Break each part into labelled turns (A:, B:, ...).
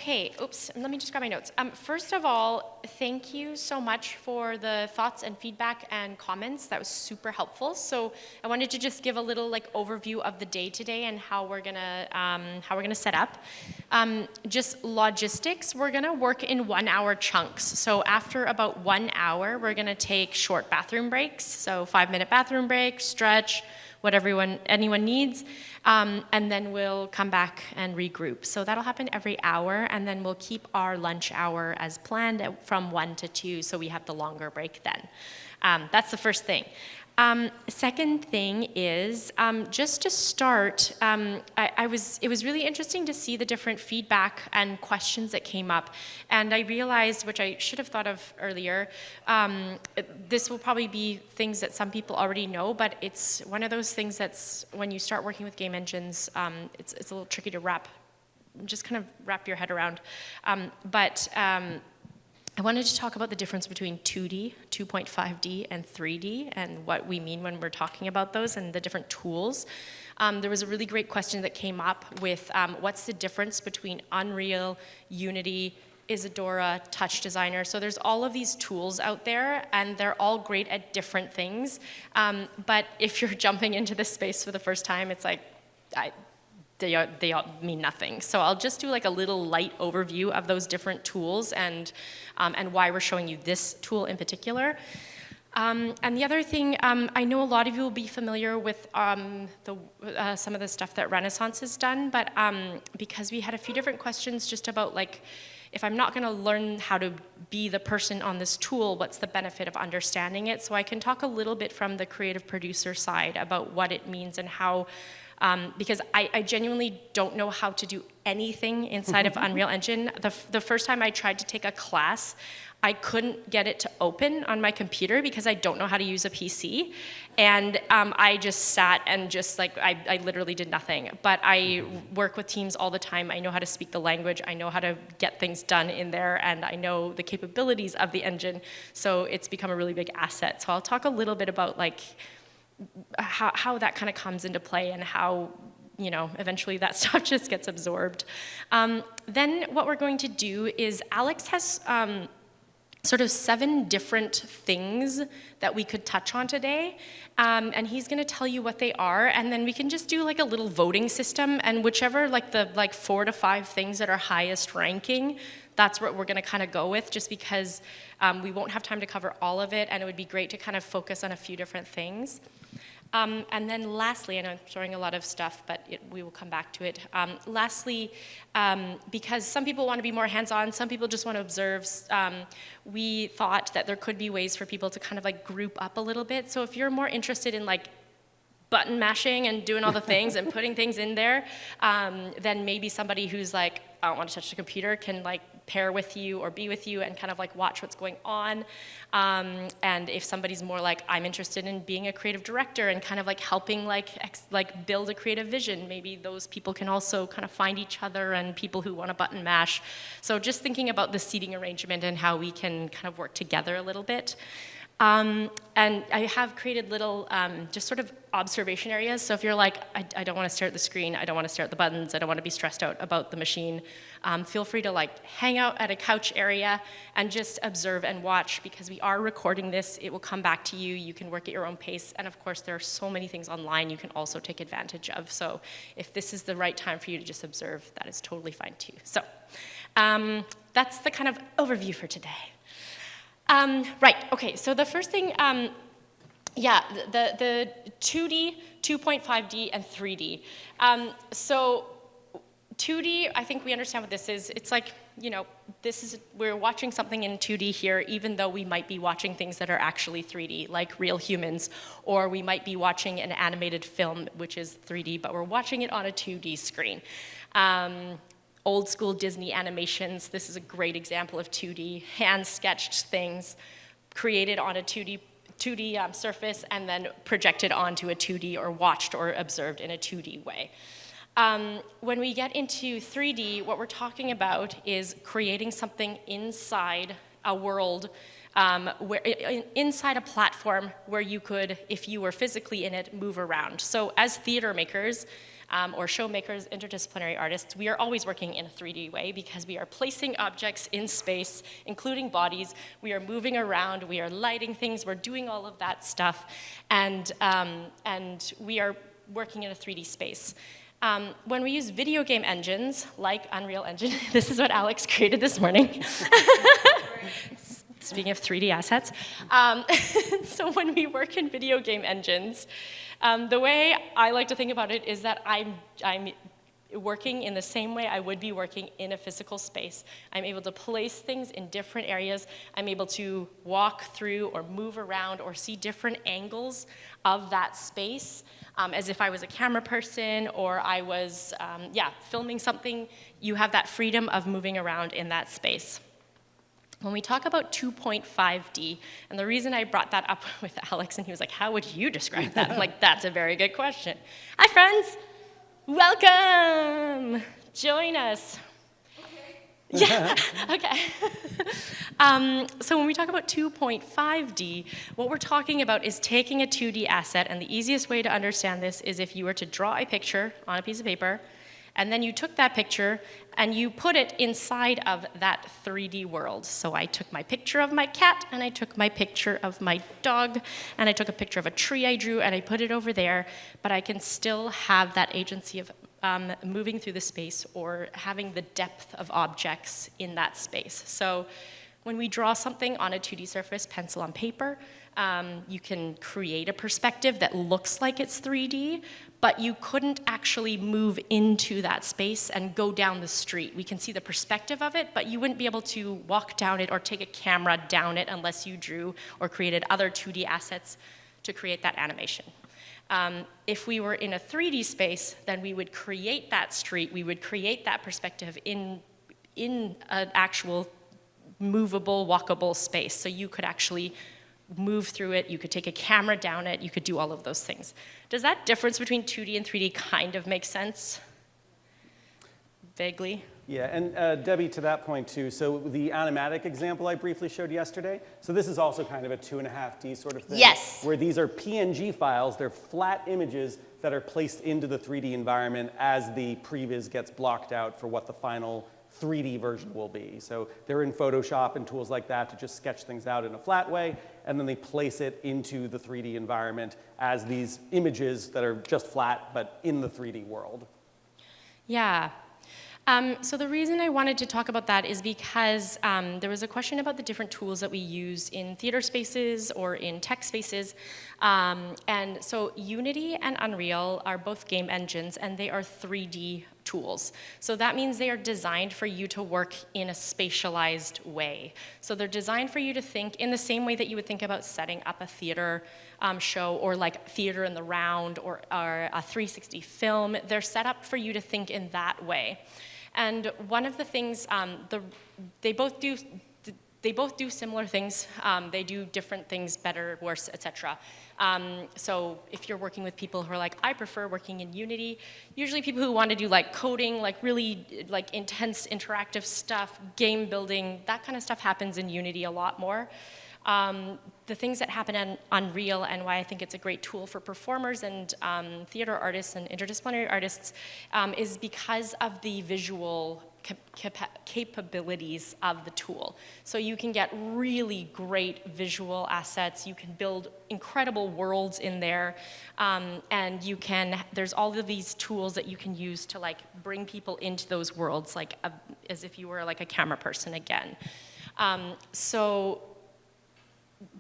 A: Okay, oops, let me just grab my notes. First of all, thank you so much for the thoughts and feedback and comments. That was super helpful. So I wanted to just give a little overview of the day today and how we're gonna set up. Just logistics, we're gonna work in 1 hour chunks. So after about 1 hour, we're gonna take short bathroom breaks. So 5-minute bathroom break, stretch, what anyone needs, and then we'll come back and regroup. So that'll happen every hour, and then we'll keep our lunch hour as planned from 1 to 2, so we have the longer break then. That's the first thing. Second thing is, just to start, it was really interesting to see the different feedback and questions that came up. And I realized, which I should have thought of earlier, this will probably be things that some people already know, but it's one of those things that's, when you start working with game engines, it's a little tricky to wrap your head around. I wanted to talk about the difference between 2D, 2.5D, and 3D, and what we mean when we're talking about those and the different tools. There was a really great question that came up with what's the difference between Unreal, Unity, Isadora, Touch Designer. So there's all of these tools out there, and they're all great at different things. But if you're jumping into this space for the first time, it's like, they all mean nothing. So I'll just do a little light overview of those different tools and why we're showing you this tool in particular. And the other thing, I know a lot of you will be familiar with some of the stuff that Renaissance has done, but because we had a few different questions just about if I'm not going to learn how to be the person on this tool, what's the benefit of understanding it? So I can talk a little bit from the creative producer side about what it means and how, because I genuinely don't know how to do anything inside of Unreal Engine. The first time I tried to take a class, I couldn't get it to open on my computer because I don't know how to use a PC. And I just sat and I literally did nothing. But I work with teams all the time. I know how to speak the language. I know how to get things done in there. And I know the capabilities of the engine. So it's become a really big asset. So I'll talk a little bit about how that kind of comes into play and how, eventually that stuff just gets absorbed. Then what we're going to do is Alex has sort of 7 different things that we could touch on today. And he's going to tell you what they are, and then we can just do a little voting system, and whichever the 4 to 5 things that are highest ranking, that's what we're going to kind of go with, just because we won't have time to cover all of it, and it would be great to kind of focus on a few different things. And then lastly, and I'm throwing a lot of stuff, but we will come back to it. Lastly, because some people want to be more hands-on, some people just want to observe, we thought that there could be ways for people to kind of group up a little bit. So if you're more interested in button mashing and doing all the things and putting things in there, then maybe somebody who's I don't want to touch the computer can pair with you or be with you and kind of watch what's going on. And if somebody's more I'm interested in being a creative director and kind of helping build a creative vision, maybe those people can also kind of find each other and people who want to button mash. So just thinking about the seating arrangement and how we can kind of work together a little bit. And I have created little just sort of observation areas. So if you're I don't want to stare at the screen, I don't want to stare at the buttons, I don't want to be stressed out about the machine, feel free to hang out at a couch area and just observe and watch, because we are recording this. It will come back to you. You can work at your own pace. And of course, there are so many things online you can also take advantage of. So if this is the right time for you to just observe, that is totally fine too. So that's the kind of overview for today. Right, okay, so the first thing, the 2D, 2.5D, and 3D. So 2D, I think we understand what this is. It's we're watching something in 2D here, even though we might be watching things that are actually 3D, like real humans, or we might be watching an animated film, which is 3D, but we're watching it on a 2D screen. Old school Disney animations, this is a great example of 2D, hand-sketched things created on a 2D surface and then projected onto a 2D or watched or observed in a 2D way. When we get into 3D, what we're talking about is creating something inside a world, inside a platform where you could, if you were physically in it, move around. So as theater makers, or showmakers, interdisciplinary artists, we are always working in a 3D way because we are placing objects in space, including bodies. We are moving around, we are lighting things, we're doing all of that stuff, and we are working in a 3D space. When we use video game engines, like Unreal Engine, this is what Alex created this morning. Speaking of 3D assets. So when we work in video game engines, the way I like to think about it is that I'm working in the same way I would be working in a physical space. I'm able to place things in different areas. I'm able to walk through or move around or see different angles of that space as if I was a camera person or I was, filming something. You have that freedom of moving around in that space. When we talk about 2.5D, and the reason I brought that up with Alex, and he was like, how would you describe that? I'm like, that's a very good question. Hi, friends. Welcome. Join us. Okay. Yeah, okay. So when we talk about 2.5D, what we're talking about is taking a 2D asset, and the easiest way to understand this is if you were to draw a picture on a piece of paper, and then you took that picture and you put it inside of that 3D world. So I took my picture of my cat, and I took my picture of my dog, and I took a picture of a tree I drew, and I put it over there, but I can still have that agency of moving through the space or having the depth of objects in that space. So when we draw something on a 2D surface, pencil on paper, you can create a perspective that looks like it's 3D, but you couldn't actually move into that space and go down the street. We can see the perspective of it, but you wouldn't be able to walk down it or take a camera down it unless you drew or created other 2D assets to create that animation. If we were in a 3D space, then we would create that street, we would create that perspective in an actual movable, walkable space. So you could actually move through it, you could take a camera down it, you could do all of those things. Does that difference between 2D and 3D kind of make sense? Vaguely?
B: Yeah, and Debbie, to that point too, so the animatic example I briefly showed yesterday, so this is also kind of a 2.5D sort of thing.
A: Yes.
B: Where these are PNG files, they're flat images that are placed into the 3D environment as the previs gets blocked out for what the final 3D version will be. So they're in Photoshop and tools like that to just sketch things out in a flat way, and then they place it into the 3D environment as these images that are just flat, but in the 3D world.
A: Yeah. So the reason I wanted to talk about that is because there was a question about the different tools that we use in theater spaces or in tech spaces. And so Unity and Unreal are both game engines, and they are 3D tools. So that means they are designed for you to work in a spatialized way. So they're designed for you to think in the same way that you would think about setting up a theater show, or like theater in the round, or a 360 film. They're set up for you to think in that way. And one of the things, they both do similar things. They do different things better, worse, etc. So if you're working with people who are like, I prefer working in Unity, usually people who want to do like coding, like really like intense interactive stuff, game building, that kind of stuff happens in Unity a lot more. The things that happen in Unreal, and why I think it's a great tool for performers and theater artists and interdisciplinary artists, is because of the visual capabilities of the tool. So you can get really great visual assets, you can build incredible worlds in there, and there's all of these tools that you can use to like bring people into those worlds, like as if you were like a camera person again. So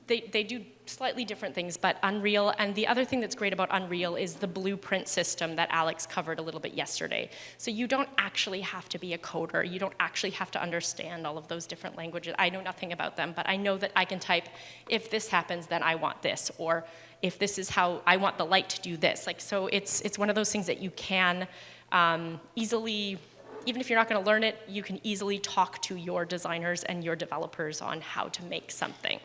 A: they do slightly different things, but Unreal, and the other thing that's great about Unreal is the blueprint system that Alex covered a little bit yesterday. So you don't actually have to be a coder. You don't actually have to understand all of those different languages. I know nothing about them, but I know that I can type, if this happens, then I want this, or if this is how I want the light to do this. Like, so it's one of those things that you can easily, even if you're not going to learn it, you can easily talk to your designers and your developers on how to make something.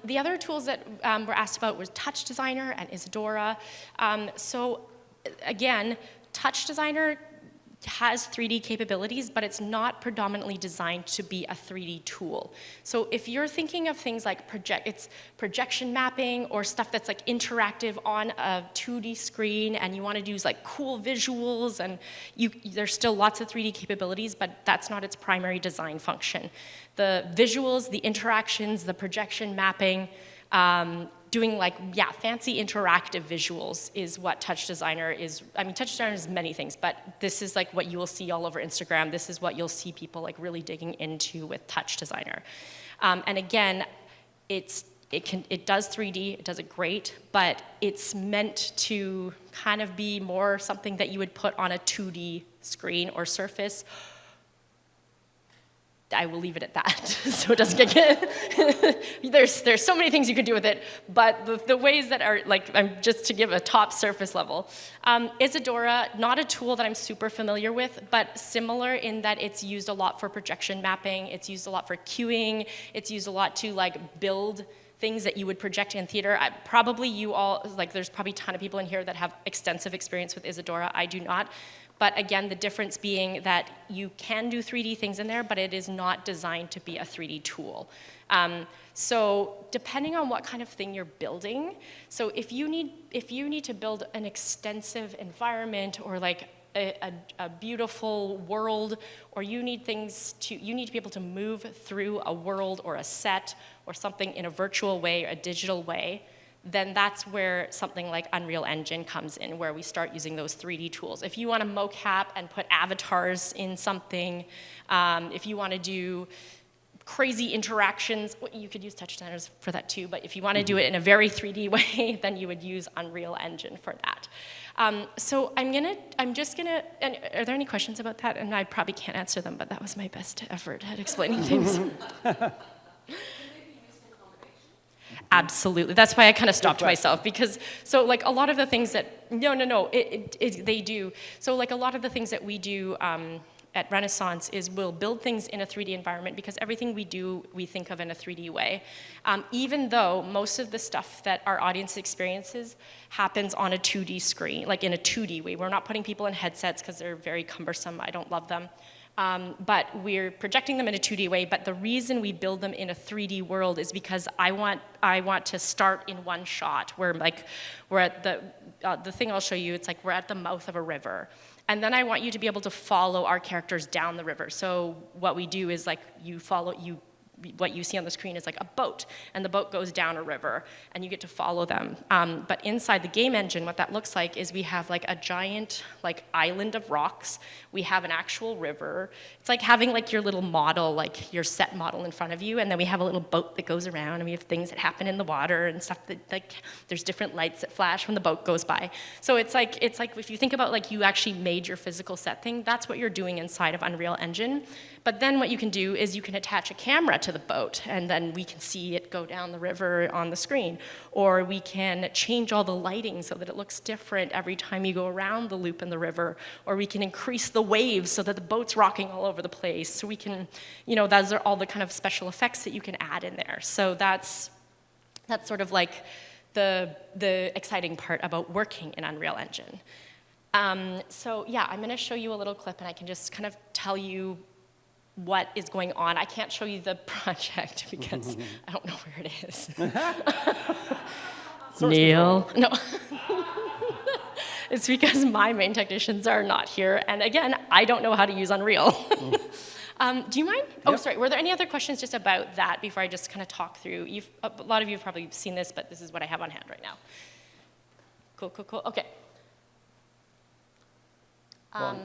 A: The other tools that were asked about was Touch Designer and Isadora. So again, Touch Designer has 3D capabilities, but it's not predominantly designed to be a 3D tool. So if you're thinking of things like projection mapping or stuff that's like interactive on a 2D screen, and you want to use like cool visuals, and there's still lots of 3D capabilities, but that's not its primary design function. The visuals, the interactions, the projection mapping, doing like, fancy interactive visuals is what Touch Designer is. I mean, Touch Designer is many things, but this is like what you will see all over Instagram. This is what you'll see people like really digging into with Touch Designer. And again, it does 3D, it does it great, but it's meant to kind of be more something that you would put on a 2D screen or surface. I will leave it at that, so it doesn't get. There's so many things you can do with it, but the ways that are like, just to give a top surface level. Isadora, not a tool that I'm super familiar with, but similar in that it's used a lot for projection mapping. It's used a lot for queuing. It's used a lot to like build things that you would project in theater. Probably you all, like there's probably a ton of people in here that have extensive experience with Isadora. I do not. But again, the difference being that you can do 3D things in there, but it is not designed to be a 3D tool. So depending on what kind of thing you're building, so if you need to build an extensive environment or like a beautiful world, or you need to be able to move through a world or a set or something in a virtual way or a digital way, then that's where something like Unreal Engine comes in, where we start using those 3D tools. If you want to mocap and put avatars in something, if you want to do crazy interactions, you could use Touch Designers for that too, but if you want to do it in a very 3D way, then you would use Unreal Engine for that. So I'm just gonna, and are there any questions about that? And I probably can't answer them, but that was my best effort at explaining things. Absolutely. That's why I kind of stopped myself, because so like a lot of the things that they do. So like a lot of the things that we do at Renaissance is we'll build things in a 3D environment, because everything we do we think of in a 3D way. Even though most of the stuff that our audience experiences happens on a 2D screen, like in a 2D way. We're not putting people in headsets because they're very cumbersome. I don't love them. But we're projecting them in a 2D way, but the reason we build them in a 3D world is because I want to start in one shot where like we're at the thing I'll show you, it's like we're at the mouth of a river. And then I want you to be able to follow our characters down the river. So what we do is like what you see on the screen is like a boat, and the boat goes down a river, and you get to follow them. But inside the game engine, what that looks like is we have like a giant like island of rocks. We have an actual river. It's like having like your little model, like your set model in front of you, and then we have a little boat that goes around, and we have things that happen in the water and stuff that like there's different lights that flash when the boat goes by. So it's like if you think about like you actually made your physical set thing, that's what you're doing inside of Unreal Engine. But then what you can do is you can attach a camera to the boat, and then we can see it go down the river on the screen. Or we can change all the lighting so that it looks different every time you go around the loop in the river. Or we can increase the waves so that the boat's rocking all over the place. So we can, those are all the kind of special effects that you can add in there. So that's sort of like the exciting part about working in Unreal Engine. So yeah, I'm gonna show you a little clip, and I can just kind of tell you what is going on. I can't show you the project because I don't know where it is. Neil. No. It's because my main technicians are not here. And again, I don't know how to use Unreal. Do you mind? Yep. Oh, sorry. Were there any other questions just about that before I just kind of talk through? A lot of you have probably seen this, but this is what I have on hand right now. Cool. Okay.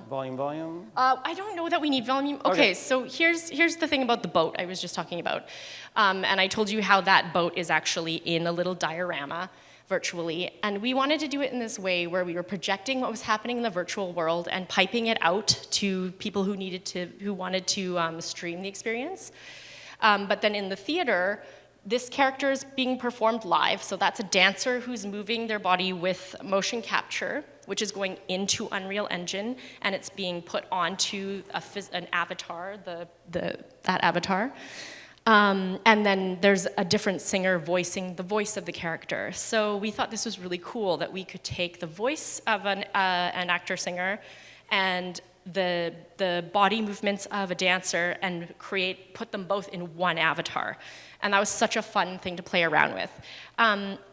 B: Volume?
A: I don't know that we need volume. Okay, so here's the thing about the boat I was just talking about. And I told you how that boat is actually in a little diorama virtually. And we wanted to do it in this way where we were projecting what was happening in the virtual world and piping it out to people who wanted to stream the experience. But then in the theater, this character is being performed live. So that's a dancer who's moving their body with motion capture, which is going into Unreal Engine, and it's being put onto an avatar, that avatar. And then there's a different singer voicing the voice of the character. So we thought this was really cool that we could take the voice of an actor-singer and the body movements of a dancer and put them both in one avatar. And that was such a fun thing to play around with.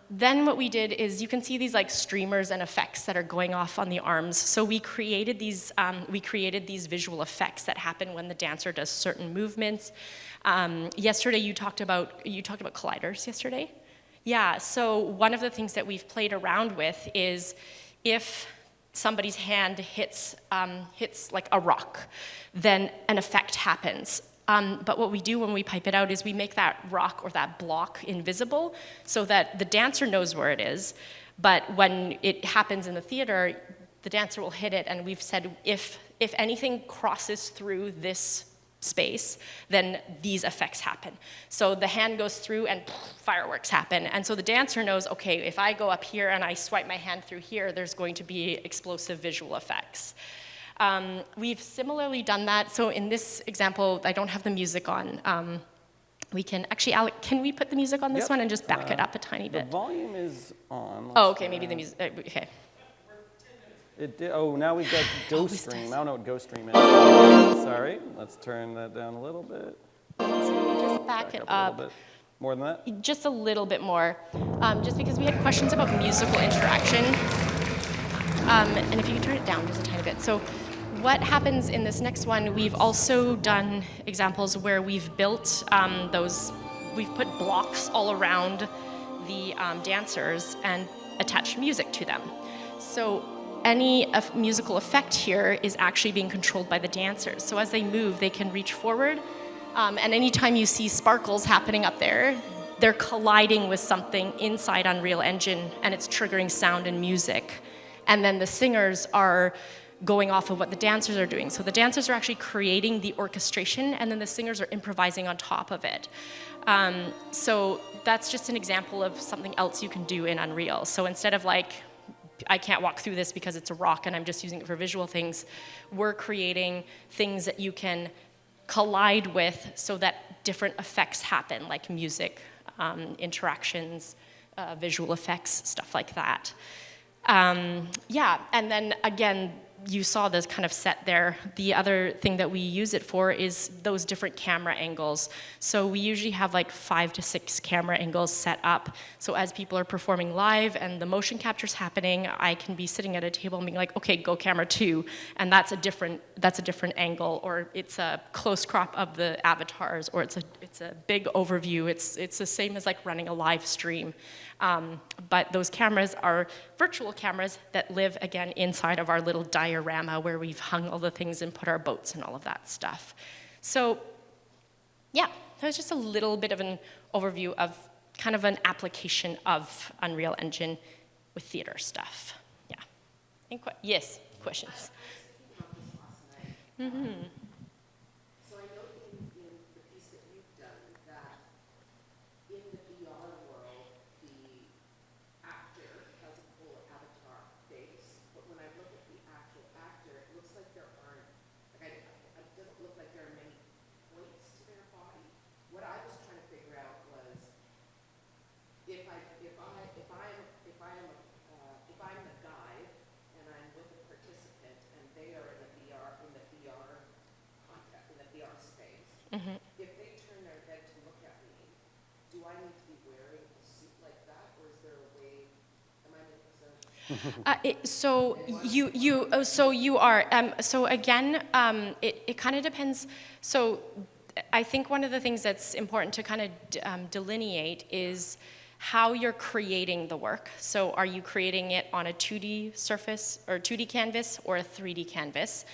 A: Then what we did is, you can see these like streamers and effects that are going off on the arms. So we created these visual effects that happen when the dancer does certain movements. Yesterday you talked about colliders yesterday? Yeah, so one of the things that we've played around with is if somebody's hand hits like a rock, then an effect happens. But what we do when we pipe it out is we make that rock or that block invisible so that the dancer knows where it is, but when it happens in the theater, the dancer will hit it, and we've said if anything crosses through this space, then these effects happen. So the hand goes through and fireworks happen. And so the dancer knows, okay, if I go up here and I swipe my hand through here, there's going to be explosive visual effects. We've similarly done that. So in this example, I don't have the music on. We can actually, Alec, can we put the music on this one and just back it up a tiny bit?
B: The volume is on.
A: Oh, okay, maybe the music, okay.
B: Now we've got Ghost Stream. I don't know what Ghost Stream is. Sorry, let's turn that down a little bit.
A: So we just back it up.
B: A little bit. More than that?
A: Just a little bit more. Just because we had questions about musical interaction. And if you can turn it down just a tiny bit. So what happens in this next one, we've also done examples where we've built we've put blocks all around the dancers and attached music to them. So any musical effect here is actually being controlled by the dancers. So as they move, they can reach forward. And anytime you see sparkles happening up there, they're colliding with something inside Unreal Engine, and it's triggering sound and music. And then the singers are going off of what the dancers are doing. So the dancers are actually creating the orchestration, and then the singers are improvising on top of it. So that's just an example of something else you can do in Unreal. So instead of like, I can't walk through this because it's a rock and I'm just using it for visual things, we're creating things that you can collide with so that different effects happen, like music, interactions, visual effects, stuff like that. Yeah, and then again, you saw this kind of set there. The other thing that we use it for is those different camera angles. So we usually have like 5 to 6 camera angles set up. So as people are performing live and the motion capture's happening, I can be sitting at a table and being like, okay, go camera 2, and that's a different angle, or it's a close crop of the avatars, or it's a big overview. It's the same as like running a live stream. But those cameras are virtual cameras that live, again, inside of our little diorama where we've hung all the things and put our boats and all of that stuff. So, yeah, that was just a little bit of an overview of kind of an application of Unreal Engine with theater stuff. Yeah. Yes, questions? Mm-hmm.
C: So I know in the piece that you've done that in the VR world, the actor has a full avatar face, but when I look at the actual actor, it looks like there aren't, it doesn't look like there are many points to their body. What I was trying to figure out was if I'm the guide and I'm with a participant and they are in the VR context, in the VR space,
A: Mm-hmm.
C: if they turn their head to look at me, do I need to be wearing a suit like that, or is there a way? Am I making sense?
A: So you are. So again, it kind of depends. So I think one of the things that's important to kind of delineate is how you're creating the work. So are you creating it on a 2D surface or 2D canvas or a 3D canvas?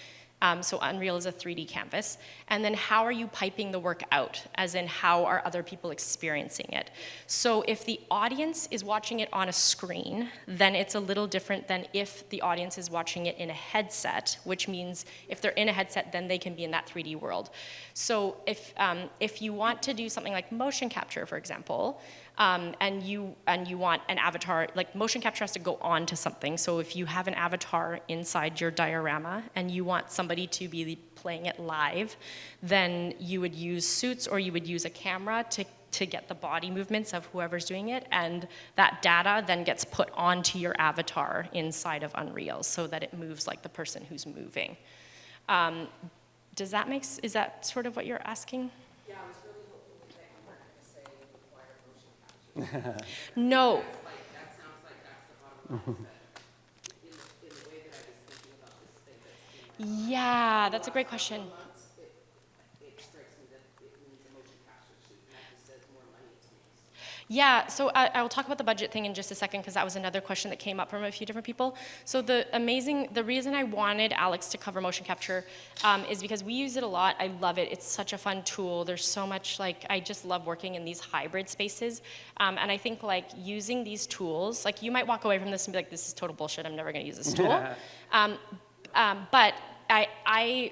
A: So Unreal is a 3D canvas. And then how are you piping the work out, as in how are other people experiencing it? So if the audience is watching it on a screen, then it's a little different than if the audience is watching it in a headset, which means if they're in a headset, then they can be in that 3D world. So if you want to do something like motion capture, for example, and you want an avatar, like motion capture has to go on to something. So if you have an avatar inside your diorama and you want somebody to be playing it live, then you would use suits or you would use a camera to get the body movements of whoever's doing it, and that data then gets put onto your avatar inside of Unreal so that it moves like the person who's moving. Does that is that sort of what you're asking?
C: Yeah, I was really hoping that you weren't going to say require motion capture.
A: No.
C: That sounds like that's the bottom line. That in the way that I was thinking about this thing that's in my
A: Yeah, that's a great question.
C: months, it strikes me that it needs a motion capture sheet, and that just says more money to me.
A: Yeah, so I will talk about the budget thing in just a second because that was another question that came up from a few different people. So the reason I wanted Alex to cover motion capture is because we use it a lot. I love it. It's such a fun tool. There's so much, like, I just love working in these hybrid spaces. And I think, like, using these tools, like, you might walk away from this and be like, this is total bullshit. I'm never going to use this tool. But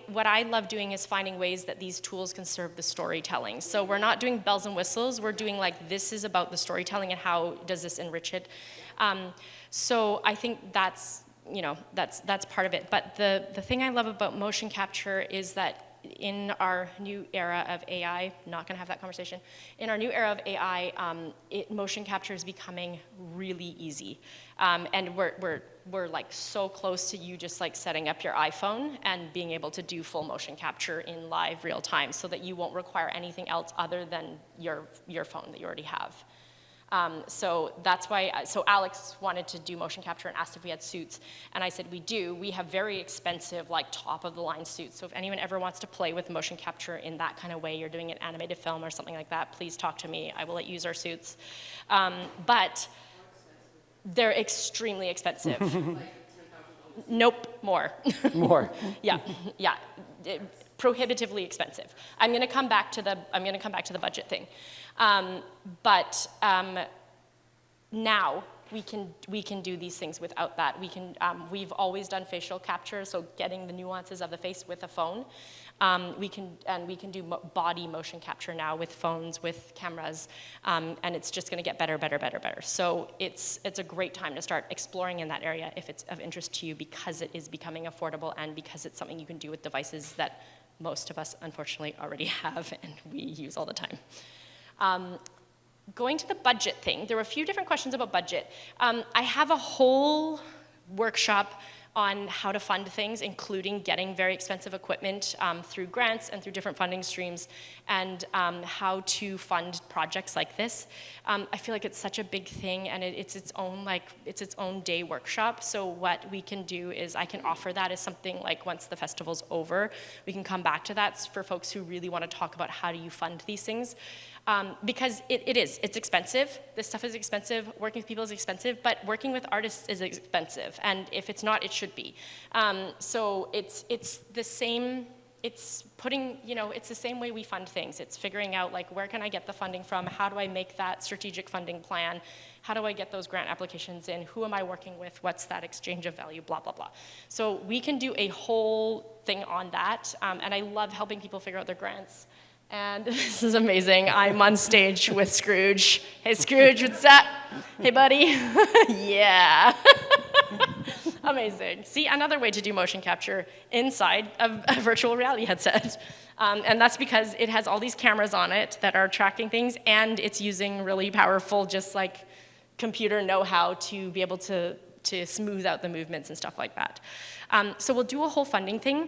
A: what I love doing is finding ways that these tools can serve the storytelling. So we're not doing bells and whistles. We're doing like, this is about the storytelling and how does this enrich it. So I think that's part of it. But the thing I love about motion capture is that in our new era of AI, not going to have that conversation. In our new era of AI, motion capture is becoming really easy, and we're like so close to you just like setting up your iPhone and being able to do full motion capture in live real time, so that you won't require anything else other than your phone that you already have. So that's why, so Alex wanted to do motion capture and asked if we had suits, and I said we do. We have very expensive, like top of the line suits, so if anyone ever wants to play with motion capture in that kind of way, you're doing an animated film or something like that, please talk to me. I will let you use our suits. But they're extremely expensive. Nope, more.
B: More.
A: Yeah. Prohibitively expensive. I'm going to come back to the budget thing, but now we can do these things without that. We've always done facial capture, so getting the nuances of the face with a phone. We can do body motion capture now with phones, with cameras, and it's just going to get better. So it's a great time to start exploring in that area if it's of interest to you, because it is becoming affordable and because it's something you can do with devices that most of us, unfortunately, already have and we use all the time. Going to the budget thing, there were a few different questions about budget. I have a whole workshop on how to fund things, including getting very expensive equipment through grants and through different funding streams, and how to fund projects like this. I feel like it's such a big thing, and it's its own day workshop. So what we can do is I can offer that as something like, once the festival's over, we can come back to that for folks who really want to talk about how do you fund these things. Because it's expensive. This stuff is expensive. Working with people is expensive, but working with artists is expensive. And if it's not, it should be. So it's the same. It's the same way we fund things. It's figuring out, like, where can I get the funding from? How do I make that strategic funding plan? How do I get those grant applications in? Who am I working with? What's that exchange of value? Blah, blah, blah. So we can do a whole thing on that. And I love helping people figure out their grants. And this is amazing. I'm on stage with Scrooge. Hey, Scrooge, what's up? Hey, buddy. Yeah. Amazing. See, another way to do motion capture inside a virtual reality headset. And that's because it has all these cameras on it that are tracking things, and it's using really powerful, just like computer know-how to be able to smooth out the movements and stuff like that. So we'll do a whole funding thing.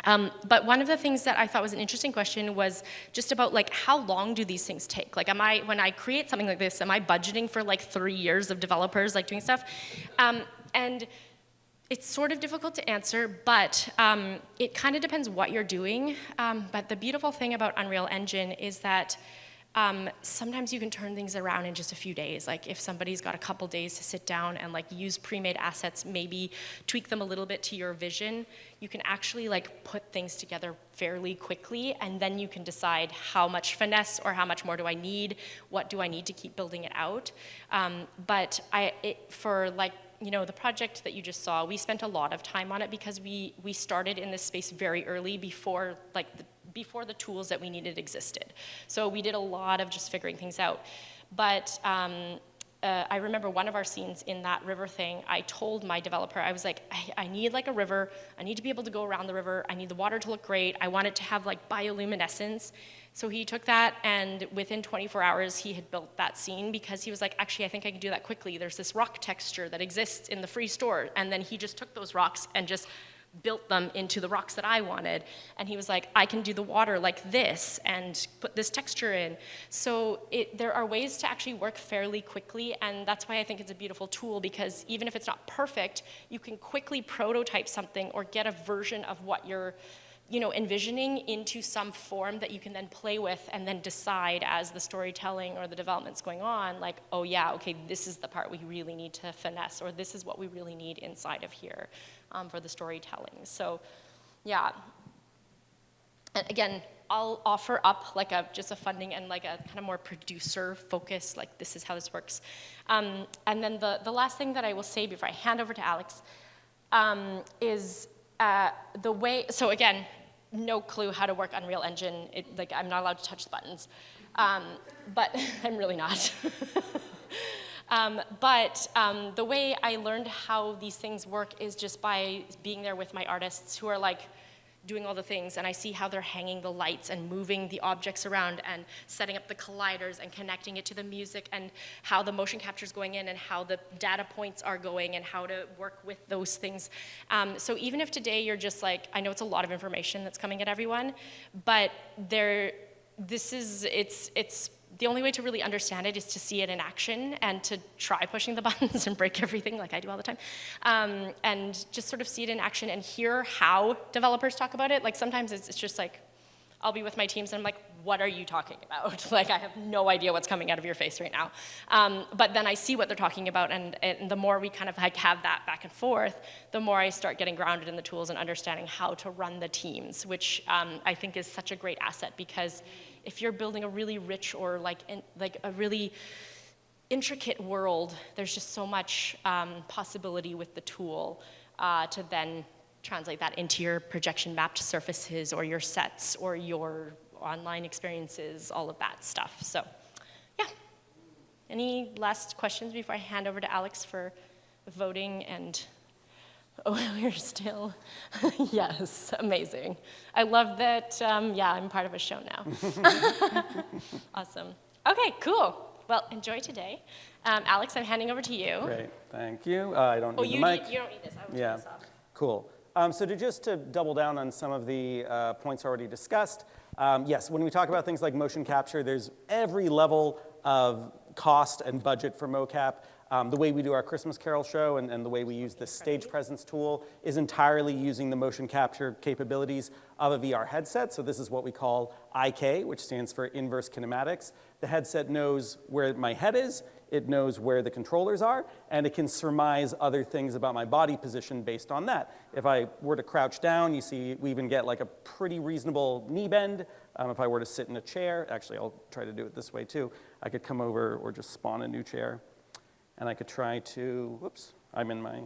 A: But one of the things that I thought was an interesting question was just about, like, how long do these things take? Like, when I create something like this, am I budgeting for like 3 years of developers like doing stuff? And it's sort of difficult to answer, but it kind of depends what you're doing. But the beautiful thing about Unreal Engine is that sometimes you can turn things around in just a few days. Like, if somebody's got a couple days to sit down and like use pre-made assets, maybe tweak them a little bit to your vision, you can actually like put things together fairly quickly, and then you can decide how much finesse or how much more do I need, what do I need to keep building it out. But for like, the project that you just saw, we spent a lot of time on it because we started in this space very early before the tools that we needed existed. So we did a lot of just figuring things out. But I remember one of our scenes in that river thing, I told my developer, I was like, I need like a river, I need to be able to go around the river, I need the water to look great, I want it to have like bioluminescence. So he took that, and within 24 hours, he had built that scene because he was like, actually, I think I can do that quickly. There's this rock texture that exists in the free store. And then he just took those rocks and just built them into the rocks that I wanted. And he was like, I can do the water like this and put this texture in. So there are ways to actually work fairly quickly, and that's why I think it's a beautiful tool, because even if it's not perfect, you can quickly prototype something or get a version of what you're envisioning into some form that you can then play with and then decide as the storytelling or the development's going on, like, oh yeah, okay, this is the part we really need to finesse, or this is what we really need inside of here for the storytelling. So yeah. And again, I'll offer up like just a funding and like a kind of more producer focus, like this is how this works. And then the last thing that I will say before I hand over to Alex is the way, so again, no clue how to work Unreal Engine. I'm not allowed to touch the buttons, but I'm really not. The way I learned how these things work is just by being there with my artists who are like doing all the things, and I see how they're hanging the lights and moving the objects around and setting up the colliders and connecting it to the music, and how the motion capture is going in and how the data points are going and how to work with those things. So even if today you're just like, I know it's a lot of information that's coming at everyone, but it's the only way to really understand it is to see it in action and to try pushing the buttons and break everything like I do all the time. And just sort of see it in action and hear how developers talk about it. Like sometimes it's just like, I'll be with my teams and I'm like, what are you talking about? Like I have no idea what's coming out of your face right now. But then I see what they're talking about, and the more we kind of like have that back and forth, the more I start getting grounded in the tools and understanding how to run the teams, which I think is such a great asset, because if you're building a really rich or like a really intricate world, there's just so much possibility with the tool to then translate that into your projection mapped surfaces or your sets or your online experiences, all of that stuff. So yeah. Any last questions before I hand over to Alex for voting? And oh, we're still, yes, amazing. I love that, yeah, I'm part of a show now. Awesome. Okay, cool. Well, enjoy today. Alex, I'm handing over to you.
B: Great, thank you. I don't need the mic.
A: You don't need this, I will turn this off.
B: Cool. So just to double down on some of the points already discussed, yes, when we talk about things like motion capture, there's every level of cost and budget for mocap. The way we do our Christmas Carol show and the way we use the stage presence tool is entirely using the motion capture capabilities of a VR headset. So this is what we call IK, which stands for inverse kinematics. The headset knows where my head is, it knows where the controllers are, and it can surmise other things about my body position based on that. If I were to crouch down, you see we even get like a pretty reasonable knee bend. If I were to sit in a chair, actually I'll try to do it this way too. I could come over or just spawn a new chair. And I could try to, whoops, I'm in my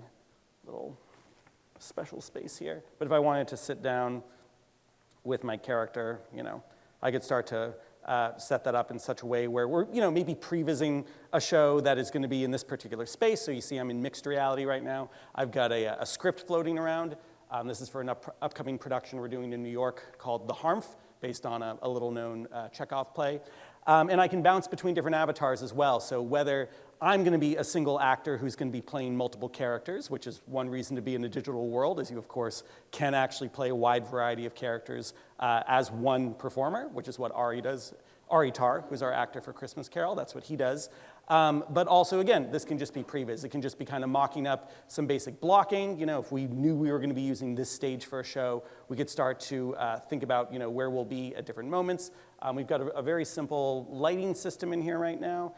B: little special space here. But if I wanted to sit down with my character, I could start to set that up in such a way where we're, maybe prevising a show that is going to be in this particular space. So you see I'm in mixed reality right now. I've got a script floating around. This is for an upcoming production we're doing in New York called The Harmf, based on a little-known Chekhov play. And I can bounce between different avatars as well. So whether I'm going to be a single actor who's going to be playing multiple characters, which is one reason to be in a digital world, is you, of course, can actually play a wide variety of characters as one performer, which is what Ari does. Ari Tar, who's our actor for Christmas Carol, that's what he does. But also, again, this can just be previs. It can just be kind of mocking up some basic blocking. If we knew we were going to be using this stage for a show, we could start to think about, where we'll be at different moments. We've got a very simple lighting system in here right now,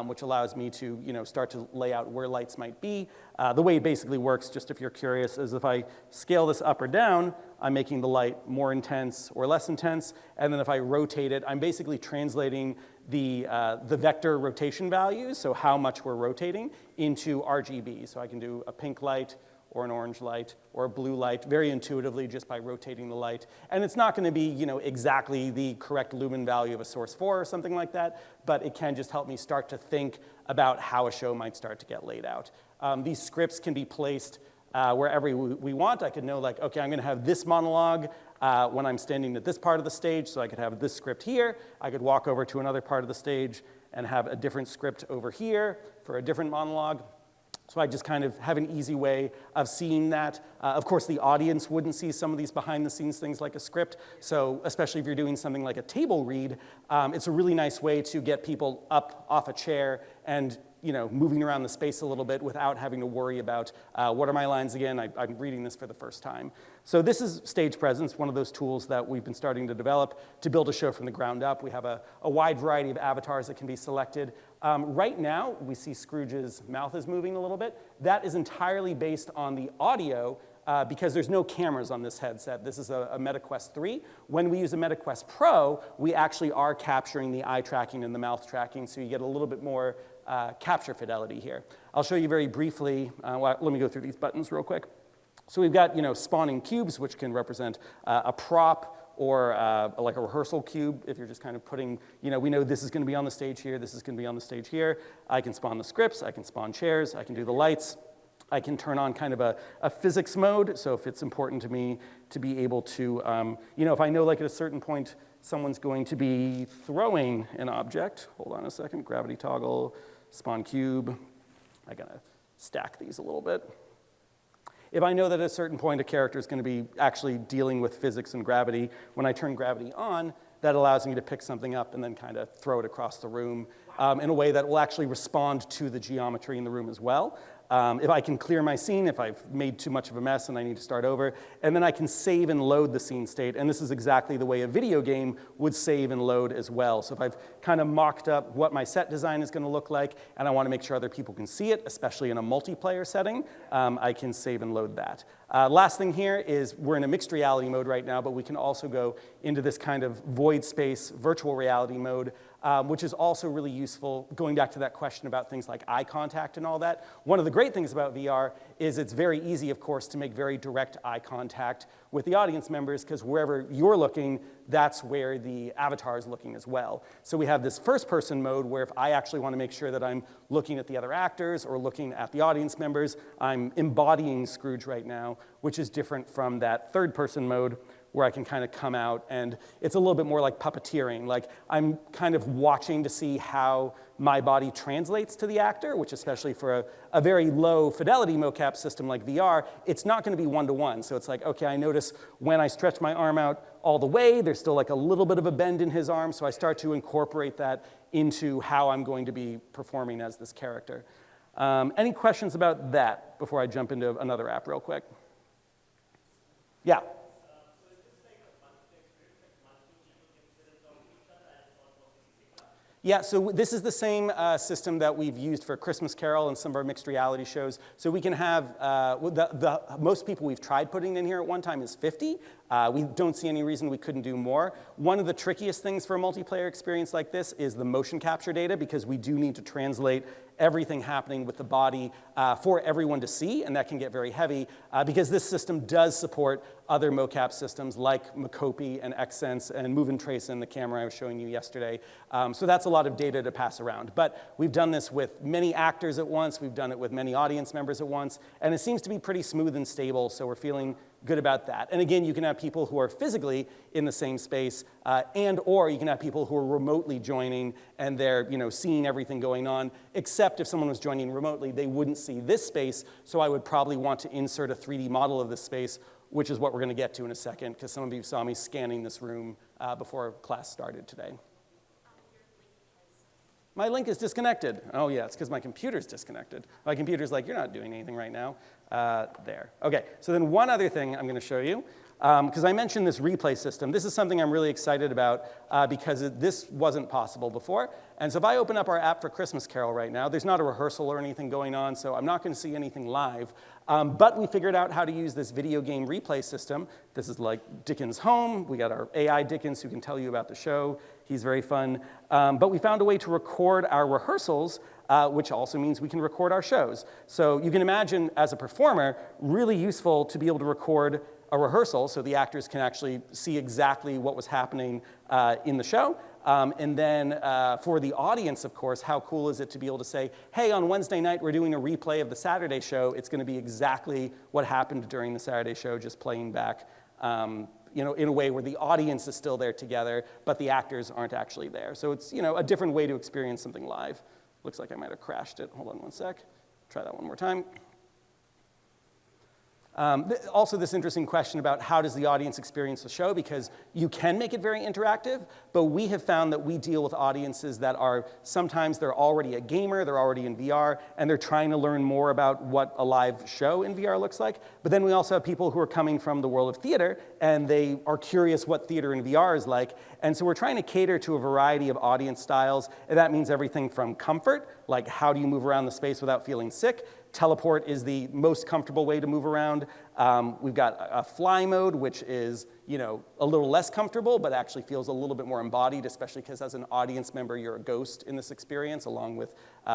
B: which allows me to, start to lay out where lights might be. The way it basically works, just if you're curious, is if I scale this up or down, I'm making the light more intense or less intense. And then if I rotate it, I'm basically translating the vector rotation values, so how much we're rotating, into RGB. So I can do a pink light or an orange light or a blue light very intuitively just by rotating the light. And it's not going to be, exactly the correct lumen value of a source 4 or something like that, but it can just help me start to think about how a show might start to get laid out. These scripts can be placed wherever we want. I could know, like, okay, I'm going to have this monologue when I'm standing at this part of the stage, so I could have this script here. I could walk over to another part of the stage and have a different script over here for a different monologue. So I just kind of have an easy way of seeing that. Of course, the audience wouldn't see some of these behind-the-scenes things like a script. So especially if you're doing something like a table read, it's a really nice way to get people up off a chair and moving around the space a little bit without having to worry about what are my lines again. I'm reading this for the first time. So this is Stage Presence, one of those tools that we've been starting to develop to build a show from the ground up. We have a wide variety of avatars that can be selected. Right now, we see Scrooge's mouth is moving a little bit. That is entirely based on the audio because there's no cameras on this headset. This is a MetaQuest 3. When we use a MetaQuest Pro, we actually are capturing the eye tracking and the mouth tracking, so you get a little bit more capture fidelity here. I'll show you very briefly. Let me go through these buttons real quick. So we've got spawning cubes, which can represent a prop or like a rehearsal cube. If you're just kind of putting, we know this is going to be on the stage here, this is going to be on the stage here. I can spawn the scripts, I can spawn chairs, I can do the lights. I can turn on kind of a physics mode. So if it's important to me to be able to, if I know like at a certain point someone's going to be throwing an object. Hold on a second, gravity toggle, spawn cube. I gotta stack these a little bit. If I know that at a certain point a character is going to be actually dealing with physics and gravity, when I turn gravity on, that allows me to pick something up and then kind of throw it across the room in a way that will actually respond to the geometry in the room as well. If I can clear my scene, if I've made too much of a mess and I need to start over, and then I can save and load the scene state, and this is exactly the way a video game would save and load as well. So if I've kind of mocked up what my set design is going to look like, and I want to make sure other people can see it, especially in a multiplayer setting, I can save and load that. Last thing here is we're in a mixed reality mode right now, but we can also go into this kind of void space virtual reality mode, which is also really useful, going back to that question about things like eye contact and all that. One of the great things about VR is it's very easy, of course, to make very direct eye contact with the audience members, because wherever you're looking, that's where the avatar is looking as well. So we have this first-person mode where if I actually want to make sure that I'm looking at the other actors or looking at the audience members, I'm embodying Scrooge right now, which is different from that third-person mode where I can kind of come out, and it's a little bit more like puppeteering. Like I'm kind of watching to see how my body translates to the actor, which especially for a very low fidelity mocap system like VR, it's not going to be one-to-one. So it's like, okay, I notice when I stretch my arm out all the way, there's still like a little bit of a bend in his arm, so I start to incorporate that into how I'm going to be performing as this character. Any questions about that before I jump into another app real quick? Yeah. Yeah, so this is the same system that we've used for Christmas Carol and some of our mixed reality shows. So we can have, the most people we've tried putting in here at one time is 50. We don't see any reason we couldn't do more. One of the trickiest things for a multiplayer experience like this is the motion capture data, because we do need to translate everything happening with the body for everyone to see, and that can get very heavy because this system does support other mocap systems like Macopi and Xsense and Move and Trace in the camera I was showing you yesterday. So that's a lot of data to pass around. But we've done this with many actors at once, we've done it with many audience members at once, and it seems to be pretty smooth and stable, so we're feeling good about that. And again, you can have people who are physically in the same space, and or you can have people who are remotely joining and they're seeing everything going on, except if someone was joining remotely, they wouldn't see this space, so I would probably want to insert a 3D model of this space, which is what we're going to get to in a second, because some of you saw me scanning this room before class started today. My link is disconnected. Oh yeah, it's because my computer's disconnected. My computer's like, you're not doing anything right now. There. Okay, so then one other thing I'm going to show you, because I mentioned this replay system. This is something I'm really excited about because this wasn't possible before. And so if I open up our app for Christmas Carol right now, there's not a rehearsal or anything going on, so I'm not going to see anything live. But we figured out how to use this video game replay system. This is like Dickens' home. We got our AI Dickens who can tell you about the show. He's very fun. But we found a way to record our rehearsals, which also means we can record our shows. So you can imagine, as a performer, really useful to be able to record a rehearsal so the actors can actually see exactly what was happening in the show. And then for the audience, of course, how cool is it to be able to say, hey, on Wednesday night, we're doing a replay of the Saturday show. It's going to be exactly what happened during the Saturday show, just playing back in a way where the audience is still there together, but the actors aren't actually there. So it's a different way to experience something live. Looks like I might have crashed it. Hold on one sec. try that one more time. Also this interesting question about how does the audience experience the show, because you can make it very interactive, but we have found that we deal with audiences that are, sometimes they're already a gamer, they're already in VR, and they're trying to learn more about what a live show in VR looks like. But then we also have people who are coming from the world of theater, and they are curious what theater in VR is like. And so we're trying to cater to a variety of audience styles, and that means everything from comfort, like how do you move around the space without feeling sick. Teleport is the most comfortable way to move around. We've got a fly mode, which is a little less comfortable, but actually feels a little bit more embodied, especially because as an audience member, you're a ghost in this experience, along with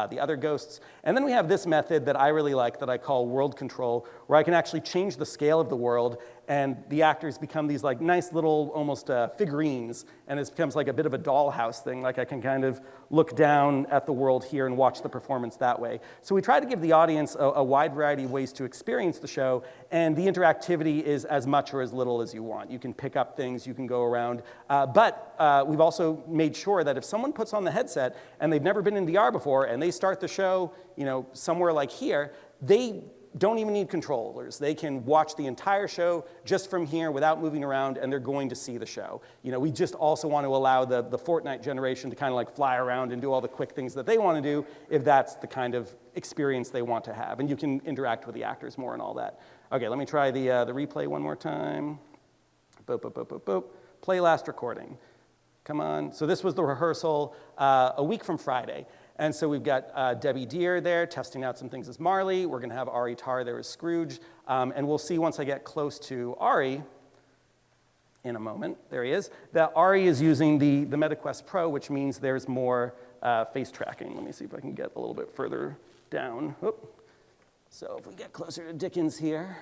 B: the other ghosts. And then we have this method that I really like that I call world control, where I can actually change the scale of the world, and the actors become these like nice little almost figurines, and it becomes like a bit of a dollhouse thing. Like I can kind of look down at the world here and watch the performance that way. So we try to give the audience a wide variety of ways to experience the show, and the interactivity is as much or as little as you want. You can pick up things, you can go around, but we've also made sure that if someone puts on the headset and they've never been in VR before and they start the show somewhere like here, they don't even need controllers. They can watch the entire show just from here without moving around, and they're going to see the show. We just also want to allow the Fortnite generation to kind of like fly around and do all the quick things that they want to do if that's the kind of experience they want to have. And you can interact with the actors more and all that. Okay, let me try the replay one more time. Boop, boop, boop, boop, boop. Play last recording. Come on. So this was the rehearsal a week from Friday. And so we've got Debbie Deere there testing out some things as Marley. We're going to have Ari Tar there as Scrooge. And we'll see once I get close to Ari in a moment, there he is, that Ari is using the MetaQuest Pro, which means there's more face tracking. Let me see if I can get a little bit further down. Oop. So if we get closer to Dickens here,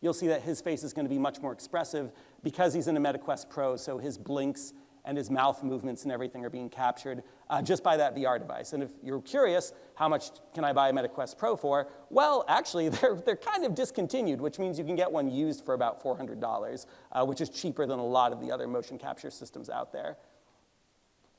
B: you'll see that his face is going to be much more expressive because he's in a MetaQuest Pro, so his blinks and his mouth movements and everything are being captured just by that VR device. And if you're curious, how much can I buy a MetaQuest Pro for? Well, actually, they're kind of discontinued, which means you can get one used for about $400, which is cheaper than a lot of the other motion capture systems out there.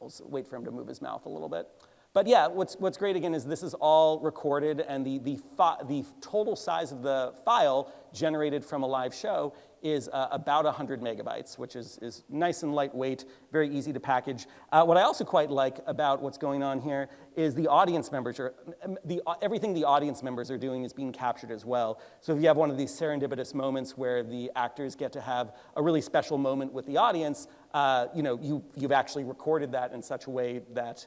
B: Also, wait for him to move his mouth a little bit. But yeah, what's great again is this is all recorded, and the total size of the file generated from a live show is about 100 megabytes, which is nice and lightweight, very easy to package. What I also quite like about what's going on here is the audience members everything the audience members are doing is being captured as well. So if you have one of these serendipitous moments where the actors get to have a really special moment with the audience, you've actually recorded that in such a way that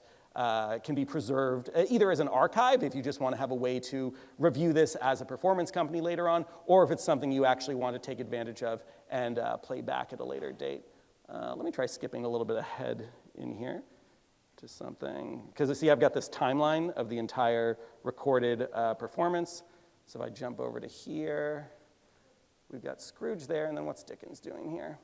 B: can be preserved either as an archive if you just want to have a way to review this as a performance company later on, or if it's something you actually want to take advantage of and play back at a later date. Let me try skipping a little bit ahead in here to something, because you see I've got this timeline of the entire recorded performance. So if I jump over to here, we've got Scrooge there, and then what's Dickens doing here?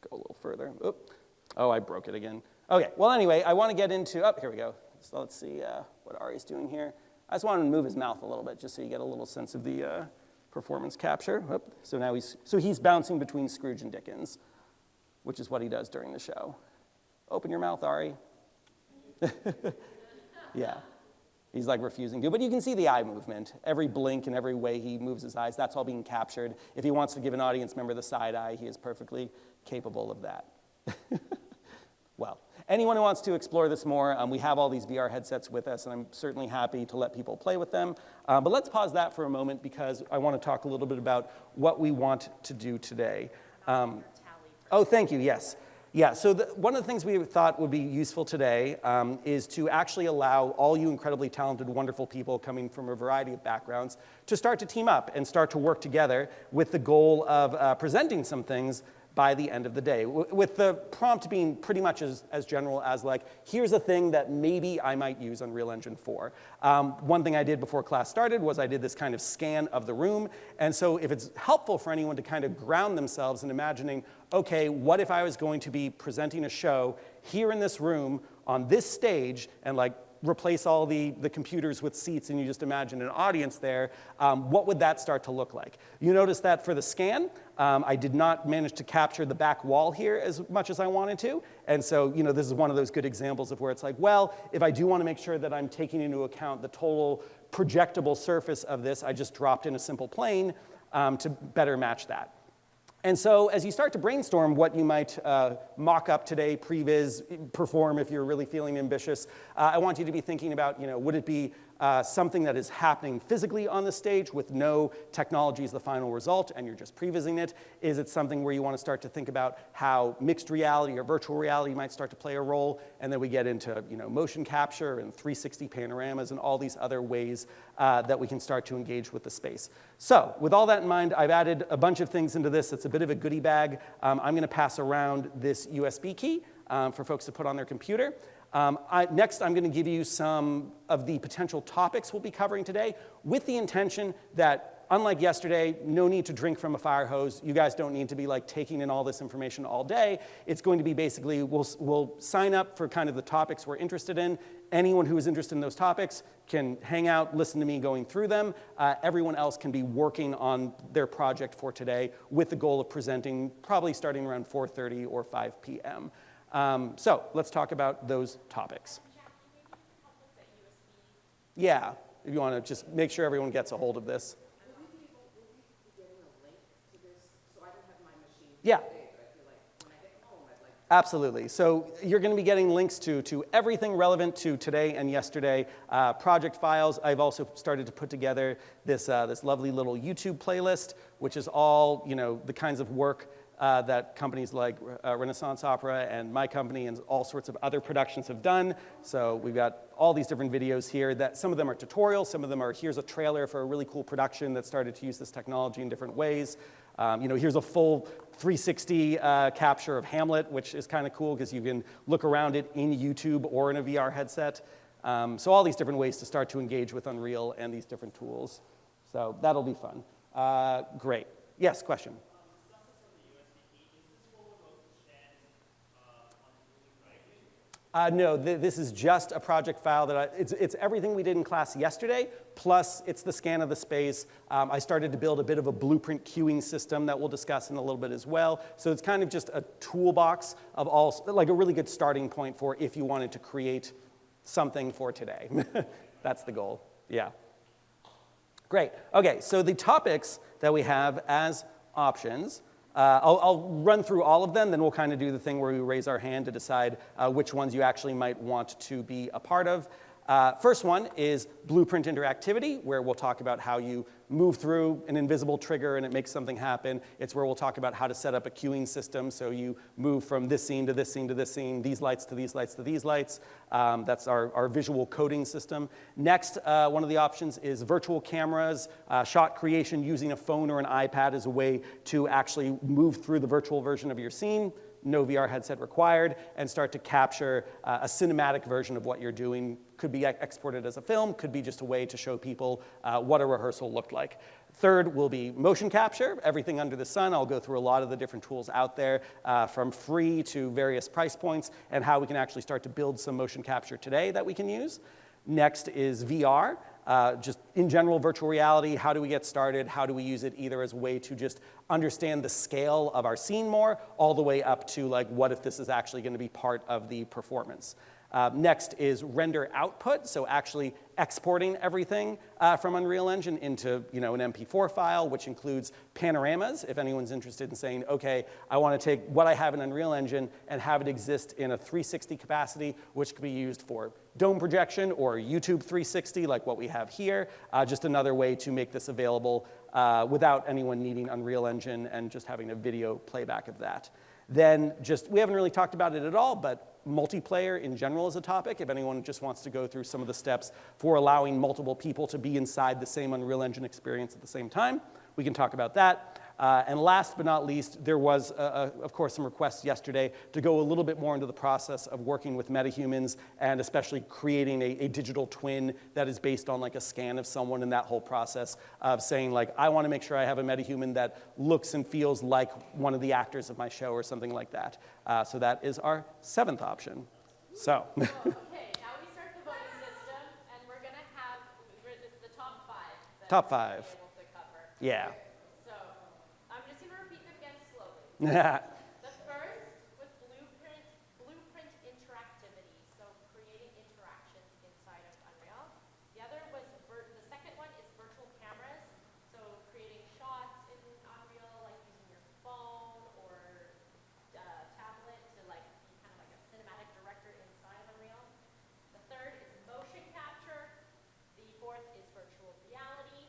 B: Go a little further. Oop. Oh, I broke it again. Okay, well anyway, I want to get into, here we go. So let's see what Ari's doing here. I just want him to move his mouth a little bit just so you get a little sense of the performance capture. Oop. So now he's bouncing between Scrooge and Dickens, which is what he does during the show. Open your mouth, Ari. Yeah, he's like refusing to, but you can see the eye movement. Every blink and every way he moves his eyes, that's all being captured. If he wants to give an audience member the side eye, he is perfectly capable of that. Well, anyone who wants to explore this more, we have all these VR headsets with us, and I'm certainly happy to let people play with them. But let's pause that for a moment because I want to talk a little bit about what we want to do today. Oh, thank you, yes. Yeah, so one of the things we thought would be useful today is to actually allow all you incredibly talented, wonderful people coming from a variety of backgrounds to start to team up and start to work together with the goal of presenting some things by the end of the day, with the prompt being pretty much as general as like, here's a thing that maybe I might use Unreal Engine 4. One thing I did before class started was I did this kind of scan of the room, and so if it's helpful for anyone to kind of ground themselves in imagining, okay, what if I was going to be presenting a show here in this room on this stage, and like replace all the computers with seats and you just imagine an audience there, what would that start to look like? You notice that for the scan, I did not manage to capture the back wall here as much as I wanted to. And so, this is one of those good examples of where it's like, well, if I do want to make sure that I'm taking into account the total projectable surface of this, I just dropped in a simple plane to better match that. And so as you start to brainstorm what you might mock up today, previs, perform if you're really feeling ambitious, I want you to be thinking about, would it be something that is happening physically on the stage with no technology as the final result and you're just prevising it? Is it something where you want to start to think about how mixed reality or virtual reality might start to play a role? And then we get into motion capture and 360 panoramas and all these other ways that we can start to engage with the space. So with all that in mind, I've added a bunch of things into this. It's a bit of a goodie bag. I'm going to pass around this USB key for folks to put on their computer. Next, I'm going to give you some of the potential topics we'll be covering today with the intention that, unlike yesterday, no need to drink from a fire hose. You guys don't need to be taking in all this information all day. It's going to be basically, we'll sign up for kind of the topics we're interested in. Anyone who is interested in those topics can hang out, listen to me going through them. Everyone else can be working on their project for today with the goal of presenting probably starting around 4:30 or 5 p.m. So let's talk about those topics. Yeah, if you want to just make sure everyone gets a hold of this.
C: Will we be getting a link to this? So I don't have my machine
B: Yeah.
C: today, but I feel like when I get home, I'd like to.
B: Absolutely. So you're going to be getting links to everything relevant to today and yesterday, project files. I've also started to put together this lovely little YouTube playlist, which is all the kinds of work that companies like Renaissance Opera and my company and all sorts of other productions have done. So we've got all these different videos here that some of them are tutorials, some of them are here's a trailer for a really cool production that started to use this technology in different ways. Here's a full 360 capture of Hamlet, which is kind of cool because you can look around it in YouTube or in a VR headset. So all these different ways to start to engage with Unreal and these different tools. So that'll be fun. Great. Yes, question? No, this is just a project file that it's everything we did in class yesterday, plus it's the scan of the space. I started to build a bit of a blueprint queuing system that we'll discuss in a little bit as well. So it's kind of just a toolbox of all, like a really good starting point for if you wanted to create something for today. That's the goal, yeah. Great, okay, so the topics that we have as options, I'll run through all of them, then we'll kind of do the thing where we raise our hand to decide which ones you actually might want to be a part of. First one is blueprint interactivity, where we'll talk about how you move through an invisible trigger and it makes something happen. It's where we'll talk about how to set up a queuing system, so you move from this scene to this scene to this scene, these lights to these lights to these lights. That's our visual coding system. Next, one of the options is virtual cameras, shot creation using a phone or an iPad as a way to actually move through the virtual version of your scene. No VR headset required, and start to capture a cinematic version of what you're doing. Could be exported as a film, could be just a way to show people what a rehearsal looked like. Third will be motion capture, everything under the sun. I'll go through a lot of the different tools out there, from free to various price points, and how we can actually start to build some motion capture today that we can use. Next is VR. Just in general, virtual reality, how do we get started? How do we use it either as a way to just understand the scale of our scene more, all the way up to like, what if this is actually going to be part of the performance? Next is render output, so actually exporting everything from Unreal Engine into an MP4 file, which includes panoramas, if anyone's interested in saying, okay, I want to take what I have in Unreal Engine and have it exist in a 360 capacity, which could be used for dome projection or YouTube 360, like what we have here. Just another way to make this available without anyone needing Unreal Engine and just having a video playback of that. Then we haven't really talked about it at all, but multiplayer in general is a topic. If anyone just wants to go through some of the steps for allowing multiple people to be inside the same Unreal Engine experience at the same time, we can talk about that. And last but not least, there was, of course, some requests yesterday to go a little bit more into the process of working with MetaHumans and especially creating a digital twin that is based on like a scan of someone, and that whole process of saying like, I want to make sure I have a MetaHuman that looks and feels like one of the actors of my show or something like that. So that is our 7th option. So.
A: Okay, now we start the voting system.
B: Top 5.
A: able to cover.
B: Yeah.
A: So I'm just going to repeat them again slowly.
B: Yeah.
A: The first was blueprint interactivity, so creating interactions inside of Unreal. The other was, the second one is virtual cameras, so creating shots in Unreal, like using your phone or tablet to like be kind of like a cinematic director inside of Unreal. The third is motion capture. The fourth is virtual reality.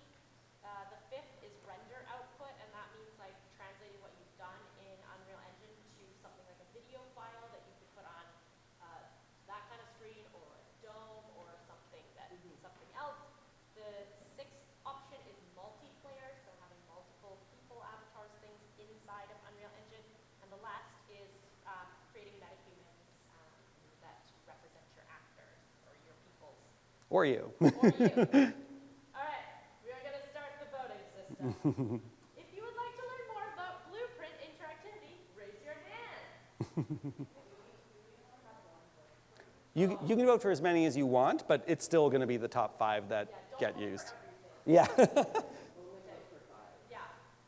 A: The fifth is render output, and that means like translating what you've done in Unreal Engine to something like a video file that you could put on that kind of screen or a dome or something else. The sixth option is multiplayer, so having multiple people, avatars, things inside of Unreal Engine. And the last is creating metahumans that represent your actors or your peoples.
B: Or you.
A: Or you. All right, we are going to start the voting system. If you would like to learn more about blueprint interactivity, raise your hand.
B: You can vote for as many as you want, but it's still going to be the top 5 that get used. Yeah.
A: Yeah.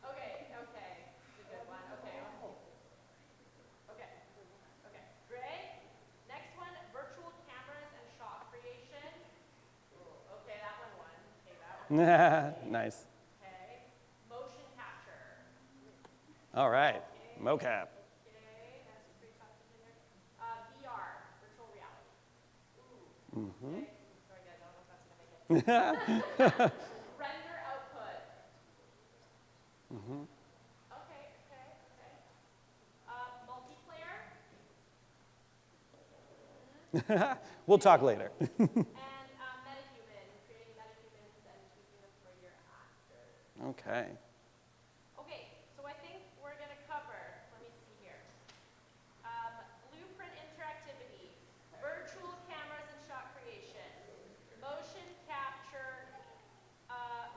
A: Okay. It's a good one. Okay. Great. Next one, virtual cameras and shot creation. Ooh, okay, that one won. Okay, that one.
B: Nice.
A: Okay. Motion capture.
B: All right. Mocap.
A: Okay, that's a pretty tough in there. VR, virtual reality. Ooh. Okay. Sorry guys, I don't know if that's gonna make it. Render output. Okay. Multiplayer.
B: We'll talk later.
A: And MetaHuman, creating metahumans and keeping them for your actors.
B: Okay.
A: Okay, so I think we're going to cover, let me see here, blueprint interactivity, virtual cameras and shot creation, motion capture,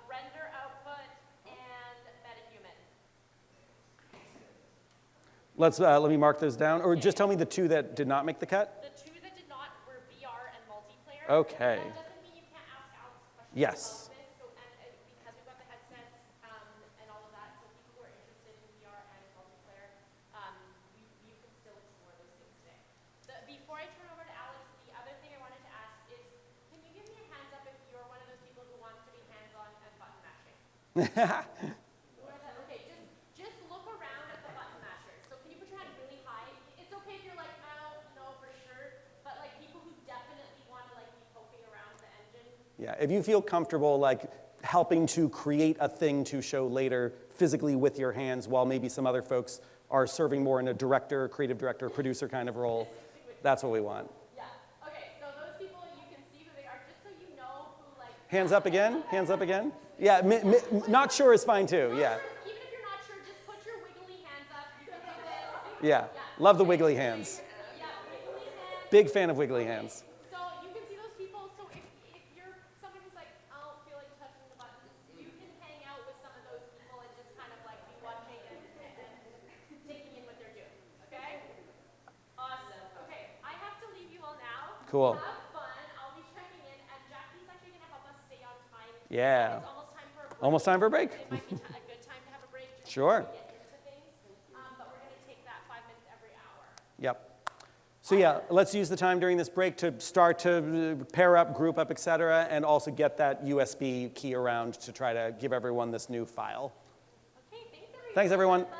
A: render output, and MetaHuman.
B: Let me mark those down, or just tell me the 2 that did not make the cut.
A: The 2 that did not were VR and multiplayer.
B: Okay.
A: That doesn't mean you can't ask Alex questions
B: Yes.
A: about this. So, and because we've got the headsets and all of that, so people who are interested in VR and multiplayer, you can still explore those things today. Before I turn over to Alex, the other thing I wanted to ask is, can you give me a hands up if you're one of those people who wants to be hands-on and button mashing? Okay, just look around at the button mashers. So can you put your hand really high? It's okay if you're like, I don't know for sure, but like people who definitely want to like be poking around the engine.
B: Yeah, if you feel comfortable like helping to create a thing to show later physically with your hands while maybe some other folks are serving more in a director, creative director, producer kind of role, that's what we want.
A: Yeah. Okay, so those people, you can see who they are, just so you know who like.
B: Hands up again? Hands up again? Yeah, not sure is fine too, yeah.
A: Even if you're not sure, just put your wiggly hands up. You can do this.
B: Yeah, love the wiggly hands.
A: Yeah, wiggly hands.
B: Big fan of wiggly hands.
A: So you can see those people. So if you're somebody who's like, I don't feel like touching the buttons, you can hang out with some of those people and just kind of like be watching and taking in what they're doing. Okay? Awesome. Okay, I have to leave you all now.
B: Cool.
A: Have fun. I'll be checking in, and Jackie's actually going to help us stay on time.
B: Yeah.
A: It's almost time for a break.
B: Almost time for a break.
A: It might be a good time to have a break. Just
B: Sure.
A: To get into things. But we're going to take that 5 minutes every hour.
B: Yep. So yeah, let's use the time during this break to start to pair up, group up, et cetera, and also get that USB key around to try to give everyone this new file.
A: Okay,
B: Thanks, everyone.
A: Fun.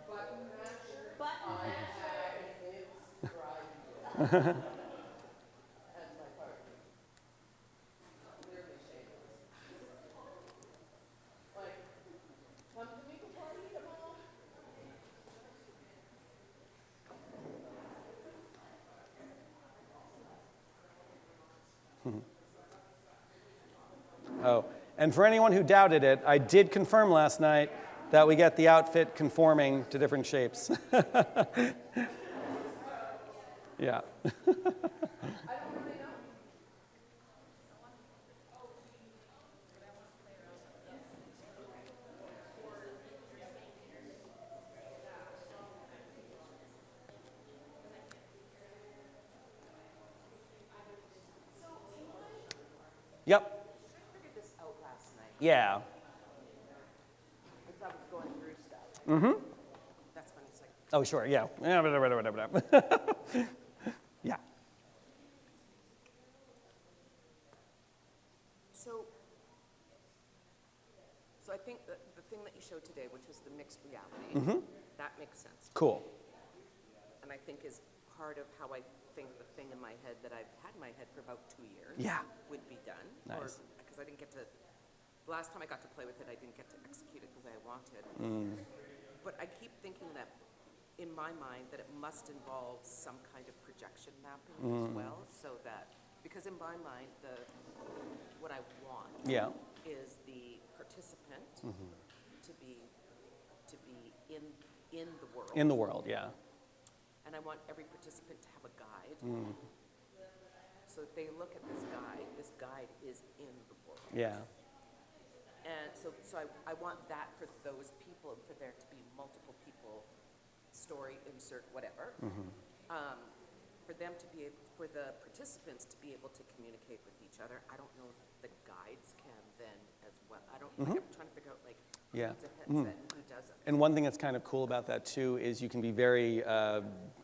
C: Button mashers.
A: Button
C: It's driving. And my partner. Clearly shameless. Like, come to make a party tomorrow?
B: Oh, and for anyone who doubted it, I did confirm last night that we get the outfit conforming to different shapes. Yeah.
C: I don't really know.
B: Yep.
C: I figured this out last night.
B: Yeah.
C: As I was going through stuff. Mm-hmm. That's funny, it's like,
B: Oh, sure, yeah. Yeah.
C: so I think that the thing that you showed today, which was the mixed reality, that makes sense.
B: Cool.
C: And I think is part of how I think the thing in my head that I've had in my head for about 2 years
B: Yeah.
C: would be done.
B: Nice.
C: Because I didn't get to, the last time I got to play with it, I didn't get to execute it the way I wanted. But I keep thinking that, in my mind, that it must involve some kind of projection mapping as well, so that, because in my mind, what I want
B: Yeah.
C: is the participant to be in the world.
B: In the world, yeah.
C: And I want every participant to have a guide. So if they look at this guide is in the world.
B: Yeah.
C: And so I want that for those people, and for there to be multiple people, story, insert, whatever. For them to be able, for the participants to be able to communicate with each other. I don't know if the guides can then as well. I don't, like, I'm trying to figure out, like, who
B: Yeah.
C: needs a headset and who doesn't.
B: And one thing that's kind of cool about that too is you can be very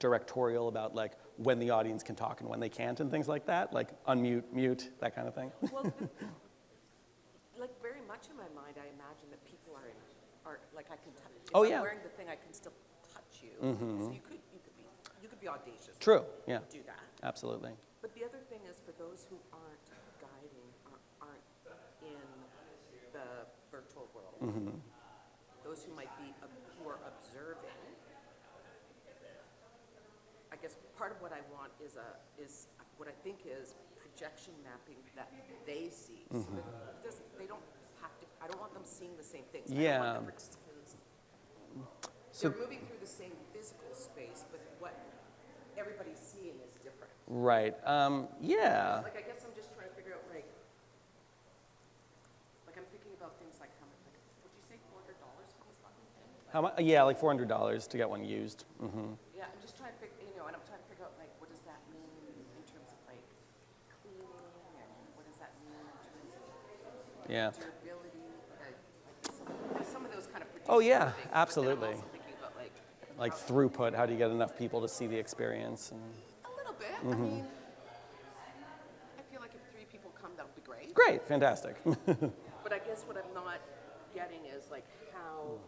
B: directorial about like when the audience can talk and when they can't and things like that, like unmute, mute, that kind of thing.
C: Well, like very much in my mind, I imagine that people are like I can touch. If
B: Oh,
C: I'm
B: yeah.
C: wearing the thing, I can still touch you. So you could be audacious.
B: True, yeah,
C: Do that.
B: absolutely.
C: But the other thing is for those who aren't guiding, aren't in the virtual world, those who might be who are observing. I guess part of what I want is what I think is projection mapping that they see. So that they don't have to. I don't want them seeing the same things. I don't
B: Yeah.
C: want the participants.
B: So-
C: They're moving through the same physical space, but what everybody's seeing is different.
B: Right, yeah.
C: Like I guess I'm just trying to figure out like I'm thinking about things like how much. Like, would you say $400 for this fucking thing?
B: How much? Yeah, like $400 to get one used.
C: Yeah, I'm just trying to figure, and I'm trying to figure out, like, what does that mean in terms of, like, cleaning, and what does that mean in terms of
B: Yeah.
C: durability, like some of those kind of
B: Oh, yeah,
C: things,
B: absolutely.
C: But then I'm also thinking about,
B: Like throughput, how do you get enough people to see the experience? And
C: a little bit. I mean, I feel like if 3 people come, that would be great.
B: great, fantastic.
C: But I guess what I'm not getting is, like, how...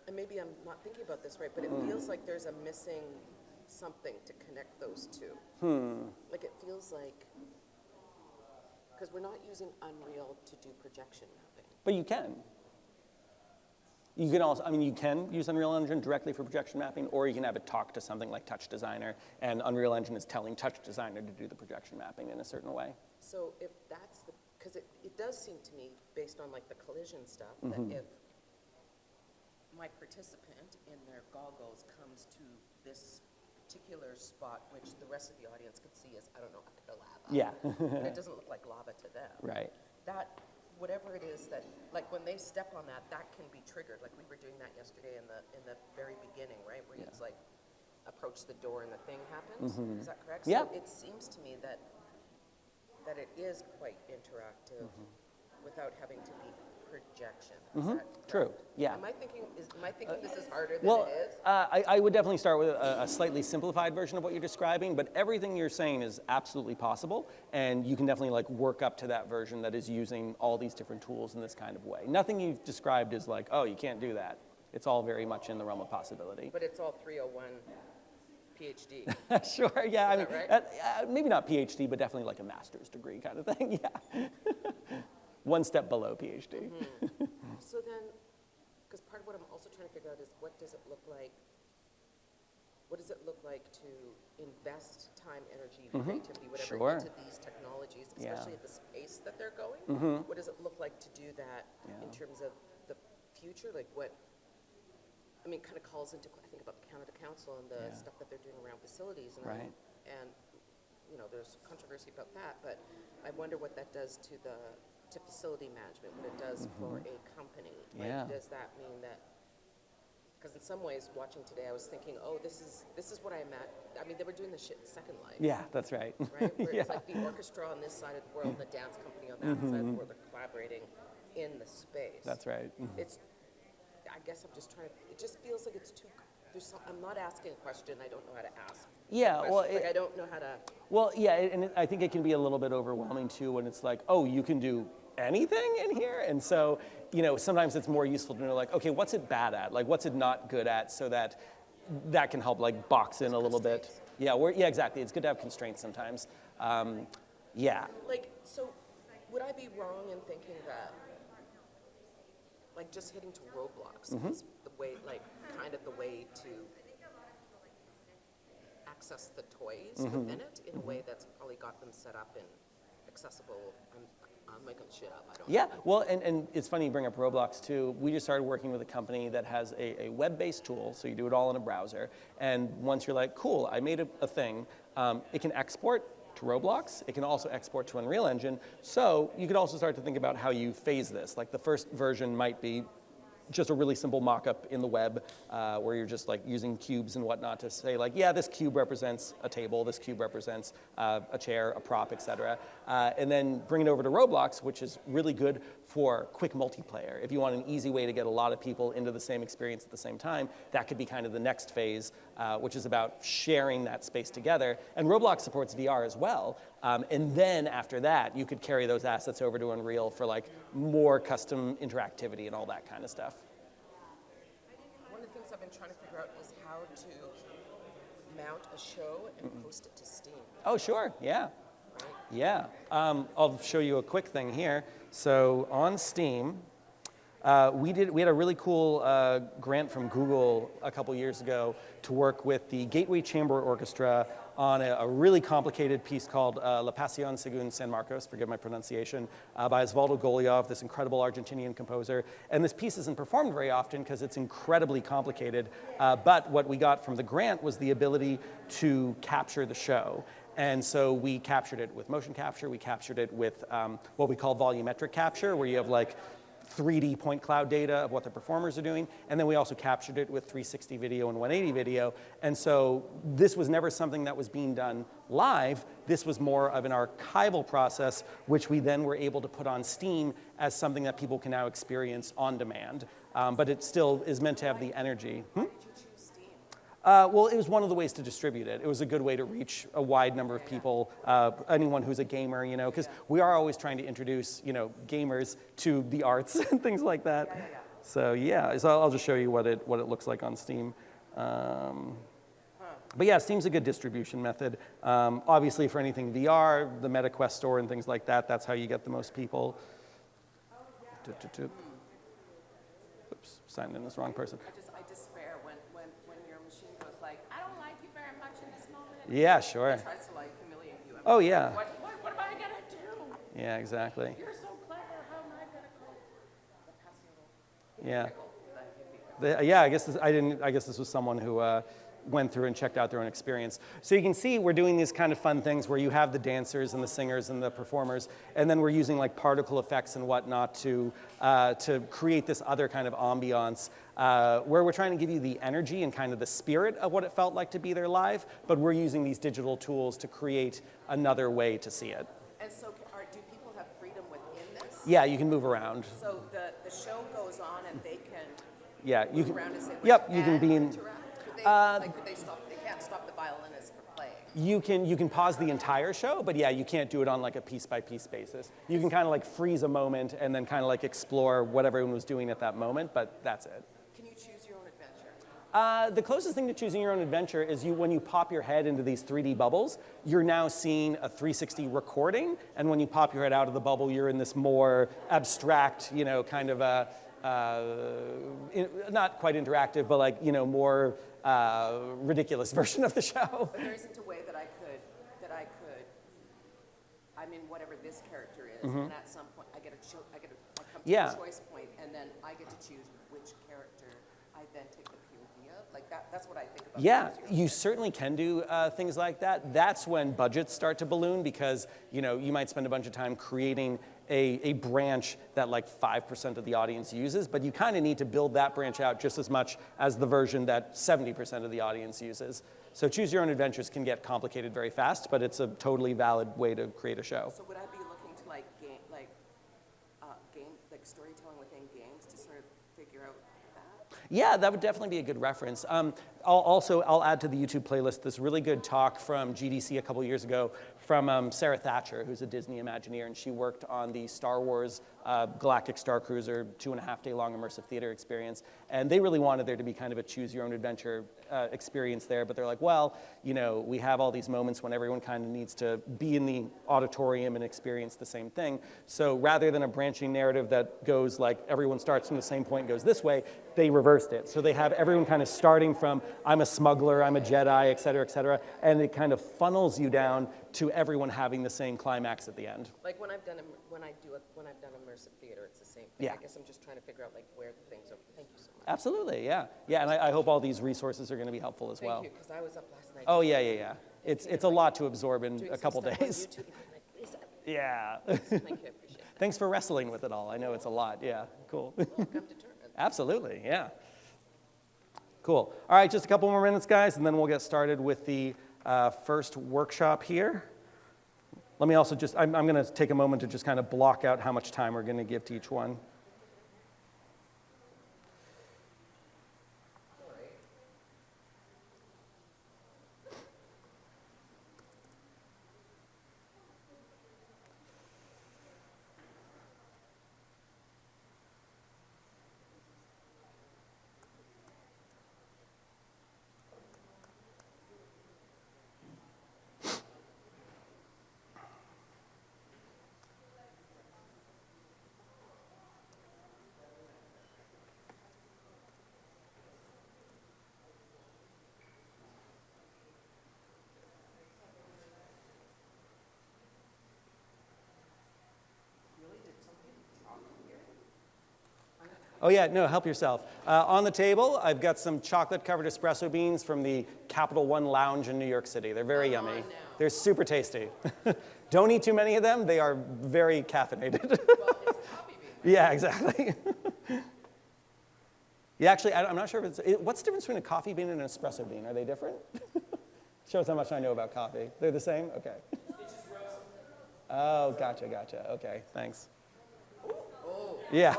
C: And maybe I'm not thinking about this right, but it feels like there's a missing something to connect those two. Like it feels like, because we're not using Unreal to do projection mapping.
B: But you can. You can also, I mean, you can use Unreal Engine directly for projection mapping, or you can have it talk to something like Touch Designer, and Unreal Engine is telling Touch Designer to do the projection mapping in a certain way.
C: So if that's the, because it does seem to me, based on like the collision stuff, that if my participant in their goggles comes to this particular spot, which the rest of the audience could see as, I don't know, a pit of lava.
B: Yeah.
C: And it doesn't look like lava to them.
B: Right.
C: That, whatever it is that, like when they step on that, that can be triggered. Like we were doing that yesterday in the very beginning, right? Where it's like, approach the door and the thing happens. Is that correct?
B: Yeah.
C: So it seems to me that it is quite interactive without having to be projection. Is that
B: True,
C: correct?
B: yeah.
C: Am I thinking this is harder than
B: Well,
C: it is?
B: I would definitely start with a slightly simplified version of what you're describing, but everything you're saying is absolutely possible, and you can definitely like work up to that version that is using all these different tools in this kind of way. Nothing you've described is like, oh, you can't do that. It's all very much in the realm of possibility.
C: But it's all 301 PhD.
B: Sure, yeah. I mean,
C: that
B: maybe not PhD, but definitely like a master's degree kind of thing. Yeah. One step below PhD.
C: So then, because part of what I'm also trying to figure out is what does it look like? What does it look like to invest time, energy, creativity, whatever
B: Sure.
C: into these technologies,
B: Yeah.
C: especially at the pace that they're going? What does it look like to do that in terms of the future? Like what? I mean, kind of calls into, I think about the Canada Council and the stuff that they're doing around facilities, and
B: Right.
C: and you know, there's controversy about that, but I wonder what that does to facility management, what it does for a company. Like,
B: Yeah.
C: does that mean that Because in some ways, watching today, I was thinking, oh, this is what I meant. I mean, they were doing this shit in Second Life.
B: Yeah, that's right.
C: Right? Where
B: Yeah.
C: it's like the orchestra on this side of the world and the dance company on that side of the world are collaborating in the space.
B: That's right.
C: It's, I guess I'm just trying to, it just feels like it's too, I'm not asking a question I don't know how to ask.
B: Yeah, well,
C: Like I don't know how to.
B: well, yeah, and I think it can be a little bit overwhelming too when it's like, oh, you can do anything in here, and so sometimes it's more useful to know like, okay, what's it bad at? Like, what's it not good at, so that can help like box in a little bit. Yeah, exactly. It's good to have constraints sometimes. Yeah.
C: Like, so would I be wrong in thinking that, like, just hitting to roadblocks is the way, like, kind of the way to access the toys within it in a way that's probably got them set up and accessible? I'm making shit up. I don't know.
B: Yeah, well, and it's funny you bring up Roblox too. We just started working with a company that has a web-based tool, so you do it all in a browser. And once you're like, cool, I made a thing, it can export to Roblox. It can also export to Unreal Engine. So you could also start to think about how you phase this. Like the first version might be just a really simple mock-up in the web where you're just like using cubes and whatnot to say like, yeah, this cube represents a table, this cube represents a chair, a prop, etc. And then bring it over to Roblox, which is really good for quick multiplayer. If you want an easy way to get a lot of people into the same experience at the same time, that could be kind of the next phase, which is about sharing that space together. And Roblox supports VR as well. And then after that, you could carry those assets over to Unreal for like more custom interactivity and all that kind of stuff.
C: One of the things I've been trying to figure out is how to mount a show and post it to Steam.
B: Oh, sure, yeah.
C: Right?
B: Yeah, I'll show you a quick thing here. So on Steam, we had a really cool grant from Google a couple years ago to work with the Gateway Chamber Orchestra on a really complicated piece called La Pasión según San Marcos, forgive my pronunciation, by Osvaldo Golijov, this incredible Argentinian composer. And this piece isn't performed very often because it's incredibly complicated, but what we got from the grant was the ability to capture the show. And so we captured it with motion capture, we captured it with what we call volumetric capture, where you have like 3D point cloud data of what the performers are doing, and then we also captured it with 360 video and 180 video. And so this was never something that was being done live. This was more of an archival process, which we then were able to put on Steam as something that people can now experience on demand. But it still is meant to have the energy.
C: Why did you choose Steam?
B: Well, it was one of the ways to distribute it. It was a good way to reach a wide number of people, anyone who's a gamer, because we are always trying to introduce, gamers to the arts and things like that. So I'll just show you what it looks like on Steam. But yeah, Steam's a good distribution method. Obviously, for anything VR, the MetaQuest store and things like that, that's how you get the most people. Oops, signed in as wrong person.
C: I despair when your machine goes like, I don't like you very much in this moment.
B: Yeah, sure.
C: It tries to like humiliate you.
B: Oh, yeah.
C: What am I gonna do?
B: Yeah, exactly.
C: You're so clever. How am I gonna call?
B: Yeah. I guess this was someone who went through and checked out their own experience. So you can see we're doing these kind of fun things where you have the dancers and the singers and the performers, and then we're using like particle effects and whatnot to create this other kind of ambiance where we're trying to give you the energy and kind of the spirit of what it felt like to be there live, but we're using these digital tools to create another way to see it.
C: And so, do people have freedom within this?
B: Yeah, you can move around.
C: So the show goes on, and they can
B: You
C: move
B: can.
C: around and say,
B: Yep, you can be in.
C: interact? Could they stop? They can't stop the violinist from playing.
B: You can pause the entire show, but yeah, you can't do it on like a piece-by-piece basis. You can kind of like freeze a moment and then kind of like explore what everyone was doing at that moment, but that's it.
C: Can you choose your own adventure?
B: The closest thing to choosing your own adventure is when you pop your head into these 3D bubbles, you're now seeing a 360 recording, and when you pop your head out of the bubble, you're in this more abstract, kind of a, not quite interactive, but like, more ridiculous version of the show.
C: But there isn't a way that I could, I'm in whatever this character is, and at some point I come to a choice point, and then I get to choose which character I then take the POV of. Like that's what I think about.
B: Yeah, you certainly can do things like that. That's when budgets start to balloon because, you might spend a bunch of time creating a branch that like 5% of the audience uses, but you kind of need to build that branch out just as much as the version that 70% of the audience uses. So choose your own adventures can get complicated very fast, but it's a totally valid way to create a show.
C: So would I be looking to like storytelling within games to sort of figure out that?
B: Yeah, that would definitely be a good reference. I'll add to the YouTube playlist this really good talk from GDC a couple years ago from Sarah Thatcher, who's a Disney Imagineer, and she worked on the Star Wars Galactic Star Cruiser 2.5-day long immersive theater experience. And they really wanted there to be kind of a choose your own adventure experience there, but they're like, well, you know, we have all these moments when everyone kind of needs to be in the auditorium and experience the same thing. So rather than a branching narrative that goes like everyone starts from the same point and goes this way, they reversed it. So they have everyone kind of starting from I'm a smuggler, I'm a Jedi, et cetera, and it kind of funnels you down to everyone having the same climax at the end.
C: Like when I've done immersive theater, it's the same thing.
B: Yeah.
C: I guess I'm just trying to figure out like where the things are. Thank you so much.
B: Absolutely, yeah. Yeah, and I hope all these resources are going to be helpful as well.
C: Thank you, because I was up last night.
B: Oh, yeah. It's a lot to absorb in
C: doing
B: a
C: some
B: couple
C: stuff on
B: days.
C: YouTube, and I'm like, Lisa,
B: Yeah.
C: thank you, I appreciate that.
B: Thanks for wrestling with it all. I know it's a lot. Yeah, cool.
C: Look, I'm determined.
B: Absolutely, yeah. Cool. All right, just a couple more minutes, guys, and then we'll get started with the first workshop here. Let me also just, I'm going to take a moment to just kind of block out how much time we're going to give to each one. Oh yeah, no, help yourself. On the table, I've got some chocolate-covered espresso beans from the Capital One Lounge in New York City. They're very yummy. They're super tasty. Don't eat too many of them. They are very caffeinated.
C: Well, it's a coffee bean.
B: Yeah, exactly. Yeah, actually, I'm not sure if what's the difference between a coffee bean and an espresso bean? Are they different? Shows how much I know about coffee. They're the same? Okay. Oh, gotcha. Okay, thanks. Yeah.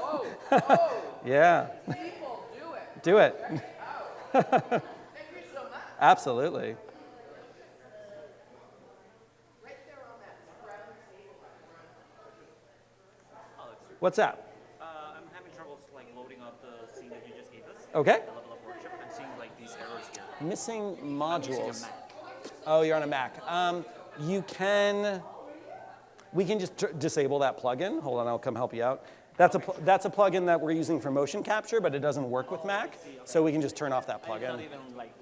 B: Yeah.
C: People, do it.
B: Do it.
C: Thank you so much.
B: Absolutely.
C: Right there on that brown table.
B: What's that?
D: I'm having troubles like loading up the scene that you just gave us.
B: Okay.
D: The level up workshop. I'm seeing like these errors here.
B: Missing
D: I'm using a
B: modules.
D: Mac.
B: Oh, you're on a Mac. We can just disable that plugin. Hold on, I'll come help you out. That's a plugin that we're using for motion capture, but it doesn't work with Mac, so we can just turn off that
D: It's not
B: plugin.
D: even like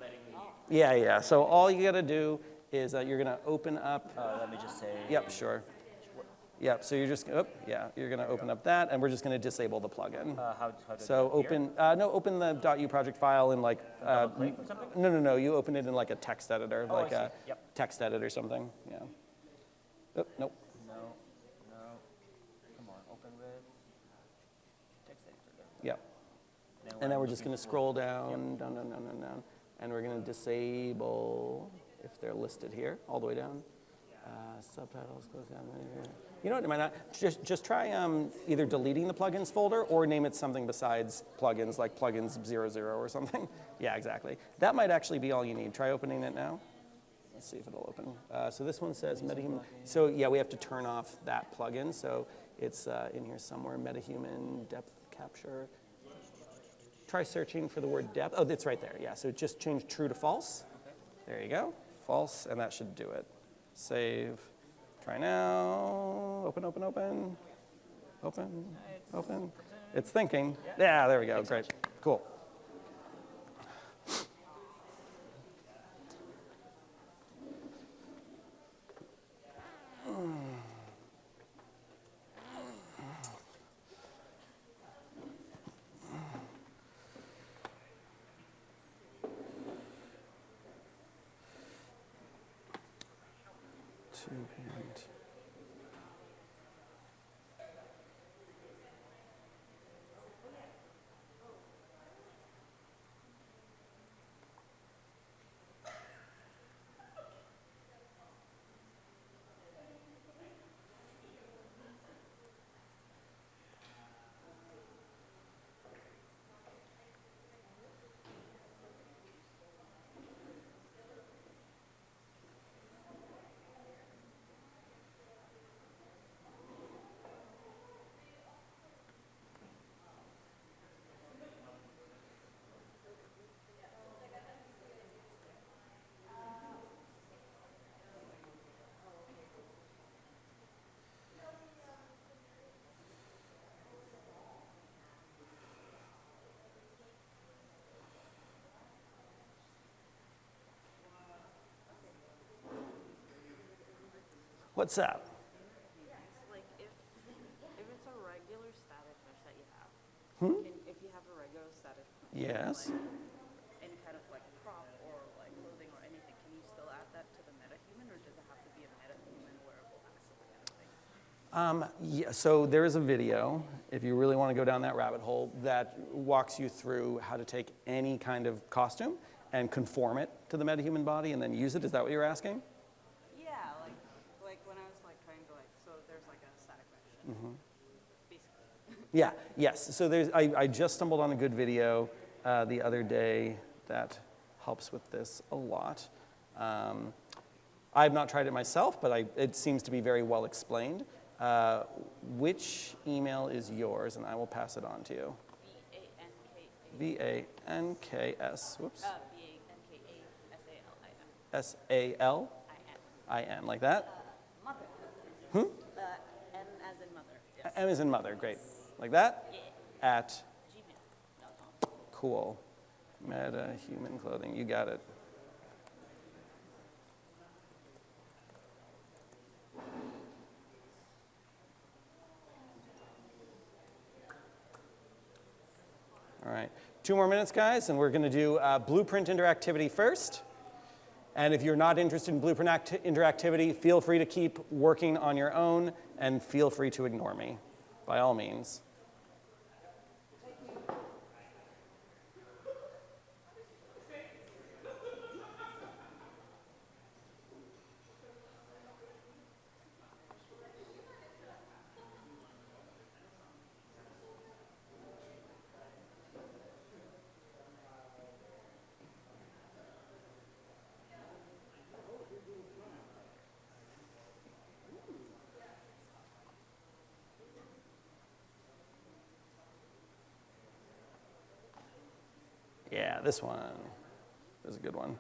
D: letting me.
B: Yeah. So all you gotta do is you're gonna open up.
D: Let me just say.
B: Yep, sure. Yep. So you're just you're gonna open up that, and we're just gonna disable the plugin.
D: How do
B: So open open the .u project file in like
D: Double-click or something?
B: no. You open it in like a text editor,
D: Oh, I
B: like
D: see.
B: a
D: Yep.
B: text edit or something. Yeah. Oh, nope.
D: No. Come on, open with text editor.
B: Yep. And then we're just going to scroll down, down, and we're going to disable if they're listed here, all the way down. Subtitles, close down. You know what? It might not. Just try either deleting the plugins folder or name it something besides plugins, like plugins 00 or something. Yeah, exactly. That might actually be all you need. Try opening it now. Let's see if it'll open. So this one says MetaHuman. So yeah, we have to turn off that plugin. So it's in here somewhere. MetaHuman depth capture. Try searching for the word depth. Oh, it's right there. Yeah. So just change true to false. There you go. False, and that should do it. Save. Try now. Open. Open. It's thinking. Yeah. There we go. Great. Cool. What's up?
E: Like if it's a regular static mesh that you have, if you have a regular static mesh,
B: Yes.
E: like any kind of like prop or like clothing or anything, can you still add that to the MetaHuman, or does it have to be a MetaHuman wearable asset kind of thing?
B: Yeah, so there is a video, if you really want to go down that rabbit hole, that walks you through how to take any kind of costume and conform it to the MetaHuman body and then use it. Is that what you're asking?
E: Yeah, like when I was like trying to so there's like a static mesh, basically.
B: Yeah, yes. So I just stumbled on a good video the other day that helps with this a lot. I've not tried it myself, but it seems to be very well explained. Which email is yours? And I will pass it on to you.
E: V-A-N-K-A.
B: V-A-N-K-S. Whoops.
E: V-A-N-K-A-S-A-L-I-N.
B: S-A-L-I-N, like that?
E: Mother.
B: Hmm?
E: N as in mother. Yes.
B: M as in mother, great. Like that?
E: Yeah.
B: At
E: Gmail.com.
B: cool. MetaHuman clothing, you got it. All right, 2 more minutes, guys, and we're going to do blueprint interactivity first. And if you're not interested in blueprint interactivity, feel free to keep working on your own, and feel free to ignore me, by all means. Yeah, this one is a good one.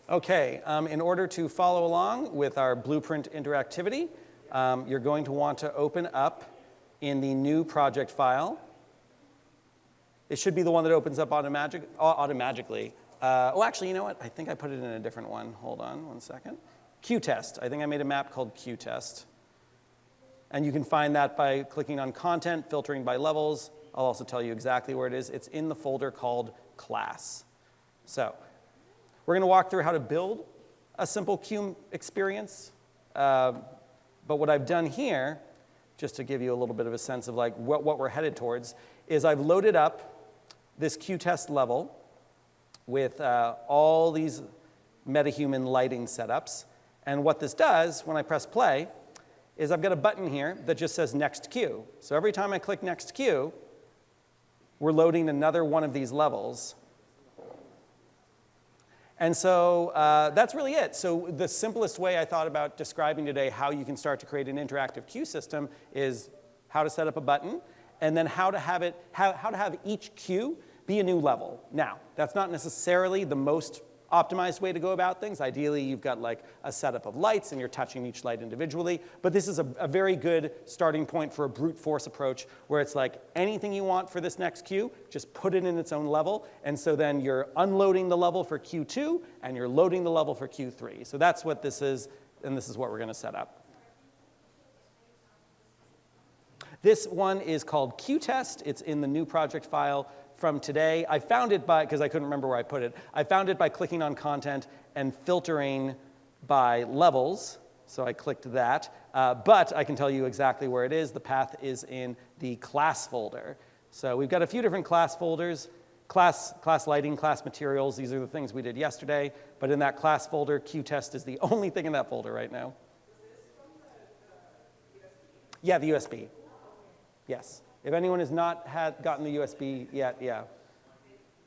B: Okay, in order to follow along with our blueprint interactivity, you're going to want to open up in the new project file. It should be the one that opens up automatically. Oh, actually, you know what? I think I put it in a different one. Hold on 1 second. Qtest. I think I made a map called Qtest. And you can find that by clicking on Content, filtering by levels. I'll also tell you exactly where it is. It's in the folder called Class. So we're going to walk through how to build a simple Q experience. But what I've done here, just to give you a little bit of a sense of like what we're headed towards, is I've loaded up this Qtest level with all these MetaHuman lighting setups. And what this does, when I press play, is I've got a button here that just says Next Q. So every time I click Next Q, we're loading another one of these levels. And so that's really it. So the simplest way I thought about describing today how you can start to create an interactive queue system is how to set up a button, and then how to have each queue be a new level. Now, that's not necessarily the most optimized way to go about things. Ideally, you've got like a setup of lights and you're touching each light individually. But this is a very good starting point for a brute force approach where it's like anything you want for this next queue, just put it in its own level. And so then you're unloading the level for Q2 and you're loading the level for Q3. So that's what this is, and this is what we're going to set up. This one is called Qtest. It's in the new project file from today. I found it because I couldn't remember where I put it. I found it by clicking on content and filtering by levels. So I clicked that. But I can tell you exactly where it is. The path is in the class folder. So we've got a few different class folders. Class lighting, class materials. These are the things we did yesterday. But in that class folder, Qtest is the only thing in that folder right now. Yeah, the USB. Yes. If anyone has not gotten the USB yet, yeah.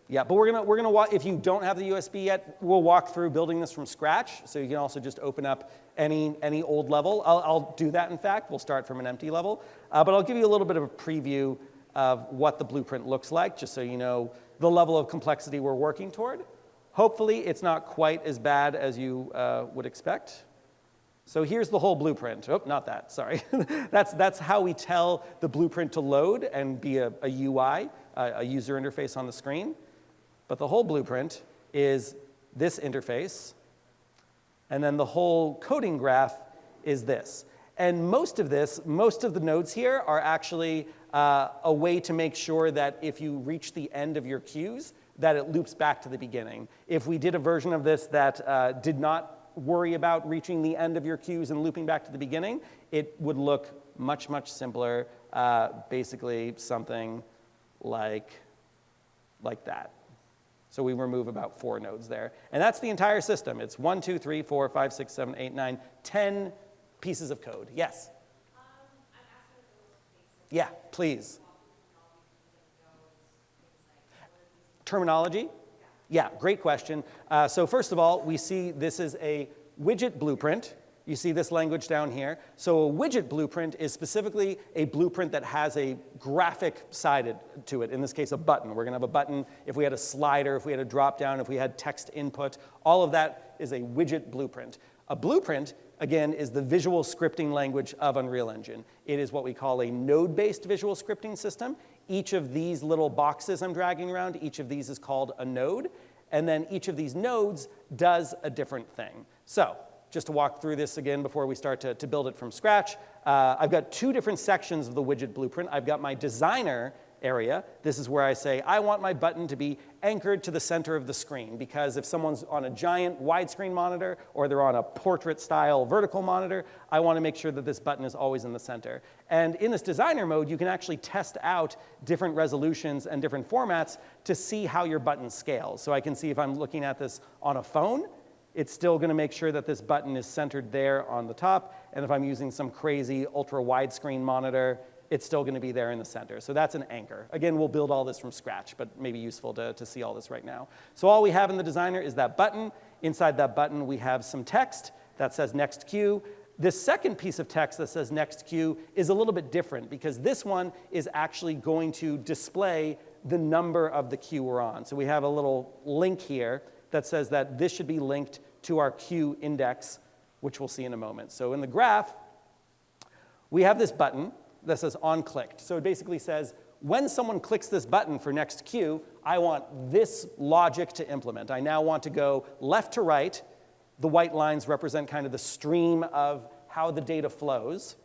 B: Yeah, but we're gonna walk, if you don't have the USB yet, we'll walk through building this from scratch. So you can also just open up any old level. I'll do that, in fact. We'll start from an empty level. But I'll give you a little bit of a preview of what the blueprint looks like, just so you know the level of complexity we're working toward. hopefully it's not quite as bad as you would expect. So here's the whole blueprint. Oh, not that, sorry. that's how we tell the blueprint to load and be a UI, a user interface on the screen. But the whole blueprint is this interface, and then the whole coding graph is this. And most of the nodes here are actually a way to make sure that if you reach the end of your queues, that it loops back to the beginning. If we did a version of this that did not worry about reaching the end of your queues and looping back to the beginning, it would look much, much simpler, basically something like that. So we remove about 4 nodes there. And that's the entire system. It's 1, 2, 3, 4, 5, 6, 7, 8, 9, 10 pieces of code. Yes? Yeah, please. Terminology? Yeah, great question. So first of all, we see this is a widget blueprint. You see this language down here. So a widget blueprint is specifically a blueprint that has a graphic side to it. In this case, a button. We're going to have a button. If we had a slider, if we had a drop down, if we had text input, all of that is a widget blueprint. A blueprint, again, is the visual scripting language of Unreal Engine. It is what we call a node-based visual scripting system. Each of these little boxes I'm dragging around, each of these is called a node. And then each of these nodes does a different thing. So just to walk through this again before we start to build it from scratch, I've got 2 different sections of the widget blueprint. I've got my designer area. This is where I say, I want my button to be anchored to the center of the screen, because if someone's on a giant widescreen monitor or they're on a portrait-style vertical monitor, I want to make sure that this button is always in the center. And in this designer mode, you can actually test out different resolutions and different formats to see how your button scales. So I can see if I'm looking at this on a phone, it's still going to make sure that this button is centered there on the top. And if I'm using some crazy ultra-widescreen monitor, it's still going to be there in the center. So that's an anchor. Again, we'll build all this from scratch, but maybe useful to see all this right now. So all we have in the designer is that button. Inside that button, we have some text that says next queue. This second piece of text that says next queue is a little bit different, because this one is actually going to display the number of the queue we're on. So we have a little link here that says that this should be linked to our queue index, which we'll see in a moment. So in the graph, we have this button that says on clicked. So it basically says, when someone clicks this button for next queue, I want this logic to implement. I now want to go left to right. The white lines represent kind of the stream of how the data flows.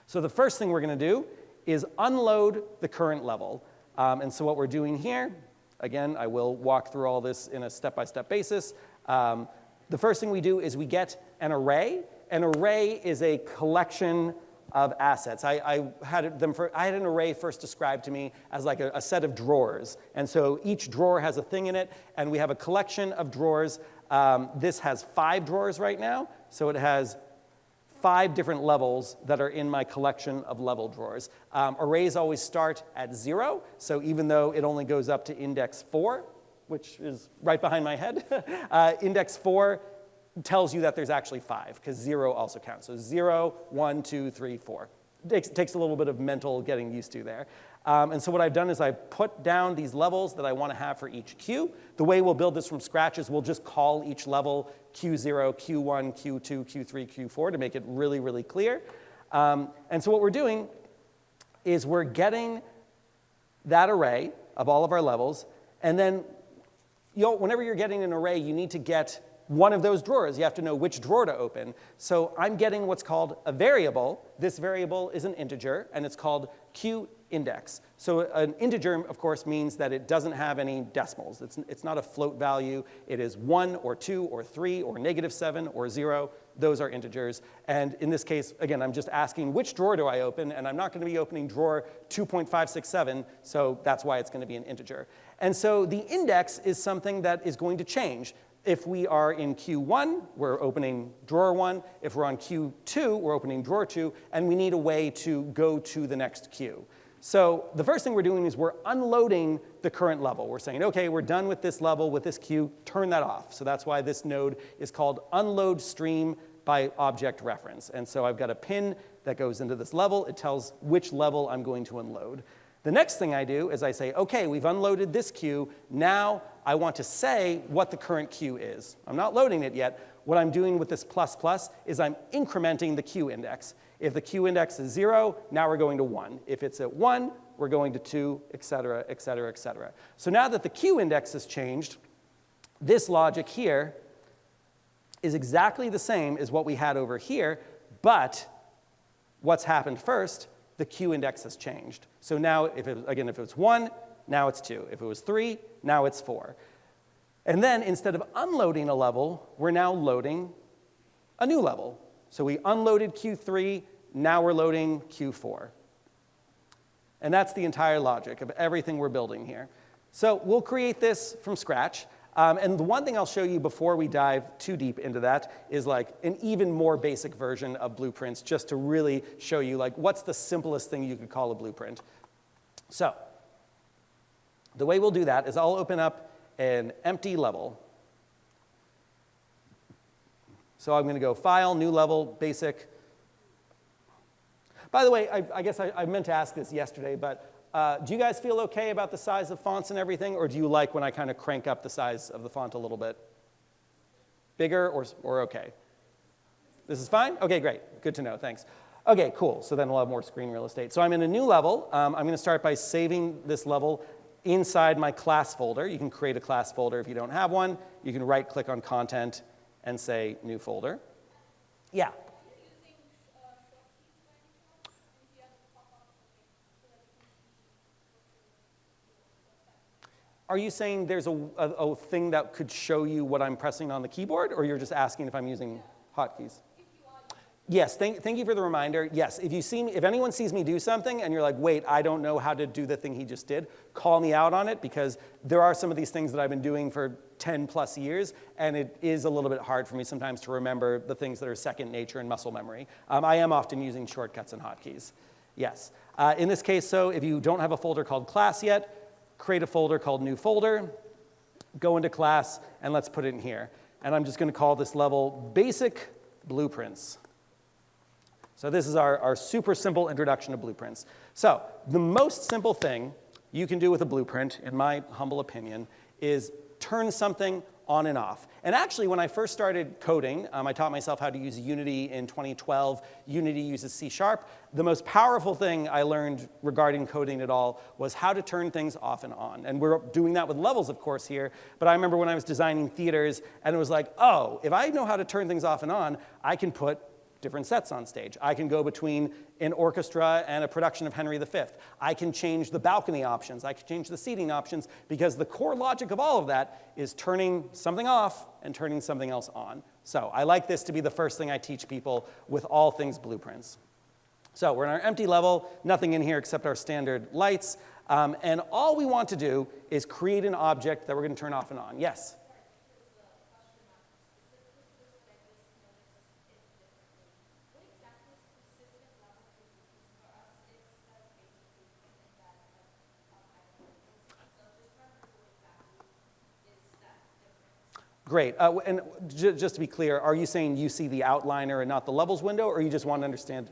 B: So the first thing we're going to do is unload the current level. And so what we're doing here, again, I will walk through all this in a step-by-step basis. The first thing we do is we get an array. An array is a collection of assets. I had an array first described to me as like a set of drawers. And so each drawer has a thing in it, and we have a collection of drawers. This has 5 drawers right now, so it has 5 different levels that are in my collection of level drawers. Arrays always start at 0, so even though it only goes up to index 4, which is right behind my head, index 4 tells you that there's actually 5, because 0 also counts. So 0, 1, 2, 3, 4. It takes a little bit of mental getting used to there. And so what I've done is I've put down these levels that I want to have for each queue. The way we'll build this from scratch is we'll just call each level Q0, Q1, Q2, Q3, Q4 to make it really, really clear. And so what we're doing is we're getting that array of all of our levels, and then whenever you're getting an array, you need to get one of those drawers. You have to know which drawer to open. So I'm getting what's called a variable. This variable is an integer, and it's called QIndex. So an integer, of course, means that it doesn't have any decimals. It's not a float value. It is 1 or 2 or 3 or -7 or 0. Those are integers. And in this case, again, I'm just asking which drawer do I open, and I'm not going to be opening drawer 2.567, so that's why it's going to be an integer. And so the index is something that is going to change. If we are in Q1, we're opening drawer 1. If we're on Q2, we're opening drawer 2, and we need a way to go to the next queue. So the first thing we're doing is we're unloading the current level. We're saying, okay, we're done with this level, with this queue, turn that off. So that's why this node is called unload stream by object reference. And so I've got a pin that goes into this level. It tells which level I'm going to unload. The next thing I do is I say, okay, we've unloaded this queue. Now I want to say what the current Q is. I'm not loading it yet. What I'm doing with this plus plus is I'm incrementing the Q index. If the Q index is 0, now we're going to 1. If it's at 1, we're going to 2, et cetera, et cetera, et cetera. So now that the Q index has changed, this logic here is exactly the same as what we had over here, but what's happened first, the Q index has changed. So now, if it was 1, now it's 2. If it was 3, now it's 4. And then instead of unloading a level, we're now loading a new level. So we unloaded Q3, now we're loading Q4. And that's the entire logic of everything we're building here. So we'll create this from scratch. And the one thing I'll show you before we dive too deep into that is like an even more basic version of blueprints, just to really show you like what's the simplest thing you could call a blueprint. So the way we'll do that is I'll open up an empty level. So I'm going to go File, New Level, Basic. By the way, I guess I meant to ask this yesterday, but do you guys feel okay about the size of fonts and everything, or do you like when I kind of crank up the size of the font a little bit? Bigger or okay? This is fine? Okay, great. Good to know. Thanks. Okay, cool. So then we'll have more screen real estate. So I'm in a new level. I'm going to start by saving this level inside my class folder. You can create a class folder if you don't have one. You can right-click on Content and say New Folder. Yeah? Are you saying there's a thing that could show you what I'm pressing on the keyboard, or you're just asking if I'm using hotkeys? Yes, thank you for the reminder. Yes, if anyone sees me do something and you're like, wait, I don't know how to do the thing he just did, call me out on it, because there are some of these things that I've been doing for 10 plus years, and it is a little bit hard for me sometimes to remember the things that are second nature and muscle memory. I am often using shortcuts and hotkeys. Yes. In this case, so if you don't have a folder called class yet, create a folder called New Folder, go into class, and let's put it in here. And I'm just going to call this level Basic Blueprints. So this is our super simple introduction to blueprints. So the most simple thing you can do with a blueprint, in my humble opinion, is turn something on and off. And actually, when I first started coding, I taught myself how to use Unity in 2012. Unity uses C#. The most powerful thing I learned regarding coding at all was how to turn things off and on. And we're doing that with levels, of course, here. But I remember when I was designing theaters, and it was like, oh, if I know how to turn things off and on, I can put different sets on stage. I can go between an orchestra and a production of Henry V. I can change the balcony options. I can change the seating options, because the core logic of all of that is turning something off and turning something else on. So I like this to be the first thing I teach people with all things blueprints. So we're in our empty level, nothing in here except our standard lights. And all we want to do is create an object that we're going to turn off and on. Yes? Great. And just to be clear, are you saying you see the outliner and not the levels window, or you just want to understand?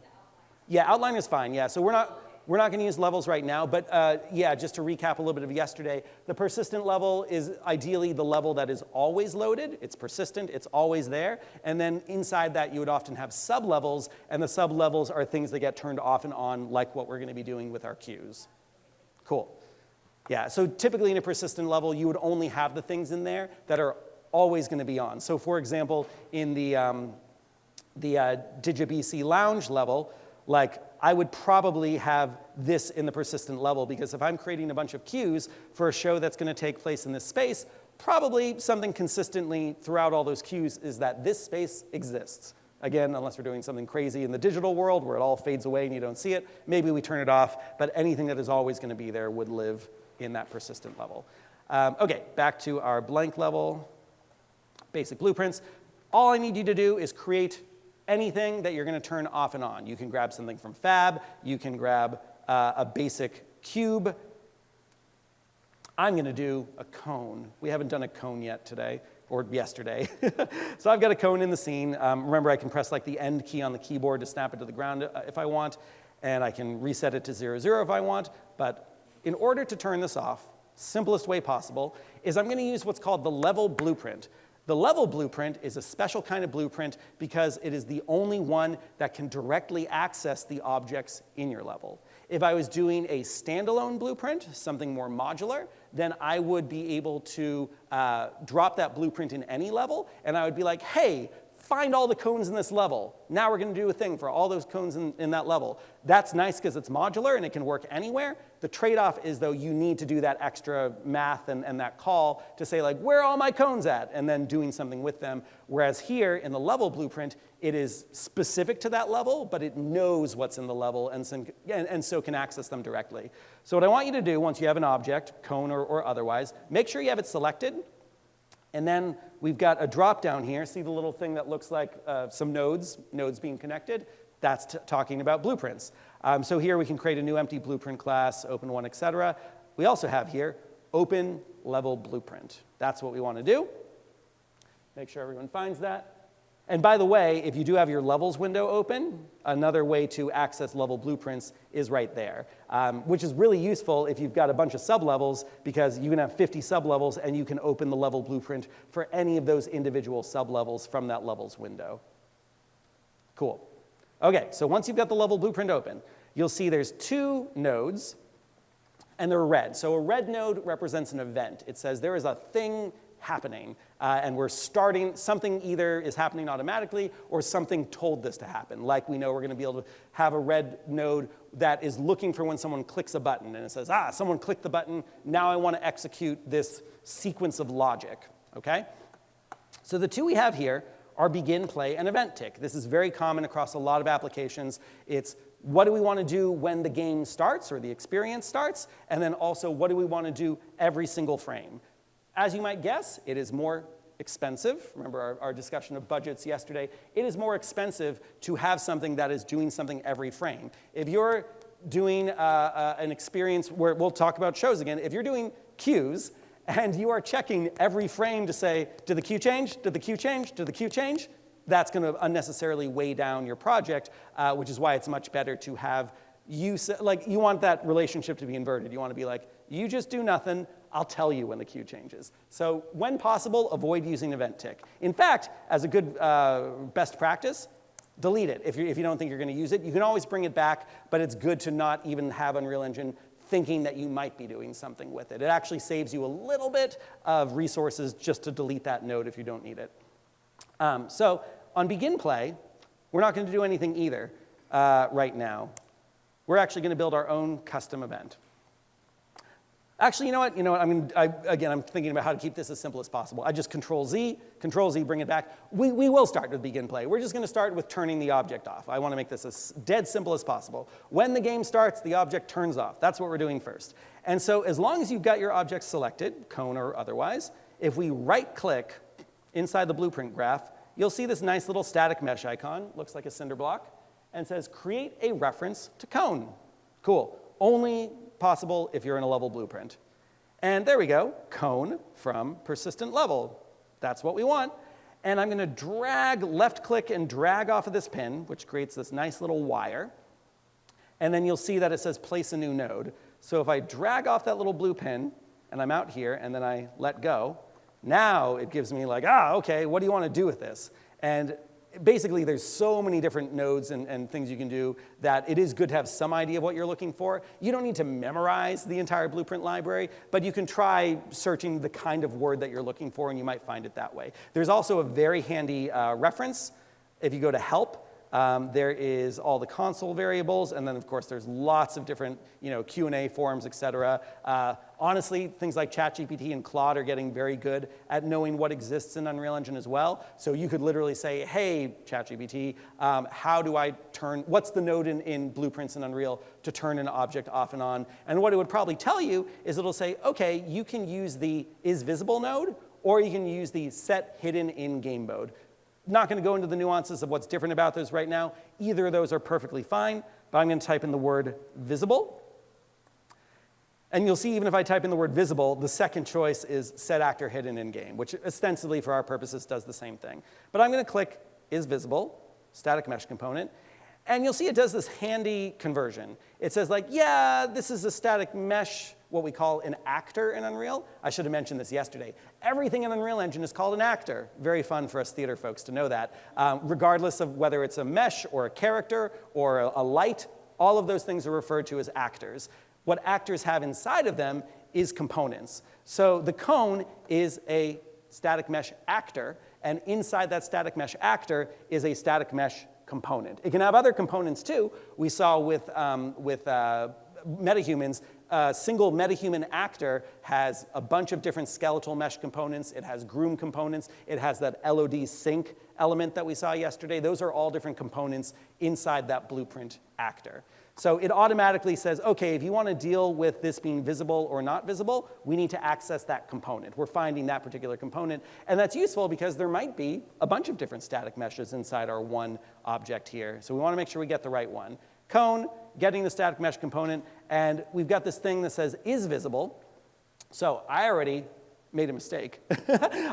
B: Yeah, outliner is fine. Yeah, so we're not going to use levels right now, but yeah, just to recap a little bit of yesterday, the persistent level is ideally the level that is always loaded. It's persistent. It's always there. And then inside that, you would often have sublevels, and the sublevels are things that get turned off and on, like what we're going to be doing with our queues. Cool. Yeah, so typically in a persistent level, you would only have the things in there that are always going to be on. So for example, in the DigiBC lounge level, like I would probably have this in the persistent level, because if I'm creating a bunch of queues for a show that's going to take place in this space, probably something consistently throughout all those queues is that this space exists. Again, unless we're doing something crazy in the digital world where it all fades away and you don't see it, maybe we turn it off, but anything that is always going to be there would live in that persistent level. Okay, back to our blank level. Basic blueprints. All I need you to do is create anything that you're going to turn off and on. You can grab something from Fab. You can grab a basic cube. I'm going to do a cone. We haven't done a cone yet today, or yesterday. So I've got a cone in the scene. Remember, I can press like the end key on the keyboard to snap it to the ground if I want, and I can reset it to 0, 0 if I want. But in order to turn this off, simplest way possible, is I'm going to use what's called the level blueprint. The level blueprint is a special kind of blueprint because it is the only one that can directly access the objects in your level. If I was doing a standalone blueprint, something more modular, then I would be able to drop that blueprint in any level, and I would be like, hey, find all the cones in this level. Now we're going to do a thing for all those cones in that level. That's nice because it's modular and it can work anywhere. The trade-off is, though, you need to do that extra math and that call to say, like, where are all my cones at? And then doing something with them. Whereas here in the level blueprint, it is specific to that level, but it knows what's in the level and so can access them directly. So what I want you to do once you have an object, cone or otherwise, make sure you have it selected. And then we've got a drop down here. See the little thing that looks like some nodes being connected? That's talking about blueprints. So here we can create a new empty blueprint class, open one, et cetera. We also have here open level blueprint. That's what we want to do. Make sure everyone finds that. And by the way, if you do have your levels window open, another way to access level blueprints is right there, which is really useful if you've got a bunch of sublevels because you can have 50 sublevels and you can open the level blueprint for any of those individual sublevels from that levels window. Cool. Okay, so once you've got the level blueprint open, you'll see there's 2 nodes and they're red. So a red node represents an event. It says there is a thing happening, and we're starting, something either is happening automatically or something told this to happen. Like we know we're going to be able to have a red node that is looking for when someone clicks a button, and it says, someone clicked the button, now I want to execute this sequence of logic, okay? So the 2 we have here are begin, play, and event tick. This is very common across a lot of applications. It's what do we want to do when the game starts or the experience starts, and then also what do we want to do every single frame. As you might guess, it is more expensive. Remember our discussion of budgets yesterday. It is more expensive to have something that is doing something every frame. If you're doing an experience where we'll talk about shows again, if you're doing queues and you are checking every frame to say, did the queue change? Did the queue change? Did the queue change? That's going to unnecessarily weigh down your project, which is why it's much better to have you want that relationship to be inverted. You want to be like, you just do nothing. I'll tell you when the queue changes. So when possible, avoid using event tick. In fact, as a good best practice, delete it if you don't think you're going to use it. You can always bring it back, but it's good to not even have Unreal Engine thinking that you might be doing something with it. It actually saves you a little bit of resources just to delete that node if you don't need it. So on begin play, we're not going to do anything either right now. We're actually going to build our own custom event. Actually, you know what? I'm thinking about how to keep this as simple as possible. I just Control Z, bring it back. We will start with begin play. We're just going to start with turning the object off. I want to make this as dead simple as possible. When the game starts, the object turns off. That's what we're doing first. And so as long as you've got your object selected, cone or otherwise, if we right-click inside the blueprint graph, you'll see this nice little static mesh icon. Looks like a cinder block. And says, create a reference to cone. Cool. Only possible if you're in a level blueprint. And there we go, cone from persistent level. That's what we want. And I'm going to left click and drag off of this pin, which creates this nice little wire. And then you'll see that it says place a new node. So if I drag off that little blue pin, and I'm out here, and then I let go, now it gives me like, okay, what do you want to do with this? And basically, there's so many different nodes and things you can do that it is good to have some idea of what you're looking for. You don't need to memorize the entire blueprint library, but you can try searching the kind of word that you're looking for, and you might find it that way. There's also a very handy reference. If you go to help, there is all the console variables, and then, of course, there's lots of different Q&A forums, et cetera. Honestly, things like ChatGPT and Claude are getting very good at knowing what exists in Unreal Engine as well. So you could literally say, hey, ChatGPT, how do I what's the node in Blueprints in Unreal to turn an object off and on? And what it would probably tell you is it'll say, okay, you can use the isVisible node, or you can use the set hidden in game mode. Not going to go into the nuances of what's different about those right now. Either of those are perfectly fine, but I'm going to type in the word visible. And you'll see even if I type in the word visible, the second choice is set actor hidden in game, which ostensibly for our purposes does the same thing. But I'm going to click is visible, static mesh component. And you'll see it does this handy conversion. It says like, yeah, this is a static mesh, what we call an actor in Unreal. I should have mentioned this yesterday. Everything in Unreal Engine is called an actor. Very fun for us theater folks to know that. Regardless of whether it's a mesh or a character or a light, all of those things are referred to as actors. What actors have inside of them is components. So the cone is a static mesh actor, and inside that static mesh actor is a static mesh component. It can have other components too. We saw with MetaHumans, a single MetaHuman actor has a bunch of different skeletal mesh components. It has groom components. It has that LOD sync element that we saw yesterday. Those are all different components inside that blueprint actor. So it automatically says, okay, if you want to deal with this being visible or not visible, we need to access that component. We're finding that particular component. And that's useful because there might be a bunch of different static meshes inside our one object here. So we want to make sure we get the right one. Cone, getting the static mesh component, and we've got this thing that says is visible. So I already made a mistake.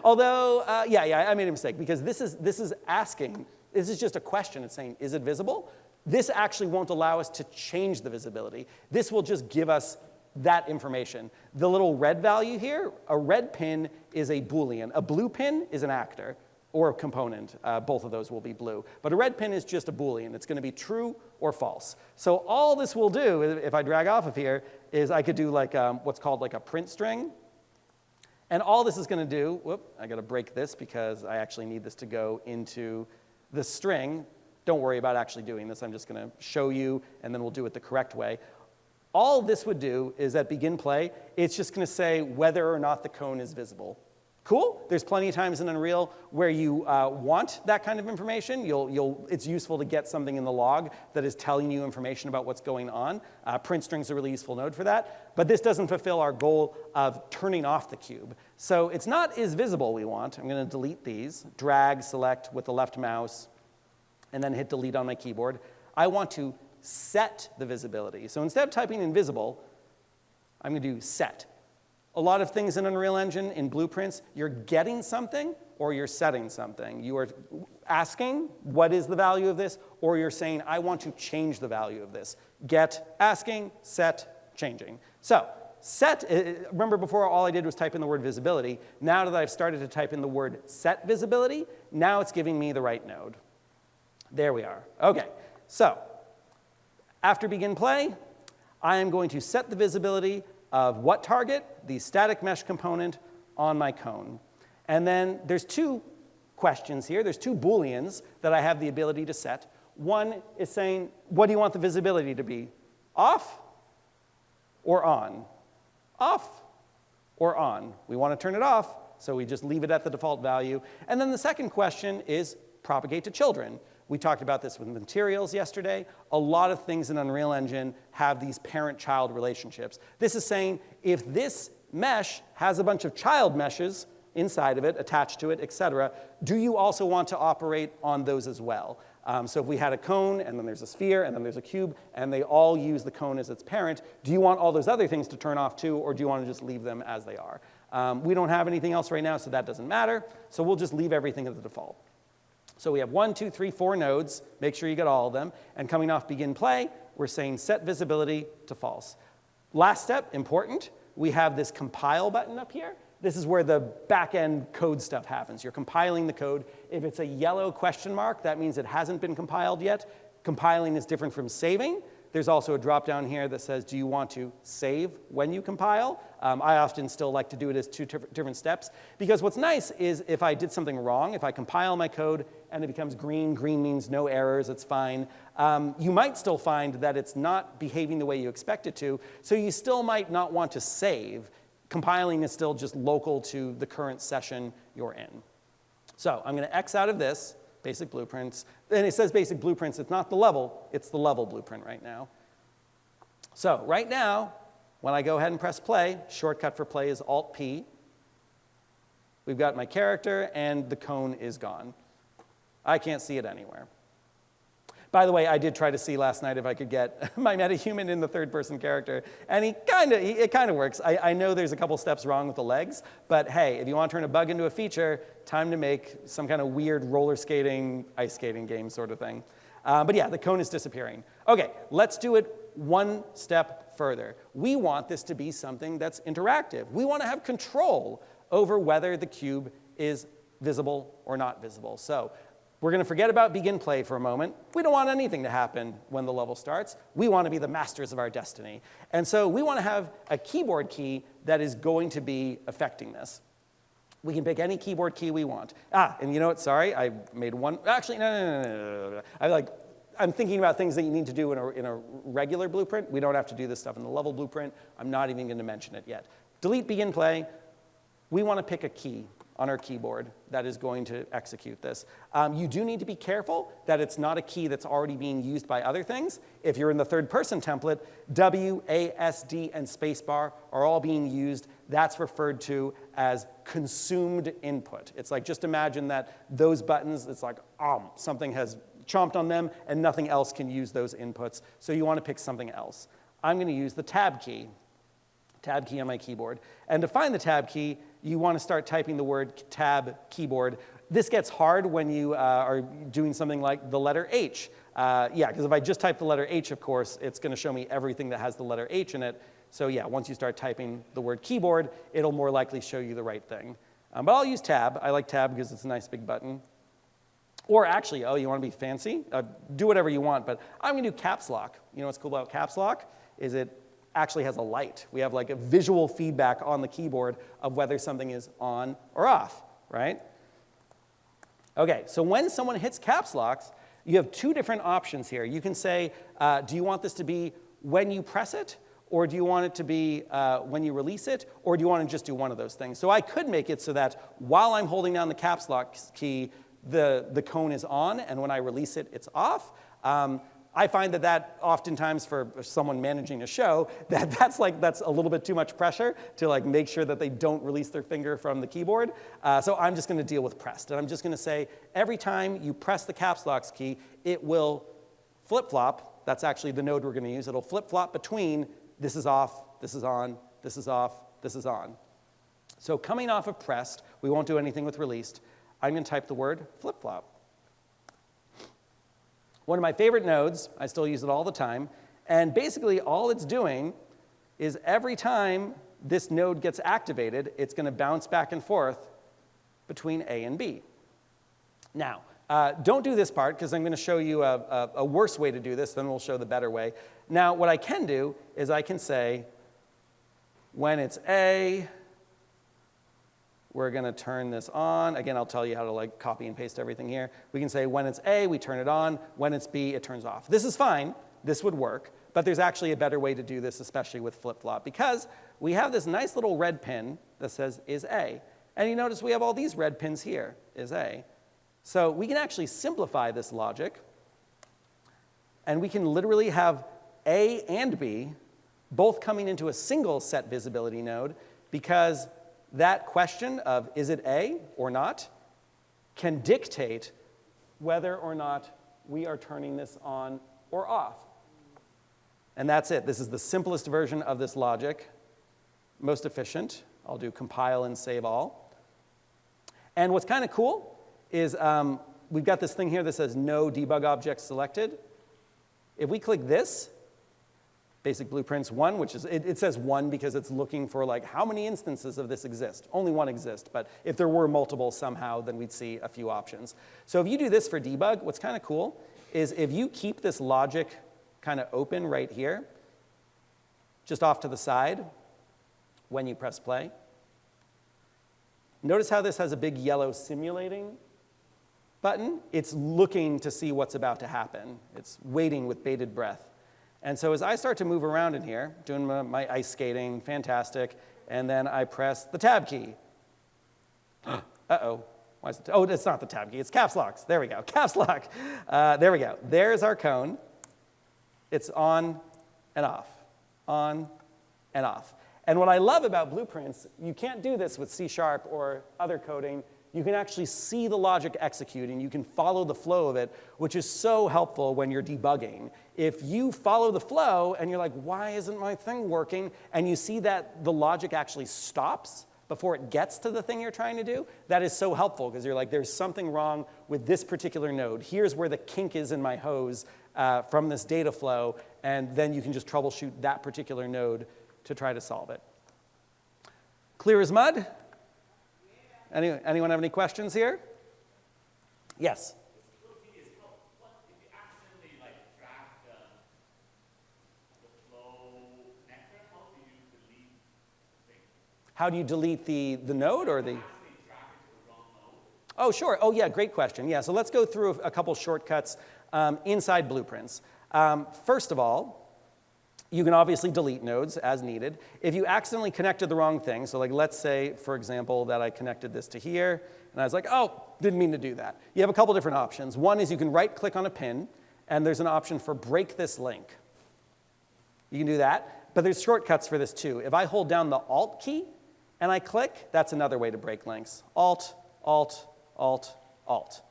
B: Although, yeah, I made a mistake because this is asking, this is just a question. It's saying, is it visible? This actually won't allow us to change the visibility. This will just give us that information. The little red value here, a red pin is a Boolean. A blue pin is an actor or a component. Both of those will be blue. But a red pin is just a Boolean. It's going to be true or false. So all this will do, if I drag off of here, is I could do like what's called like a print string. And all this is going to do, whoop, I got to break this because I actually need this to go into the string. Don't worry about actually doing this. I'm just going to show you, and then we'll do it the correct way. All this would do is at begin play, it's just going to say whether or not the cone is visible. Cool? There's plenty of times in Unreal where you want that kind of information. It's useful to get something in the log that is telling you information about what's going on. Print strings are a really useful node for that. But this doesn't fulfill our goal of turning off the cube. So it's not is visible we want. I'm going to delete these. Drag, select with the left mouse, and then hit delete on my keyboard. I want to set the visibility. So instead of typing invisible, I'm going to do set. A lot of things in Unreal Engine, in blueprints, you're getting something or you're setting something. You are asking, what is the value of this? Or you're saying, I want to change the value of this. Get, asking, set, changing. So set, remember before all I did was type in the word visibility. Now that I've started to type in the word set visibility, now it's giving me the right node. There we are. OK, so after begin play, I am going to set the visibility of what target? The static mesh component on my cone. And then there's two questions here. There's two Booleans that I have the ability to set. One is saying, what do you want the visibility to be? Off or on? Off or on? We want to turn it off, so we just leave it at the default value. And then the second question is propagate to children. We talked about this with materials yesterday. A lot of things in Unreal Engine have these parent-child relationships. This is saying if this mesh has a bunch of child meshes inside of it, attached to it, et cetera, do you also want to operate on those as well? So if we had a cone, and then there's a sphere, and then there's a cube, and they all use the cone as its parent, do you want all those other things to turn off too, or do you want to just leave them as they are? We don't have anything else right now, so that doesn't matter. So we'll just leave everything at the default. So we have 1, 2, 3, 4 nodes. Make sure you get all of them. And coming off begin play, we're saying set visibility to false. Last step, important, we have this compile button up here. This is where the back-end code stuff happens. You're compiling the code. If it's a yellow question mark, that means it hasn't been compiled yet. Compiling is different from saving. There's also a drop-down here that says, do you want to save when you compile? I often still like to do it as two different steps. Because what's nice is if I did something wrong, if I compile my code and it becomes green, green means no errors, it's fine. You might still find that it's not behaving the way you expect it to, so you still might not want to save. Compiling is still just local to the current session you're in. So I'm going to X out of this. Basic blueprints. And it says basic blueprints. It's not the level. It's the level blueprint right now. So right now, when I go ahead and press play, shortcut for play is Alt-P. We've got my character, and the cone is gone. I can't see it anywhere. By the way, I did try to see last night if I could get my MetaHuman in the third-person character, and it kind of works. I know there's a couple steps wrong with the legs, but hey, if you want to turn a bug into a feature, time to make some kind of weird roller skating, ice skating game sort of thing. But yeah, the cone is disappearing. Okay, let's do it one step further. We want this to be something that's interactive. We want to have control over whether the cube is visible or not visible. So we're going to forget about begin play for a moment. We don't want anything to happen when the level starts. We want to be the masters of our destiny. And so we want to have a keyboard key that is going to be affecting this. We can pick any keyboard key we want. And you know what? Sorry, I made one. Actually, no. I'm thinking about things that you need to do in a regular blueprint. We don't have to do this stuff in the level blueprint. I'm not even going to mention it yet. Delete begin play. We want to pick a key on our keyboard that is going to execute this. You do need to be careful that it's not a key that's already being used by other things. If you're in the third person template, W, A, S, D, and spacebar are all being used. That's referred to as consumed input. It's like, just imagine that those buttons, it's like, something has chomped on them and nothing else can use those inputs. So you want to pick something else. I'm going to use the tab key on my keyboard. And to find the tab key, you want to start typing the word tab keyboard. This gets hard when you are doing something like the letter H. Because if I just type the letter H, of course, it's going to show me everything that has the letter H in it. So yeah, once you start typing the word keyboard, it'll more likely show you the right thing. But I'll use tab. I like tab because it's a nice big button. Or actually, you want to be fancy? Do whatever you want, but I'm going to do caps lock. You know what's cool about caps lock? Is it actually has a light. We have like a visual feedback on the keyboard of whether something is on or off, right? Okay, so when someone hits caps locks, you have two different options here. You can say, do you want this to be when you press it? Or do you want it to be when you release it? Or do you want to just do one of those things? So I could make it so that while I'm holding down the caps lock key, the cone is on, and when I release it, it's off. I find that oftentimes for someone managing a show, that's a little bit too much pressure to like make sure that they don't release their finger from the keyboard. So I'm just going to deal with pressed. And I'm just going to say every time you press the caps lock key, it will flip-flop. That's actually the node we're going to use. It'll flip-flop between this is off, this is on, this is off, this is on. So coming off of pressed, we won't do anything with released. I'm going to type the word flip-flop. One of my favorite nodes, I still use it all the time, and basically all it's doing is every time this node gets activated, it's going to bounce back and forth between A and B. Now, don't do this part because I'm going to show you a worse way to do this, then we'll show the better way. Now, what I can do is I can say, when it's A, we're going to turn this on. Again, I'll tell you how to like copy and paste everything here. We can say when it's A, we turn it on. When it's B, it turns off. This is fine. This would work. But there's actually a better way to do this, especially with flip-flop, because we have this nice little red pin that says is A. And you notice we have all these red pins here, is A. So we can actually simplify this logic. And we can literally have A and B both coming into a single set visibility node, because that question of is it A or not can dictate whether or not we are turning this on or off. And that's it. This is the simplest version of this logic, most efficient. I'll do compile and save all. And what's kind of cool is we've got this thing here that says no debug objects selected. If we click this, Basic Blueprints 1, which is, it says 1 because it's looking for like how many instances of this exist. Only one exists, but if there were multiple somehow, then we'd see a few options. So if you do this for debug, what's kind of cool is if you keep this logic kind of open right here, just off to the side when you press play, notice how this has a big yellow simulating button? It's looking to see what's about to happen. It's waiting with bated breath. And so as I start to move around in here, doing my ice skating, fantastic, and then I press the tab key. Uh-oh. Why is it? Oh, it's not the tab key. It's caps locks. There we go. Caps lock. There we go. There's our cone. It's on and off. On and off. And what I love about blueprints, you can't do this with C# or other coding. You can actually see the logic executing. You can follow the flow of it, which is so helpful when you're debugging. If you follow the flow and you're like, why isn't my thing working? And you see that the logic actually stops before it gets to the thing you're trying to do, that is so helpful because you're like, there's something wrong with this particular node. Here's where the kink is in my hose from this data flow, and then you can just troubleshoot that particular node to try to solve it. Clear as mud? Anyone have any questions here? Yes? How do you delete the node or the? Oh, sure. Oh, yeah, great question. Yeah, so let's go through a couple shortcuts inside blueprints. First of all, you can obviously delete nodes as needed. If you accidentally connected the wrong thing, so like let's say, for example, that I connected this to here, and I was like, oh, didn't mean to do that. You have a couple different options. One is you can right-click on a pin, and there's an option for break this link. You can do that, but there's shortcuts for this too. If I hold down the Alt key and I click, that's another way to break links. Alt, Alt, Alt, Alt.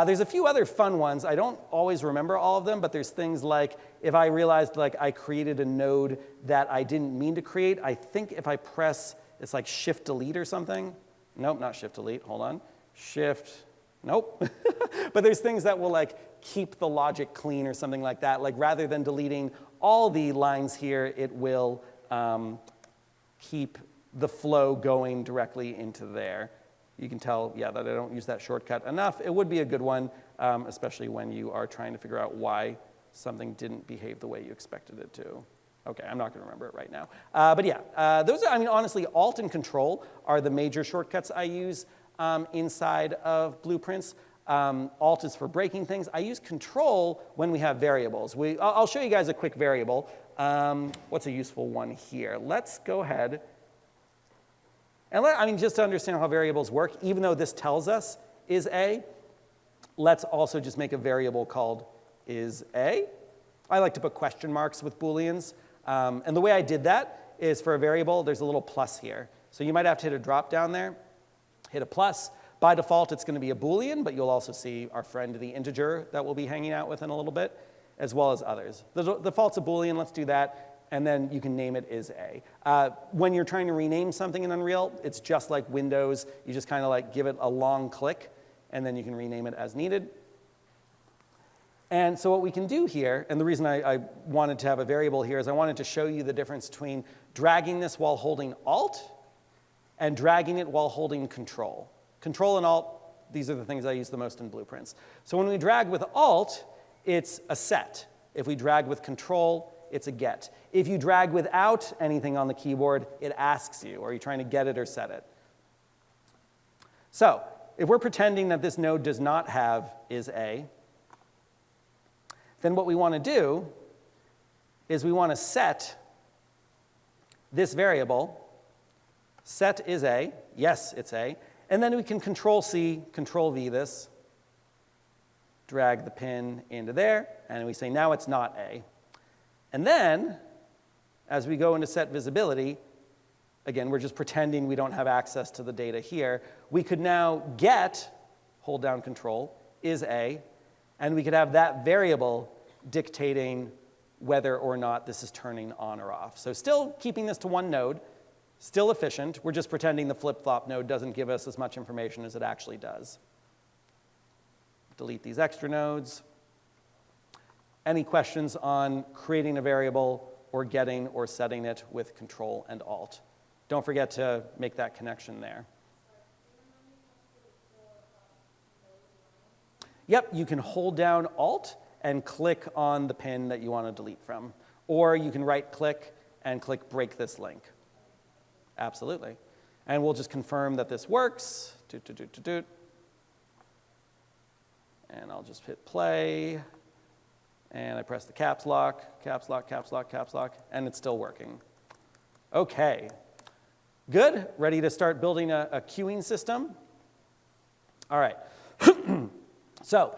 B: There's a few other fun ones. I don't always remember all of them, but there's things like if I realized like I created a node that I didn't mean to create, I think if I press, it's like Shift Delete or something. Nope, not Shift Delete, hold on. Shift, nope. But there's things that will like keep the logic clean or something like that. Like rather than deleting all the lines here, it will keep the flow going directly into there. You can tell, yeah, that I don't use that shortcut enough. It would be a good one, especially when you are trying to figure out why something didn't behave the way you expected it to. Okay, I'm not going to remember it right now. But yeah, those are, I mean, honestly, Alt and Control are the major shortcuts I use inside of blueprints. Alt is for breaking things. I use Control when we have variables. I'll show you guys a quick variable. What's a useful one here? Let's go ahead. And I mean, just to understand how variables work, even though this tells us is A, let's also just make a variable called is A. I like to put question marks with Booleans. And the way I did that is for a variable, there's a little plus here. So you might have to hit a drop down there, hit a plus. By default, it's going to be a Boolean, but you'll also see our friend, the integer, that we'll be hanging out with in a little bit, as well as others. The default's a Boolean, let's do that. And then you can name it is A. When you're trying to rename something in Unreal, it's just like Windows. You just kind of like give it a long click, and then you can rename it as needed. And so what we can do here, and the reason I wanted to have a variable here is I wanted to show you the difference between dragging this while holding Alt and dragging it while holding Control. Control and Alt, these are the things I use the most in blueprints. So when we drag with Alt, it's a set. If we drag with Control, it's a get. If you drag without anything on the keyboard, it asks you, are you trying to get it or set it? So if we're pretending that this node does not have is A, then what we want to do is we want to set this variable, set is A, yes, it's A, and then we can Control-C, Control-V this, drag the pin into there, and we say now it's not A. And then, as we go into set visibility, again, we're just pretending we don't have access to the data here. We could now get, hold down Control, is A, and we could have that variable dictating whether or not this is turning on or off. So still keeping this to one node, still efficient. We're just pretending the flip-flop node doesn't give us as much information as it actually does. Delete these extra nodes. Any questions on creating a variable or getting or setting it with Control and Alt? Don't forget to make that connection there. Yep, you can hold down Alt and click on the pin that you want to delete from. Or you can right-click and click Break this link. Absolutely. And we'll just confirm that this works. And I'll just hit play. And I press the caps lock, caps lock, caps lock, caps lock, and it's still working. Okay, good. Ready to start building a queuing system? All right. So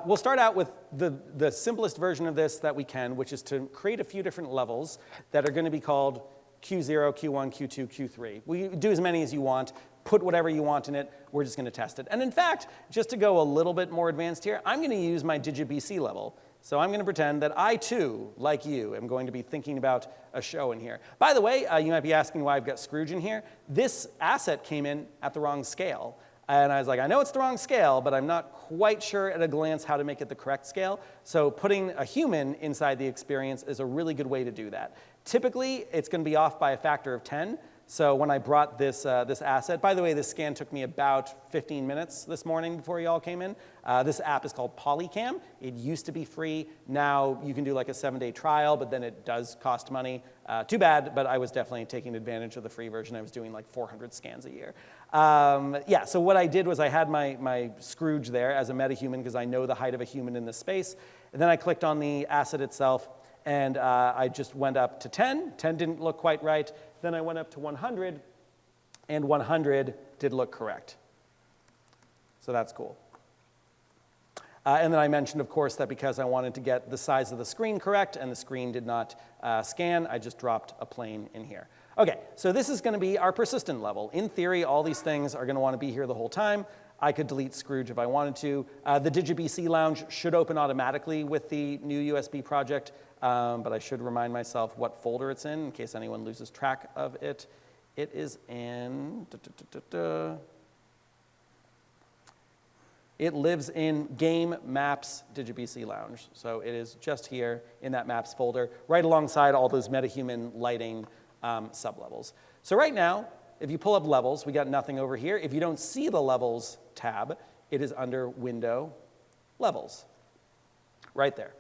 B: we'll start out with the simplest version of this that we can, which is to create a few different levels that are going to be called Q0, Q1, Q2, Q3. We do as many as you want. Put whatever you want in it. We're just going to test it. And in fact, just to go a little bit more advanced here, I'm going to use my DigiBC level. So I'm going to pretend that I, too, like you, am going to be thinking about a show in here. By the way, you might be asking why I've got Scrooge in here. This asset came in at the wrong scale. And I was like, I know it's the wrong scale, but I'm not quite sure at a glance how to make it the correct scale. So putting a human inside the experience is a really good way to do that. Typically, it's going to be off by a factor of 10. So when I brought this asset, by the way, this scan took me about 15 minutes this morning before you all came in. This app is called Polycam. It used to be free. Now you can do like a 7-day trial, but then it does cost money. Too bad, but I was definitely taking advantage of the free version. I was doing like 400 scans a year. Yeah, so what I did was I had my Scrooge there as a MetaHuman because I know the height of a human in this space. And then I clicked on the asset itself, and I just went up to 10. 10 didn't look quite right. Then I went up to 100, and 100 did look correct. So that's cool. And then I mentioned, of course, that because I wanted to get the size of the screen correct and the screen did not scan, I just dropped a plane in here. Okay, so this is going to be our persistent level. In theory, all these things are going to want to be here the whole time. I could delete Scrooge if I wanted to. The DigiBC Lounge should open automatically with the new USB project, but I should remind myself what folder it's in case anyone loses track of it. It is in... It lives in Game Maps DigiBC Lounge. So it is just here in that Maps folder, right alongside all those MetaHuman lighting sublevels. So right now, if you pull up levels, we got nothing over here. If you don't see the levels tab, it is under Window, Levels, right there.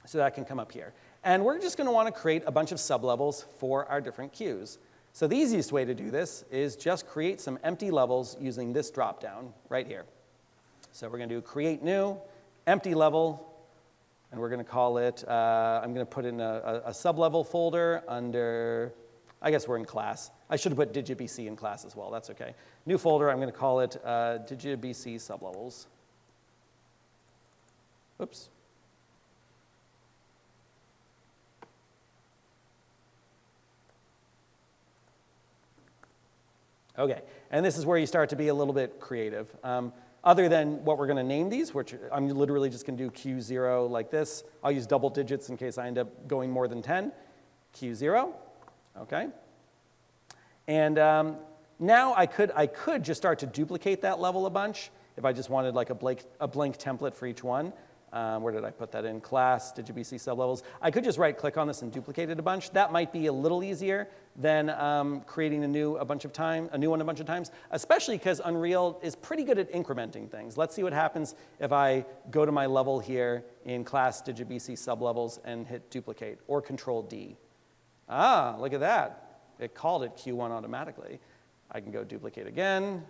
B: So that can come up here. And we're just going to want to create a bunch of sublevels for our different queues. So the easiest way to do this is just create some empty levels using this dropdown right here. So we're going to do create new, empty level, and we're going to call it, I'm going to put in a sublevel folder under, I guess we're in class. I should have put DigiBC in class as well. That's OK. New folder, I'm going to call it DigiBC sublevels. Oops. OK, and this is where you start to be a little bit creative. Other than what we're going to name these, which I'm literally just going to do Q0 like this. I'll use double digits in case I end up going more than 10. Q0, OK. And now I could just start to duplicate that level a bunch if I just wanted like a blank template for each one. Where did I put that in? Class, DigiBC sublevels. I could just right-click on this and duplicate it a bunch. That might be a little easier than creating a new one a bunch of times, especially because Unreal is pretty good at incrementing things. Let's see what happens if I go to my level here in Class, DigiBC sublevels and hit duplicate or Control D. Ah, look at that. It called it Q1 automatically. I can go duplicate again,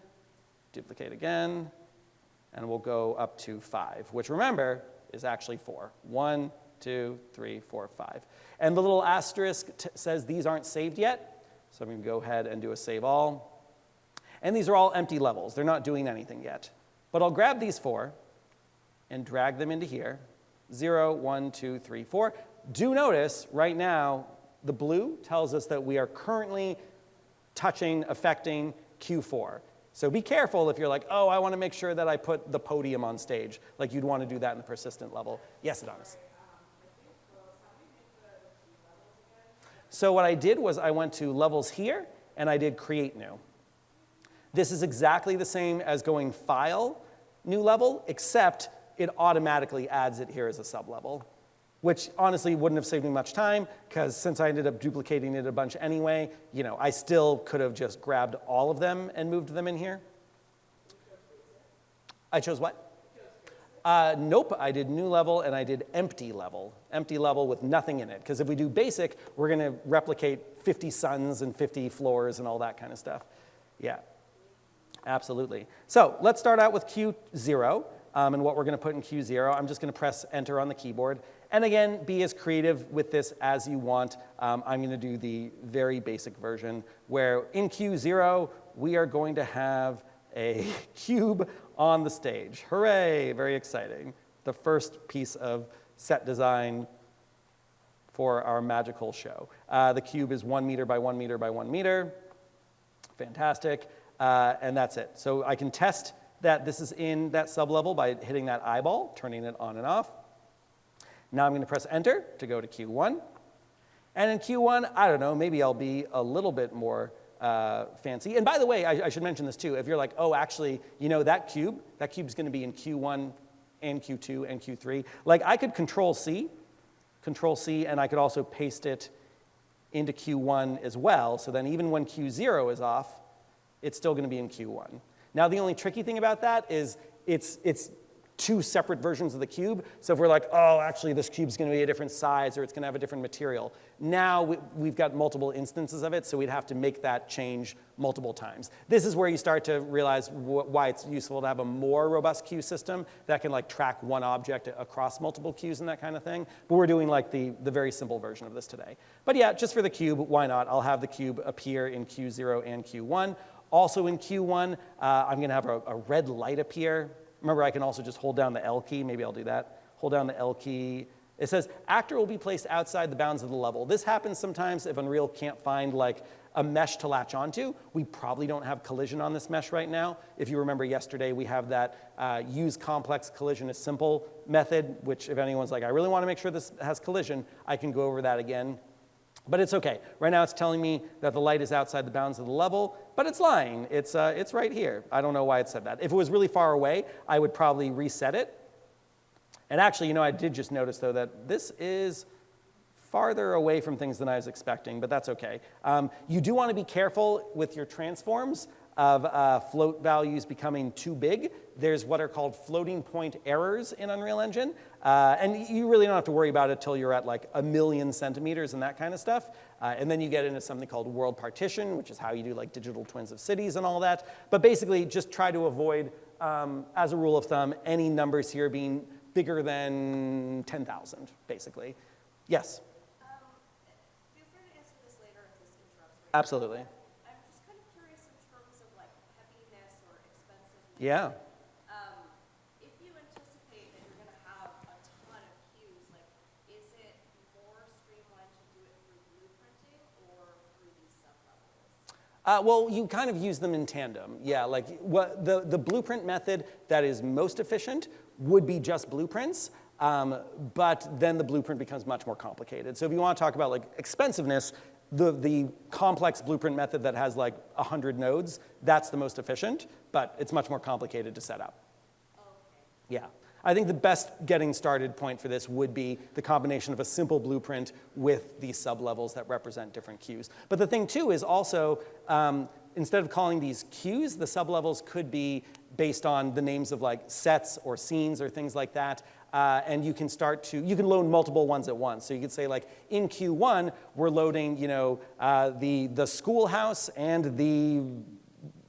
B: and we'll go up to 5, which remember is actually 4. 1, 2, 3, 4, 5. And the little asterisk says these aren't saved yet. So I'm going to go ahead and do a save all. And these are all empty levels. They're not doing anything yet. But I'll grab these 4 and drag them into here. 0, 1, 2, 3, 4. Do notice right now the blue tells us that we are currently affecting Q4. So be careful if you're like, oh, I want to make sure that I put the podium on stage. Like you'd want to do that in the persistent level. Yes, Adonis. So what I did was I went to levels here, and I did create new. This is exactly the same as going file, new level, except it automatically adds it here as a sublevel, which honestly wouldn't have saved me much time, because since I ended up duplicating it a bunch anyway, I still could have just grabbed all of them and moved them in here. I chose what? Nope, I did new level and I did empty level with nothing in it. Because if we do basic, we're going to replicate 50 suns and 50 floors and all that kind of stuff. Yeah, absolutely. So let's start out with Q0. And what we're going to put in Q0, I'm just going to press Enter on the keyboard. And again, be as creative with this as you want. I'm going to do the very basic version, where in Q0, we are going to have a cube on the stage. Hooray, very exciting. The first piece of set design for our magical show. The cube is 1 meter by 1 meter by 1 meter. Fantastic. And that's it. So I can test that this is in that sublevel by hitting that eyeball, turning it on and off. Now I'm going to press enter to go to Q1. And in Q1, I don't know, maybe I'll be a little bit more fancy. And by the way, I should mention this too. If you're like, oh, actually, you know, that cube's going to be in Q1 and Q2 and Q3. Like, I could Control C, and I could also paste it into Q1 as well. So then even when Q0 is off, it's still going to be in Q1. Now, the only tricky thing about that is it's two separate versions of the cube. So if we're like, oh, actually, this cube's going to be a different size, or it's going to have a different material, now we've got multiple instances of it, so we'd have to make that change multiple times. This is where you start to realize why it's useful to have a more robust queue system that can like track one object across multiple queues and that kind of thing. But we're doing like the very simple version of this today. But yeah, just for the cube, why not? I'll have the cube appear in Q0 and Q1. Also in Q1, I'm going to have a red light appear. Remember, I can also just hold down the L key. Maybe I'll do that. Hold down the L key. It says, actor will be placed outside the bounds of the level. This happens sometimes if Unreal can't find like a mesh to latch onto. We probably don't have collision on this mesh right now. If you remember yesterday, we have that use complex collision as simple method, which if anyone's like, I really want to make sure this has collision, I can go over that again. But it's okay. Right now it's telling me that the light is outside the bounds of the level, but it's lying. It's right here. I don't know why it said that. If it was really far away, I would probably reset it. And actually, you know, I did just notice, though, that this is farther away from things than I was expecting, but that's okay. You do want to be careful with your transforms of float values becoming too big. There's what are called floating point errors in Unreal Engine. And you really don't have to worry about it till you're at like 1,000,000 centimeters and that kind of stuff. And then you get into something called world partition, which is how you do like digital twins of cities and all that. But basically, just try to avoid, as a rule of thumb, any numbers here being bigger than 10,000, basically. Yes?
E: Feel free to answer this later if this interrupts.
B: Absolutely.
E: I'm just kind of curious in terms of like heaviness or expensiveness.
B: Yeah.
E: If you anticipate that you're going to have a ton of queues, like, is it more streamlined to do it through blueprinting or through these sublevels?
B: Well, you kind of use them in tandem. Yeah, like the blueprint method that is most efficient would be just blueprints, but then the blueprint becomes much more complicated. So if you want to talk about like expensiveness, the complex blueprint method that has like 100 nodes, that's the most efficient, but it's much more complicated to set up.
E: Okay.
B: Yeah. I think the best getting started point for this would be the combination of a simple blueprint with these sublevels that represent different queues. But the thing too is also, instead of calling these queues, the sublevels could be based on the names of like sets or scenes or things like that. And you can load multiple ones at once. So you could say like in Q1, we're loading, you know, the schoolhouse and the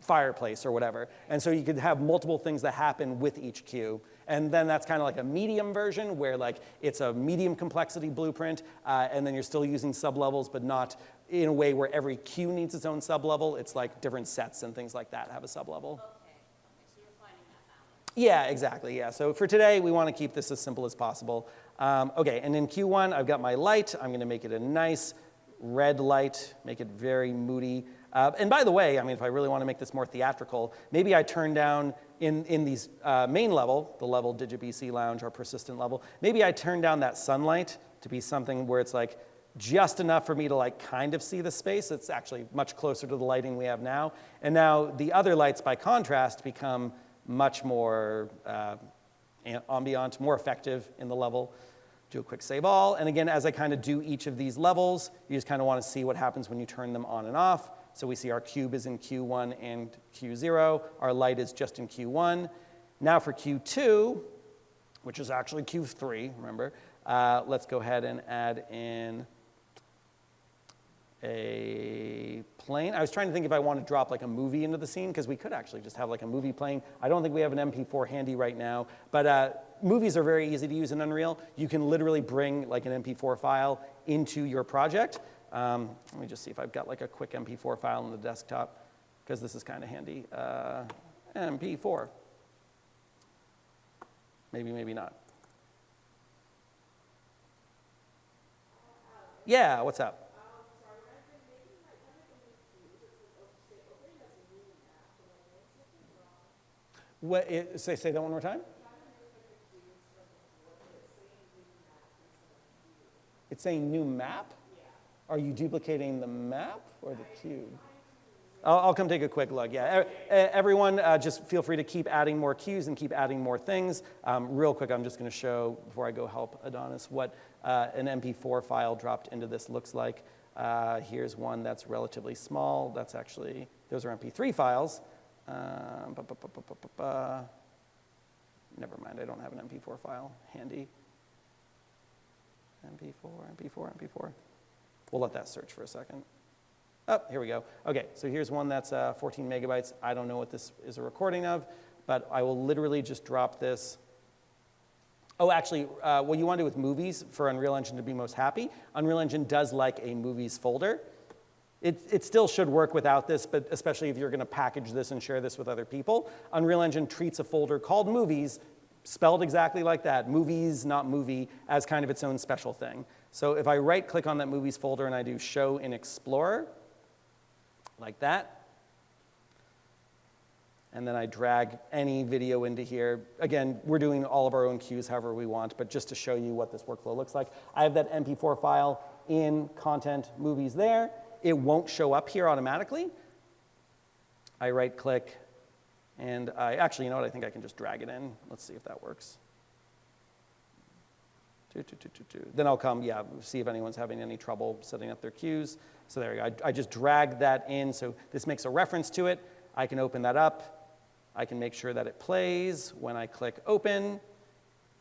B: fireplace or whatever. And so you could have multiple things that happen with each queue. And then that's kind of like a medium version where like it's a medium complexity blueprint, and then you're still using sublevels, but not in a way where every queue needs its own sublevel. It's like different sets and things like that have a sublevel.
E: Okay, so you're finding that balance.
B: Yeah, exactly, yeah. So for today, we want to keep this as simple as possible. Okay, and in Q1, I've got my light. I'm going to make it a nice red light, make it very moody. And by the way, I mean, if I really want to make this more theatrical, maybe I turn down in these main level, the level DigiBC Lounge or persistent level, maybe I turn down that sunlight to be something where it's like just enough for me to like kind of see the space. It's actually much closer to the lighting we have now. And now the other lights, by contrast, become much more ambient, more effective in the level. Do a quick save all. And again, as I kind of do each of these levels, you just kind of want to see what happens when you turn them on and off. So we see our cube is in Q1 and Q0. Our light is just in Q1. Now for Q2, which is actually Q3, remember, let's go ahead and add in a plane. I was trying to think if I want to drop like a movie into the scene, because we could actually just have like a movie playing. I don't think we have an MP4 handy right now, but movies are very easy to use in Unreal. You can literally bring like an MP4 file into your project. Let me just see if I've got like a quick MP4 file on the desktop, because this is kind of handy. MP4. Maybe, maybe not. Yeah, what's up? Say that one more time? It's saying new map? Are you duplicating the map or the cube? I'll come take a quick look. Yeah, everyone, just feel free to keep adding more cues and keep adding more things. Real quick, I'm just going to show, before I go help Adonis, what an MP4 file dropped into this looks like. Here's one that's relatively small. That's actually, those are MP3 files. Never mind, I don't have an MP4 file handy. MP4. We'll let that search for a second. Oh, here we go. Okay, so here's one that's 14 megabytes. I don't know what this is a recording of, but I will literally just drop this. Oh, actually, what you want to do with movies for Unreal Engine to be most happy, Unreal Engine does like a movies folder. It still should work without this, but especially if you're going to package this and share this with other people. Unreal Engine treats a folder called movies, spelled exactly like that, movies, not movie, as kind of its own special thing. So if I right-click on that movies folder and I do show in Explorer, like that, and then I drag any video into here. Again, we're doing all of our own cues however we want, but just to show you what this workflow looks like. I have that MP4 file in content movies there. It won't show up here automatically. I right-click, and actually, you know what? I think I can just drag it in. Let's see if that works. Then I'll come, see if anyone's having any trouble setting up their cues. So there you go. I just drag that in, so this makes a reference to it. I can open that up. I can make sure that it plays when I click open.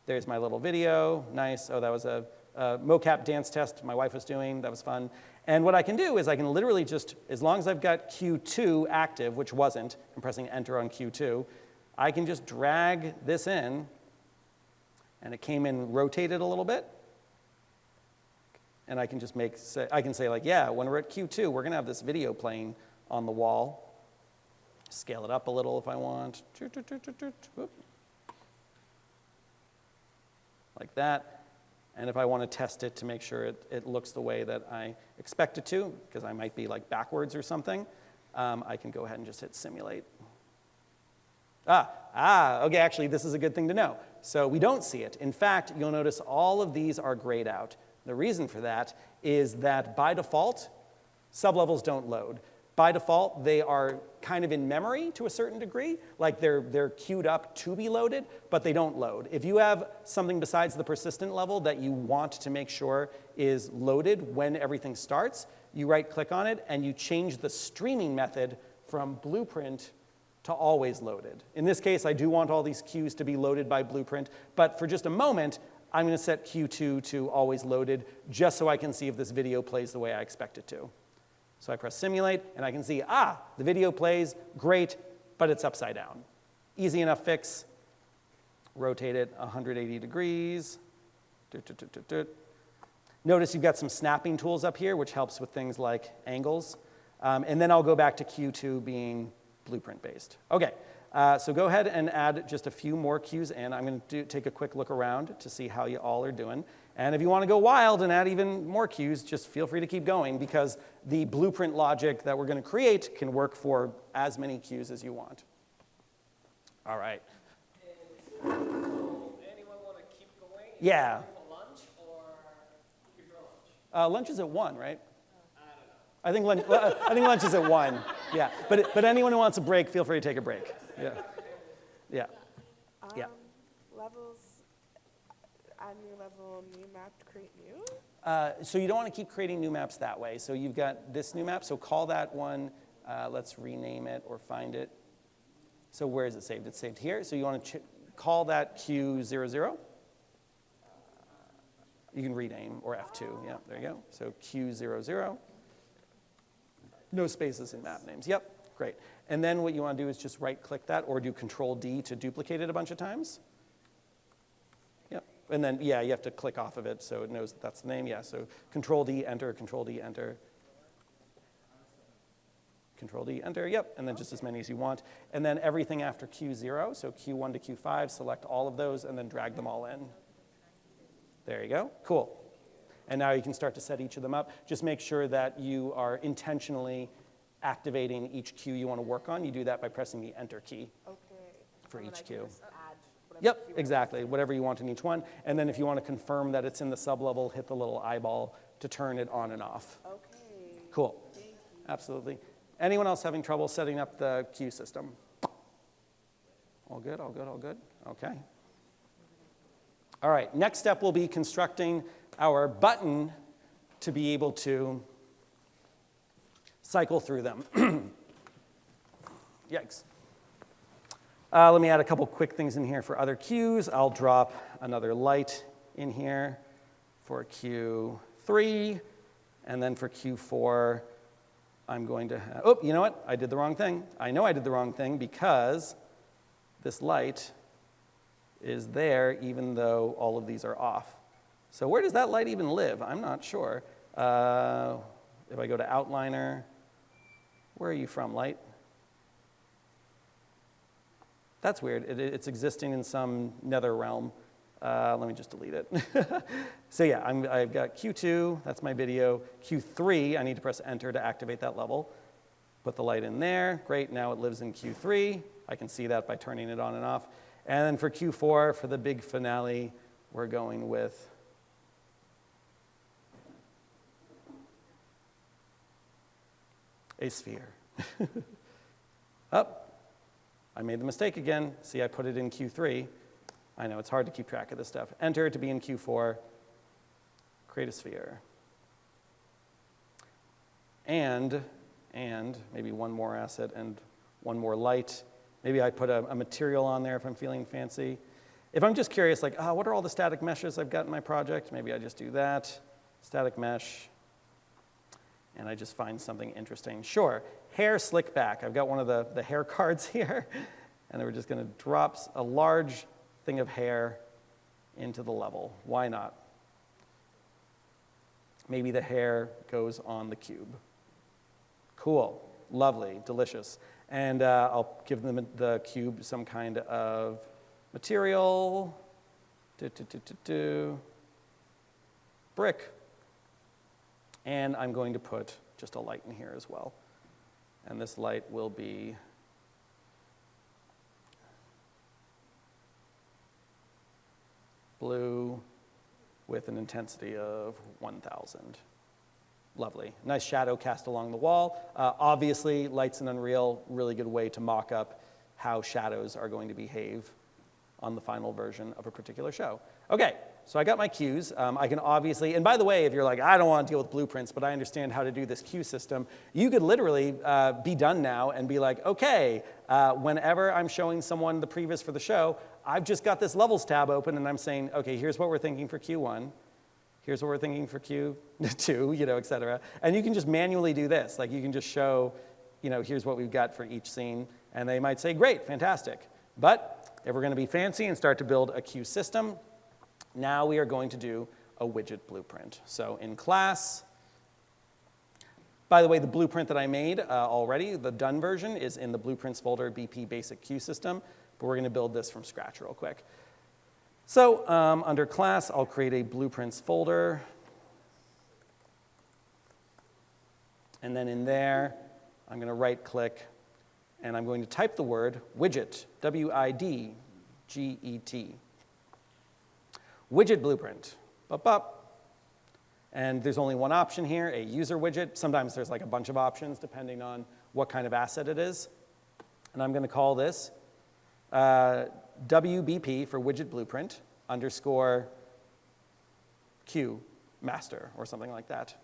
B: There's my little video. Nice. Oh, that was a mocap dance test my wife was doing. That was fun. And what I can do is I can literally just, as long as I've got Q2 active, which wasn't, I'm pressing enter on Q2, I can just drag this in, and it came in rotated a little bit. And I can just I can say like, yeah, when we're at Q2, we're going to have this video playing on the wall. Scale it up a little if I want. Like that. And if I want to test it to make sure it looks the way that I expect it to, because I might be like backwards or something, I can go ahead and just hit simulate. Okay, actually, this is a good thing to know. So we don't see it. In fact, you'll notice all of these are grayed out. The reason for that is that by default, sublevels don't load. By default, they are kind of in memory to a certain degree, like they're queued up to be loaded, but they don't load. If you have something besides the persistent level that you want to make sure is loaded when everything starts, you right-click on it and you change the streaming method from blueprint to always loaded. In this case, I do want all these queues to be loaded by blueprint, but for just a moment, I'm going to set Q2 to always loaded just so I can see if this video plays the way I expect it to. So I press simulate, and I can see, the video plays, great, but it's upside down. Easy enough fix. Rotate it 180 degrees. Notice you've got some snapping tools up here, which helps with things like angles. And then I'll go back to Q2 being blueprint-based. Okay, so go ahead and add just a few more cues in. I'm going to take a quick look around to see how you all are doing. And if you want to go wild and add even more cues, just feel free to keep going, because the blueprint logic that we're going to create can work for as many cues as you want. All right.
F: So anyone want to keep going?
B: Yeah.
F: For lunch or before lunch?
B: Lunch is at 1, right? I think lunch is at 1. Yeah. But anyone who wants a break, feel free to take a break. Yeah. Yeah. Yeah.
G: Levels, add new level, new map to create new?
B: So you don't want to keep creating new maps that way. So you've got this new map, so call that one. Let's rename it or find it. So where is it saved? It's saved here. So you want to call that Q00. You can rename, or F2. Yeah, there you go. So Q00. No spaces in map names. Yep, great. And then what you want to do is just right-click that or do Control-D to duplicate it a bunch of times. Yep. And then, you have to click off of it so it knows that that's the name. Yeah, so Control-D, enter, Control-D, enter. Control-D, enter, yep, and then just as many as you want. And then everything after Q0, so Q1 to Q5, select all of those and then drag them all in. There you go, cool. And now you can start to set each of them up. Just make sure that you are intentionally activating each queue you want to work on. You do that by pressing the Enter key
G: Okay.
B: for
G: And
B: each
G: I can
B: queue.
G: just add
B: Yep, exactly, whatever you want in each one. And then if you want to confirm that it's in the sublevel, hit the little eyeball to turn it on and off.
G: Okay.
B: Cool.
G: Thank you.
B: Absolutely. Anyone else having trouble setting up the queue system? All good, all good, all good? Okay. All right, next step will be constructing our button to be able to cycle through them. Yikes. Let me add a couple quick things in here for other queues. I'll drop another light in here for Q3, and then for Q4, I'm going to have, oh, you know what? I did the wrong thing. I know I did the wrong thing because this light is there even though all of these are off. So where does that light even live? I'm not sure. If I go to Outliner, where are you from, light? That's weird. It's existing in some nether realm. Let me just delete it. So yeah, I've got Q2, that's my video. Q3, I need to press enter to activate that level. Put the light in there. Great, now it lives in Q3. I can see that by turning it on and off. And then for Q4, for the big finale, we're going with a sphere. Up. I made the mistake again. See, I put it in Q3. I know, it's hard to keep track of this stuff. Enter to be in Q4. Create a sphere. And maybe one more asset and one more light. Maybe I put a material on there if I'm feeling fancy. If I'm just curious, like, what are all the static meshes I've got in my project? Maybe I just do that. Static mesh. And I just find something interesting. Sure, hair slick back. I've got one of the hair cards here. And we're just going to drop a large thing of hair into the level. Why not? Maybe the hair goes on the cube. Cool, lovely, delicious. And I'll give them the cube some kind of material. Brick. And I'm going to put just a light in here as well. And this light will be blue with an intensity of 1,000. Lovely. Nice shadow cast along the wall. Obviously, lights in Unreal, really good way to mock up how shadows are going to behave on the final version of a particular show. Okay, so I got my cues. I can obviously, and by the way, if you're like, I don't want to deal with blueprints, but I understand how to do this cue system, you could literally be done now and be like, okay, whenever I'm showing someone the previs for the show, I've just got this levels tab open and I'm saying, okay, here's what we're thinking for Q1. Here's what we're thinking for Q2, et cetera. And you can just manually do this. Like you can just show, here's what we've got for each scene. And they might say, great, fantastic. But if we're going to be fancy and start to build a queue system, now we are going to do a widget blueprint. So in class, by the way, the blueprint that I made already, the done version, is in the blueprints folder, BP basic queue system. But we're going to build this from scratch real quick. So under class, I'll create a blueprints folder. And then in there, I'm going to right click and I'm going to type the word widget, W-I-D-G-E-T. Widget blueprint, And there's only one option here, a user widget. Sometimes there's like a bunch of options depending on what kind of asset it is. And I'm going to call this WBP for widget blueprint _Q master or something like that.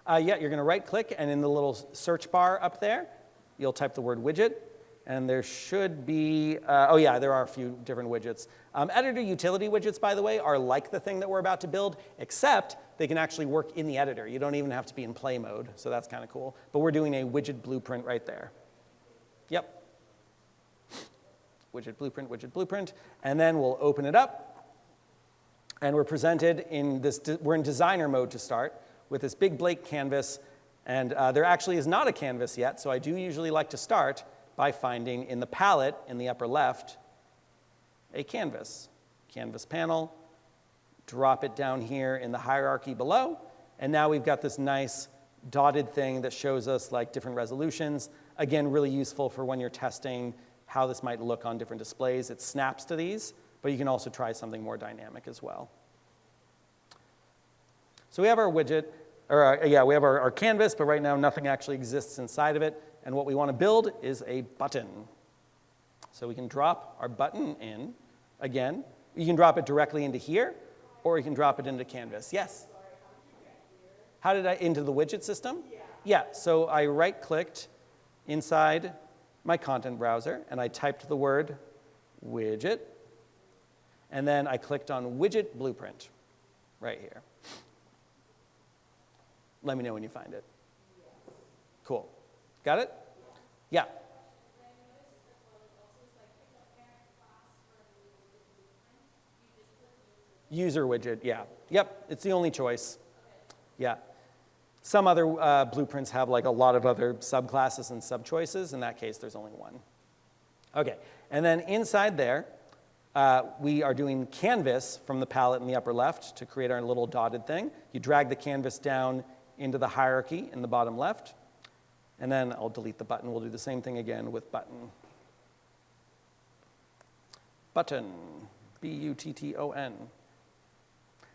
B: Yeah, you're going to right click and in the little search bar up there, you'll type the word widget. And there should be, there are a few different widgets. Editor utility widgets, by the way, are like the thing that we're about to build, except they can actually work in the editor. You don't even have to be in play mode, so that's kind of cool. But we're doing a widget blueprint right there. Yep. Widget blueprint. And then we'll open it up. And we're presented in this, we're in designer mode to start with this big blank canvas. And there actually is not a canvas yet, so I do usually like to start by finding in the palette in the upper left a canvas. Canvas panel, drop it down here in the hierarchy below, and now we've got this nice dotted thing that shows us like different resolutions. Again, really useful for when you're testing how this might look on different displays. It snaps to these, but you can also try something more dynamic as well. So we have our widget, or we have our canvas, but right now nothing actually exists inside of it. And what we want to build is a button. So we can drop our button in. Again, you can drop it directly into here, or you can drop it into Canvas. Yes? How did I, into the widget system? Yeah, so I right-clicked inside my content browser, and I typed the word widget, and then I clicked on Widget Blueprint right here. Let me know when you find it. Cool. Got it? Yeah. User widget, yeah. Yep, it's the only choice. Yeah. Some other blueprints have like a lot of other subclasses and subchoices. In that case, there's only one. Okay, and then inside there, we are doing canvas from the palette in the upper left to create our little dotted thing. You drag the canvas down into the hierarchy in the bottom left. And then I'll delete the button. We'll do the same thing again with button. Button, B-U-T-T-O-N.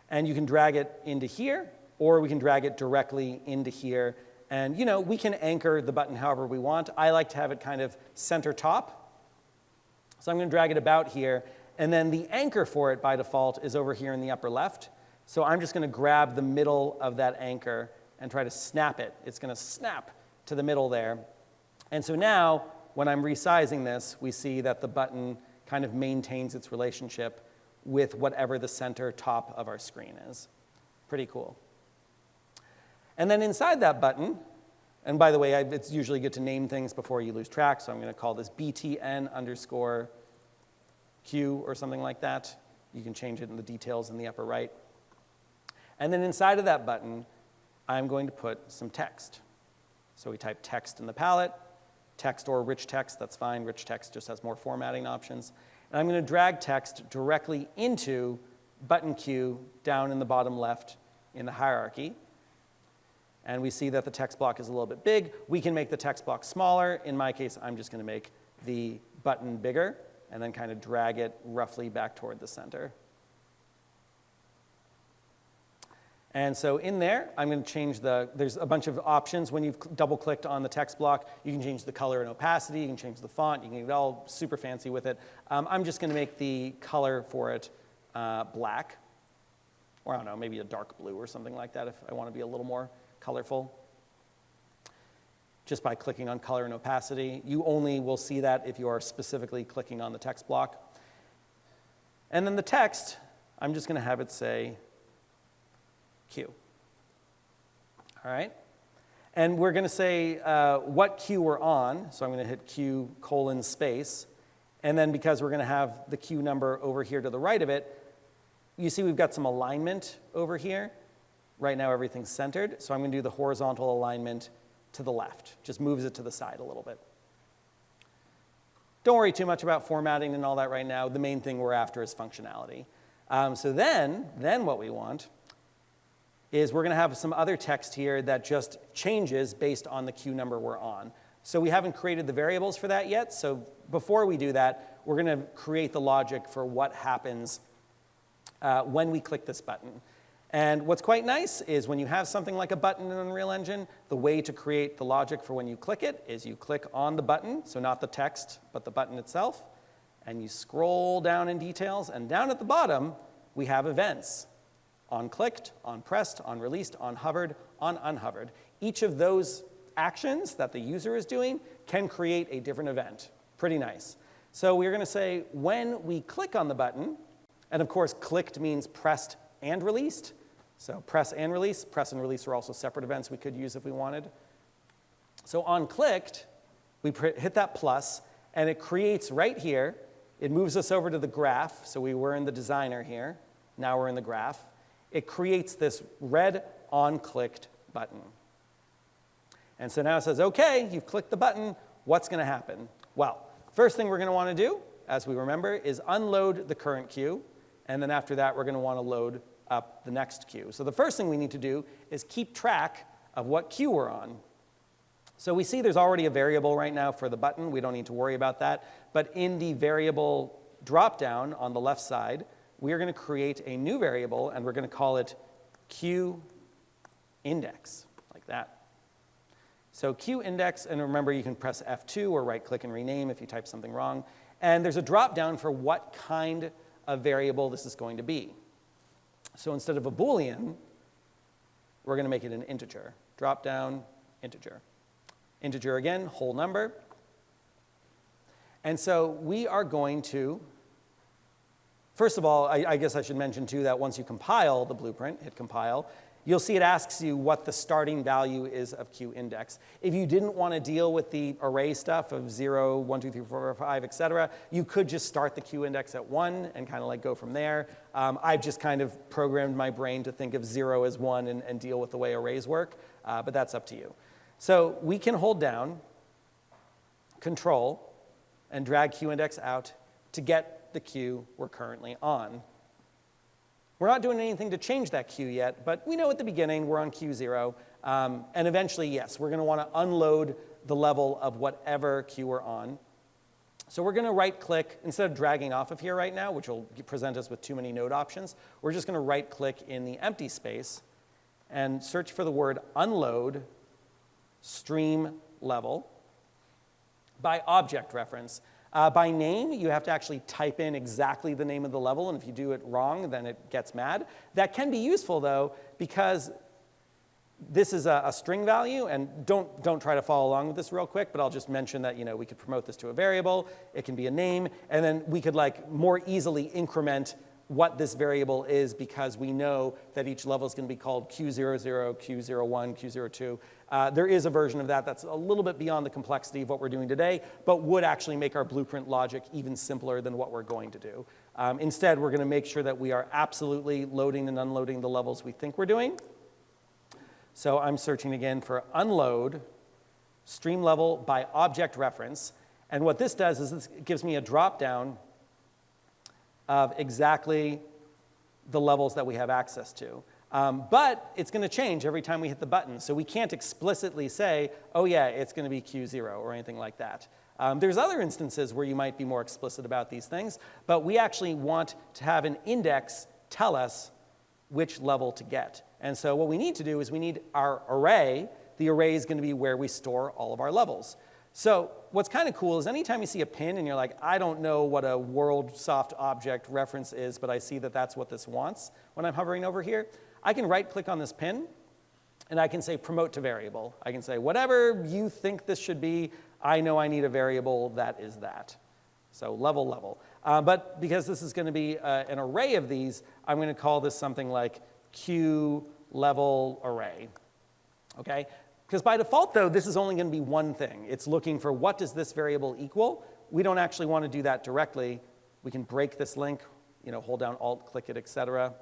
B: And you can drag it into here, or we can drag it directly into here. And you know, we can anchor the button however we want. I like to have it kind of center top. So I'm going to drag it about here. And then the anchor for it by default is over here in the upper left. So I'm just going to grab the middle of that anchor and try to snap it. It's going to snap to the middle there. And so now, when I'm resizing this, we see that the button kind of maintains its relationship with whatever the center top of our screen is. Pretty cool. And then inside that button, and by the way, it's usually good to name things before you lose track, so I'm going to call this btn underscore q or something like that. You can change it in the details in the upper right. And then inside of that button, I'm going to put some text. So we type text in the palette, text or rich text, that's fine. Rich text just has more formatting options. And I'm going to drag text directly into button Q down in the bottom left in the hierarchy. And we see that the text block is a little bit big. We can make the text block smaller. In my case, I'm just going to make the button bigger and then kind of drag it roughly back toward the center. And so in there, I'm going to change there's a bunch of options. When you've double-clicked on the text block, you can change the color and opacity, you can change the font, you can get all super fancy with it. I'm just going to make the color for it black, or I don't know, maybe a dark blue or something like that if I want to be a little more colorful. Just by clicking on color and opacity. You only will see that if you are specifically clicking on the text block. And then the text, I'm just going to have it say Q. All right? And we're going to say what Q we're on. So I'm going to hit Q colon space. And then because we're going to have the Q number over here to the right of it, you see we've got some alignment over here. Right now everything's centered. So I'm going to do the horizontal alignment to the left. Just moves it to the side a little bit. Don't worry too much about formatting and all that right now. The main thing we're after is functionality. So then what we want is we're going to have some other text here that just changes based on the Q number we're on. So we haven't created the variables for that yet. So before we do that, we're going to create the logic for what happens when we click this button. And what's quite nice is when you have something like a button in Unreal Engine, the way to create the logic for when you click it is you click on the button, so not the text, but the button itself, and you scroll down in details, and down at the bottom, we have events. On clicked, on pressed, on released, on hovered, on unhovered. Each of those actions that the user is doing can create a different event. Pretty nice. So we're going to say when we click on the button, and of course clicked means pressed and released. So press and release are also separate events we could use if we wanted. So on clicked, we hit that plus, and it creates right here. It moves us over to the graph. So we were in the designer here. Now we're in the graph. It creates this red on-clicked button. And so now it says, OK, you've clicked the button. What's going to happen? Well, first thing we're going to want to do, as we remember, is unload the current queue. And then after that, we're going to want to load up the next queue. So the first thing we need to do is keep track of what queue we're on. So we see there's already a variable right now for the button. We don't need to worry about that. But in the variable dropdown on the left side, we are going to create a new variable, and we're going to call it QIndex, like that. So QIndex, and remember you can press F2 or right-click and rename if you type something wrong. And there's a dropdown for what kind of variable this is going to be. So instead of a Boolean, we're going to make it an integer. Dropdown, integer. Integer again, whole number. And so we are going to, first of all, I guess I should mention too that once you compile the blueprint, hit compile, you'll see it asks you what the starting value is of QIndex. If you didn't want to deal with the array stuff of 0, 1, 2, 3, 4, 5, et cetera, you could just start the QIndex at 1 and kind of like go from there. I've just kind of programmed my brain to think of 0 as 1 and deal with the way arrays work, but that's up to you. So we can hold down Control and drag QIndex out to get the queue we're currently on. We're not doing anything to change that queue yet, but we know at the beginning we're on queue 0. And eventually, yes, we're going to want to unload the level of whatever queue we're on. So we're going to right-click, instead of dragging off of here right now, which will present us with too many node options, we're just going to right-click in the empty space and search for the word unload stream level by object reference. By name, you have to actually type in exactly the name of the level, and if you do it wrong, then it gets mad. That can be useful, though, because this is a string value, and don't try to follow along with this real quick, but I'll just mention that we could promote this to a variable, it can be a name, and then we could more easily increment what this variable is because we know that each level is going to be called Q00, Q01, Q02. There is a version of that that's a little bit beyond the complexity of what we're doing today, but would actually make our blueprint logic even simpler than what we're going to do. Instead, we're going to make sure that we are absolutely loading and unloading the levels we think we're doing. So I'm searching again for unload stream level by object reference. And what this does is this gives me a drop-down of exactly the levels that we have access to. But it's going to change every time we hit the button. So we can't explicitly say, oh, yeah, it's going to be Q0 or anything like that. There's other instances where you might be more explicit about these things. But we actually want to have an index tell us which level to get. And so what we need to do is we need our array. The array is going to be where we store all of our levels. So what's kind of cool is anytime you see a pin and you're like, I don't know what a world soft object reference is, but I see that that's what this wants when I'm hovering over here, I can right-click on this pin, and I can say promote to variable. I can say whatever you think this should be, I know I need a variable that is that. So level. But because this is going to be an array of these, I'm going to call this something like Q level array. Okay? Because by default, though, this is only going to be one thing. It's looking for what does this variable equal. We don't actually want to do that directly. We can break this link, hold down Alt, click it, et cetera.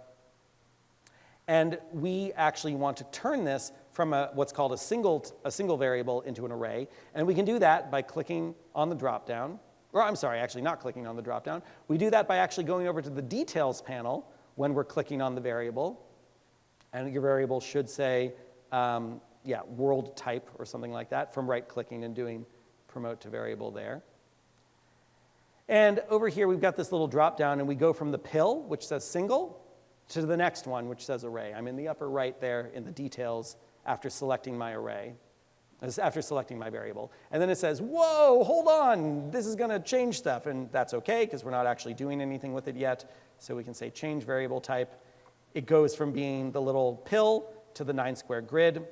B: And we actually want to turn this from what's called a single variable into an array. And we can do that by clicking on the dropdown. Or I'm sorry, actually not clicking on the dropdown. We do that by actually going over to the details panel when we're clicking on the variable. And your variable should say, world type or something like that from right-clicking and doing promote to variable there. And over here, we've got this little drop-down, and we go from the pill, which says single, to the next one, which says array. I'm in the upper right there in the details after selecting my array, after selecting my variable. And then it says, whoa, hold on, this is going to change stuff. And that's OK, because we're not actually doing anything with it yet. So we can say change variable type. It goes from being the little pill to the 9-square grid.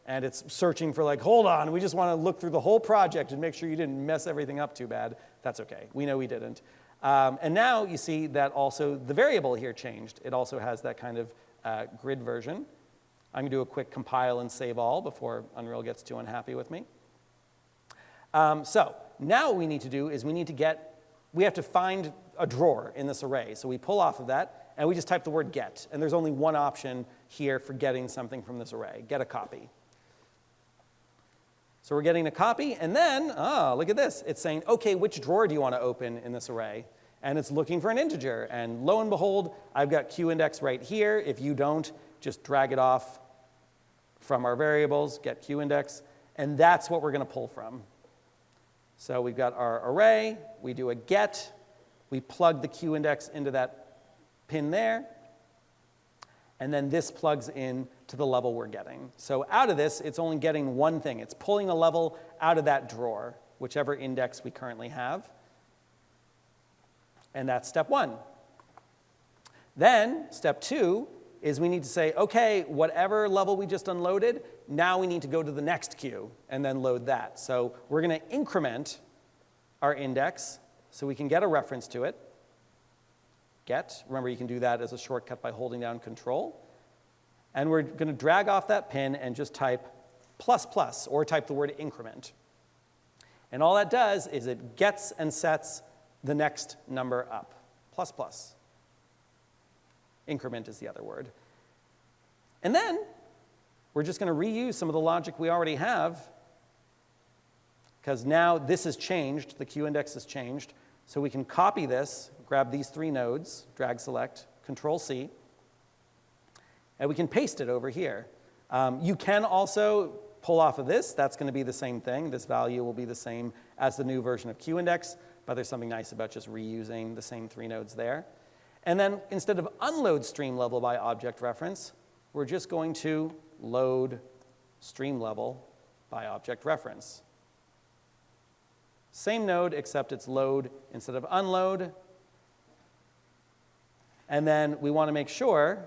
B: And it's searching for hold on, we just want to look through the whole project and make sure you didn't mess everything up too bad. That's OK. We know we didn't. And now you see that also the variable here changed. It also has that kind of grid version. I'm going to do a quick compile and save all before Unreal gets too unhappy with me. So now what we need to do is we have to find a drawer in this array. So we pull off of that, and we just type the word get. And there's only one option here for getting something from this array, get a copy. So we're getting a copy, and then, look at this. It's saying, OK, which drawer do you want to open in this array? And it's looking for an integer. And lo and behold, I've got QIndex right here. If you don't, just drag it off from our variables, get QIndex. And that's what we're going to pull from. So we've got our array, we do a get, we plug the Q index into that pin there, and then this plugs in to the level we're getting. So out of this, it's only getting one thing. It's pulling a level out of that drawer, whichever index we currently have. And that's step one. Then step two is we need to say, okay, whatever level we just unloaded, now we need to go to the next queue and then load that. So we're going to increment our index so we can get a reference to it. Get, remember you can do that as a shortcut by holding down Control. And we're going to drag off that pin and just type ++ or type the word increment. And all that does is it gets and sets the next number up, ++. Increment is the other word. And then we're just going to reuse some of the logic we already have, because now this has changed, the Q index has changed. So we can copy this, grab these three nodes, drag select, Control-C, and we can paste it over here. You can also pull off of this. That's going to be the same thing. This value will be the same as the new version of Q index, but there's something nice about just reusing the same three nodes there. And then instead of unload stream level by object reference, we're just going to load stream level by object reference. Same node, except it's load instead of unload. And then we want to make sure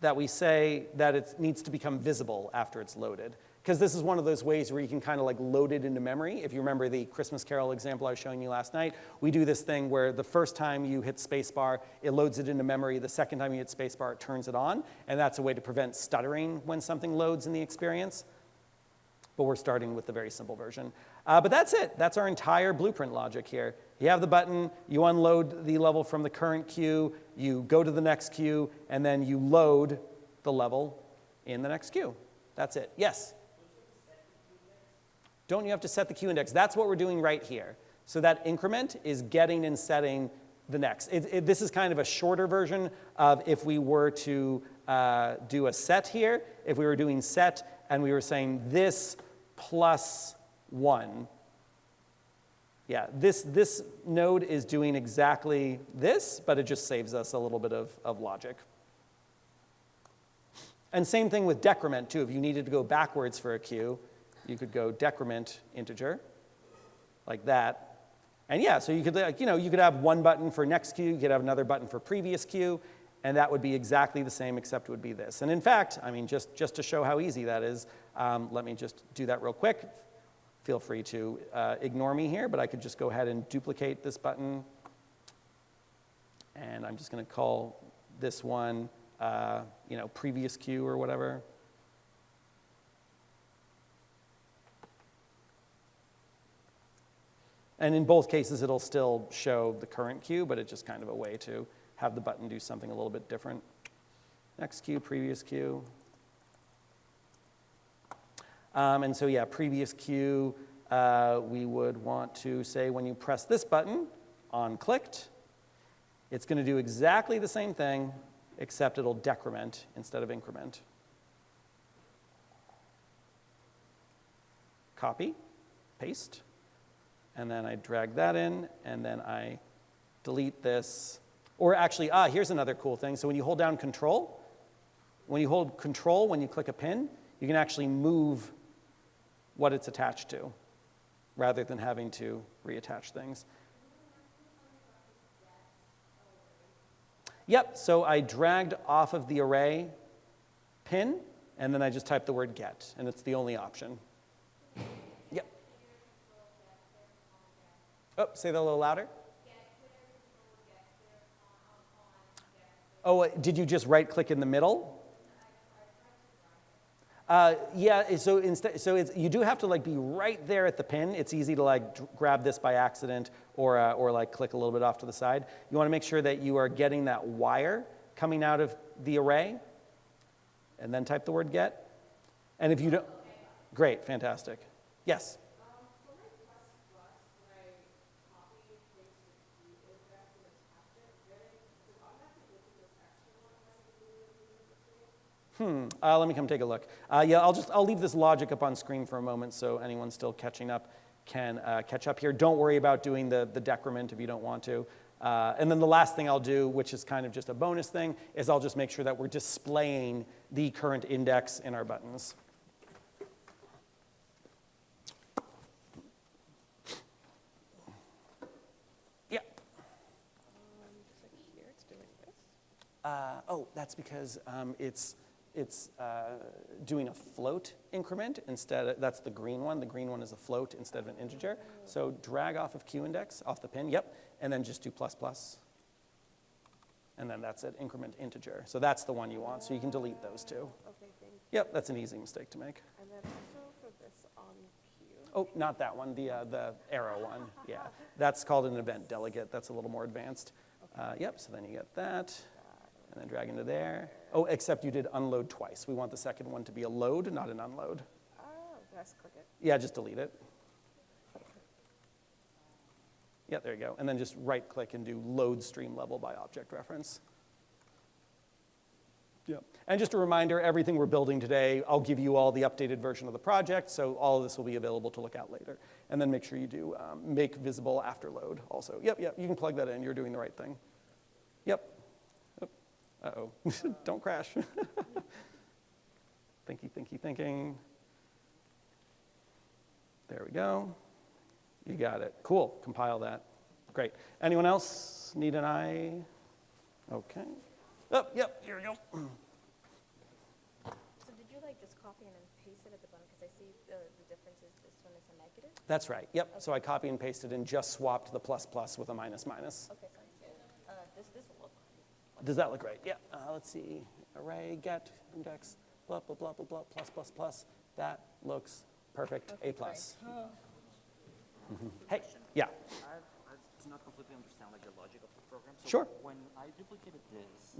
B: that we say that it needs to become visible after it's loaded. Because this is one of those ways where you can kind of like load it into memory. If you remember the Christmas Carol example I was showing you last night, we do this thing where the first time you hit spacebar, it loads it into memory. The second time you hit spacebar, it turns it on. And that's a way to prevent stuttering when something loads in the experience. But we're starting with the very simple version. But that's it. That's our entire blueprint logic here. You have the button, you unload the level from the current queue, you go to the next queue, and then you load the level in the next queue. That's it. Yes? Don't you have to set the Q index? That's what we're doing right here. So that increment is getting and setting the next. This is kind of a shorter version of if we were to do a set here. If we were doing set and we were saying this plus 1. Yeah, this node is doing exactly this, but it just saves us a little bit of logic. And same thing with decrement, too. If you needed to go backwards for a queue, you could go decrement integer, like that. And yeah, so you could, you could have one button for next queue, you could have another button for previous queue, and that would be exactly the same, except it would be this. And in fact, I mean, just to show how easy that is, let me just do that real quick. Feel free to ignore me here, but I could just go ahead and duplicate this button. And I'm just going to call this one, previous queue or whatever. And in both cases, it'll still show the current queue, but it's just kind of a way to have the button do something a little bit different. Next queue, previous queue. And so, yeah, previous queue, we would want to say when you press this button, on clicked, it's going to do exactly the same thing, except it'll decrement instead of increment. Copy, paste. And then I drag that in, and then I delete this. Or actually, here's another cool thing. So when you hold down Control, when you click a pin, you can actually move what it's attached to, rather than having to reattach things. Yep, so I dragged off of the array pin, and then I just typed the word get, and it's the only option. Yep. Oh, say that a little louder. Oh, did you just right-click in the middle? Yeah, so you do have to be right there at the pin. It's easy to grab this by accident or click a little bit off to the side. You want to make sure that you are getting that wire coming out of the array, and then type the word get. And if you don't, great, fantastic. Yes. Let me come take a look. Yeah, I'll leave this logic up on screen for a moment so anyone still catching up can catch up here. Don't worry about doing the decrement if you don't want to. And then the last thing I'll do, which is kind of just a bonus thing, is I'll just make sure that we're displaying the current index in our buttons. Yeah.
G: Just like here, it's doing this.
B: Oh, that's because it's doing a float increment instead. That's the green one. The green one is a float instead of an integer. So drag off of QIndex, off the pin, yep, and then just do plus plus. And then that's it, increment integer. So that's the one you want, so you can delete those two.
G: Okay, thank you.
B: Yep, that's an easy mistake to make.
G: And then also for this on Q.
B: Oh, not that one, the arrow one, yeah. That's called an event delegate. That's a little more advanced. Yep, so then you get that. And then drag into there. Oh, except you did unload twice. We want the second one to be a load, not an unload.
G: Oh, let's click it.
B: Yeah, just delete it. Yeah, there you go. And then just right click and do load stream level by object reference. Yeah. And just a reminder, everything we're building today, I'll give you all the updated version of the project, so all of this will be available to look at later. And then make sure you do make visible after load also. Yep, you can plug that in. You're doing the right thing. Yep. Uh-oh, don't crash. Thinking. There we go. You got it. Cool, compile that. Great. Anyone else need an eye? Okay. Oh, yep, here we go.
E: So did you like just copy and then paste it at the bottom? Because I see the difference is this one is a negative.
B: That's right, yep. Okay. So I copy and pasted and just swapped the plus plus with a minus minus.
E: Okay, sounds good. This will look.
B: Does that look right? Yeah. Let's see. Array, get, index, blah, blah, blah, blah, blah, plus, plus, plus. That looks perfect.
E: Okay,
B: A plus.
E: great.
B: Hey, yeah.
D: I do not completely understand like the logic of the program. So
B: Sure.
D: when I duplicated this,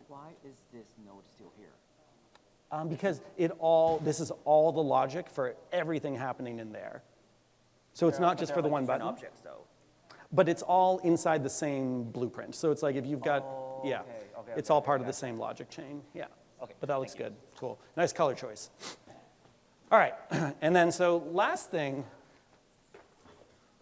D: why is this node still here?
B: Because this is all the logic for everything happening in there. So it's not just for the one button.
D: Objects though.
B: But it's all inside the same blueprint. So it's like if you've got, yeah,
D: okay,
B: it's all part of the same logic chain. Yeah.
D: Okay,
B: But that looks good. Cool. Nice color choice. All right. And then so last thing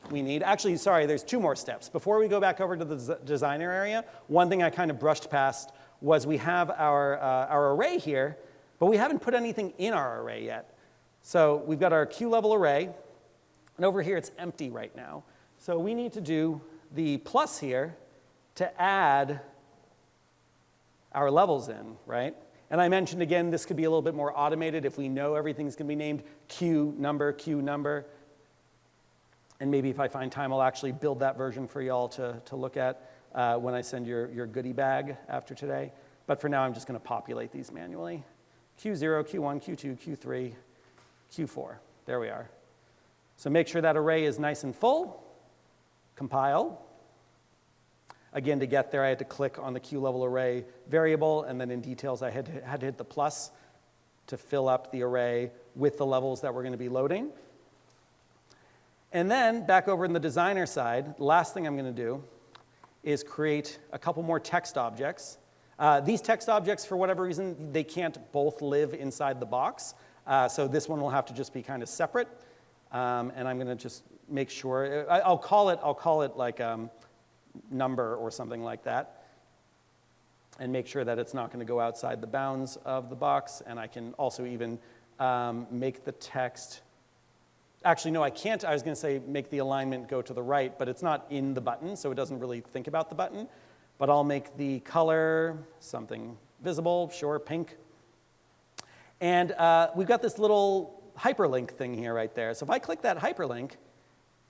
B: we need, actually, sorry, there's two more steps. Before we go back over to the designer area, one thing I kind of brushed past was we have our array here, but we haven't put anything in our array yet. So we've got our Q level array, and over here it's empty right now. So we need to do the plus here to add our levels in, right? And I mentioned again, this could be a little bit more automated if we know everything's going to be named Q number. And maybe if I find time, I'll actually build that version for y'all to look at when I send your goodie bag after today. But for now, I'm just going to populate these manually. Q0, Q1, Q2, Q3, Q4. There we are. So make sure that array is nice and full. Compile. Again, to get there, I had to click on the Q level array variable, and then in details, I had to hit the plus to fill up the array with the levels that we're going to be loading. And then, back over in the designer side, the last thing I'm going to do is create a couple more text objects. These text objects, for whatever reason, they can't both live inside the box. So this one will have to just be kind of separate. And I'm going to just make sure, I'll call it like number or something like that, and make sure that it's not going to go outside the bounds of the box. And I can also even make the text, actually no, I can't. I was going to say make the alignment go to the right, but it's not in the button, so it doesn't really think about the button. But I'll make the color something visible, sure, pink. And we've got this little hyperlink thing here right there. So if I click that hyperlink,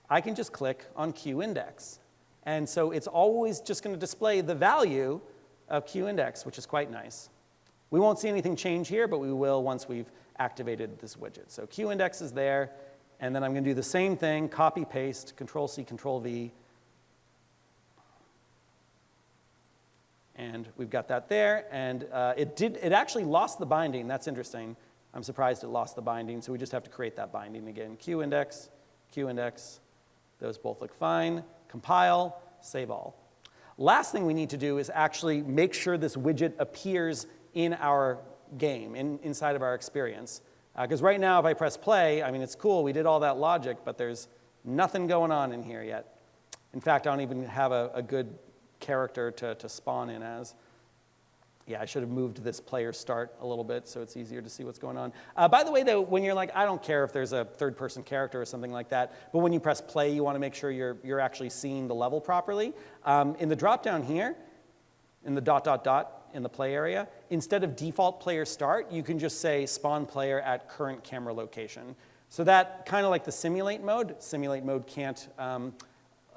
B: I can just click on QIndex. And so it's always just going to display the value of QIndex, which is quite nice. We won't see anything change here, but we will once we've activated this widget. So QIndex is there, and then I'm going to do the same thing, copy, paste, Control-C, Control-V. And we've got that there, and it actually lost the binding. That's interesting. I'm surprised it lost the binding, so we just have to create that binding again. QIndex, QIndex, those both look fine. Compile, save all. Last thing we need to do is actually make sure this widget appears in our game inside of our experience. Because right now, if I press play, I mean, it's cool, we did all that logic, but there's nothing going on in here yet. In fact, I don't even have a good character to spawn in as. Yeah, I should have moved this player start a little bit so it's easier to see what's going on. By the way, though, when you're like, I don't care if there's a third-person character or something like that, but when you press play, you want to make sure you're actually seeing the level properly. In the drop-down here, in the ... in the play area, instead of default player start, you can just say spawn player at current camera location. So that, kind of like the simulate mode can't,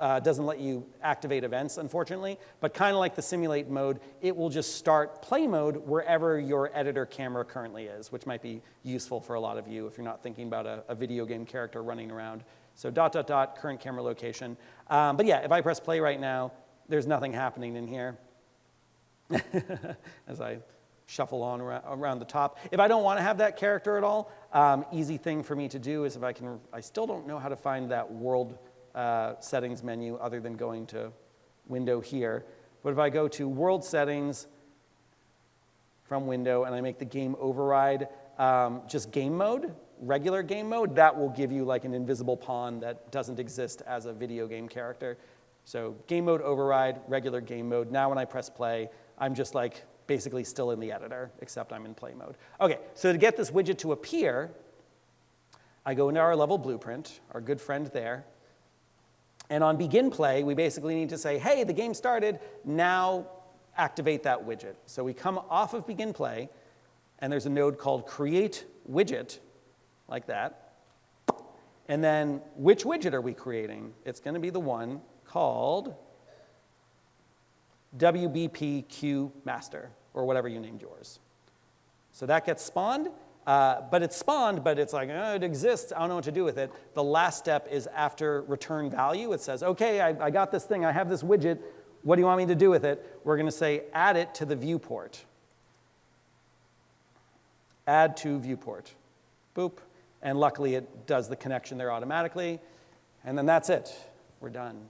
B: doesn't let you activate events, unfortunately, but kind of like the simulate mode, it will just start play mode wherever your editor camera currently is, which might be useful for a lot of you if you're not thinking about a video game character running around. So ... current camera location. But yeah, if I press play right now, there's nothing happening in here. As I shuffle on around the top. If I don't want to have that character at all, easy thing for me to do is if I still don't know how to find that world settings menu other than going to window here. But if I go to world settings from window and I make the game override just game mode, regular game mode, that will give you like an invisible pawn that doesn't exist as a video game character. So game mode override, regular game mode. Now when I press play, I'm just like basically still in the editor, except I'm in play mode. Okay, so to get this widget to appear, I go into our level blueprint, our good friend there. And on begin play, we basically need to say, hey, the game started, now activate that widget. So we come off of begin play, and there's a node called create widget, like that. And then which widget are we creating? It's going to be the one called WBPQ master, or whatever you named yours. So that gets spawned, but it's spawned, but it's like, oh, it exists, I don't know what to do with it. The last step is after return value. It says, okay, I got this thing, I have this widget, what do you want me to do with it? We're going to say add it to the viewport. Add to viewport. Boop. And luckily it does the connection there automatically. And then that's it. We're done.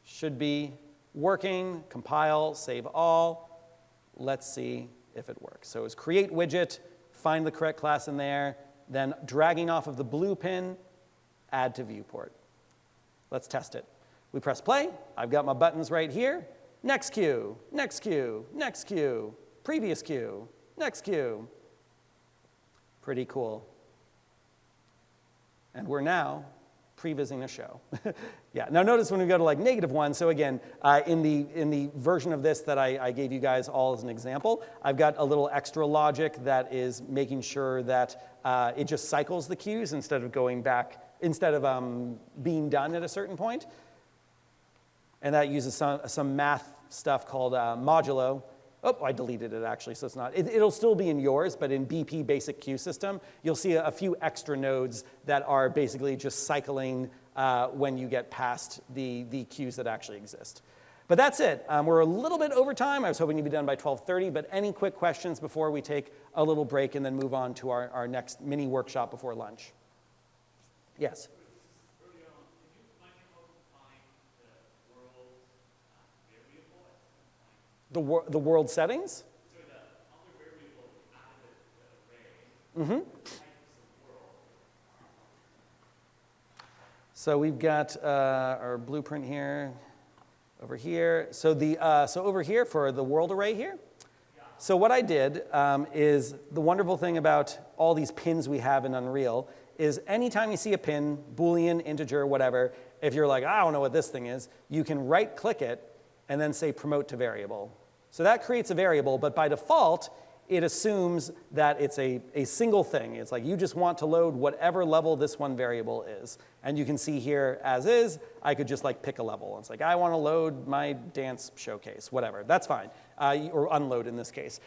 B: Should be working, compile, save all. Let's see if it works. So it's create widget, find the correct class in there, then dragging off of the blue pin, add to viewport. Let's test it. We press play. I've got my buttons right here. Next queue, next queue, next queue, previous queue, next queue. Pretty cool. And we're now prevising a show. Yeah, now notice when we go to like -1, so again, in the version of this that I gave you guys all as an example, I've got a little extra logic that is making sure that it just cycles the queues instead of going back, instead of being done at a certain point. And that uses some math stuff called modulo. Oh, I deleted it actually, so it's not. It'll still be in yours, but in BP basic queue system, you'll see a few extra nodes that are basically just cycling when you get past the queues that actually exist. But that's it. We're a little bit over time. I was hoping to be done by 12:30, but any quick questions before we take a little break and then move on to our next mini workshop before lunch? Yes? The world settings? Mm-hmm. So we've got our blueprint here, over here. So so over here for the world array here. So what I did is the wonderful thing about all these pins we have in Unreal is anytime you see a pin, Boolean, integer, whatever, if you're like, I don't know what this thing is, you can right-click it and then say promote to variable. So that creates a variable, but by default, it assumes that it's a single thing. It's like you just want to load whatever level this one variable is. And you can see here, as is, I could just like pick a level. It's like, I want to load my dance showcase, whatever. That's fine, or unload in this case.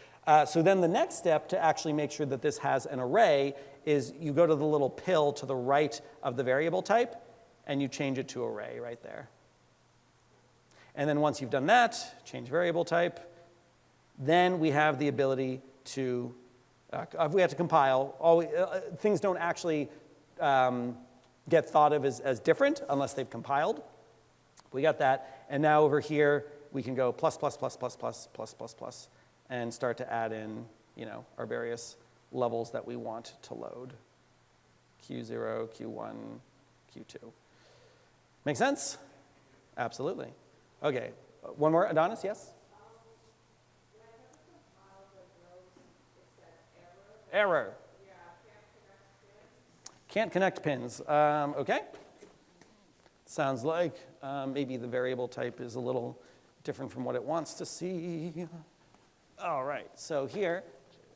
B: So then the next step to actually make sure that this has an array is you go to the little pill to the right of the variable type, and you change it to array right there. And then once you've done that, change variable type, then we have the ability to, we have to compile. Things don't actually get thought of as different unless they've compiled. We got that. And now over here, we can go plus, plus, plus, plus, plus, plus, plus, plus, and start to add in our various levels that we want to load. Q0, Q1, Q2. Make sense? Absolutely. Okay, one more, Adonis, yes? Error. Can't connect pins. Okay. Sounds like maybe the variable type is a little different from what it wants to see. All right, so here,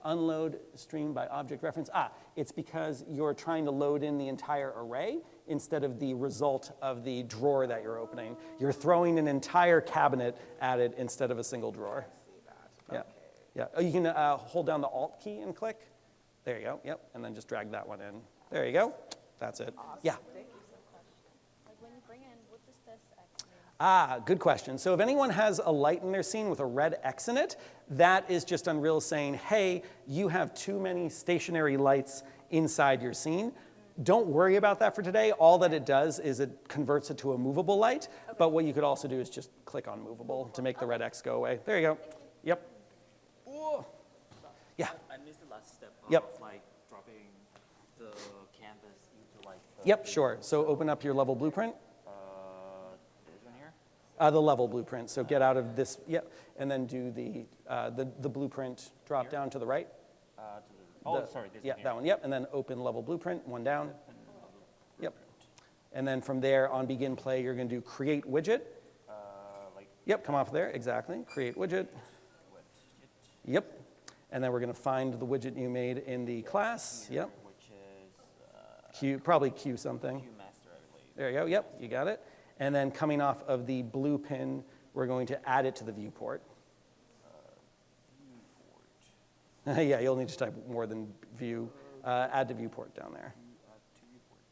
B: unload stream by object reference. It's because you're trying to load in the entire array instead of the result of the drawer that you're opening. You're throwing an entire cabinet at it instead of a single drawer. Yeah, yeah. Oh, you can hold down the Alt key and click. There you go, yep, and then just drag that one in. There you go, that's it.
G: Awesome.
B: Yeah.
G: Thank you so much.
E: Like when you bring in, what does this X mean?
B: Good question. So if anyone has a light in their scene with a red X in it, that is just Unreal saying, hey, you have too many stationary lights inside your scene. Don't worry about that for today. All that it does is it converts it to a movable light, but what you could also do is just click on movable to make the red X go away. There you go. Yep. Ooh. Yeah.
D: I missed the last step of
B: Yep.
D: like dropping the canvas into like the
B: Yep, sure. So open up your level blueprint.
D: this one here.
B: The level blueprint. So get out of this, yep, and then do the blueprint drop down to the right.
D: Sorry, this
B: Yeah,
D: one here.
B: that one, yep, and then open level blueprint, one down. Yep. And then from there on begin play, you're gonna do create widget.
D: Like
B: Yep, come off there, exactly, create widget. Yep. And then we're gonna find the widget you made in the class, yep.
D: which is
B: Probably Q something.
D: Q master, I believe.
B: There you go, yep, you got it. And then coming off of the blue pin, we're going to add it to the viewport. Yeah, you'll need to type more than view. Add to viewport down there.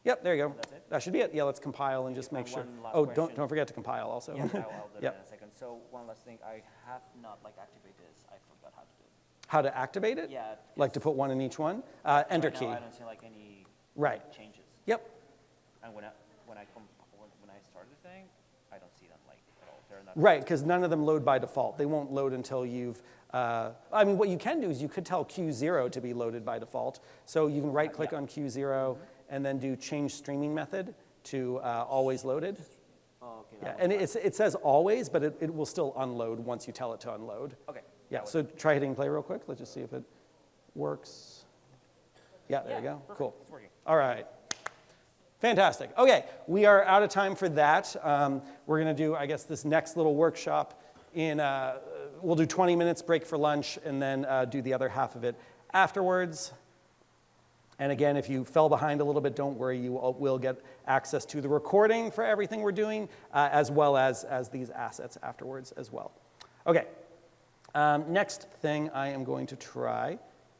B: Yep, there you go.
D: That's it?
B: That should be it. Yeah, let's compile and just make
D: And
B: sure.
D: one last
B: Oh,
D: question.
B: don't forget to compile also.
D: Yeah, I'll do that
B: Yep.
D: in a second. So one last thing, I have not like activated this. I forgot how to do it.
B: How to activate it?
D: Yeah.
B: Like to put one in each one? Enter
D: Right now,
B: key.
D: I don't see like any
B: Right.
D: changes.
B: Yep.
D: And when I start the thing, I don't see them like at all. They're not.
B: Right, because none of them load by default. They won't load until you've, I mean, what you can do is you could tell Q0 to be loaded by default. So you can right click on Q0 and then do change streaming method to always loaded.
D: Oh, okay.
B: Yeah, and it says always, but it will still unload once you tell it to unload.
D: Okay.
B: Yeah, so try hitting play real quick. Let's just see if it works. Yeah, there you go. Cool.
D: It's working.
B: All right. Fantastic. Okay, we are out of time for that. We're going to do, I guess, this next little workshop in, we'll do 20 minutes break for lunch and then do the other half of it afterwards. And again, if you fell behind a little bit, don't worry, you will get access to the recording for everything we're doing, as well as these assets afterwards as well. Okay, next thing I am going to try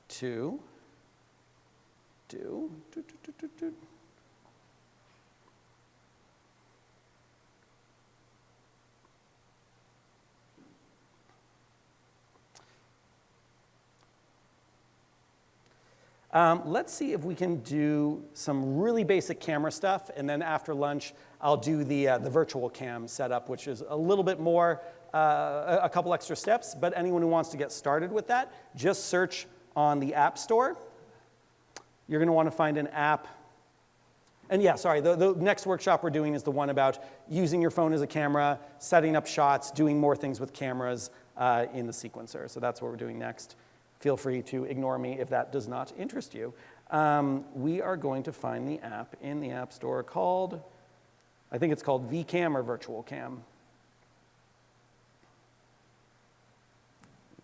B: to do. Let's see if we can do some really basic camera stuff, and then after lunch, I'll do the virtual cam setup, which is a little bit more, a couple extra steps, but anyone who wants to get started with that, just search on the App Store. You're going to want to find an app. And yeah, sorry, the next workshop we're doing is the one about using your phone as a camera, setting up shots, doing more things with cameras in the sequencer. So that's what we're doing next. Feel free to ignore me if that does not interest you. We are going to find the app in the App Store called, I think it's called VCam or Virtual Cam.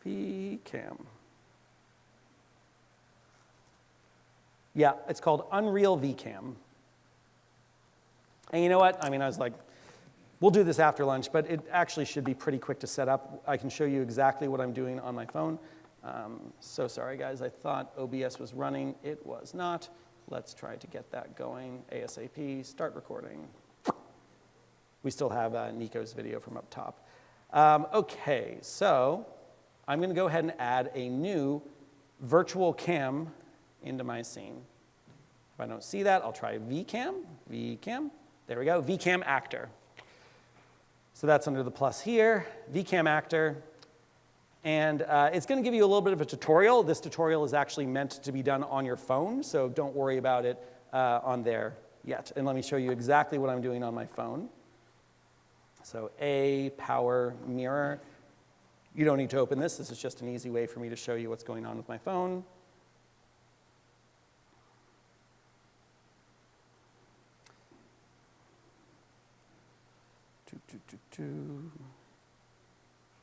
B: VCam. Yeah, it's called Unreal VCam. And you know what? I mean, I was like, we'll do this after lunch, but it actually should be pretty quick to set up. I can show you exactly what I'm doing on my phone. So sorry, guys. I thought OBS was running. It was not. Let's try to get that going ASAP. Start recording. We still have Nico's video from up top. OK, so I'm going to go ahead and add a new virtual cam into my scene. If I don't see that, I'll try VCam. VCam. There we go. VCam actor. So that's under the plus here. VCam actor. And it's going to give you a little bit of a tutorial. This tutorial is actually meant to be done on your phone, so don't worry about it on there yet. And let me show you exactly what I'm doing on my phone. So A, power, mirror. You don't need to open this. This is just an easy way for me to show you what's going on with my phone.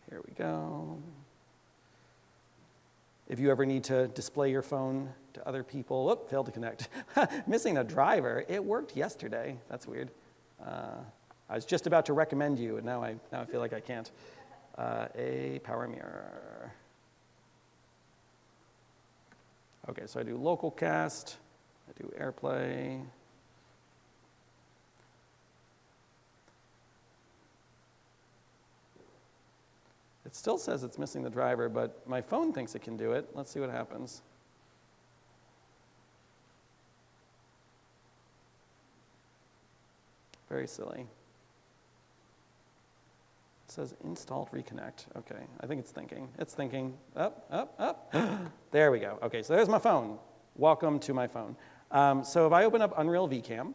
B: Here we go. If you ever need to display your phone to other people, oh, failed to connect. Missing a driver. It worked yesterday. That's weird. I was just about to recommend you, and now I feel like I can't. A power mirror. Okay, so I do local cast. I do AirPlay. It still says it's missing the driver, but my phone thinks it can do it. Let's see what happens. Very silly. It says installed reconnect. Okay, I think it's thinking. It's thinking. Up. There we go. Okay, so there's my phone. Welcome to my phone. So if I open up Unreal VCam,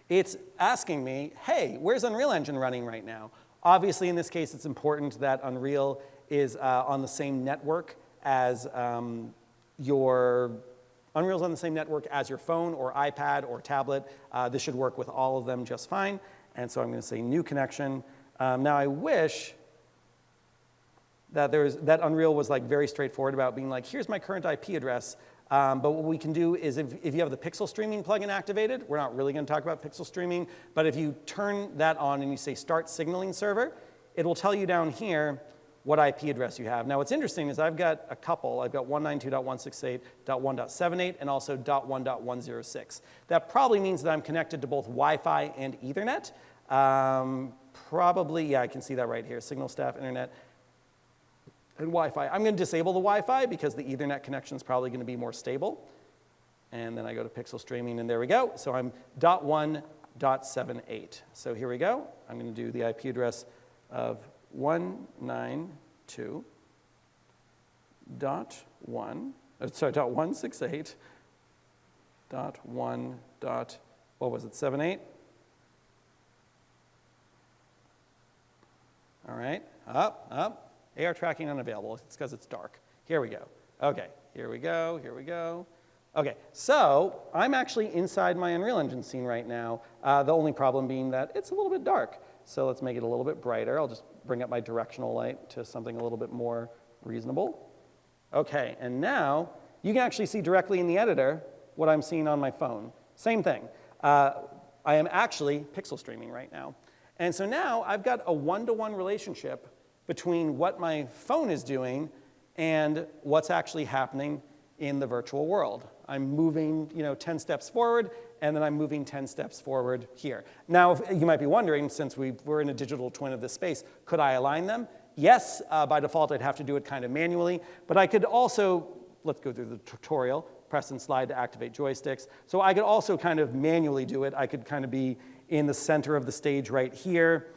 B: it's asking me, hey, where's Unreal Engine running right now? Obviously, in this case, it's important that Unreal is on the same network as Unreal's on the same network as your phone or iPad or tablet. This should work with all of them just fine. And so I'm going to say new connection. Now I wish that Unreal was like very straightforward about being like, here's my current IP address. But what we can do is if you have the pixel streaming plugin activated, we're not really going to talk about pixel streaming, but if you turn that on and you say start signaling server, it will tell you down here what IP address you have. Now what's interesting is I've got a couple. I've got 192.168.1.78 and also .1.106. That probably means that I'm connected to both Wi-Fi and Ethernet. Probably, yeah, I can see that right here. Signal staff, internet, and Wi-Fi. I'm going to disable the Wi-Fi because the Ethernet connection is probably going to be more stable. And then I go to pixel streaming, and there we go. So I'm .1.78. So here we go. I'm going to do the IP address of 192.168.1. What was it? 78. All right. Up. AR tracking unavailable. It's because it's dark. Here we go. Okay, here we go. Okay, so I'm actually inside my Unreal Engine scene right now. The only problem being that it's a little bit dark. So let's make it a little bit brighter. I'll just bring up my directional light to something a little bit more reasonable. Okay, and now you can actually see directly in the editor what I'm seeing on my phone. Same thing. I am actually pixel streaming right now. And so now I've got a one-to-one relationship between what my phone is doing and what's actually happening in the virtual world. I'm moving 10 steps forward, and then I'm moving 10 steps forward here. Now, you might be wondering, since we're in a digital twin of this space, could I align them? Yes, by default, I'd have to do it kind of manually, but I could also, let's go through the tutorial, press and slide to activate joysticks. So I could also kind of manually do it. I could kind of be in the center of the stage right here,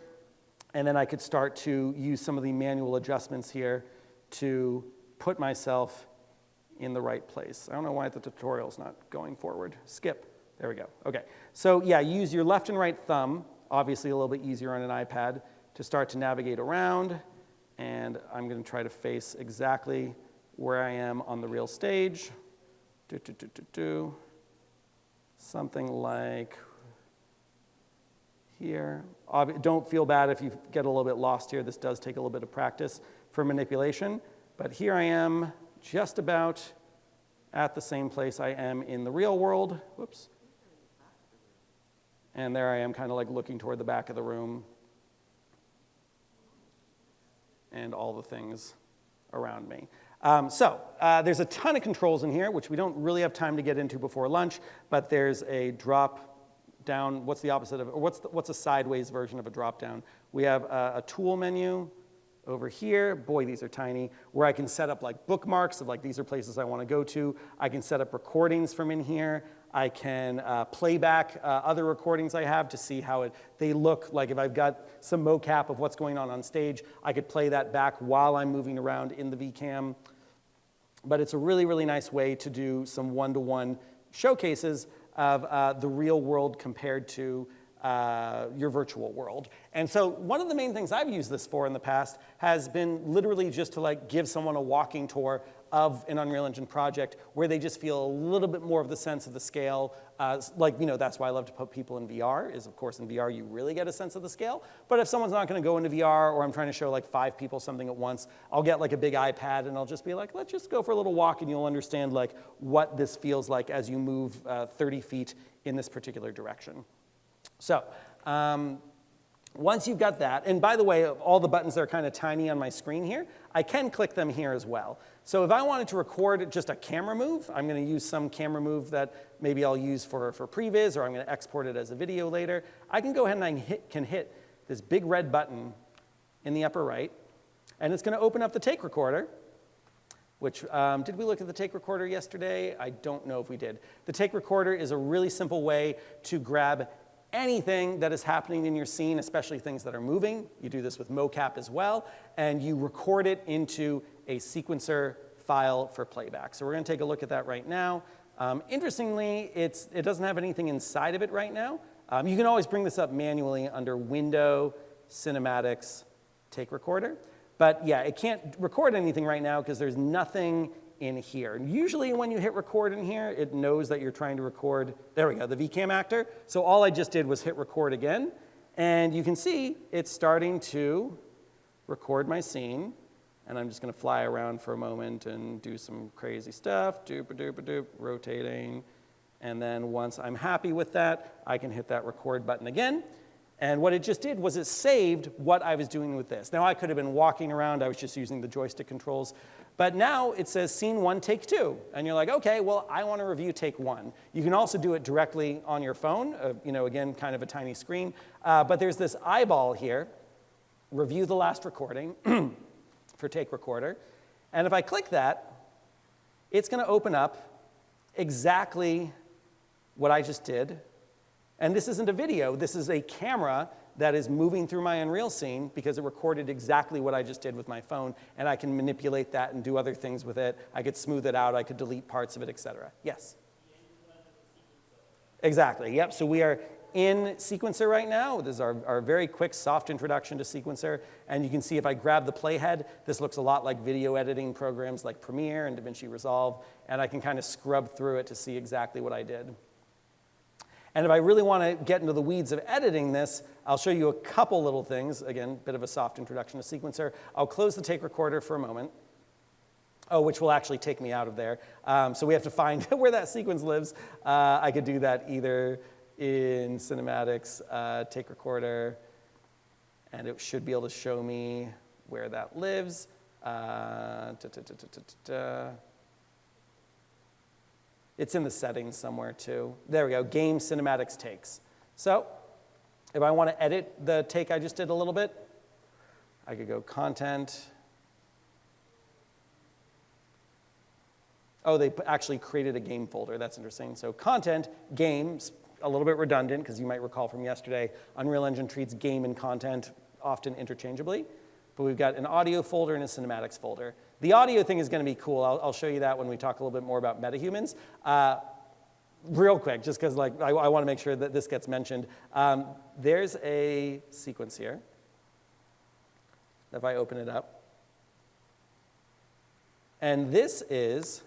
B: and then I could start to use some of the manual adjustments here to put myself in the right place. I don't know why the tutorial's not going forward. Skip. There we go. Okay. So yeah, use your left and right thumb, obviously a little bit easier on an iPad, to start to navigate around. And I'm going to try to face exactly where I am on the real stage. Something like here. Don't feel bad if you get a little bit lost here. This does take a little bit of practice for manipulation. But here I am just about at the same place I am in the real world. Whoops. And there I am kind of like looking toward the back of the room and all the things around me. There's a ton of controls in here, which we don't really have time to get into before lunch, but there's a drop down. What's the opposite of, or what's a sideways version of a drop down? We have a tool menu. over here, boy, these are tiny, where I can set up like bookmarks of like these are places I want to go to. I can set up recordings from in here. I can play back other recordings I have to see how they look. Like if I've got some mocap of what's going on stage, I could play that back while I'm moving around in the VCam. But it's a really, really nice way to do some one-to-one showcases of the real world compared to your virtual world. And so one of the main things I've used this for in the past has been literally just to like give someone a walking tour of an Unreal Engine project where they just feel a little bit more of the sense of the scale. Like, you know, that's why I love to put people in VR, is of course in VR you really get a sense of the scale. But if someone's not gonna go into VR, or I'm trying to show like 5 people something at once, I'll get like a big iPad and I'll just be like, let's just go for a little walk and you'll understand like what this feels like as you move 30 feet in this particular direction. So, once you've got that, and by the way, all the buttons that are kind of tiny on my screen here, I can click them here as well. So if I wanted to record just a camera move, I'm going to use some camera move that maybe I'll use for previs, or I'm going to export it as a video later. I can go ahead and I can hit this big red button in the upper right, and it's going to open up the take recorder, which, did we look at the take recorder yesterday? I don't know if we did. The take recorder is a really simple way to grab anything that is happening in your scene, especially things that are moving. You do this with mocap as well, and you record it into a sequencer file for playback. So we're going to take a look at that right now. Interestingly, it doesn't have anything inside of it right now. You can always bring this up manually under Window, Cinematics, Take Recorder. But yeah, it can't record anything right now because there's nothing in here. And usually when you hit record in here, it knows that you're trying to record, there we go, the VCam actor. So all I just did was hit record again. And you can see it's starting to record my scene. And I'm just going to fly around for a moment and do some crazy stuff, doop-a-doop-a-doop, rotating. And then once I'm happy with that, I can hit that record button again. And what it just did was it saved what I was doing with this. Now I could have been walking around, I was just using the joystick controls. But now it says scene 1, take 2. And you're like, okay, well, I want to review take 1. You can also do it directly on your phone, you know, again, kind of a tiny screen. But there's this eyeball here, review the last recording for take recorder. And if I click that, it's going to open up exactly what I just did. And this isn't a video, this is a camera that is moving through my Unreal scene because it recorded exactly what I just did with my phone, and I can manipulate that and do other things with it. I could smooth it out, I could delete parts of it, etc. Yes? Exactly, yep, so we are in Sequencer right now. This is our very quick, soft introduction to Sequencer, and you can see if I grab the playhead, this looks a lot like video editing programs like Premiere and DaVinci Resolve, and I can kind of scrub through it to see exactly what I did. And if I really want to get into the weeds of editing this, I'll show you a couple little things. Again, bit of a soft introduction to Sequencer. I'll close the take recorder for a moment. Oh, which will actually take me out of there. So we have to find where that sequence lives. I could do that either in Cinematics, take recorder, and it should be able to show me where that lives. It's in the settings somewhere too. There we go, game cinematics takes. So if I want to edit the take I just did a little bit, I could go content. Oh, they actually created a game folder. That's interesting. So content, games, a little bit redundant because you might recall from yesterday, Unreal Engine treats game and content often interchangeably. But we've got an audio folder and a cinematics folder. The audio thing is going to be cool. I'll show you that when we talk a little bit more about MetaHumans. Real quick, just because like, I want to make sure that this gets mentioned. There's a sequence here. If I open it up. And this is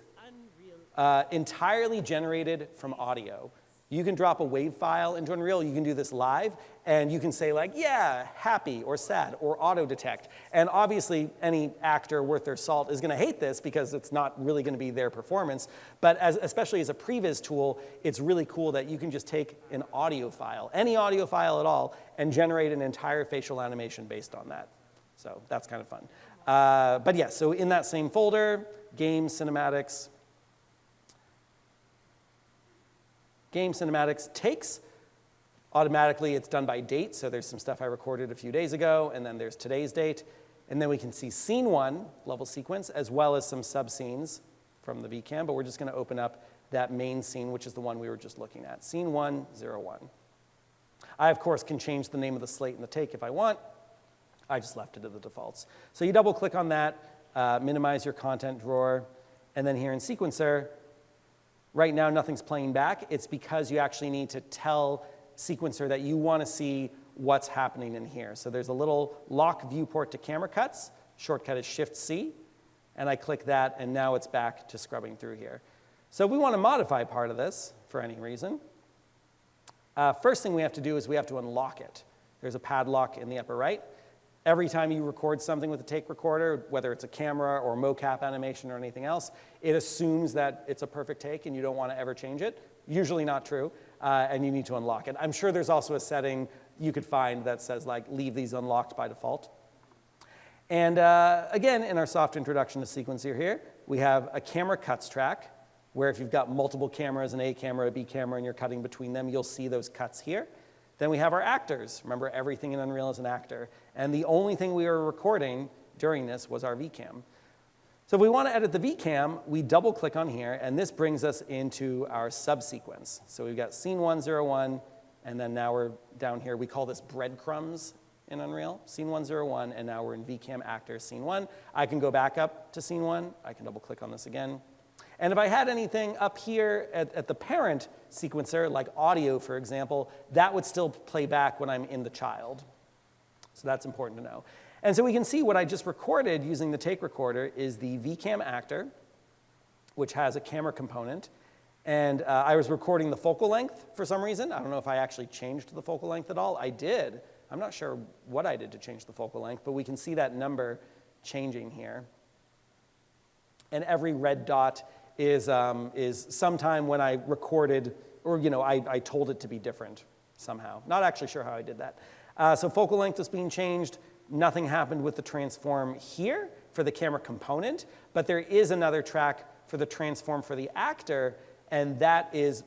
B: entirely generated from audio. You can drop a WAV file into Unreal. You can do this live. And you can say like, yeah, happy or sad or auto detect. And obviously, any actor worth their salt is going to hate this because it's not really going to be their performance. But especially as a previs tool, it's really cool that you can just take an audio file, any audio file at all, and generate an entire facial animation based on that. So that's kind of fun. But yeah, so in that same folder, game cinematics. Game cinematics takes. Automatically, it's done by date. So there's some stuff I recorded a few days ago, and then there's today's date. And then we can see scene 1, level sequence, as well as some subscenes from the VCam, but we're just gonna open up that main scene, which is the one we were just looking at, scene 101. I, of course, can change the name of the slate and the take if I want. I just left it at the defaults. So you double click on that, minimize your content drawer, and then here in Sequencer, right now nothing's playing back. It's because you actually need to tell Sequencer that you want to see what's happening in here. So there's a little lock viewport to camera cuts. Shortcut is Shift-C, and I click that, and now it's back to scrubbing through here. So if we want to modify part of this for any reason, first thing we have to do is we have to unlock it. There's a padlock in the upper right. Every time you record something with a take recorder, whether it's a camera or mocap animation or anything else, it assumes that it's a perfect take and you don't want to ever change it. Usually not true, and you need to unlock it. I'm sure there's also a setting you could find that says, like, leave these unlocked by default. And again, in our soft introduction to Sequencer here, we have a camera cuts track, where if you've got multiple cameras, an A camera, a B camera, and you're cutting between them, you'll see those cuts here. Then we have our actors. Remember, everything in Unreal is an actor. And the only thing we were recording during this was our VCam. So if we want to edit the VCam, we double click on here, and this brings us into our subsequence. So we've got scene 101, and then now we're down here. We call this breadcrumbs in Unreal, scene 101, and now we're in VCam actor scene 1. I can go back up to scene 1. I can double click on this again. And if I had anything up here at the parent sequencer, like audio, for example, that would still play back when I'm in the child. So that's important to know. And so we can see what I just recorded using the take recorder is the VCam actor, which has a camera component. And I was recording the focal length for some reason. I don't know if I actually changed the focal length at all. I did. I'm not sure what I did to change the focal length, but we can see that number changing here. And every red dot is sometime when I recorded, or I told it to be different somehow. Not actually sure how I did that. So focal length is being changed. Nothing happened with the transform here for the camera component, but there is another track for the transform for the actor, and that is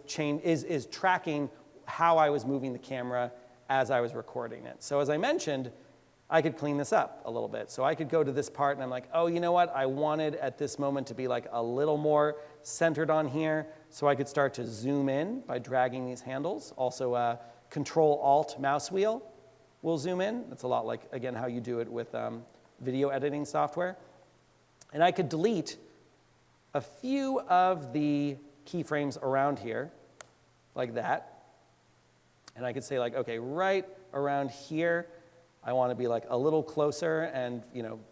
B: tracking how I was moving the camera as I was recording it. So as I mentioned, I could clean this up a little bit. So I could go to this part and I'm like, oh, you know what? I wanted at this moment to be like a little more centered on here. So I could start to zoom in by dragging these handles. Also, Control-Alt mouse wheel will zoom in. That's a lot like, again, how you do it with video editing software. And I could delete a few of the keyframes around here, like that. And I could say, like, okay, right around here, I want to be like a little closer and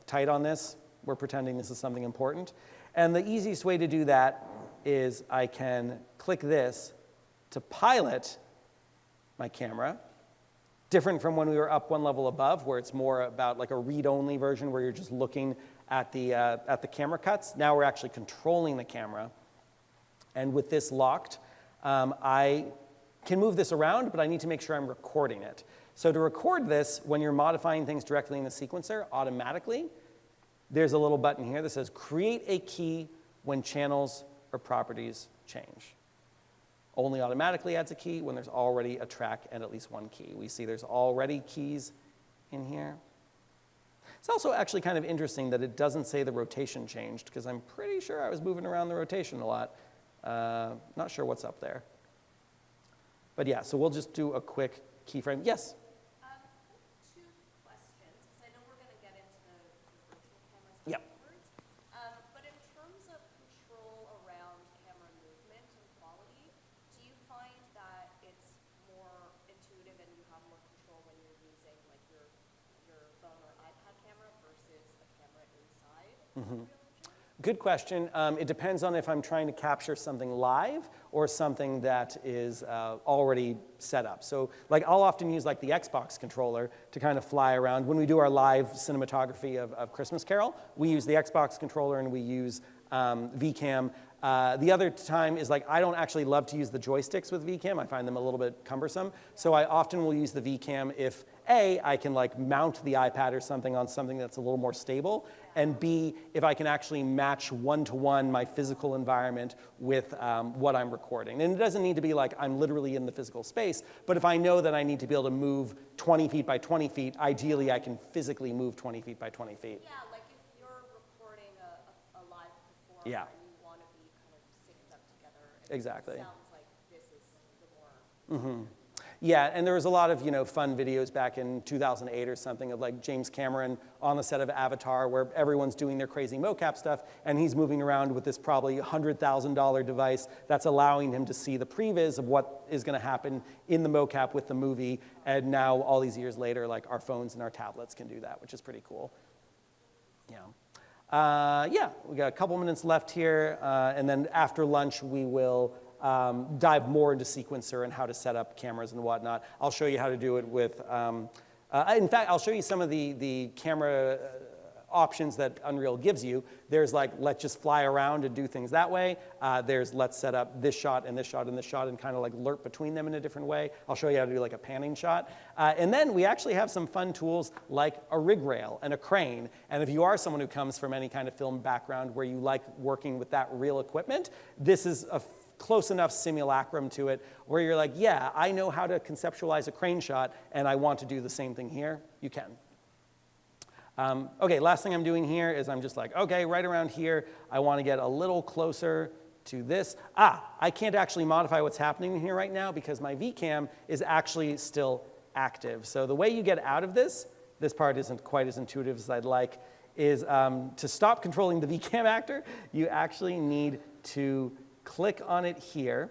B: tight on this. We're pretending this is something important. And the easiest way to do that is I can click this to pilot my camera. Different from when we were up one level above, where it's more about like a read-only version where you're just looking at the camera cuts. Now we're actually controlling the camera. And with this locked, I can move this around, but I need to make sure I'm recording it. So to record this, when you're modifying things directly in the sequencer, automatically, there's a little button here that says create a key when channels or properties change. Only automatically adds a key when there's already a track and at least one key. We see there's already keys in here. It's also actually kind of interesting that it doesn't say the rotation changed, because I'm pretty sure I was moving around the rotation a lot. Not sure what's up there. But yeah, so we'll just do a quick keyframe. Yes?
E: Two questions, because I know we're going to get into the virtual cameras
B: Yep.
E: afterwards. But in terms of control around camera movement and quality, do you find that it's more intuitive and you have more control when you're using like your phone or iPad camera versus a camera inside Unreal Engine?
B: Good question. It depends on if I'm trying to capture something live or something that is already set up. So like I'll often use like the Xbox controller to kind of fly around. When we do our live cinematography of Christmas Carol, we use the Xbox controller and we use VCam The other time is like, I don't actually love to use the joysticks with VCam. I find them a little bit cumbersome. So I often will use the VCam if A, I can like mount the iPad or something on something that's a little more stable, and B, if I can actually match one-to-one my physical environment with what I'm recording. And it doesn't need to be like I'm literally in the physical space, but if I know that I need to be able to move 20 feet by 20 feet, ideally I can physically move 20 feet by 20 feet.
E: Yeah, like if you're recording a live performer
B: Yeah.
E: and you want to be kind of synced up together,
B: Exactly.
E: it sounds like this is the more.
B: Yeah, and there was a lot of fun videos back in 2008 or something of like James Cameron on the set of Avatar where everyone's doing their crazy mocap stuff and he's moving around with this probably $100,000 device that's allowing him to see the previs of what is going to happen in the mocap with the movie. And now all these years later, like our phones and our tablets can do that, which is pretty cool. Yeah, we got a couple minutes left here, and then after lunch we will dive more into sequencer and how to set up cameras and whatnot. I'll show you how to do it with, in fact, I'll show you some of the camera options that Unreal gives you. There's like, let's just fly around and do things that way. There's let's set up this shot and this shot and this shot and kind of like lerp between them in a different way. I'll show you how to do like a panning shot. And then we actually have some fun tools like a rig rail and a crane. And if you are someone who comes from any kind of film background where you like working with that real equipment, this is a close enough simulacrum to it where you're like, yeah, I know how to conceptualize a crane shot and I want to do the same thing here. You can. Okay, last thing I'm doing here is I'm just like, okay, right around here, I want to get a little closer to this. I can't actually modify what's happening here right now because my VCam is actually still active. So the way you get out of this part isn't quite as intuitive as I'd like, is to stop controlling the VCam actor, you actually need to click on it here.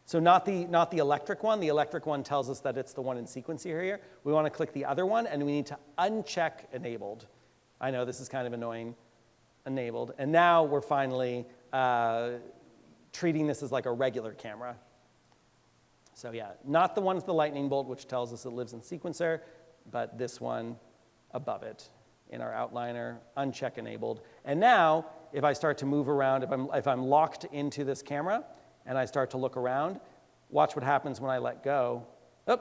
B: So not the electric one. The electric one tells us that it's the one in sequence here. We want to click the other one, and we need to uncheck enabled. I know this is kind of annoying, enabled. And now we're finally treating this as like a regular camera. So yeah, not the one with the lightning bolt, which tells us it lives in sequencer, but this one above it in our outliner, uncheck enabled. And now, if I start to move around, if I'm locked into this camera, and I start to look around, watch what happens when I let go. Oh,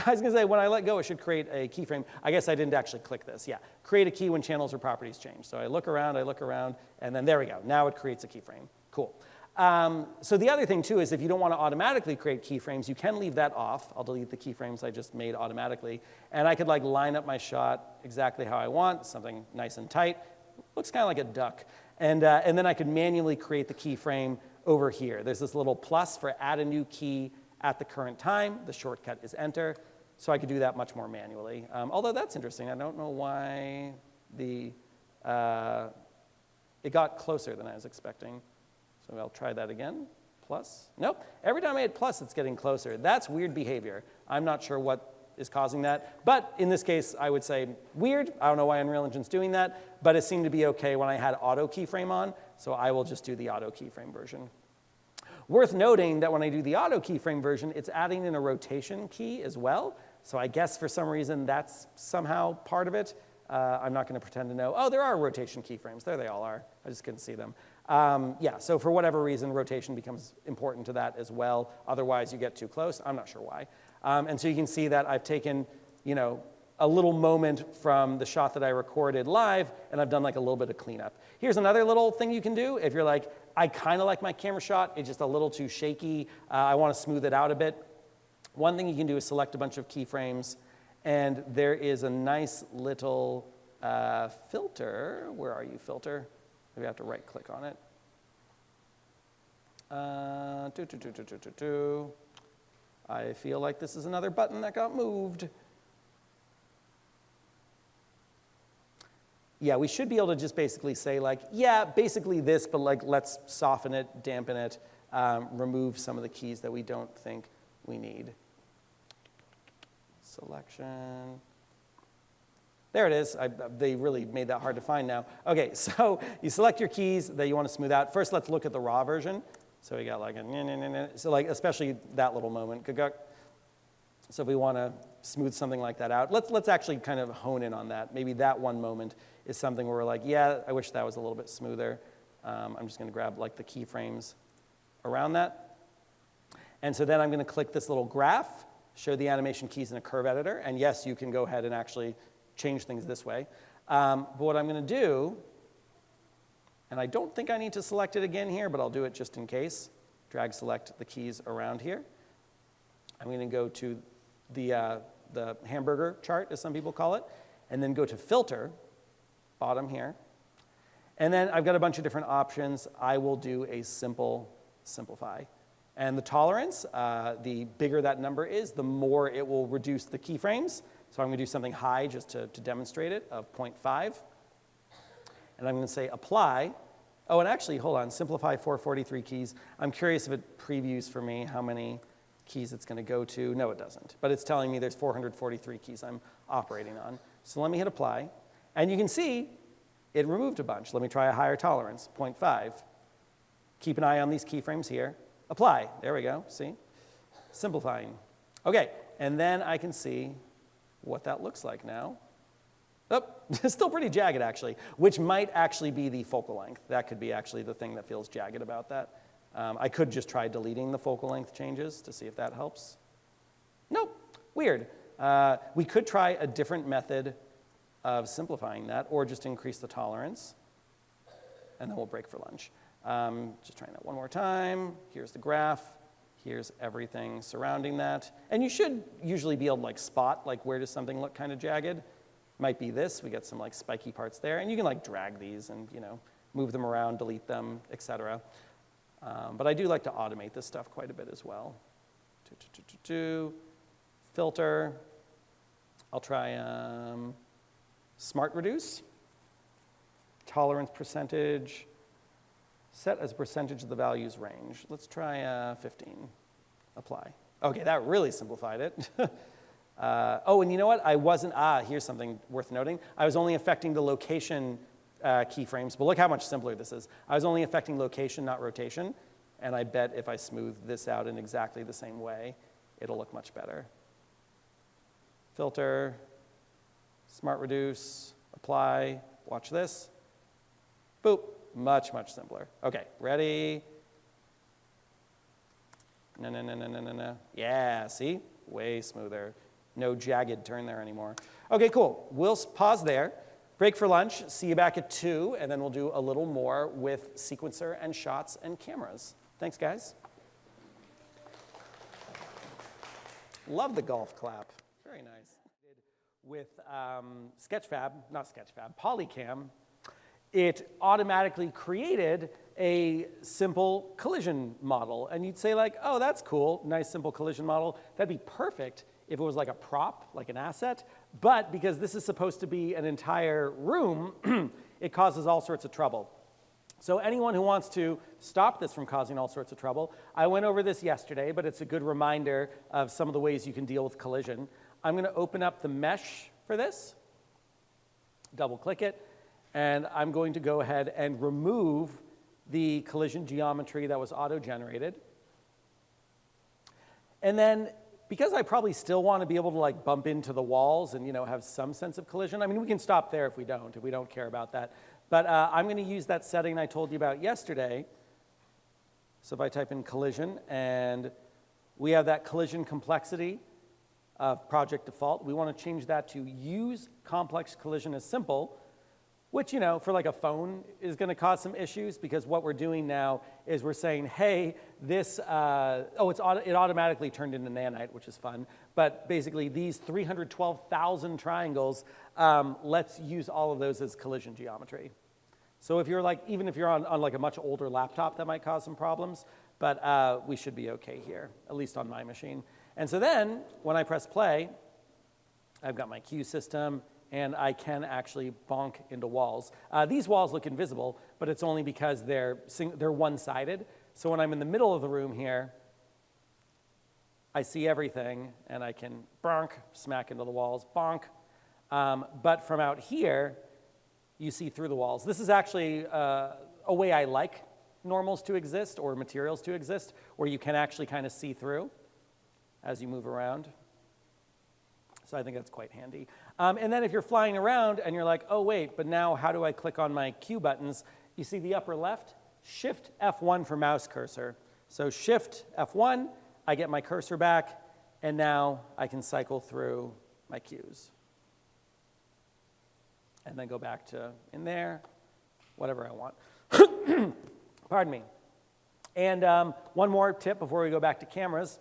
B: I was gonna say, when I let go, it should create a keyframe. I guess I didn't actually click this. Yeah, create a key when channels or properties change. So I look around, and then there we go. Now it creates a keyframe. Cool. So the other thing, too, is if you don't want to automatically create keyframes, you can leave that off. I'll delete the keyframes I just made automatically. And I could like line up my shot exactly how I want, something nice and tight. Looks kind of like a duck. And then I could manually create the keyframe over here. There's this little plus for add a new key at the current time. The shortcut is enter. So I could do that much more manually. Although that's interesting. I don't know why it got closer than I was expecting. So I'll try that again. Plus. Nope. Every time I hit plus, it's getting closer. That's weird behavior. I'm not sure what is causing that. But in this case, I would say weird. I don't know why Unreal Engine's doing that. But it seemed to be OK when I had auto keyframe on. So I will just do the auto keyframe version. Worth noting that when I do the auto keyframe version, it's adding in a rotation key as well. So I guess for some reason that's somehow part of it. I'm not going to pretend to know. Oh, there are rotation keyframes. There they all are. I just couldn't see them. Yeah, so for whatever reason, rotation becomes important to that as well. Otherwise, you get too close. I'm not sure why. And so you can see that I've taken, a little moment from the shot that I recorded live, and I've done like a little bit of cleanup. Here's another little thing you can do. If you're like, I kind of like my camera shot, it's just a little too shaky, I want to smooth it out a bit. One thing you can do is select a bunch of keyframes, and there is a nice little filter. Where are you, filter? Maybe I have to right-click on it. I feel like this is another button that got moved. Yeah, we should be able to just basically say like, yeah, basically this, but like let's soften it, dampen it, remove some of the keys that we don't think we need. Selection. There it is. They really made that hard to find now. OK, so you select your keys that you want to smooth out. First, let's look at the raw version. So we got like a so like especially that little moment. So if we want to smooth something like that out, let's actually kind of hone in on that. Maybe that one moment is something where we're like, yeah, I wish that was a little bit smoother. I'm just going to grab like the keyframes around that. And so then I'm going to click this little graph, show the animation keys in a curve editor. And yes, you can go ahead and actually change things this way. But what I'm going to do, and I don't think I need to select it again here, but I'll do it just in case. Drag select the keys around here. I'm going to go to the hamburger chart, as some people call it, and then go to filter, bottom here. And then I've got a bunch of different options. I will do a simplify. And the tolerance, the bigger that number is, the more it will reduce the keyframes. So I'm going to do something high just to demonstrate it, of 0.5. And I'm going to say apply. Oh, and actually, hold on, simplify 443 keys. I'm curious if it previews for me how many keys it's going to go to. No, it doesn't. But it's telling me there's 443 keys I'm operating on. So let me hit apply. And you can see it removed a bunch. Let me try a higher tolerance, 0.5. Keep an eye on these keyframes here. Apply. There we go. See? Simplifying. OK. And then I can see what that looks like now. Oh, it's still pretty jagged, actually, which might actually be the focal length. That could be actually the thing that feels jagged about that. I could just try deleting the focal length changes to see if that helps. Nope. Weird. We could try a different method of simplifying that, or just increase the tolerance. And then we'll break for lunch. Just trying that one more time. Here's the graph. Here's everything surrounding that. And you should usually be able to like spot like where does something look kind of jagged. Might be this. We get some like spiky parts there. And you can like drag these and move them around, delete them, etc. But I do like to automate this stuff quite a bit as well. Filter. I'll try smart reduce. Tolerance percentage. Set as a percentage of the values range. Let's try 15. Apply. OK, that really simplified it. Oh, and you know what? I wasn't, here's something worth noting. I was only affecting the location keyframes, but look how much simpler this is. I was only affecting location, not rotation. And I bet if I smooth this out in exactly the same way, it'll look much better. Filter, smart reduce, apply, watch this. Boop. Much, much simpler. OK, ready? No. Yeah, see? Way smoother. No jagged turn there anymore. OK, cool. We'll pause there, break for lunch, see you back at 2, and then we'll do a little more with sequencer and shots and cameras. Thanks, guys. Love the golf clap. Very nice. With Polycam, it automatically created a simple collision model. And you'd say like, oh, that's cool, nice simple collision model. That'd be perfect if it was like a prop, like an asset. But because this is supposed to be an entire room, it causes all sorts of trouble. So anyone who wants to stop this from causing all sorts of trouble, I went over this yesterday, but it's a good reminder of some of the ways you can deal with collision. I'm going to open up the mesh for this, double click it. And I'm going to go ahead and remove the collision geometry that was auto-generated. And then, because I probably still want to be able to like bump into the walls and have some sense of collision, I mean, we can stop there if we don't care about that. But I'm going to use that setting I told you about yesterday. So if I type in collision, and we have that collision complexity of project default. We want to change that to use complex collision as simple, which, for like a phone is going to cause some issues because what we're doing now is we're saying, hey, this, it automatically turned into nanite, which is fun. But basically, these 312,000 triangles, let's use all of those as collision geometry. So if you're like, even if you're on like a much older laptop, that might cause some problems. But we should be OK here, at least on my machine. And so then, when I press play, I've got my queue system. And I can actually bonk into walls. These walls look invisible, but it's only because they're one-sided. So when I'm in the middle of the room here, I see everything, and I can bonk, smack into the walls, bonk. But from out here, you see through the walls. This is actually a way I like normals to exist, or materials to exist, where you can actually kind of see through as you move around. So I think that's quite handy. And then if you're flying around and you're like, oh, wait, but now how do I click on my Q buttons? You see the upper left? Shift F1 for mouse cursor. So Shift F1, I get my cursor back, and now I can cycle through my cues. And then go back to in there, whatever I want. Pardon me. And one more tip before we go back to cameras.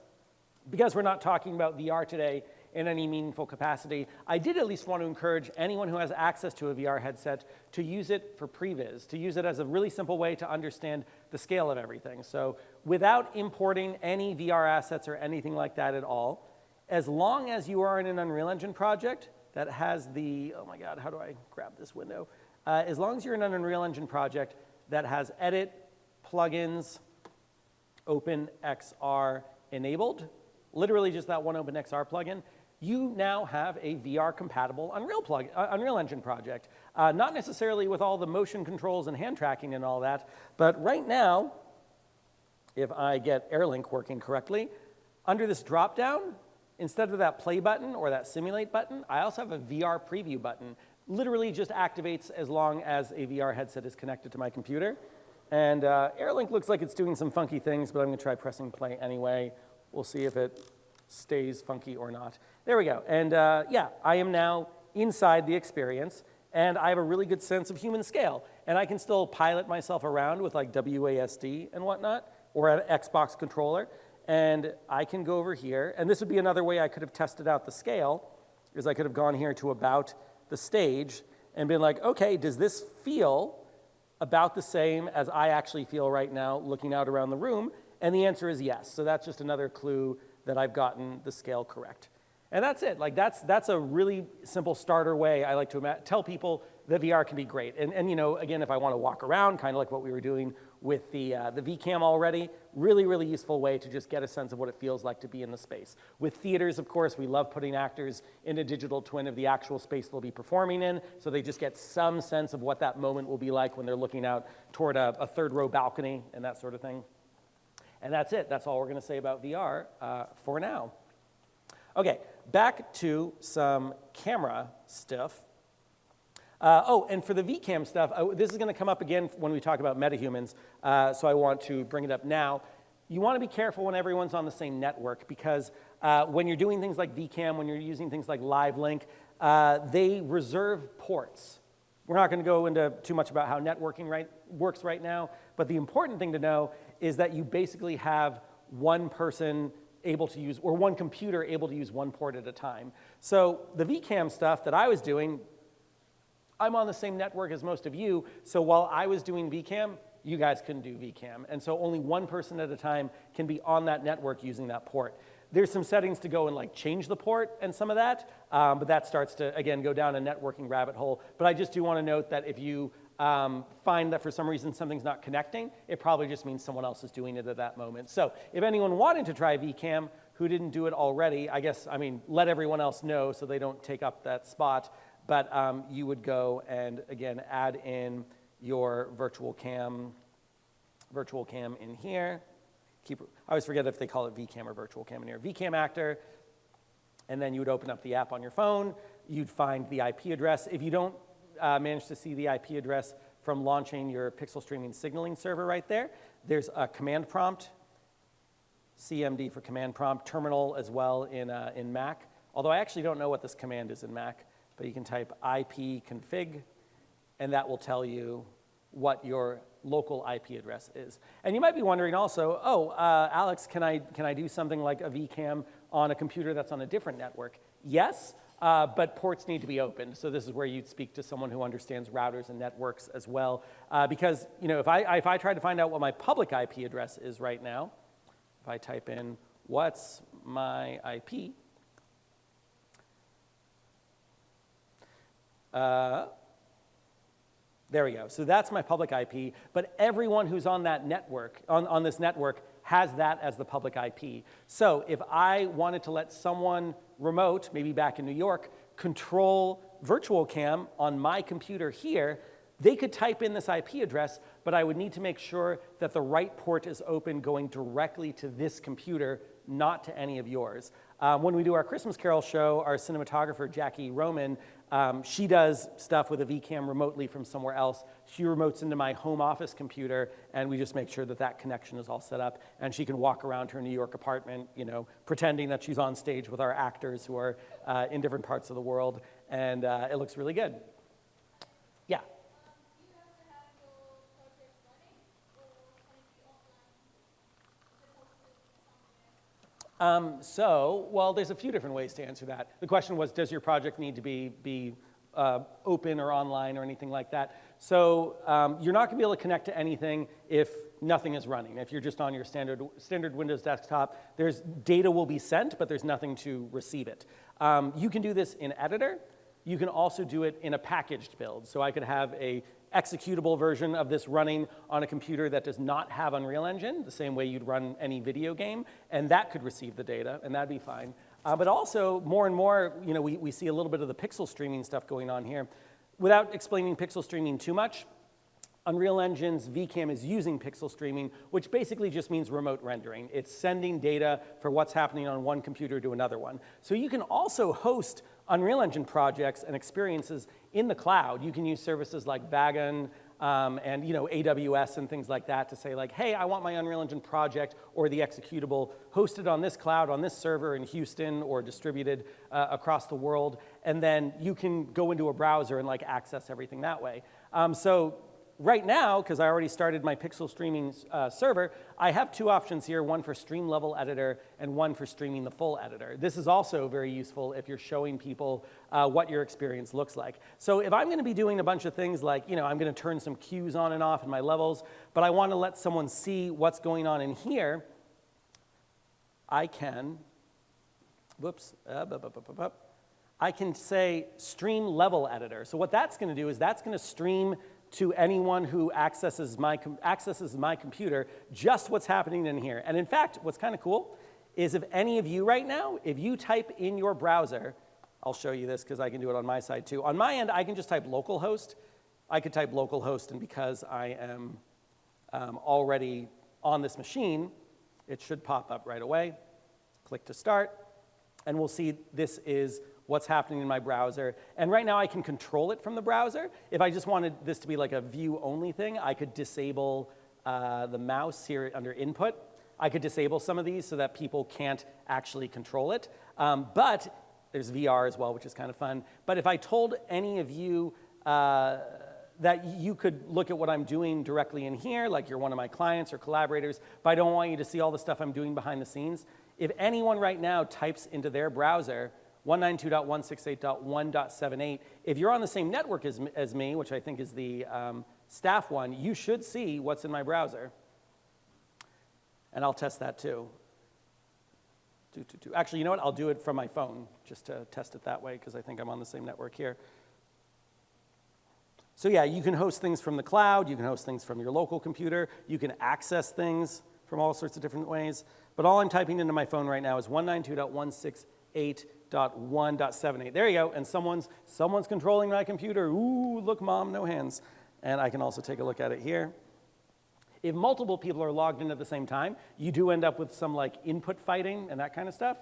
B: Because we're not talking about VR today in any meaningful capacity, I did at least want to encourage anyone who has access to a VR headset to use it for previs, to use it as a really simple way to understand the scale of everything. So without importing any VR assets or anything like that at all, as long as you are in an Unreal Engine project that has the, oh my God, how do I grab this window? As long as you're in an Unreal Engine project that has edit, plugins, OpenXR enabled, literally just that one OpenXR plugin, you now have a VR-compatible Unreal Engine project. Not necessarily with all the motion controls and hand tracking and all that, but right now, if I get AirLink working correctly, under this drop-down, instead of that play button or that simulate button, I also have a VR preview button. Literally just activates as long as a VR headset is connected to my computer. And AirLink looks like it's doing some funky things, but I'm gonna try pressing play anyway. We'll see if it stays funky or not. There we go. And yeah, I am now inside the experience, and I have a really good sense of human scale. And I can still pilot myself around with like WASD and whatnot, or an Xbox controller. And I can go over here, and this would be another way I could have tested out the scale, is I could have gone here to about the stage and been like, okay, does this feel about the same as I actually feel right now looking out around the room? And the answer is yes. So that's just another clue that I've gotten the scale correct. And that's it. Like that's a really simple starter way I like to tell people that VR can be great. And you know, again, if I want to walk around, kind of like what we were doing with the VCam already, really, really useful way to just get a sense of what it feels like to be in the space. With theaters, of course, we love putting actors in a digital twin of the actual space they'll be performing in, so they just get some sense of what that moment will be like when they're looking out toward a third row balcony and that sort of thing. And that's it. That's all we're going to say about VR for now. Okay, back to some camera stuff. Oh, and for the VCam stuff, this is going to come up again when we talk about MetaHumans, so I want to bring it up now. You want to be careful when everyone's on the same network, because when you're doing things like VCam, when you're using things like LiveLink, they reserve ports. We're not going to go into too much about how networking works right now, but the important thing to know is that you basically have one person able to use, or one computer able to use one port at a time. So the VCam stuff that I was doing, I'm on the same network as most of you, so while I was doing VCam, you guys couldn't do VCam. And so only one person at a time can be on that network using that port. There's some settings to go and like change the port and some of that, but that starts to, again, go down a networking rabbit hole. But I just do want to note that if you find that for some reason something's not connecting, it probably just means someone else is doing it at that moment. So if anyone wanted to try VCam who didn't do it already, I guess, I mean, let everyone else know so they don't take up that spot. But you would go and, again, add in your virtual cam in here. I always forget if they call it VCam or virtual cam in here. VCam actor, and then you would open up the app on your phone. You'd find the IP address. If you don't manage to see the IP address from launching your pixel streaming signaling server right there, there's a command prompt, CMD for command prompt, terminal as well in Mac. Although I actually don't know what this command is in Mac. But you can type ipconfig, and that will tell you what your local IP address is. And you might be wondering also, oh, Alex, can I do something like a VCam on a computer that's on a different network? Yes, but ports need to be opened. So this is where you'd speak to someone who understands routers and networks as well. Because you know, if I try to find out what my public IP address is right now, if I type in what's my IP, there we go. So that's my public IP, but everyone who's on that network, on this network, has that as the public IP. So if I wanted to let someone remote, maybe back in New York, control virtual cam on my computer here, they could type in this IP address, but I would need to make sure that the right port is open going directly to this computer, not to any of yours. When we do our Christmas Carol show, our cinematographer, Jackie Roman, She does stuff with a VCam remotely from somewhere else. She remotes into my home office computer, and we just make sure that that connection is all set up. And she can walk around her New York apartment, you know, pretending that she's on stage with our actors who are in different parts of the world. And it looks really good. Yeah. Well, there's a few different ways to answer that. The question was, does your project need to be open or online or anything like that? So you're not going to be able to connect to anything if nothing is running. If you're just on your standard Windows desktop, data will be sent, but there's nothing to receive it. You can do this in Editor. You can also do it in a packaged build. So I could have a executable version of this running on a computer that does not have Unreal Engine, the same way you'd run any video game, and that could receive the data, and that'd be fine. But also, more and more, you know, we see a little bit of the pixel streaming stuff going on here. Without explaining pixel streaming too much, Unreal Engine's VCam is using pixel streaming, which basically just means remote rendering. It's sending data for what's happening on one computer to another one. So you can also host Unreal Engine projects and experiences in the cloud. You can use services like Vagon and, you know, AWS and things like that to say like, hey, I want my Unreal Engine project or the executable hosted on this cloud, on this server in Houston, or distributed across the world. And then you can go into a browser and like access everything that way. So right now, because I already started my pixel streaming server, I have two options here, one for stream level editor and one for streaming the full editor. This is also very useful if you're showing people what your experience looks like. So if I'm going to be doing a bunch of things like, you know, I'm going to turn some cues on and off in my levels, but I want to let someone see what's going on in here, I can, I can say stream level editor. So what that's going to do is that's going to stream to anyone who accesses my computer just what's happening in here. And in fact, what's kind of cool is if any of you right now, if you type in your browser, I'll show you this because I can do it on my side too. On my end, I can just type localhost. I could type localhost, and because I am already on this machine, it should pop up right away. Click to start, and we'll see this is what's happening in my browser. And right now I can control it from the browser. If I just wanted this to be like a view-only thing, I could disable the mouse here under input. I could disable some of these so that people can't actually control it. But there's VR as well, which is kind of fun. But if I told any of you that you could look at what I'm doing directly in here, like you're one of my clients or collaborators, but I don't want you to see all the stuff I'm doing behind the scenes, if anyone right now types into their browser 192.168.1.78. If you're on the same network as me, which I think is the staff one, you should see what's in my browser. And I'll test that too. Actually, you know what? I'll do it from my phone just to test it that way because I think I'm on the same network here. So yeah, you can host things from the cloud. You can host things from your local computer. You can access things from all sorts of different ways. But all I'm typing into my phone right now is 192.168.1.78. There you go, and someone's controlling my computer. Ooh, look, Mom, no hands. And I can also take a look at it here. If multiple people are logged in at the same time, you do end up with some like input fighting and that kind of stuff.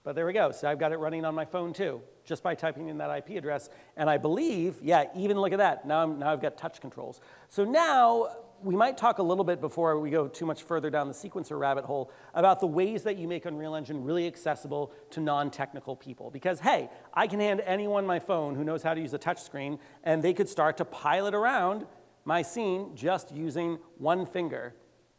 B: But there we go. So I've got it running on my phone too, just by typing in that IP address. And I believe, yeah, even look at that. Now I've got touch controls. So now we might talk a little bit before we go too much further down the sequencer rabbit hole about the ways that you make Unreal Engine really accessible to non-technical people. Because, hey, I can hand anyone my phone who knows how to use a touch screen, and they could start to pilot around my scene just using one finger.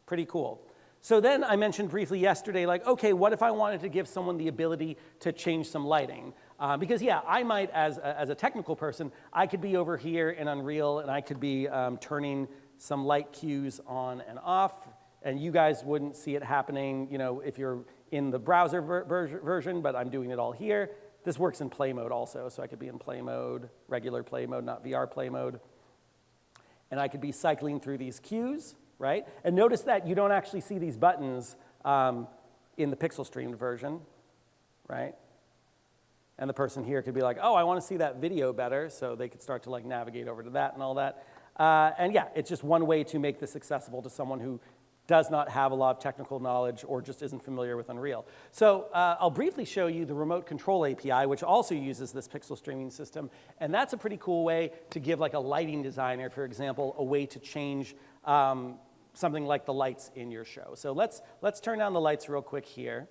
B: Pretty cool. So then I mentioned briefly yesterday, like, okay, what if I wanted to give someone the ability to change some lighting? Because, yeah, I might, as a technical person, I could be over here in Unreal, and I could be turning some light cues on and off, and you guys wouldn't see it happening, you know, if you're in the browser version, but I'm doing it all here. This works in play mode also, so I could be in play mode, regular play mode, not VR play mode. And I could be cycling through these cues, right? And notice that you don't actually see these buttons in the pixel streamed version, right? And the person here could be like, oh, I want to see that video better, so they could start to like navigate over to that and all that. And yeah, it's just one way to make this accessible to someone who does not have a lot of technical knowledge or just isn't familiar with Unreal. So I'll briefly show you the remote control API, which also uses this pixel streaming system. And that's a pretty cool way to give like a lighting designer, for example, a way to change something like the lights in your show. So let's turn down the lights real quick here.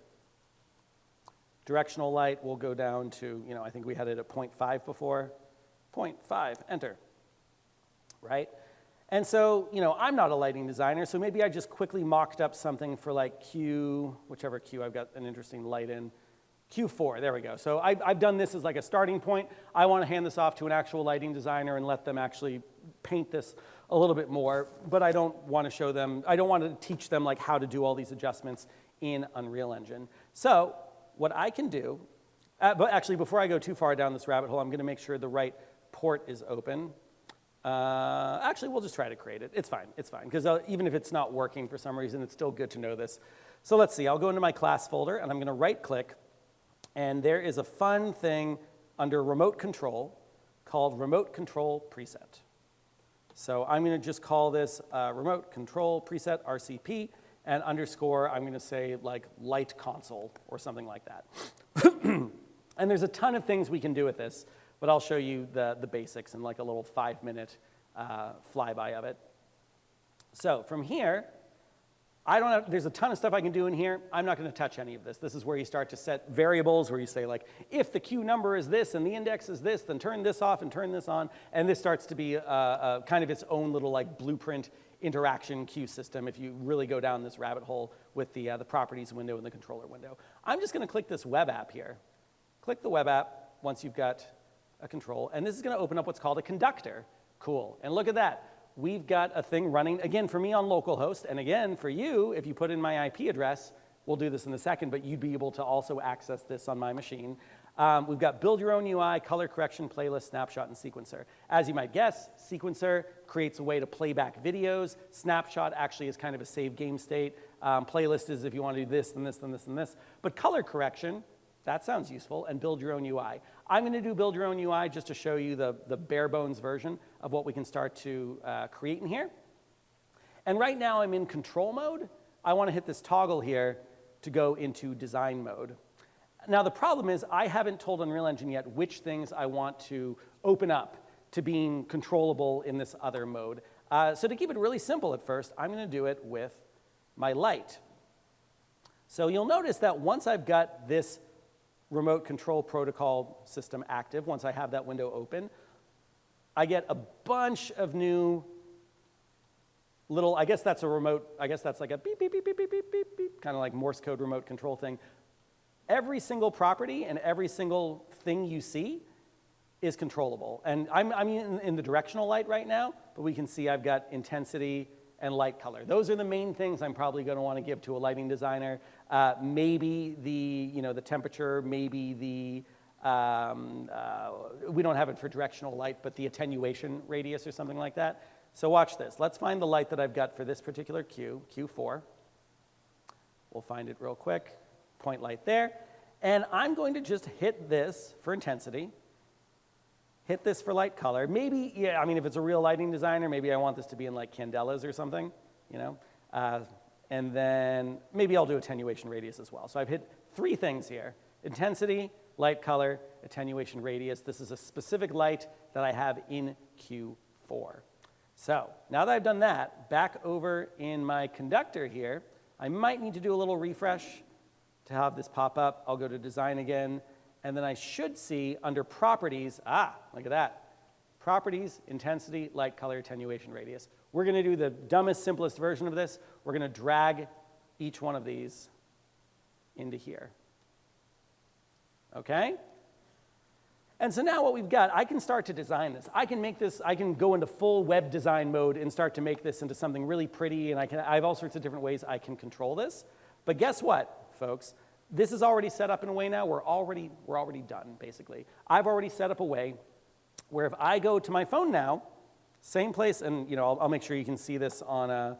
B: Directional light will go down to, I think we had it at 0.5 before. 0.5, enter, right? And so, I'm not a lighting designer, so maybe I just quickly mocked up something for like Q, whichever Q I've got an interesting light in. Q4, there we go. So I've done this as like a starting point. I want to hand this off to an actual lighting designer and let them actually paint this a little bit more, but I don't want to show them, I don't want to teach them like how to do all these adjustments in Unreal Engine. So what I can do, but actually before I go too far down this rabbit hole, I'm going to make sure the right port is open. Actually, we'll just try to create it. It's fine, because even if it's not working for some reason, it's still good to know this. So let's see, I'll go into my class folder, and I'm going to right-click, and there is a fun thing under Remote Control called Remote Control Preset. So I'm going to just call this Remote Control Preset, RCP, and underscore, I'm going to say like Light Console or something like that. And there's a ton of things we can do with this, but I'll show you the basics in like a little 5-minute flyby of it. So from here, there's a ton of stuff I can do in here. I'm not going to touch any of this. This is where you start to set variables where you say like, if the Q number is this and the index is this, then turn this off and turn this on. And this starts to be kind of its own little like blueprint interaction queue system if you really go down this rabbit hole with the properties window and the controller window. I'm just going to click this web app here. Click the web app once you've got a control, and this is going to open up what's called a conductor. Cool. And look at that. We've got a thing running, again, for me on localhost, and again, for you, if you put in my IP address, we'll do this in a second, but you'd be able to also access this on my machine. We've got build your own UI, color correction, playlist, snapshot, and sequencer. As you might guess, sequencer creates a way to play back videos. Snapshot actually is kind of a save game state. Playlist is if you want to do this, and this, and this, and this. But color correction, that sounds useful, and build your own UI. I'm going to do build your own UI just to show you the bare bones version of what we can start to create in here. And right now I'm in control mode. I want to hit this toggle here to go into design mode. Now the problem is I haven't told Unreal Engine yet which things I want to open up to being controllable in this other mode. So to keep it really simple at first, I'm going to do it with my light. So you'll notice that once I've got this remote control protocol system active, once I have that window open, I get a bunch of new little, I guess that's a remote, I guess that's like a beep, beep, beep, beep, beep, beep, beep, beep, kind of like Morse code remote control thing. Every single property and every single thing you see is controllable. And I'm in the directional light right now, but we can see I've got intensity and light color. Those are the main things I'm probably going to want to give to a lighting designer. Maybe the temperature, maybe we don't have it for directional light, but the attenuation radius or something like that. So watch this. Let's find the light that I've got for this particular Q, Q4. We'll find it real quick. Point light there. And I'm going to just hit this for intensity. Hit this for light color. Maybe, yeah, I mean, if it's a real lighting designer, maybe I want this to be in like candelas or something, and then maybe I'll do attenuation radius as well. So I've hit 3 things here: intensity, light color, attenuation radius. This is a specific light that I have in Q4. So now that I've done that, back over in my conductor here, I might need to do a little refresh to have this pop up. I'll go to design again. And then I should see under properties, look at that. Properties, intensity, light, color, attenuation, radius. We're going to do the dumbest, simplest version of this. We're going to drag each one of these into here. Okay? And so now what we've got, I can start to design this. I can make this, I can go into full web design mode and start to make this into something really pretty, and I have all sorts of different ways I can control this. But guess what, folks? This is already set up in a way now. We're already done, basically. I've already set up a way where if I go to my phone now, same place, and I'll make sure you can see this on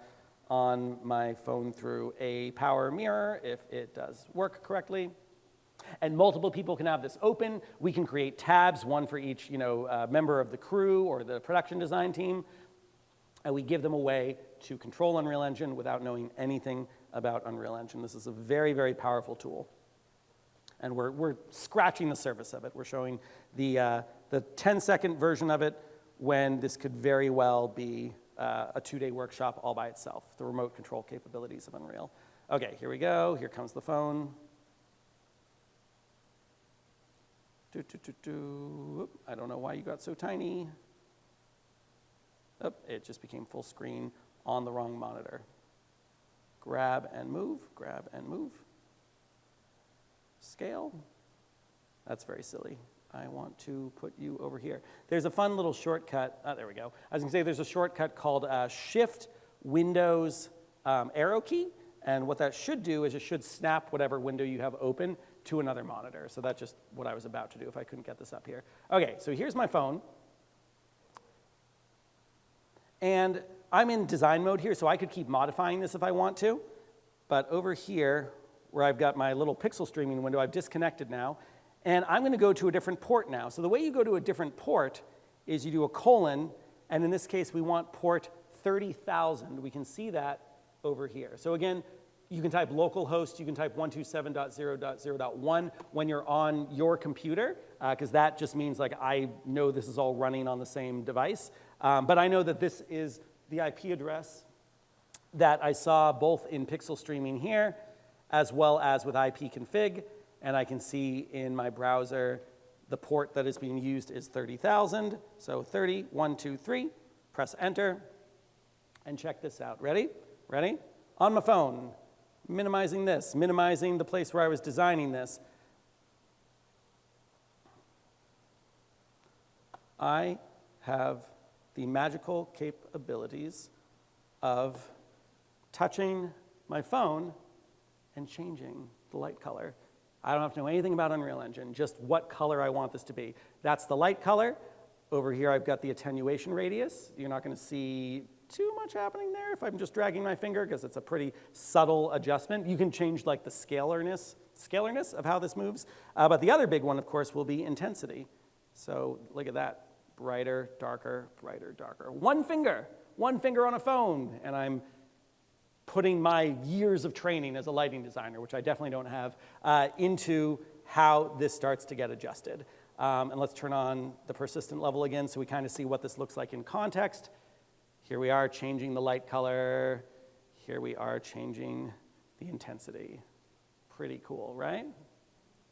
B: my phone through a power mirror if it does work correctly. And multiple people can have this open. We can create tabs, one for each member of the crew or the production design team. and we give them a way to control Unreal Engine without knowing anything about Unreal Engine. This is a very, very powerful tool. And we're scratching the surface of it. We're showing the 10-second version of it when this could very well be a 2-day workshop all by itself, the remote control capabilities of Unreal. Okay, here we go. Here comes the phone. I don't know why you got so tiny. Oh, it just became full screen on the wrong monitor. Grab and move, grab and move. Scale. That's very silly. I want to put you over here. There's a fun little shortcut. Oh, there we go. I was going to say there's a shortcut called Shift Windows arrow key. And what that should do is it should snap whatever window you have open to another monitor. So that's just what I was about to do if I couldn't get this up here. Okay, so here's my phone. And I'm in design mode here, so I could keep modifying this if I want to. But over here, where I've got my little pixel streaming window, I've disconnected now. And I'm going to go to a different port now. So the way you go to a different port is you do a colon, and in this case, we want port 30,000. We can see that over here. So again, you can type localhost, you can type 127.0.0.1 when you're on your computer, because that just means like I know this is all running on the same device. But I know that this is the IP address that I saw both in pixel streaming here, as well as with ipconfig. And I can see in my browser, the port that is being used is 30,000. So 30, 1, 2, 3, press enter, and check this out. Ready? Ready? On my phone, minimizing this, minimizing the place where I was designing this. I have the magical capabilities of touching my phone and changing the light color. I don't have to know anything about Unreal Engine, just what color I want this to be. That's the light color. Over here, I've got the attenuation radius. You're not going to see too much happening there if I'm just dragging my finger, because it's a pretty subtle adjustment. You can change like the scalarness of how this moves. But the other big one, of course, will be intensity. So look at that. Brighter, darker, brighter, darker. One finger on a phone, and I'm putting my years of training as a lighting designer, which I definitely don't have, into how this starts to get adjusted. And let's turn on the persistent level again so we kind of see what this looks like in context. Here we are changing the light color. Here we are changing the intensity. Pretty cool, right?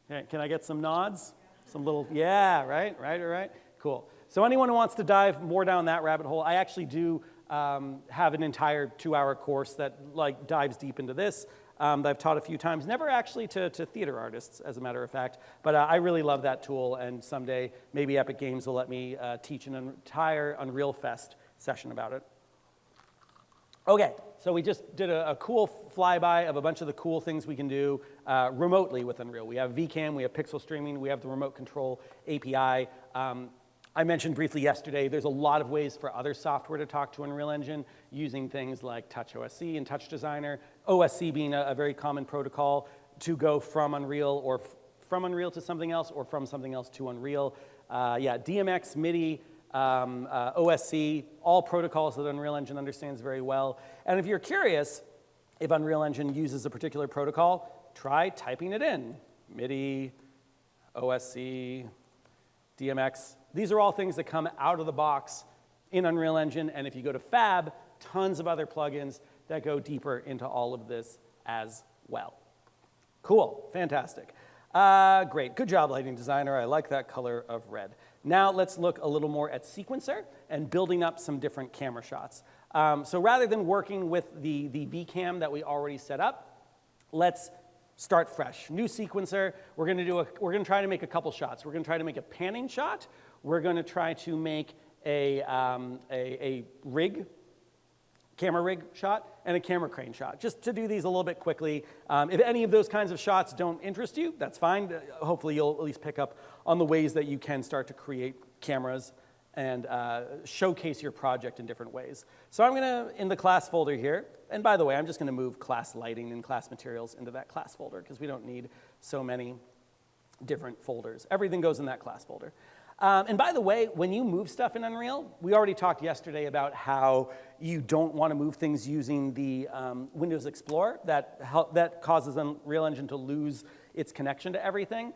B: Can I get some nods? Some little, yeah, right. Cool. So anyone who wants to dive more down that rabbit hole, I actually do have an entire 2-hour course that like dives deep into this that I've taught a few times, never actually to theater artists, as a matter of fact, but I really love that tool, and someday maybe Epic Games will let me teach an entire Unreal Fest session about it. Okay, so we just did a cool flyby of a bunch of the cool things we can do remotely with Unreal. We have VCam, we have pixel streaming, we have the remote control API. I mentioned briefly yesterday, there's a lot of ways for other software to talk to Unreal Engine using things like TouchOSC and Touch Designer, OSC being a very common protocol to go from Unreal or from Unreal to something else or from something else to Unreal. Yeah, DMX, MIDI, OSC, all protocols that Unreal Engine understands very well. And if you're curious if Unreal Engine uses a particular protocol, try typing it in. MIDI, OSC, DMX. These are all things that come out of the box in Unreal Engine, and if you go to Fab, tons of other plugins that go deeper into all of this as well. Cool, fantastic. Great, good job, lighting designer. I like that color of red. Now let's look a little more at Sequencer and building up some different camera shots. So rather than working with the VCam that we already set up, let's start fresh. New Sequencer. We're going to try to make a couple shots. We're going to try to make a panning shot. We're going to try to make a camera rig shot, and a camera crane shot, just to do these a little bit quickly. If any of those kinds of shots don't interest you, that's fine. Hopefully you'll at least pick up on the ways that you can start to create cameras and showcase your project in different ways. So I'm going to, in the class folder here, and by the way, I'm just going to move class lighting and class materials into that class folder because we don't need so many different folders. Everything goes in that class folder. And by the way, when you move stuff in Unreal, we already talked yesterday about how you don't want to move things using the Windows Explorer. That causes Unreal Engine to lose its connection to everything.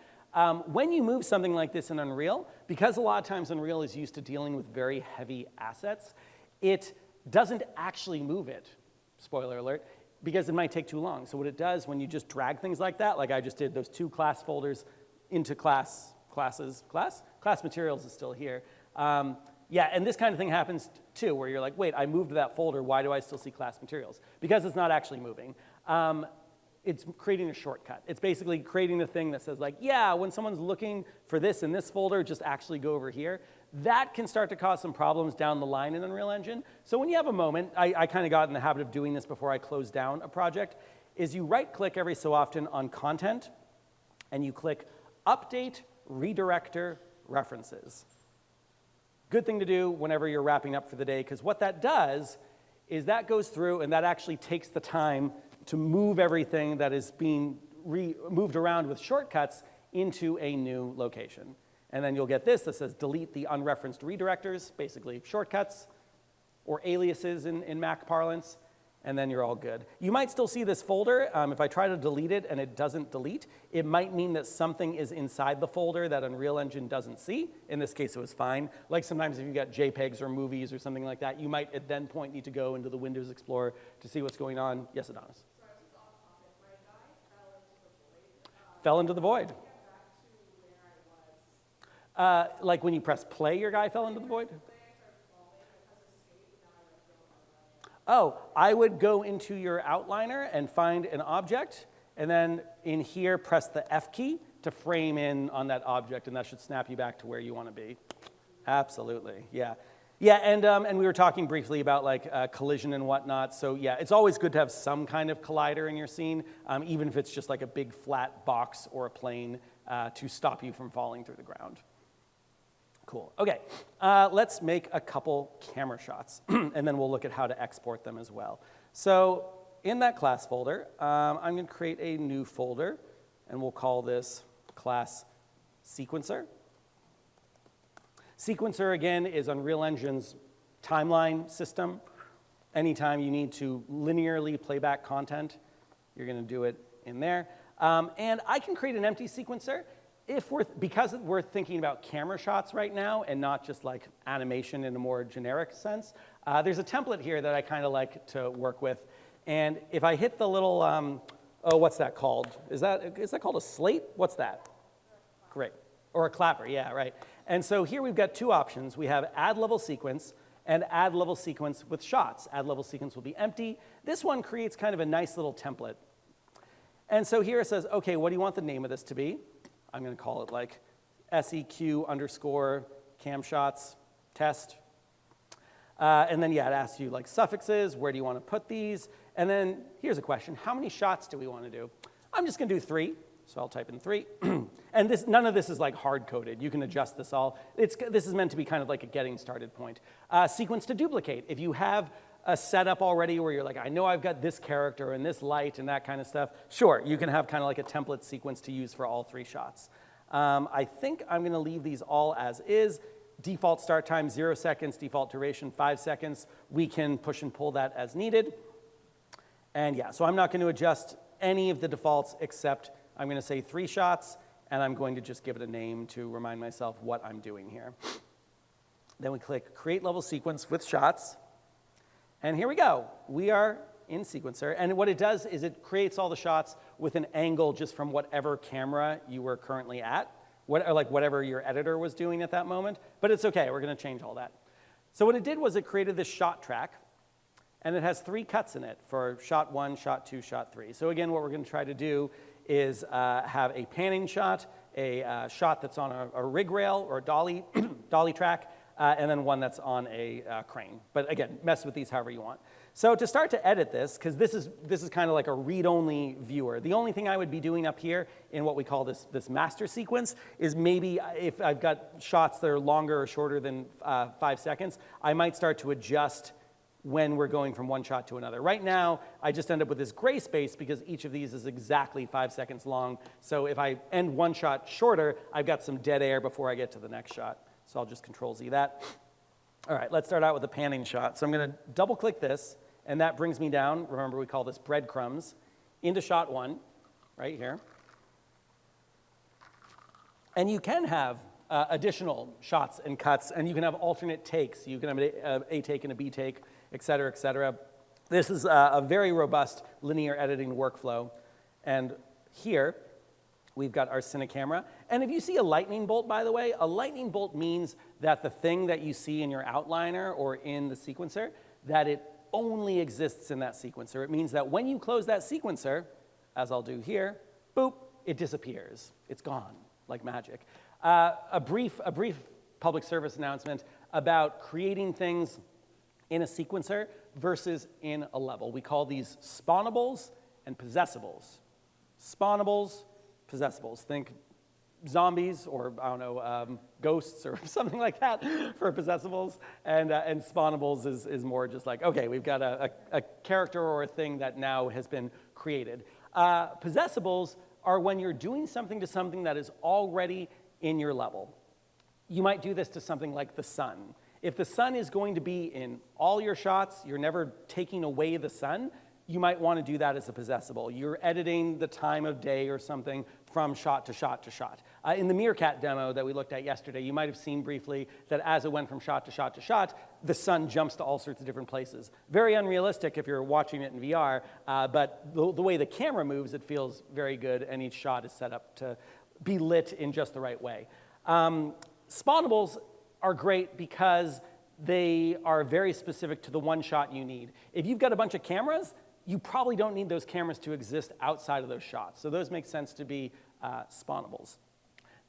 B: When you move something like this in Unreal, because a lot of times Unreal is used to dealing with very heavy assets, it doesn't actually move it, spoiler alert, because it might take too long. So what it does when you just drag things like that, like I just did those 2 class folders into class materials is still here. Yeah, and this kind of thing happens too, where you're like, wait, I moved that folder, why do I still see class materials? Because it's not actually moving. It's creating a shortcut. It's basically creating the thing that says like, yeah, when someone's looking for this in this folder, just actually go over here. That can start to cause some problems down the line in Unreal Engine. So when you have a moment, I kind of got in the habit of doing this before I close down a project, is you right-click every so often on Content, and you click Update Redirector References. Good thing to do whenever you're wrapping up for the day, because what that does is that goes through and that actually takes the time to move everything that is being moved around with shortcuts into a new location. And then you'll get this that says delete the unreferenced redirectors, basically shortcuts or aliases in Mac parlance, and then you're all good. You might still see this folder. If I try to delete it and it doesn't delete, it might mean that something is inside the folder that Unreal Engine doesn't see. In this case, it was fine. Like sometimes if you've got JPEGs or movies or something like that, you might at that point need to go into the Windows Explorer to see what's going on. Yes, Adonis? Fell into the void. Like when you press play, your guy fell into the void? Oh, I would go into your outliner and find an object, and then in here, press the F key to frame in on that object, and that should snap you back to where you want to be. Absolutely, yeah. Yeah, and we were talking briefly about like collision and whatnot. So yeah, it's always good to have some kind of collider in your scene, even if it's just like a big flat box or a plane to stop you from falling through the ground. Cool. Okay, let's make a couple camera shots, and then we'll look at how to export them as well. So in that class folder, I'm going to create a new folder, and we'll call this class sequencer. Sequencer, again, is Unreal Engine's timeline system. Anytime you need to linearly play back content, you're going to do it in there. And I can create an empty sequencer because we're thinking about camera shots right now and not just like animation in a more generic sense. There's a template here that I kind of like to work with. And if I hit the little, oh, what's that called? Is that called a slate? What's that? Great. Or a clapper, yeah, right. And so here we've got 2 options. We have add level sequence and add level sequence with shots. Add level sequence will be empty. This one creates kind of a nice little template. And so here it says, okay, what do you want the name of this to be? I'm going to call it like seq_camshots test. And then, yeah, it asks you like suffixes. Where do you want to put these? And then here's a question. How many shots do we want to do? I'm just going to do 3. So I'll type in 3. And none of this is like hard-coded. You can adjust this all. This is meant to be kind of like a getting started point. Sequence to duplicate. If you have a setup already where you're like, I know I've got this character and this light and that kind of stuff, sure, you can have kind of like a template sequence to use for all 3 shots. I think I'm going to leave these all as is. Default start time, 0 seconds. Default duration, 5 seconds. We can push and pull that as needed. And yeah, so I'm not going to adjust any of the defaults except I'm going to say 3 shots, and I'm going to just give it a name to remind myself what I'm doing here. Then we click Create Level Sequence with Shots, and here we go. We are in Sequencer, and what it does is it creates all the shots with an angle just from whatever camera you were currently at, or like whatever your editor was doing at that moment, but it's okay. We're going to change all that. So what it did was it created this shot track, and it has 3 cuts in it for shot 1, shot 2, shot 3. So again, what we're going to try to do is have a panning shot, a shot that's on a rig rail or a dolly, dolly track, and then one that's on a crane. But again, mess with these however you want. So to start to edit this, because this is kind of like a read-only viewer, the only thing I would be doing up here in what we call this master sequence is maybe if I've got shots that are longer or shorter than 5 seconds, I might start to adjust when we're going from one shot to another. Right now, I just end up with this gray space because each of these is exactly 5 seconds long. So if I end one shot shorter, I've got some dead air before I get to the next shot. So I'll just Control Z that. All right, let's start out with a panning shot. So I'm going to double click this, and that brings me down, remember we call this breadcrumbs, into shot 1, right here. And you can have additional shots and cuts, and you can have alternate takes. You can have a take and a B take, et cetera, et cetera. This is a very robust linear editing workflow. And here, we've got our Cine camera. And if you see a lightning bolt, by the way, a lightning bolt means that the thing that you see in your outliner or in the sequencer, that it only exists in that sequencer. It means that when you close that sequencer, as I'll do here, boop, it disappears. It's gone, like magic. A brief public service announcement about creating things in a sequencer versus in a level. We call these spawnables and possessables. Spawnables, possessables. Think zombies or, I don't know, ghosts or something like that for possessables. And spawnables is more just like, okay, we've got a character or a thing that now has been created. Possessables are when you're doing something to something that is already in your level. You might do this to something like the sun. If the sun is going to be in all your shots, you're never taking away the sun, you might want to do that as a possessable. You're editing the time of day or something from shot to shot to shot. In the Meerkat demo that we looked at yesterday, you might have seen briefly that as it went from shot to shot to shot, the sun jumps to all sorts of different places. Very unrealistic if you're watching it in VR, but the way the camera moves, it feels very good, and each shot is set up to be lit in just the right way. Spawnables are great because they are very specific to the one shot you need. If you've got a bunch of cameras, you probably don't need those cameras to exist outside of those shots. So those make sense to be spawnables.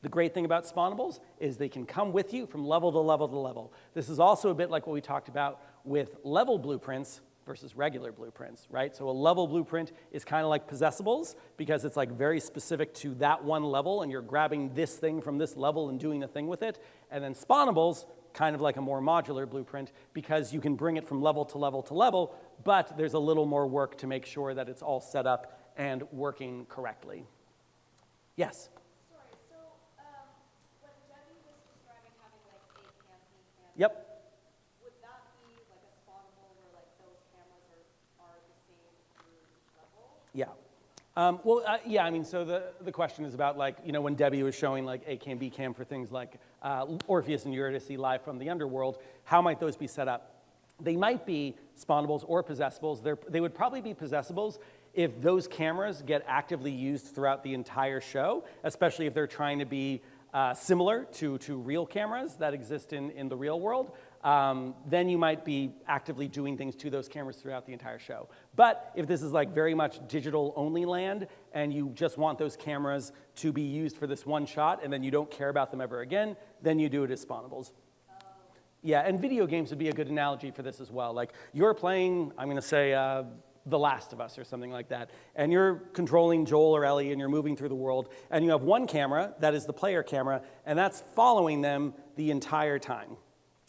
B: The great thing about spawnables is they can come with you from level to level to level. This is also a bit like what we talked about with level blueprints versus regular blueprints, right? So a level blueprint is kind of like possessables because it's like very specific to that one level and you're grabbing this thing from this level and doing a thing with it. And then spawnables, kind of like a more modular blueprint because you can bring it from level to level to level, but there's a little more work to make sure that it's all set up and working correctly. Yes?
E: Sorry, so when Debbie was describing having like a campaign camera,
B: Yep.
E: would that be like a spawnable where like those cameras are the same through each level?
B: Yeah. Yeah, I mean, so the question is about like, you know, when Debbie was showing like A cam, B cam for things like Orpheus and Eurydice live from the underworld, how might those be set up? They might be spawnables or possessables. They would probably be possessables if those cameras get actively used throughout the entire show, especially if they're trying to be similar to real cameras that exist in the real world. Then you might be actively doing things to those cameras throughout the entire show. But if this is like very much digital only land and you just want those cameras to be used for this one shot and then you don't care about them ever again, then you do it as spawnables. Yeah, and video games would be a good analogy for this as well. Like you're playing, I'm gonna say, The Last of Us or something like that, and you're controlling Joel or Ellie and you're moving through the world, and you have one camera, that is the player camera, and that's following them the entire time.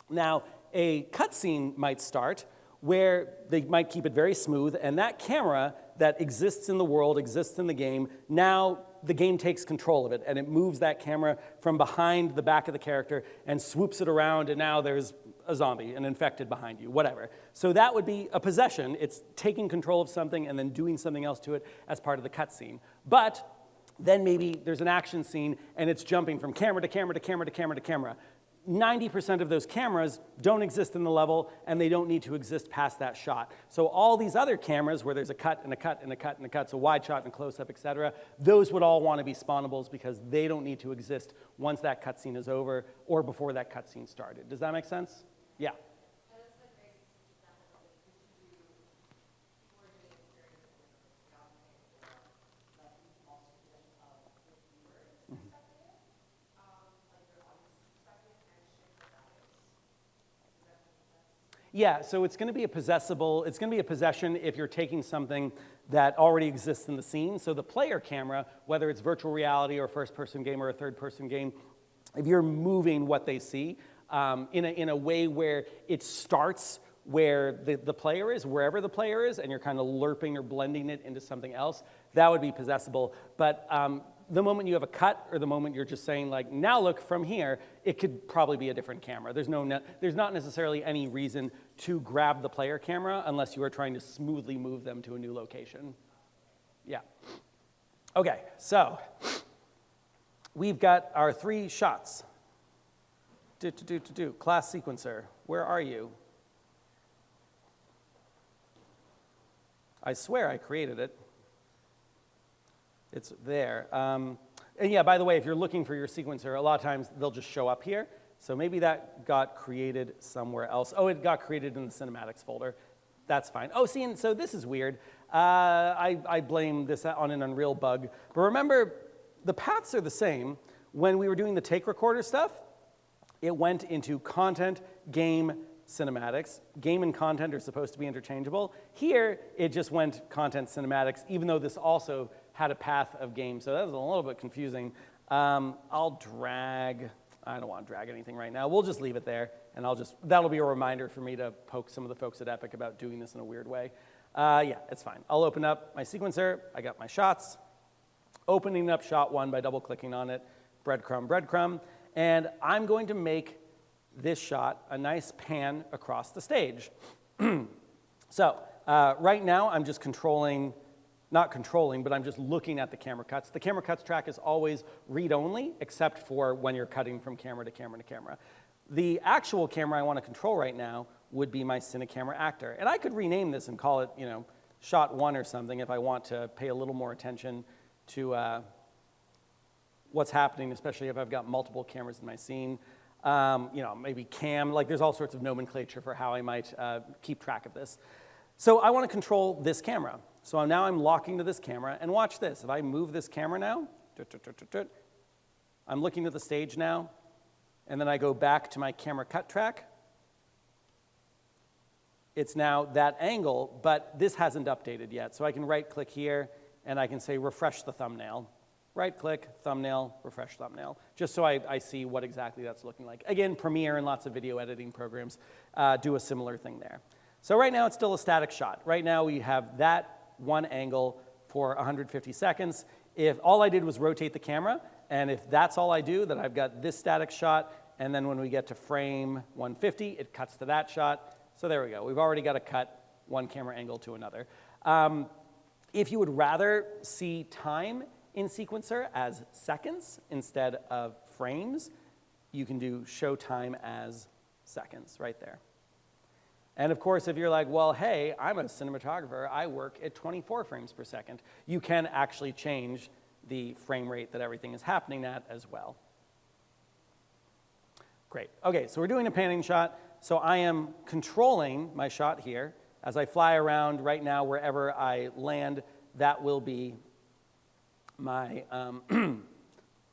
B: Now, a cutscene might start where they might keep it very smooth, and that camera that exists in the world, exists in the game, now the game takes control of it, and it moves that camera from behind the back of the character and swoops it around, and now there's a zombie, an infected behind you, whatever. So that would be a possession. It's taking control of something and then doing something else to it as part of the cutscene. But then maybe there's an action scene, and it's jumping from camera to camera to camera to camera to camera. 90% of those cameras don't exist in the level, and they don't need to exist past that shot. So all these other cameras where there's a cut and a cut and a cut and a cut, so wide shot and close up, et cetera, those would all want to be spawnables because they don't need to exist once that cutscene is over or before that cutscene started. Does that make sense? Yeah. Yeah, so it's going to be a possessable, it's going to be a possession if you're taking something that already exists in the scene. So the player camera, whether it's virtual reality or first-person game or a third-person game, if you're moving what they see in a way where it starts where the player is, wherever the player is, and you're kind of lerping or blending it into something else, that would be possessable. But the moment you have a cut or the moment you're just saying like, now look from here, it could probably be a different camera. There's not necessarily any reason to grab the player camera unless you are trying to smoothly move them to a new location. Yeah. Okay, so we've got our 3 shots. Class sequencer, where are you? I swear I created it. It's there. And yeah, by the way, if you're looking for your sequencer, a lot of times they'll just show up here. So maybe that got created somewhere else. Oh, it got created in the cinematics folder. That's fine. Oh, see, and so this is weird. I blame this on an Unreal bug. But remember, the paths are the same. When we were doing the take recorder stuff, it went into content, game, cinematics. Game and content are supposed to be interchangeable. Here, it just went content, cinematics, even though this also had a path of game. So that was a little bit confusing. I'll drag, I don't want to drag anything right now. We'll just leave it there, and that'll be a reminder for me to poke some of the folks at Epic about doing this in a weird way. Yeah, it's fine. I'll open up my sequencer. I got my shots. Opening up shot 1 by double-clicking on it, breadcrumb, breadcrumb, and I'm going to make this shot a nice pan across the stage. So right now I'm just not controlling, but I'm just looking at the camera cuts. The camera cuts track is always read-only, except for when you're cutting from camera to camera to camera. The actual camera I want to control right now would be my Cinecamera actor. And I could rename this and call it, shot 1 or something if I want to pay a little more attention to what's happening, especially if I've got multiple cameras in my scene. Maybe cam, like there's all sorts of nomenclature for how I might keep track of this. So I want to control this camera. So now I'm locking to this camera, and watch this. If I move this camera now, I'm looking at the stage now, and then I go back to my camera cut track. It's now that angle, but this hasn't updated yet. So I can right-click here, and I can say refresh the thumbnail. Right-click, thumbnail, refresh thumbnail, just so I see what exactly that's looking like. Again, Premiere and lots of video editing programs do a similar thing there. So right now it's still a static shot. Right now we have that one angle for 150 seconds. If all I did was rotate the camera, and if that's all I do, then I've got this static shot, and then when we get to frame 150, it cuts to that shot. So there we go. We've already got to cut one camera angle to another. If you would rather see time in Sequencer as seconds instead of frames, you can do show time as seconds right there. And of course, if you're like, well, hey, I'm a cinematographer, I work at 24 frames per second, you can actually change the frame rate that everything is happening at as well. Great. Okay, so we're doing a panning shot. So I am controlling my shot here. As I fly around right now, wherever I land, that will be my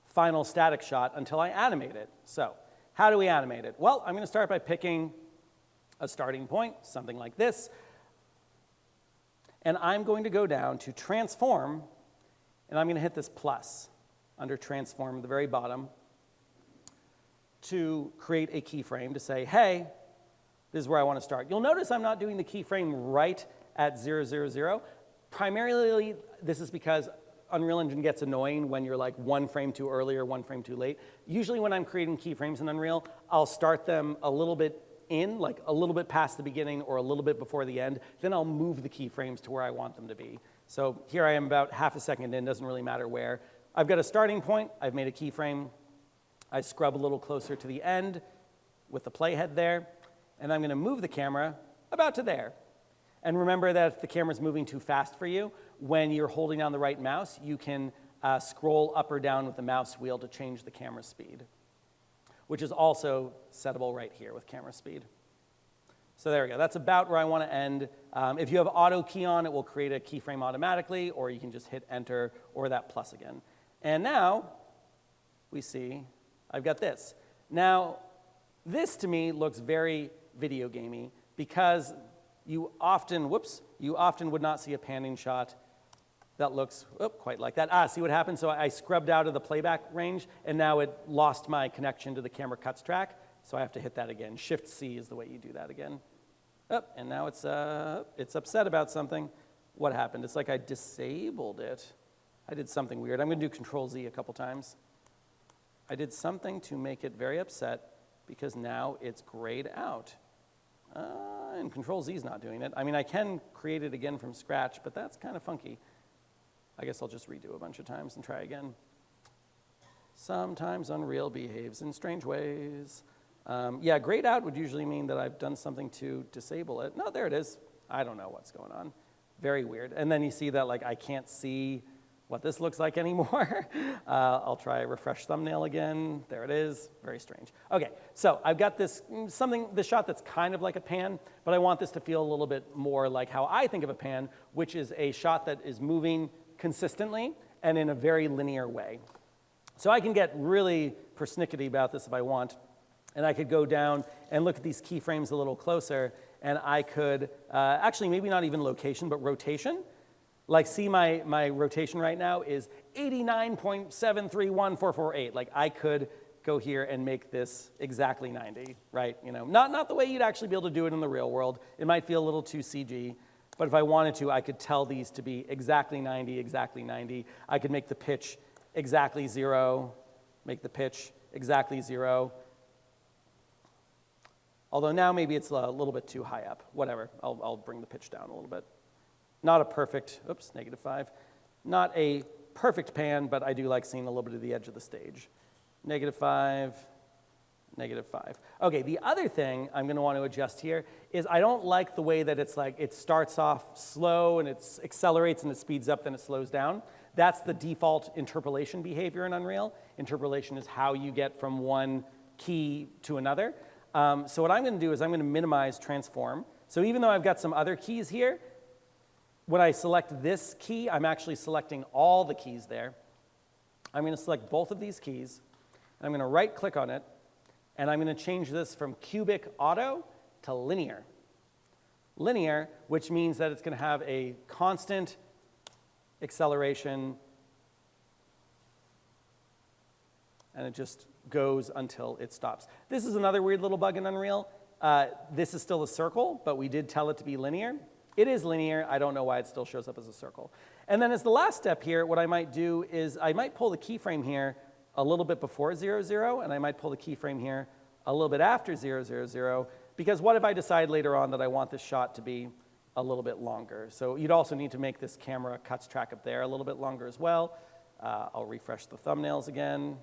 B: final static shot until I animate it. So how do we animate it? Well, I'm going to start by picking a starting point, something like this. And I'm going to go down to transform, and I'm going to hit this plus under transform at the very bottom to create a keyframe to say, hey, this is where I want to start. You'll notice I'm not doing the keyframe right at 000. Primarily, this is because Unreal Engine gets annoying when you're like one frame too early or one frame too late. Usually when I'm creating keyframes in Unreal, I'll start them a little bit in, like a little bit past the beginning or a little bit before the end. Then I'll move the keyframes to where I want them to be. So here I am about half a second in, doesn't really matter where. I've got a starting point, I've made a keyframe. I scrub a little closer to the end with the playhead there, and I'm going to move the camera about to there. And remember that if the camera's moving too fast for you, when you're holding down the right mouse, you can scroll up or down with the mouse wheel to change the camera speed, which is also settable right here with camera speed. So there we go. That's about where I want to end. If you have auto key on, it will create a keyframe automatically, or you can just hit enter or that plus again. And now we see I've got this. Now, this to me looks very video gamey because you often would not see a panning shot that looks quite like that. See what happened? So I scrubbed out of the playback range, and now it lost my connection to the camera cuts track, so I have to hit that again. Shift-C is the way you do that again. And now it's upset about something. What happened? It's like I disabled it. I did something weird. I'm going to do Control Z a couple times. I did something to make it very upset because now it's grayed out. And Control Z is not doing it. I mean, I can create it again from scratch, but that's kind of funky. I guess I'll just redo a bunch of times and try again. Sometimes Unreal behaves in strange ways. Yeah, grayed out would usually mean that I've done something to disable it. No, there it is. I don't know what's going on. Very weird. And then you see that like I can't see what this looks like anymore. I'll try refresh thumbnail again. There it is. Very strange. Okay, so I've got this shot that's kind of like a pan, but I want this to feel a little bit more like how I think of a pan, which is a shot that is moving consistently and in a very linear way. So I can get really persnickety about this if I want, and I could go down and look at these keyframes a little closer, and I could, actually maybe not even location, but rotation. Like, see my rotation right now is 89.731448. Like, I could go here and make this exactly 90, right? You know, not the way you'd actually be able to do it in the real world. It might feel a little too CG, but if I wanted to, I could tell these to be exactly 90, exactly 90. I could make the pitch exactly 0, make the pitch exactly 0. Although now maybe it's a little bit too high up. Whatever, I'll bring the pitch down a little bit. Not a perfect, oops, -5. Not a perfect pan, but I do like seeing a little bit of the edge of the stage. -5, -5. Okay, the other thing I'm gonna want to adjust here is I don't like the way that it's like, it starts off slow and it accelerates and it speeds up, then it slows down. That's the default interpolation behavior in Unreal. Interpolation is how you get from one key to another. So what I'm gonna do is I'm gonna minimize transform. So even though I've got some other keys here, when I select this key, I'm actually selecting all the keys there. I'm going to select both of these keys. I'm going to right-click on it, and I'm going to change this from cubic auto to linear. Linear, which means that it's going to have a constant acceleration, and it just goes until it stops. This is another weird little bug in Unreal. This is still a circle, but we did tell it to be linear. It is linear. I don't know why it still shows up as a circle. And then as the last step here, what I might do is I might pull the keyframe here a little bit before 0, 0, and I might pull the keyframe here a little bit after 0, 0, 0, because what if I decide later on that I want this shot to be a little bit longer? So you'd also need to make this camera cuts track up there a little bit longer as well. I'll refresh the thumbnails again.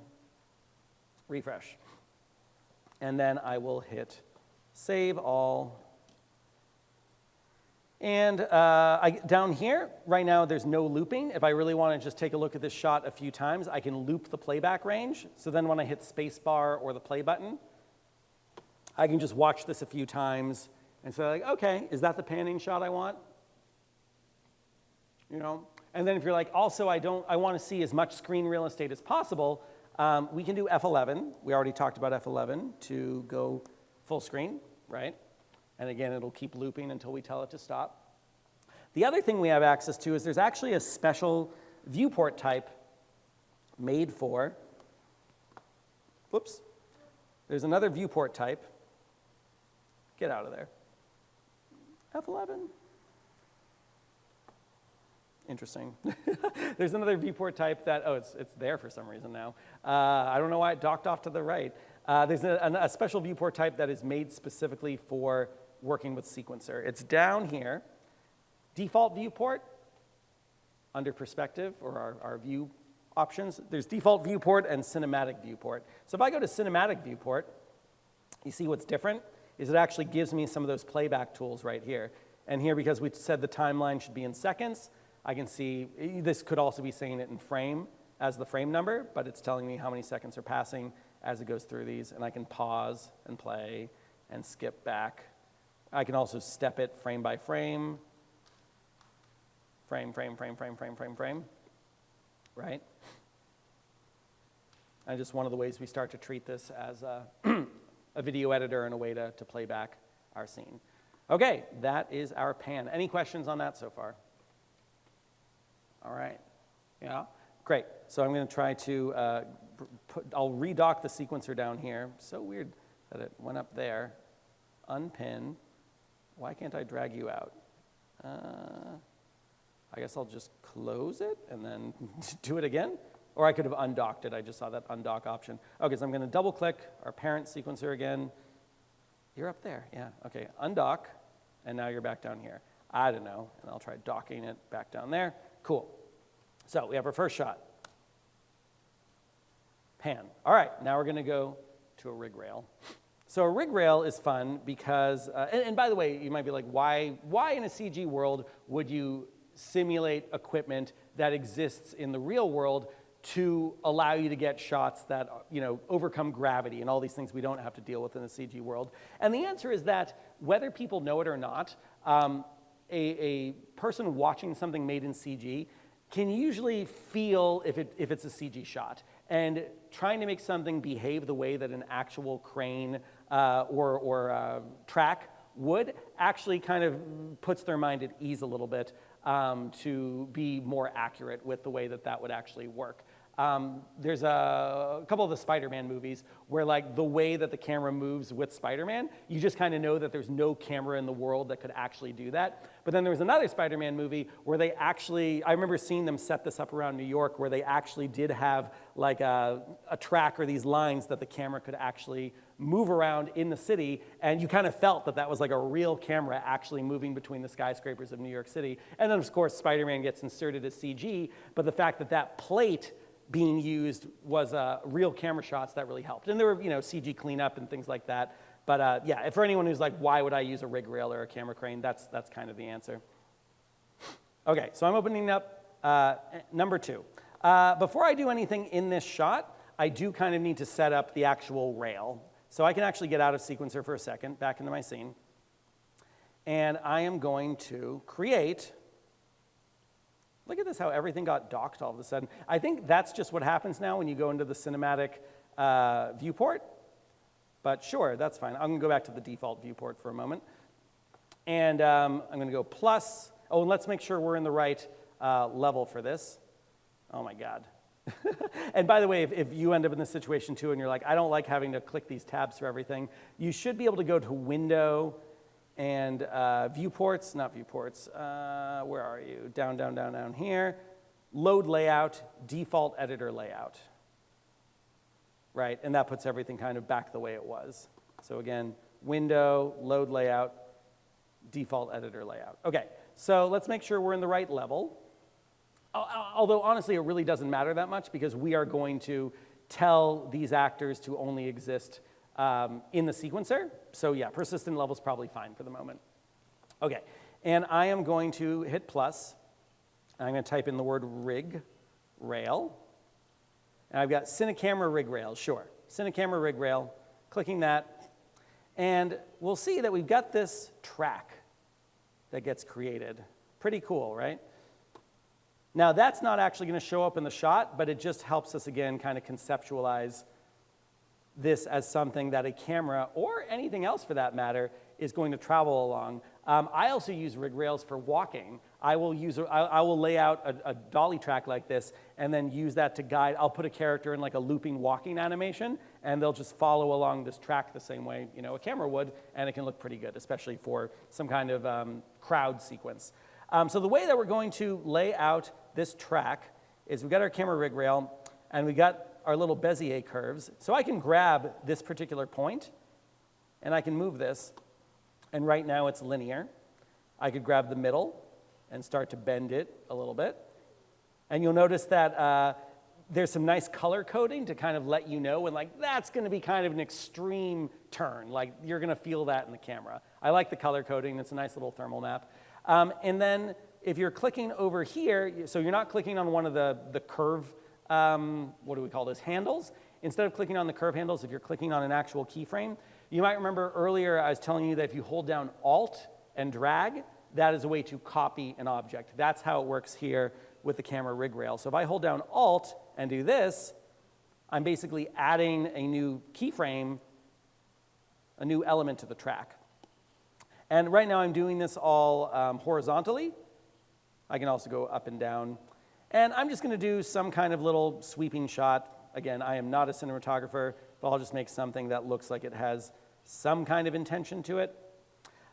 B: Refresh. And then I will hit save all. And down here, right now, there's no looping. If I really want to just take a look at this shot a few times, I can loop the playback range. So then when I hit spacebar or the play button, I can just watch this a few times and say, like, okay, is that the panning shot I want? You know? And then if you're like, also, I want to see as much screen real estate as possible, we can do F11. We already talked about F11 to go full screen, right? And again, it'll keep looping until we tell it to stop. The other thing we have access to is there's actually a special viewport type made for, whoops, there's another viewport type. Get out of there. F11. Interesting. There's another viewport type that, oh, it's there for some reason now. I don't know why it docked off to the right. There's a special viewport type that is made specifically for working with sequencer. It's down here, default viewport, under perspective, or our view options. There's default viewport and cinematic viewport. So if I go to cinematic viewport, you see what's different is it actually gives me some of those playback tools right here. And here, because we said the timeline should be in seconds, I can see, this could also be saying it in frame as the frame number, but it's telling me how many seconds are passing as it goes through these, and I can pause and play and skip back. I can also step it frame by frame, frame, right? And just one of the ways we start to treat this as a video editor and a way to play back our scene. Okay, that is our pan. Any questions on that so far? All right, yeah, great. So I'm gonna try to, I'll redock the sequencer down here. So weird that it went up there. Unpin. Why can't I drag you out? I guess I'll just close it and then do it again. Or I could have undocked it. I just saw that undock option. Okay, so I'm going to double click our parent sequencer again. You're up there, yeah. Okay, undock, and now you're back down here. I don't know, and I'll try docking it back down there. Cool. So we have our first shot. Pan. All right, now we're going to go to a rig rail. So a rig rail is fun because, and by the way, you might be like, why in a CG world would you simulate equipment that exists in the real world to allow you to get shots that, you know, overcome gravity and all these things we don't have to deal with in the CG world? And the answer is that whether people know it or not, a person watching something made in CG can usually feel if it's a CG shot. And trying to make something behave the way that an actual crane or track would actually kind of puts their mind at ease a little bit to be more accurate with the way that that would actually work. There's a couple of the Spider-Man movies where, like, the way that the camera moves with Spider-Man, you just kind of know that there's no camera in the world that could actually do that. But then there was another Spider-Man movie where they actually, I remember seeing them set this up around New York, where they actually did have like a track or these lines that the camera could actually move around in the city, and you kind of felt that that was like a real camera actually moving between the skyscrapers of New York City. And then, of course, Spider-Man gets inserted as CG, but the fact that that plate being used was real camera shots that really helped. And there were, you know, CG cleanup and things like that. But yeah, for anyone who's like, why would I use a rig rail or a camera crane, that's kind of the answer. Okay, so I'm opening up number 2. Before I do anything in this shot, I do kind of need to set up the actual rail. So I can actually get out of sequencer for a second, back into my scene. And I am going to create. Look at this, how everything got docked all of a sudden. I think that's just what happens now when you go into the cinematic viewport. But sure, that's fine. I'm going to go back to the default viewport for a moment. And I'm going to go plus. Oh, and let's make sure we're in the right level for this. Oh, my God. And by the way, if you end up in this situation, too, and you're like, I don't like having to click these tabs for everything, you should be able to go to Window and viewports, not viewports, where are you? Down, down, down, down here. Load layout, default editor layout. Right, and that puts everything kind of back the way it was. So again, window, load layout, default editor layout. Okay, so let's make sure we're in the right level. Although honestly, it really doesn't matter that much because we are going to tell these actors to only exist in the sequencer. So yeah, persistent level is probably fine for the moment. Okay, and I am going to hit plus. I'm going to type in the word rig rail. And I've got Cinecamera rig rail, sure. Cinecamera rig rail, clicking that. And we'll see that we've got this track that gets created. Pretty cool, right? Now that's not actually going to show up in the shot, but it just helps us again kind of conceptualize this as something that a camera, or anything else for that matter, is going to travel along. I also use rig rails for walking. I will lay out a dolly track like this and then use that to guide. I'll put a character in like a looping walking animation, and they'll just follow along this track the same way, you know, a camera would, and it can look pretty good, especially for some kind of crowd sequence. So the way that we're going to lay out this track is we've got our camera rig rail, and we got our little Bezier curves. So I can grab this particular point, and I can move this, and right now it's linear. I could grab the middle and start to bend it a little bit. And you'll notice that there's some nice color coding to kind of let you know when, like, that's going to be kind of an extreme turn. Like, you're going to feel that in the camera. I like the color coding. It's a nice little thermal map. And then if you're clicking over here, so you're not clicking on one of the curve, what do we call this, handles. Instead of clicking on the curve handles, if you're clicking on an actual keyframe, you might remember earlier I was telling you that if you hold down Alt and drag, that is a way to copy an object. That's how it works here with the camera rig rail. So if I hold down Alt and do this, I'm basically adding a new keyframe, a new element to the track. And right now I'm doing this all horizontally. I can also go up and down. And I'm just going to do some kind of little sweeping shot. Again, I am not a cinematographer, but I'll just make something that looks like it has some kind of intention to it.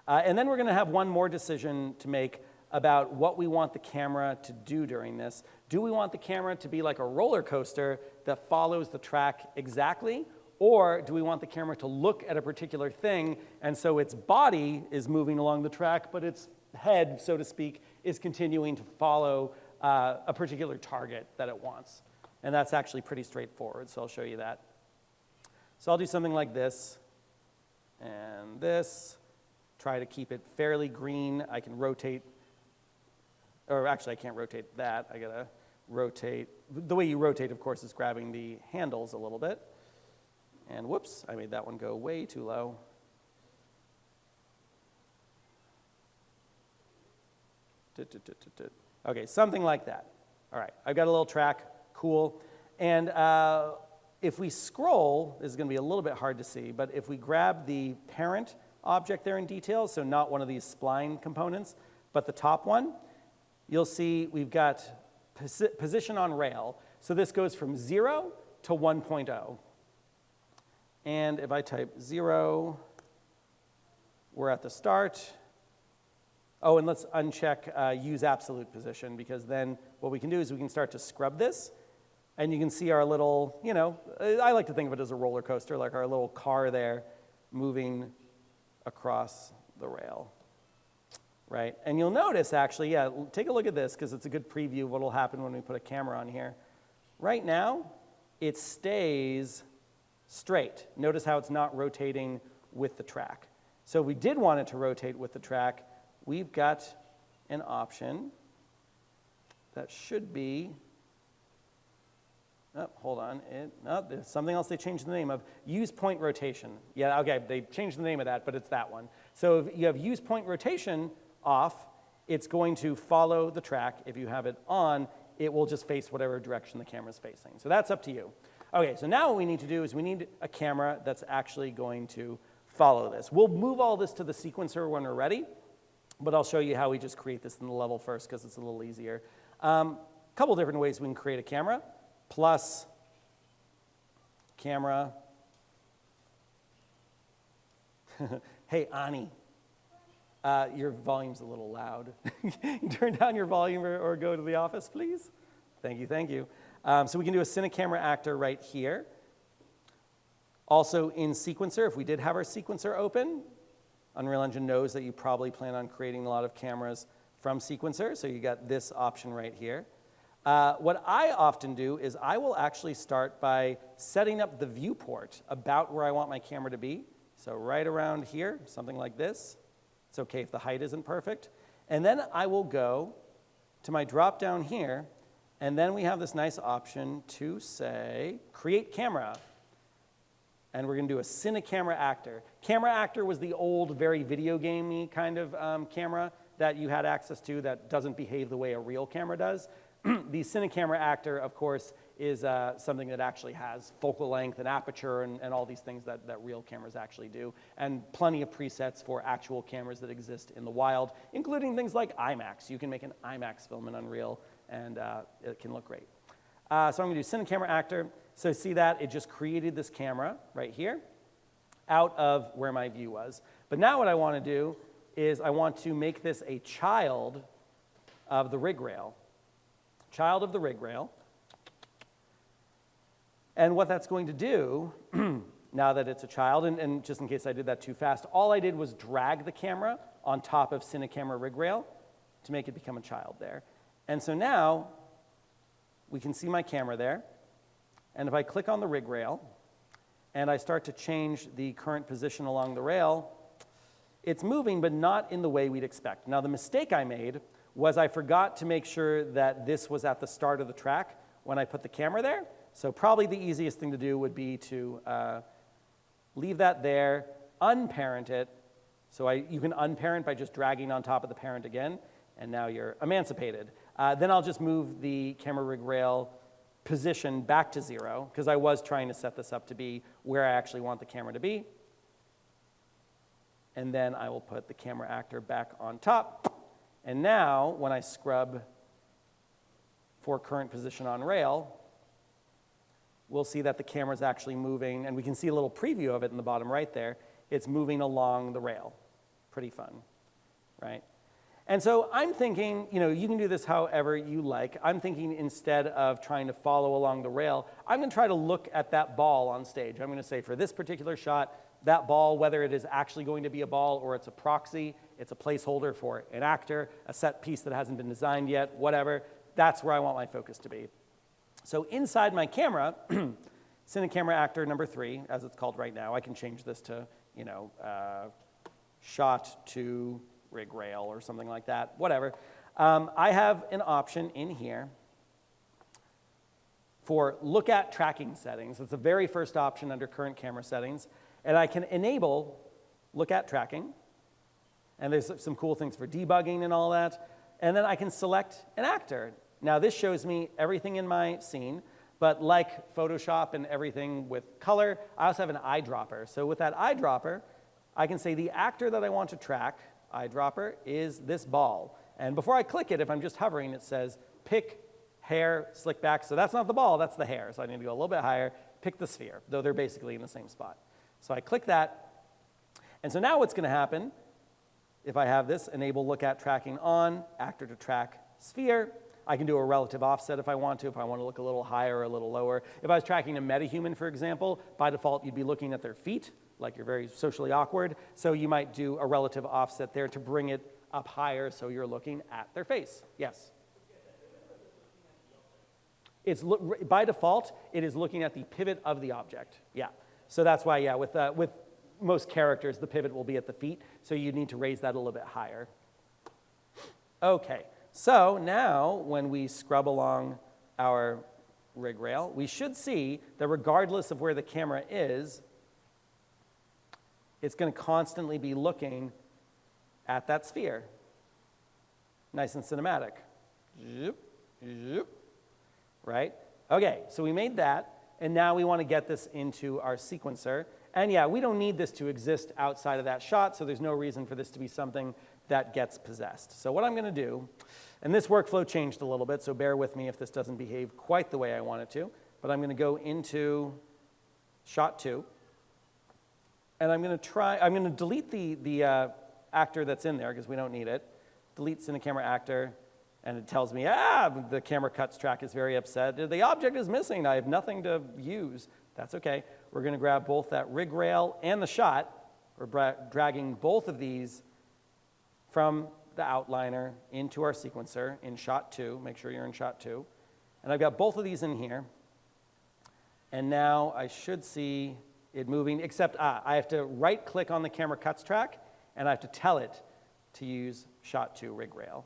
B: And then we're going to have one more decision to make about what we want the camera to do during this. Do we want the camera to be like a roller coaster that follows the track exactly? Or do we want the camera to look at a particular thing, and so its body is moving along the track, but its head, so to speak, is continuing to follow a particular target that it wants? And that's actually pretty straightforward, so I'll show you that. So I'll do something like this, and this. Try to keep it fairly green. I can rotate, or actually I can't rotate that. I gotta rotate. The way you rotate, of course, is grabbing the handles a little bit. And whoops, I made that one go way too low. Okay, something like that. All right, I've got a little track, cool. And if we scroll, this is gonna be a little bit hard to see, but if we grab the parent object there in details, so not one of these spline components, but the top one, you'll see we've got position on rail. So this goes from 0 to 1.0. And if I type 0, we're at the start. Oh, and let's uncheck use absolute position, because then what we can do is we can start to scrub this, and you can see our little, you know, I like to think of it as a roller coaster, like our little car there moving across the rail, right? And you'll notice, actually, yeah, take a look at this, because it's a good preview of what will happen when we put a camera on here. Right now, it stays straight. Notice how it's not rotating with the track. So if we did want it to rotate with the track, we've got an option that should be, oh, hold on, there's something else they changed the name of, use point rotation. Yeah, okay, they changed the name of that, but it's that one. So if you have use point rotation off, it's going to follow the track. If you have it on, it will just face whatever direction the camera's facing. So that's up to you. Okay, so now what we need to do is we need a camera that's actually going to follow this. We'll move all this to the sequencer when we're ready, but I'll show you how we just create this in the level first, because it's a little easier. Couple different ways we can create a camera. Plus camera. Hey, Ani, your volume's a little loud. You turn down your volume or go to the office, please? Thank you, thank you. So we can do a Cinecamera actor right here. Also in sequencer, if we did have our sequencer open, Unreal Engine knows that you probably plan on creating a lot of cameras from sequencer, so you got this option right here. What I often do is I will actually start by setting up the viewport about where I want my camera to be. So right around here, something like this. It's okay if the height isn't perfect. And then I will go to my drop down here, and then we have this nice option to say, create camera. And we're gonna do a Cinecamera actor. Camera actor was the old, very video gamey kind of camera that you had access to that doesn't behave the way a real camera does. The Cinecamera actor, of course, is something that actually has focal length and aperture and all these things that real cameras actually do, and plenty of presets for actual cameras that exist in the wild, including things like IMAX. You can make an IMAX film in Unreal, and it can look great. So I'm going to do Cinecamera actor. So see that? It just created this camera right here out of where my view was. But now what I want to do is I want to make this a child of the rig rail. Child of the rig rail. And what that's going to do, now that it's a child, and just in case I did that too fast, all I did was drag the camera on top of Cinecamera rig rail to make it become a child there. And so now we can see my camera there. And if I click on the rig rail and I start to change the current position along the rail, it's moving, but not in the way we'd expect. Now, the mistake I made was I forgot to make sure that this was at the start of the track when I put the camera there. So probably the easiest thing to do would be to leave that there, unparent it. So you can unparent by just dragging on top of the parent again, and now you're emancipated. Then I'll just move the camera rig rail position back to 0, because I was trying to set this up to be where I actually want the camera to be. And then I will put the camera actor back on top. And now, when I scrub for current position on rail, we'll see that the camera's actually moving, and we can see a little preview of it in the bottom right there. It's moving along the rail. Pretty fun, right? And so I'm thinking, you can do this however you like. I'm thinking instead of trying to follow along the rail, I'm going to try to look at that ball on stage. I'm going to say for this particular shot, that ball, whether it is actually going to be a ball or it's a proxy, it's a placeholder for an actor, a set piece that hasn't been designed yet, whatever, that's where I want my focus to be. So inside my camera, Cinecamera actor number 3, as it's called right now, I can change this to, shot to rig rail or something like that, whatever. I have an option in here for look at tracking settings. It's the very first option under current camera settings. And I can enable look at tracking. And there's some cool things for debugging and all that. And then I can select an actor. Now this shows me everything in my scene, but like Photoshop and everything with color, I also have an eyedropper. So with that eyedropper, I can say the actor that I want to track, eyedropper, is this ball. And before I click it, if I'm just hovering, it says pick hair, slick back. So that's not the ball, that's the hair. So I need to go a little bit higher, pick the sphere, though they're basically in the same spot. So I click that. And so now what's going to happen, if I have this, enable look at tracking on, actor to track sphere, I can do a relative offset if I want to look a little higher or a little lower. If I was tracking a MetaHuman, for example, by default, you'd be looking at their feet, like you're very socially awkward. So you might do a relative offset there to bring it up higher so you're looking at their face. Yes? It's by default, it is looking at the pivot of the object. Yeah. So that's why, yeah, with most characters, the pivot will be at the feet. So you need to raise that a little bit higher. Okay. So now when we scrub along our rig rail, we should see that regardless of where the camera is, it's going to constantly be looking at that sphere. Nice and cinematic. Zoop, zoop. Right? Okay, so we made that, and now we want to get this into our sequencer. And yeah, we don't need this to exist outside of that shot, so there's no reason for this to be something that gets possessed. So what I'm going to do, and this workflow changed a little bit, so bear with me if this doesn't behave quite the way I want it to, but I'm going to go into shot 2, and I'm going to delete the actor that's in there because we don't need it. Delete Cinecamera actor, and it tells me, the camera cuts track is very upset. The object is missing. I have nothing to use. That's okay. We're going to grab both that rig rail and the shot. We're dragging both of these from the outliner into our sequencer in shot 2. Make sure you're in shot 2. And I've got both of these in here. And now I should see it moving, except I have to right-click on the camera cuts track, and I have to tell it to use shot 2 rig rail.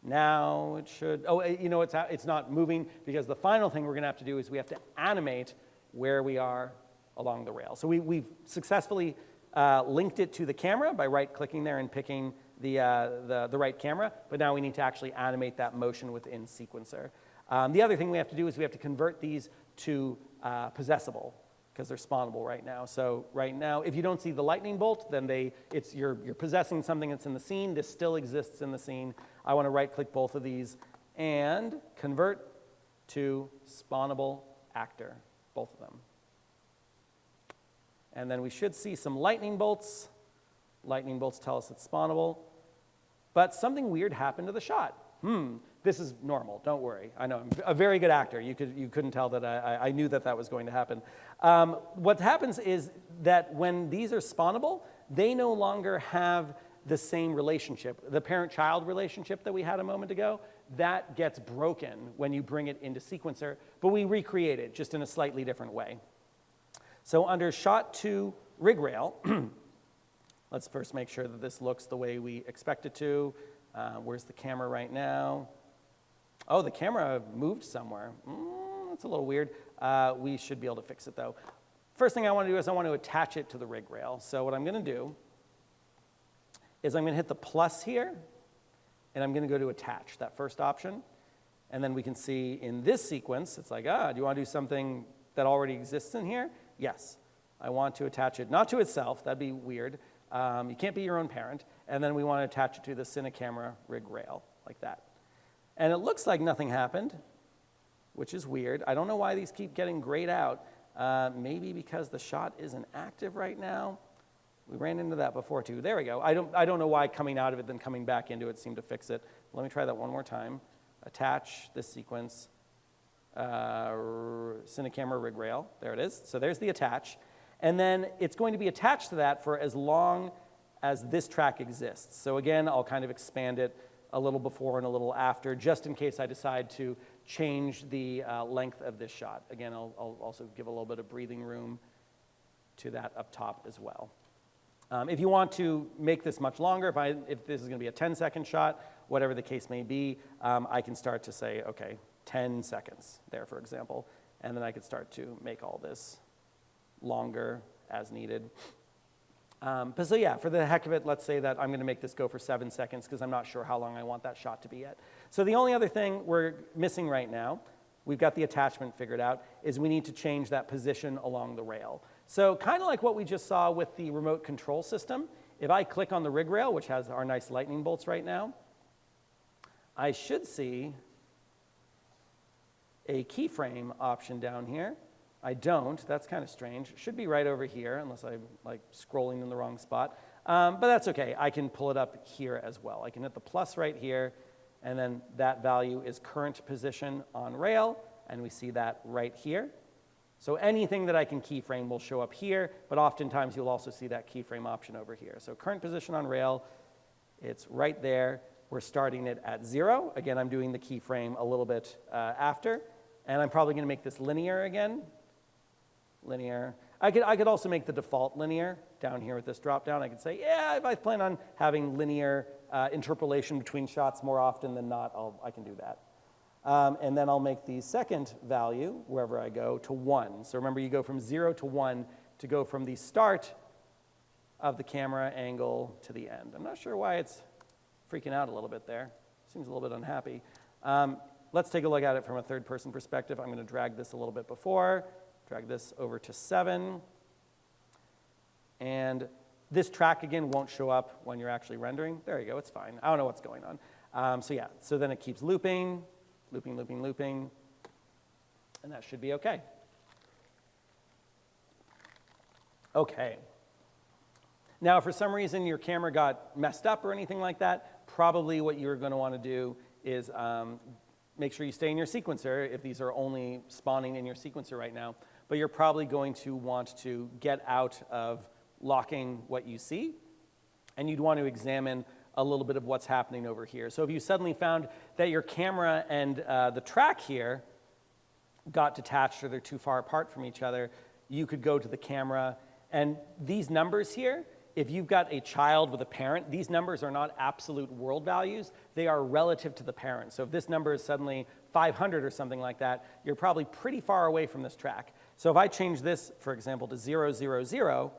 B: Now it should, it's not moving because the final thing we're going to have to do is we have to animate where we are along the rail. So we've successfully linked it to the camera by right-clicking there and picking the right camera, but now we need to actually animate that motion within sequencer. The other thing we have to do is we have to convert these to possessable because they're spawnable right now. So right now, if you don't see the lightning bolt, then you're possessing something that's in the scene. This still exists in the scene. I want to right-click both of these and convert to spawnable actor, both of them. And then we should see some lightning bolts. Lightning bolts tell us it's spawnable. But something weird happened to the shot. This is normal, don't worry. I know, I'm a very good actor. You couldn't tell that I knew that was going to happen. What happens is that when these are spawnable, they no longer have the same relationship. The parent-child relationship that we had a moment ago, that gets broken when you bring it into sequencer, but we recreate it just in a slightly different way. So under shot 2 rig rail, let's first make sure that this looks the way we expect it to. Where's the camera right now? Oh, the camera moved somewhere. That's a little weird. We should be able to fix it though. First thing I want to do is I want to attach it to the rig rail. So what I'm going to do is I'm going to hit the plus here, and I'm going to go to attach, that first option. And then we can see in this sequence, it's like, do you want to do something that already exists in here? Yes. I want to attach it, not to itself, that'd be weird. You can't be your own parent. And then we want to attach it to the Cinecamera rig rail, like that. And it looks like nothing happened, which is weird. I don't know why these keep getting grayed out. Maybe because the shot isn't active right now. We ran into that before too. There we go. I don't know why coming out of it then coming back into it seemed to fix it. Let me try that one more time. Attach this sequence, Cinecamera rig rail. There it is. So there's the attach. And then it's going to be attached to that for as long as this track exists. So again, I'll kind of expand it a little before and a little after, just in case I decide to change the length of this shot. Again, I'll also give a little bit of breathing room to that up top as well. If you want to make this much longer, if this is going to be a 10-second shot, whatever the case may be, I can start to say, okay, 10 seconds there, for example, and then I could start to make all this longer as needed. But so yeah, for the heck of it, let's say that I'm going to make this go for 7 seconds because I'm not sure how long I want that shot to be at. So the only other thing we're missing right now, we've got the attachment figured out, is we need to change that position along the rail. So kind of like what we just saw with the remote control system, if I click on the rig rail, which has our nice lightning bolts right now, I should see a keyframe option down here. I don't. That's kind of strange. It should be right over here, unless I'm like scrolling in the wrong spot. But that's okay. I can pull it up here as well. I can hit the plus right here, and then that value is current position on rail, and we see that right here. So anything that I can keyframe will show up here, but oftentimes you'll also see that keyframe option over here. So current position on rail, it's right there. We're starting it at 0. Again, I'm doing the keyframe a little bit after, and I'm probably going to make this linear again. Linear. I could also make the default linear down here with this drop down. I could say, yeah, if I plan on having linear interpolation between shots more often than not, I can do that. And then I'll make the second value, wherever I go, to 1. So remember, you go from 0 to 1 to go from the start of the camera angle to the end. I'm not sure why it's freaking out a little bit there. Seems a little bit unhappy. Let's take a look at it from a third-person perspective. I'm going to drag this a little bit before, drag this over to 7. And this track, again, won't show up when you're actually rendering. There you go. It's fine. I don't know what's going on. So yeah, so then it keeps looping. Looping, looping, looping, and that should be okay. Okay. Now, if for some reason your camera got messed up or anything like that, probably what you're going to want to do is make sure you stay in your sequencer if these are only spawning in your sequencer right now, but you're probably going to want to get out of locking what you see, and you'd want to examine a little bit of what's happening over here. So if you suddenly found that your camera and the track here got detached or they're too far apart from each other, you could go to the camera. And these numbers here, if you've got a child with a parent, these numbers are not absolute world values. They are relative to the parent. So if this number is suddenly 500 or something like that, you're probably pretty far away from this track. So if I change this, for example, to 0, 0, 0,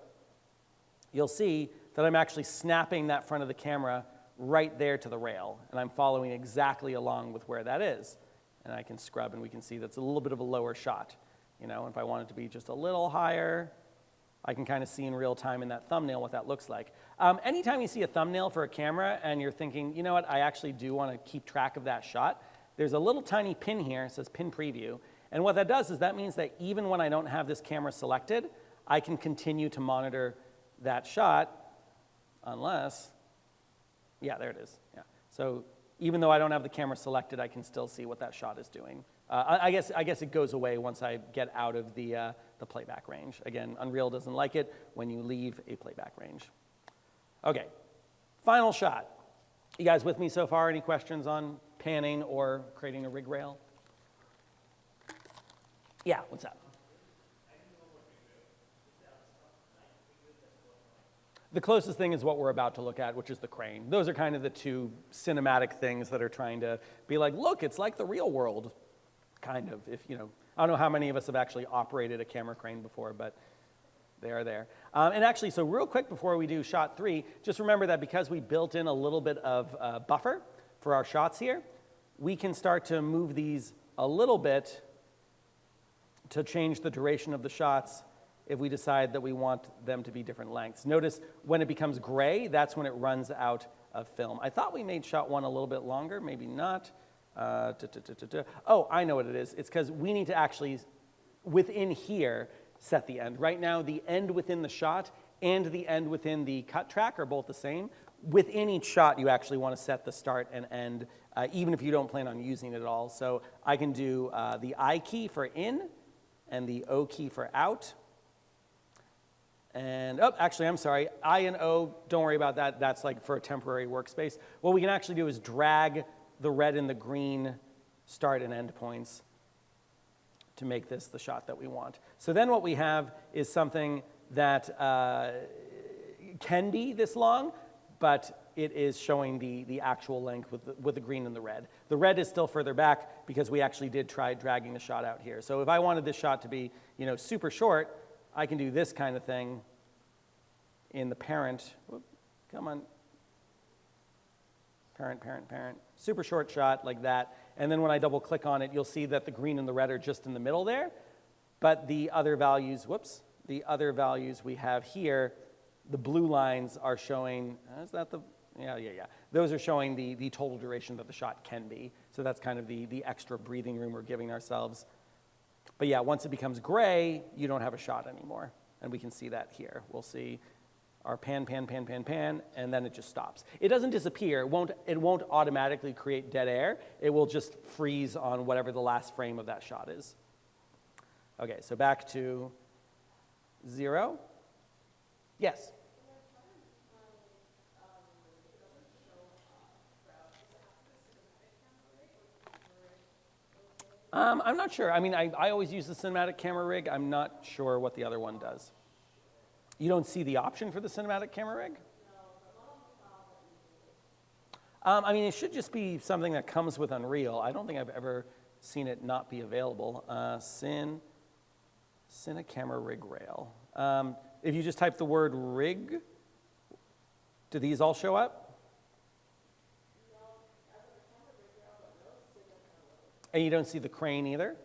B: you'll see that I'm actually snapping that front of the camera right there to the rail, and I'm following exactly along with where that is. And I can scrub, and we can see that's a little bit of a lower shot. You know, if I want it to be just a little higher, I can kind of see in real time in that thumbnail what that looks like. Anytime you see a thumbnail for a camera and you're thinking, you know what, I actually do want to keep track of that shot, there's a little tiny pin here, it says pin preview, and what that does is that means that even when I don't have this camera selected, I can continue to monitor that shot. Unless, yeah, there it is. Yeah. So even though I don't have the camera selected, I can still see what that shot is doing. I guess it goes away once I get out of the playback range. Again, Unreal doesn't like it when you leave a playback range. Okay, final shot. You guys with me so far? Any questions on panning or creating a rig rail? Yeah, what's up? The closest thing is what we're about to look at, which is the crane. Those are kind of the two cinematic things that are trying to be like, look, it's like the real world, kind of. If you know, I don't know how many of us have actually operated a camera crane before, but they are there. And actually, so real quick before we do shot 3, just remember that because we built in a little bit of buffer for our shots here, we can start to move these a little bit to change the duration of the shots if we decide that we want them to be different lengths. Notice when it becomes gray, that's when it runs out of film. I thought we made shot 1 a little bit longer, maybe not. Oh, I know what it is. It's because we need to actually, within here, set the end. Right now, the end within the shot and the end within the cut track are both the same. Within each shot, you actually want to set the start and end, even if you don't plan on using it at all. So I can do the I key for in and the O key for out. And, oh, actually, I'm sorry. I and O, don't worry about that. That's like for a temporary workspace. What we can actually do is drag the red and the green start and end points to make this the shot that we want. So then what we have is something that can be this long, but it is showing the actual length with the green and the red. The red is still further back because we actually did try dragging the shot out here. So if I wanted this shot to be, super short, I can do this kind of thing in the parent. Whoop, come on. Parent, parent, parent. Super short shot like that. And then when I double click on it, you'll see that the green and the red are just in the middle there. But the other values, the other values we have here, the blue lines are showing, is that the, yeah. Those are showing the total duration that the shot can be. So that's kind of the extra breathing room we're giving ourselves. But yeah, once it becomes gray, you don't have a shot anymore. And we can see that here. We'll see our pan, pan, pan, pan, pan, and then it just stops. It doesn't disappear. It won't automatically create dead air. It will just freeze on whatever the last frame of that shot is. Okay, so back to 0. Yes? I'm not sure. I mean, I always use the cinematic camera rig. I'm not sure what the other one does. You don't see the option for the cinematic camera rig? I mean, it should just be something that comes with Unreal. I don't think I've ever seen it not be available. Cine camera rig rail. If you just type the word rig, do these all show up? And you don't see the crane either?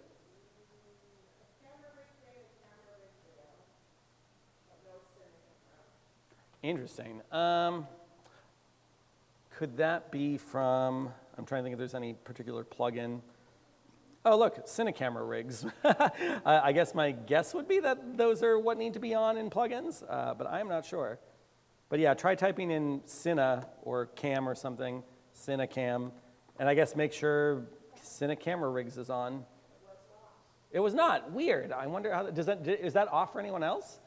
B: Interesting. Could that be from, I'm trying to think if there's any particular plugin. Oh, look, Cinecamera rigs. I guess my guess would be that those are what need to be on in plugins, but I'm not sure. But yeah, try typing in Cine or Cam or something, Cinecam, and I guess make sure Cinecamera rigs is on. It was not. Weird. I wonder how, is that off for anyone else?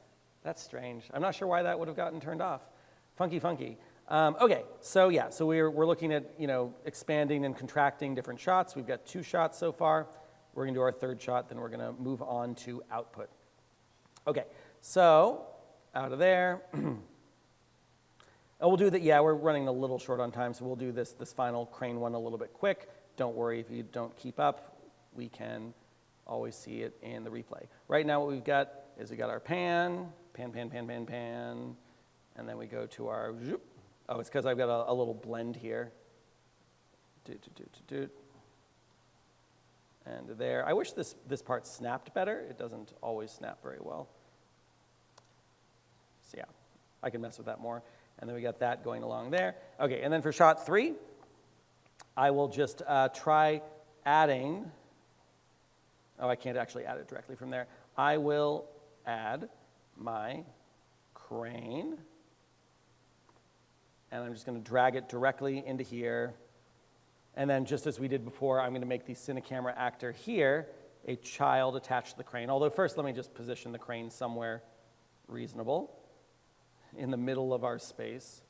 B: That's strange. I'm not sure why that would have gotten turned off. Funky, funky. Okay, so yeah, so we're looking at, expanding and contracting different shots. We've got 2 shots so far. We're gonna do our 3rd shot, then we're gonna move on to output. Okay, so out of there. We'll do that, yeah, we're running a little short on time, so we'll do this final crane one a little bit quick. Don't worry if you don't keep up. We can always see it in the replay. Right now what we've got is we got our pan, pan, pan, pan, pan, pan, and then we go to our zoop. Oh, it's because I've got a little blend here. And there. I wish this part snapped better. It doesn't always snap very well. So yeah, I can mess with that more. And then we got that going along there. Okay, and then for shot 3, I will just try adding, oh, I can't actually add it directly from there. I will add my crane, and I'm just going to drag it directly into here. And then just as we did before, I'm going to make the Cinecamera actor here a child attached to the crane. Although first, let me just position the crane somewhere reasonable in the middle of our space.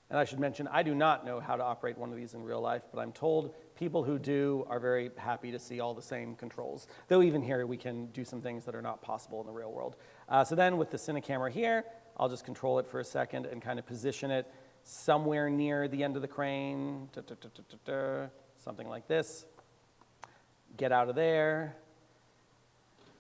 B: And I should mention, I do not know how to operate one of these in real life, but I'm told people who do are very happy to see all the same controls. Though even here, we can do some things that are not possible in the real world. So then with the Cinecamera here, I'll just control it for a second and kind of position it somewhere near the end of the crane, something like this. Get out of there.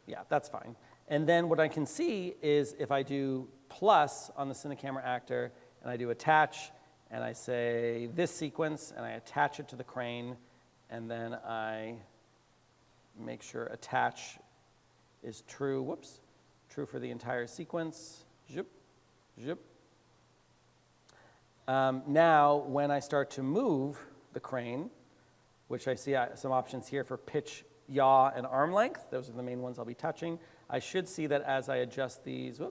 B: Yeah, that's fine. And then what I can see is if I do plus on the Cinecamera actor, and I do attach, and I say this sequence, and I attach it to the crane, and then I make sure attach is true, whoops, true for the entire sequence, zip, zip. Now, when I start to move the crane, which I see some options here for pitch, yaw, and arm length. Those are the main ones I'll be touching. I should see that as I adjust these,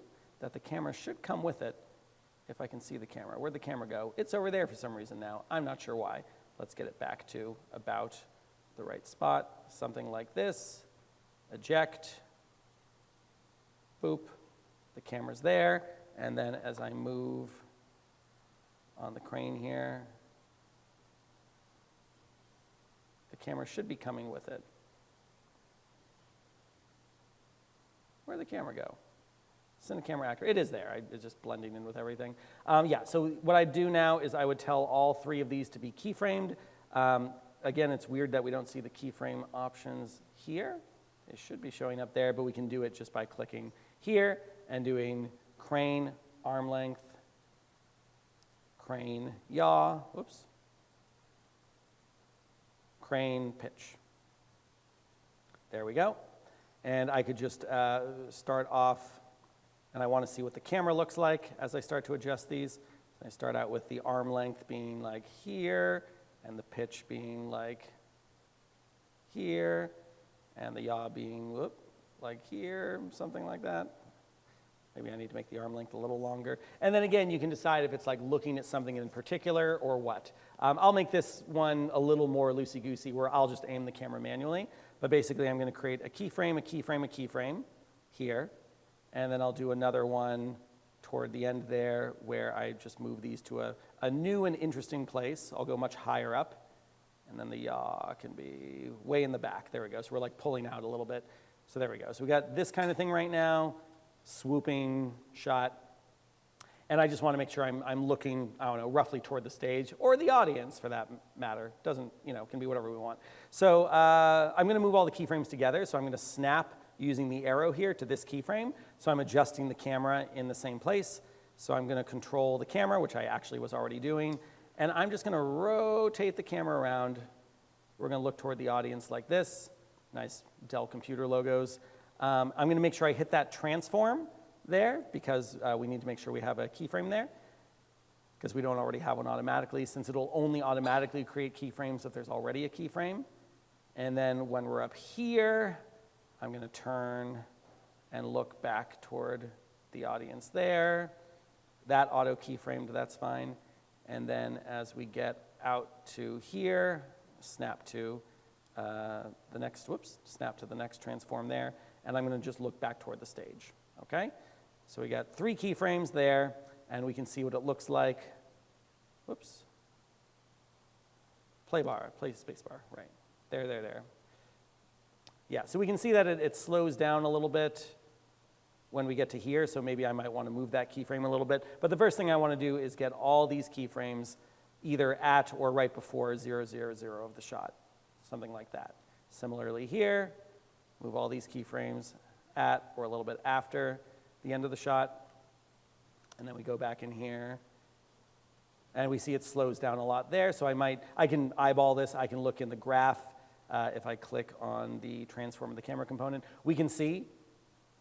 B: that the camera should come with it, if I can see the camera. Where'd the camera go? It's over there for some reason now. I'm not sure why. Let's get it back to about the right spot. Something like this. Eject. Boop. The camera's there. And then as I move on the crane here, the camera should be coming with it. Where'd the camera go? Cine camera actor. It is there. It's just blending in with everything. Yeah, so what I do now is I would tell all three of these to be keyframed. Again, it's weird that we don't see the keyframe options here. It should be showing up there, but we can do it just by clicking here and doing crane, arm length, crane, yaw, whoops, crane, pitch. There we go. And I could just start off, and I want to see what the camera looks like as I start to adjust these. So I start out with the arm length being like here, and the pitch being like here, and the yaw being like here, something like that. Maybe I need to make the arm length a little longer. And then again, you can decide if it's like looking at something in particular or what. I'll make this one a little more loosey-goosey where I'll just aim the camera manually. But basically, I'm going to create a keyframe, a keyframe, a keyframe here. And then I'll do another one toward the end there where I just move these to a new and interesting place. I'll go much higher up. And then the yaw can be way in the back. There we go. So we're like pulling out a little bit. So there we go. So we got this kind of thing right now. Swooping shot. And I just want to make sure I'm looking, I don't know, roughly toward the stage or the audience for that matter. Doesn't, can be whatever we want. So I'm going to move all the keyframes together. So I'm going to snap using the arrow here to this keyframe. So I'm adjusting the camera in the same place. So I'm going to control the camera, which I actually was already doing. And I'm just going to rotate the camera around. We're going to look toward the audience like this. Nice Dell computer logos. I'm going to make sure I hit that transform there because we need to make sure we have a keyframe there because we don't already have one automatically, since it'll only automatically create keyframes if there's already a keyframe. And then when we're up here, I'm going to turn and look back toward the audience there. That auto keyframed, that's fine. And then as we get out to here, snap to the next transform there. And I'm going to just look back toward the stage, okay? So we got 3 keyframes there, and we can see what it looks like. Whoops. Play space bar, right. There. Yeah, so we can see that it slows down a little bit when we get to here, so maybe I might want to move that keyframe a little bit. But the first thing I want to do is get all these keyframes either at or right before 0, 0, 0 of the shot, something like that. Similarly here, move all these keyframes at or a little bit after the end of the shot. And then we go back in here. And we see it slows down a lot there. So I can eyeball this. I can look in the graph. If I click on the transform of the camera component, we can see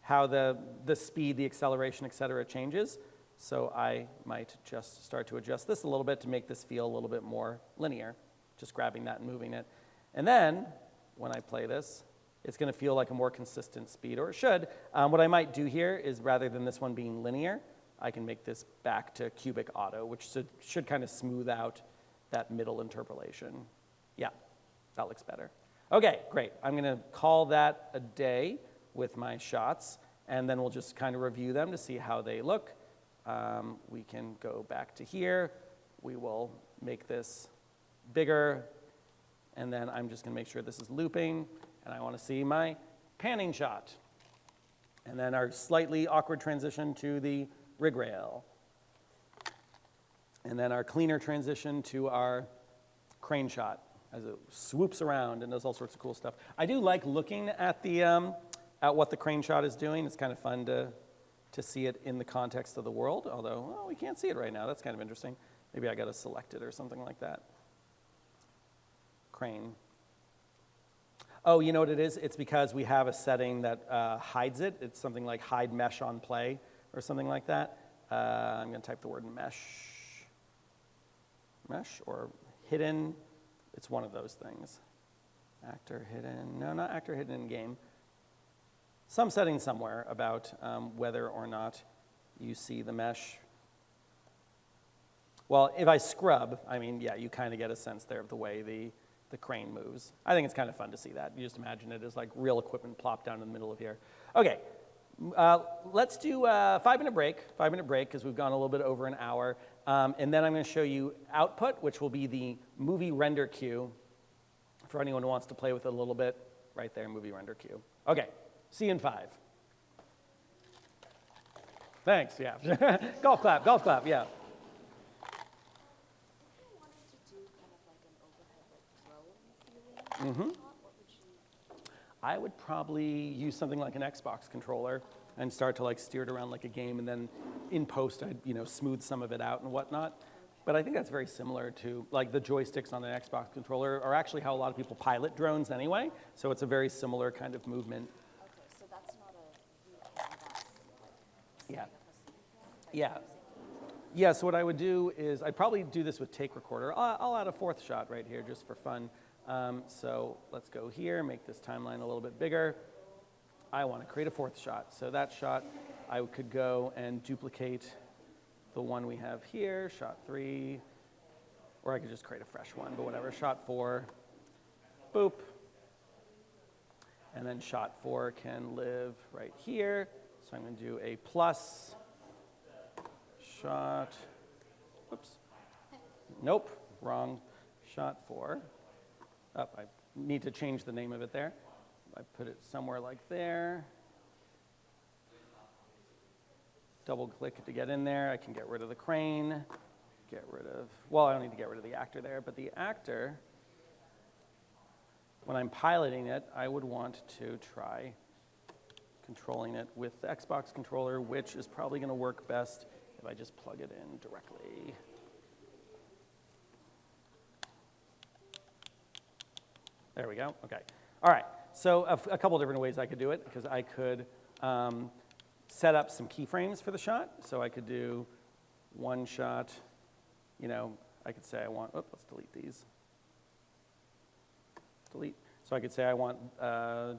B: how the speed, the acceleration, et cetera, changes. So I might just start to adjust this a little bit to make this feel a little bit more linear, just grabbing that and moving it. And then when I play this, it's going to feel like a more consistent speed, or it should. What I might do here is, rather than this one being linear, I can make this back to cubic auto, which should kind of smooth out that middle interpolation. Yeah, that looks better. Okay, great. I'm going to call that a day with my shots, and then we'll just kind of review them to see how they look. We can go back to here. We will make this bigger, and then I'm just going to make sure this is looping. And I want to see my panning shot. And then our slightly awkward transition to the rig rail. And then our cleaner transition to our crane shot as it swoops around and does all sorts of cool stuff. I do like looking at at what the crane shot is doing. It's kind of fun to see it in the context of the world, although, well, we can't see it right now. That's kind of interesting. Maybe I got to select it or something like that. Crane. Oh, you know what it is? It's because we have a setting that hides it. It's something like hide mesh on play or something like that. I'm going to type the word mesh or hidden It's one of those things. Actor hidden, no, not actor hidden in game. Some setting somewhere about whether or not you see the mesh. Well, if I scrub, I mean, yeah, you kind of get a sense there of the way the crane moves. I think it's kind of fun to see that. You just imagine it as like real equipment plopped down in the middle of here. Okay, let's do a 5-minute break, because we've gone a little bit over an hour. And then I'm going to show you output, which will be the movie render queue for anyone who wants to play with it a little bit. Right there, movie render queue. Okay, see you in 5. Thanks, yeah. Golf clap, yeah. I would probably use something like an Xbox controller and start to like steer it around like a game, and then in post I'd smooth some of it out and whatnot. But I think that's very similar to like the joysticks on an Xbox controller are actually how a lot of people pilot drones anyway. So it's a very similar kind of movement.
E: Okay, so that's not a view canvas, like
B: Yeah.
E: setting up a scene cam?
B: Yeah. Yeah, so what I would do is I'd probably do this with take recorder. I'll add a 4th shot right here just for fun. So let's go here, make this timeline a little bit bigger. I want to create a 4th shot. So that shot, I could go and duplicate the one we have here, shot 3, or I could just create a fresh one, but whatever, shot 4, boop. And then shot 4 can live right here. So I'm going to do a plus shot, oops, nope, wrong, shot 4. Oh, I need to change the name of it there. I put it somewhere like there. Double click it to get in there. I can get rid of the crane, get rid of, well, I don't need to get rid of the actor there, but the actor, when I'm piloting it, I would want to try controlling it with the Xbox controller, which is probably going to work best if I just plug it in directly. There we go, okay. All right, so a couple different ways I could do it, because I could set up some keyframes for the shot. So I could do one shot, I could say I want, let's delete these. Delete. So I could say I want, I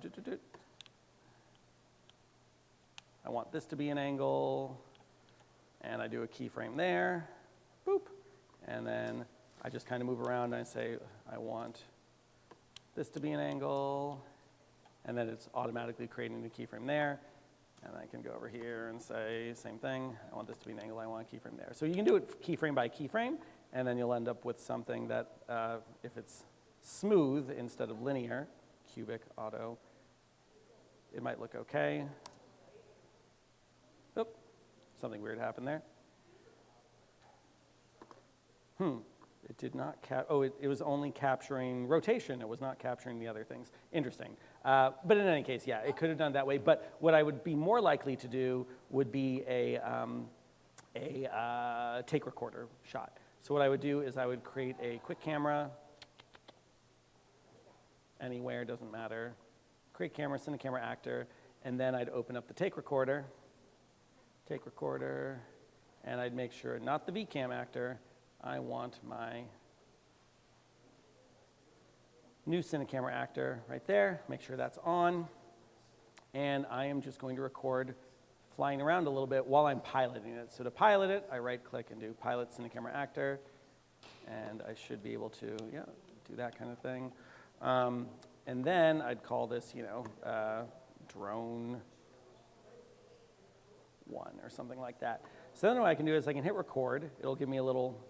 B: want this to be an angle, and I do a keyframe there, boop. And then I just kind of move around and I say I want this to be an angle, and then it's automatically creating the keyframe there. And I can go over here and say, same thing, I want this to be an angle, I want a keyframe there. So you can do it keyframe by keyframe, and then you'll end up with something that, if it's smooth instead of linear, cubic, auto, it might look okay. Oop, something weird happened there. It did not it was only capturing rotation. It was not capturing the other things. Interesting. But in any case, yeah, it could have done that way. But what I would be more likely to do would be a take recorder shot. So what I would do is I would create a quick camera, anywhere, doesn't matter. Create camera, send a camera actor, and then I'd open up the take recorder, and I'd make sure, not the VCam actor, I want my new Cinecamera actor right there, make sure that's on, and I am just going to record flying around a little bit while I'm piloting it. So to pilot it, I right-click and do Pilot Cinecamera Actor, and I should be able to, do that kind of thing. And then I'd call this, Drone 1 or something like that. So then what I can do is I can hit record. It'll give me a little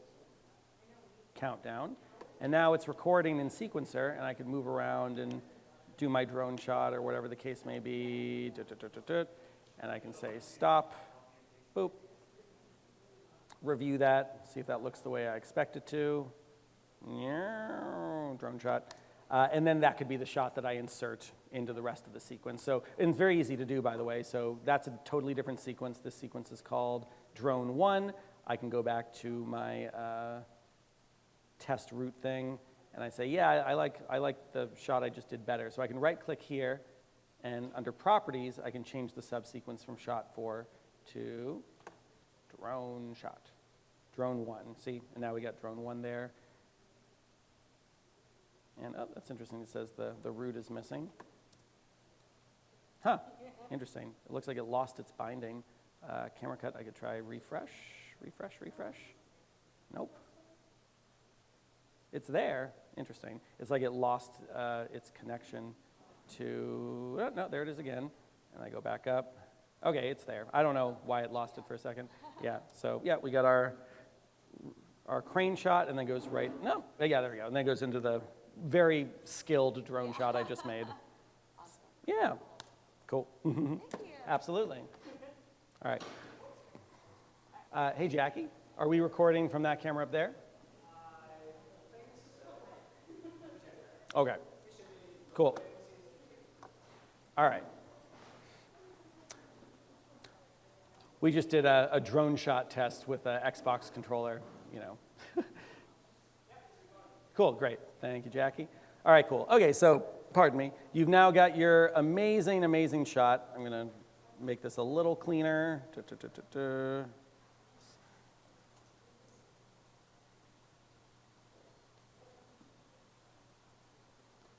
B: countdown. And now it's recording in sequencer, and I can move around and do my drone shot or whatever the case may be. And I can say stop, boop, review that, see if that looks the way I expect it to. Drone shot. And then that could be the shot that I insert into the rest of the sequence. So and it's very easy to do, by the way. So that's a totally different sequence. This sequence is called Drone 1. I can go back to my test route thing, and I say, yeah, I like the shot I just did better. So I can right-click here, and under Properties, I can change the subsequence from Shot 4 to Drone Shot, Drone 1. See, and now we got Drone 1 there. And, oh, that's interesting. It says the root is missing. Huh, interesting. It looks like it lost its binding. Camera cut, I could try refresh. Nope. It's there. Interesting. It's like it lost its connection to, oh, no, there it is again. And I go back up. Okay, it's there. I don't know why it lost it for a second. Yeah, so yeah, we got our crane shot and then goes right, no, yeah, there we go. And then goes into the very skilled drone shot I just made.
E: Awesome.
B: Yeah, cool.
E: Thank you.
B: Absolutely. All right. Hey, Jackie, are we recording from that camera up there? Okay, cool. All right. We just did a drone shot test with an Xbox controller, you know. Cool, great. Thank you, Jackie. All right, cool. Okay, so, pardon me. You've now got your amazing, amazing shot. I'm going to make this a little cleaner.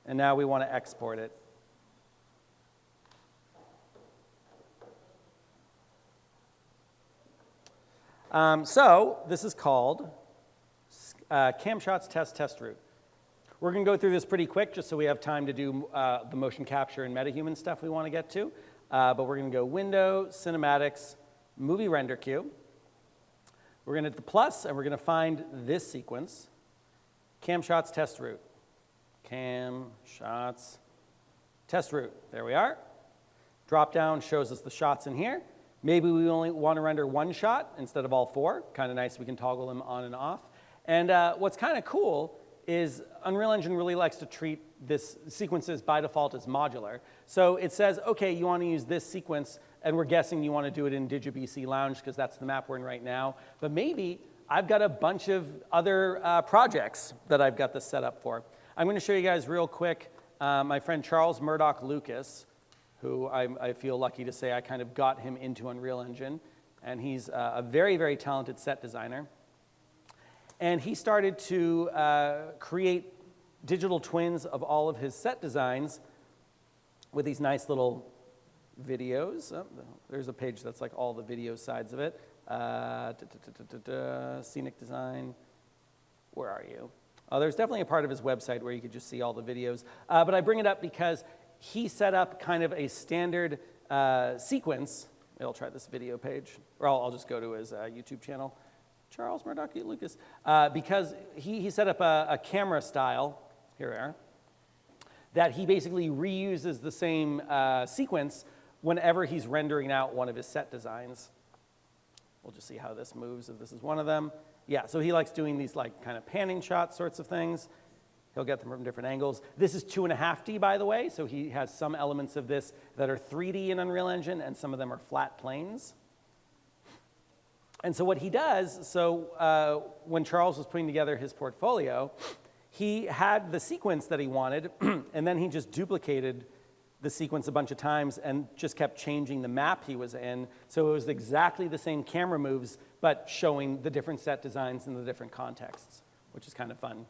B: And now we want to export it. So this is called CamShots Test Route. We're going to go through this pretty quick just so we have time to do the motion capture and MetaHuman stuff we want to get to. But we're going to go Window, Cinematics, Movie Render Queue. We're going to hit the plus, and we're going to find this sequence, CamShots Test Route. CamShots Test Route. There we are. Drop down shows us the shots in here. Maybe we only want to render one shot instead of all four. Kind of nice, we can toggle them on and off. And what's kind of cool is Unreal Engine really likes to treat this sequences by default as modular. So it says, okay, you want to use this sequence, and we're guessing you want to do it in DigiBC Lounge because that's the map we're in right now. But maybe I've got a bunch of other projects that I've got this set up for. I'm going to show you guys real quick my friend Charles Murdoch Lucas, who I feel lucky to say I kind of got him into Unreal Engine. And he's a very, very talented set designer. And he started to create digital twins of all of his set designs with these nice little videos. Oh, there's a page that's like all the video sides of it. Scenic design. Where are you? Oh, there's definitely a part of his website where you could just see all the videos. But I bring it up because he set up kind of a standard sequence. I'll try this video page, or I'll just go to his YouTube channel. Charles Murdoch Lucas, because he set up a camera style, here we are, that he basically reuses the same sequence whenever he's rendering out one of his set designs. We'll just see how this moves, if this is one of them. Yeah, so he likes doing these like kind of panning shot sorts of things. He'll get them from different angles. This is 2.5D, by the way, so he has some elements of this that are 3D in Unreal Engine, and some of them are flat planes. And so what he does, so when Charles was putting together his portfolio, he had the sequence that he wanted, and then he just duplicated the sequence a bunch of times and just kept changing the map he was in. So it was exactly the same camera moves, but showing the different set designs in the different contexts, which is kind of fun.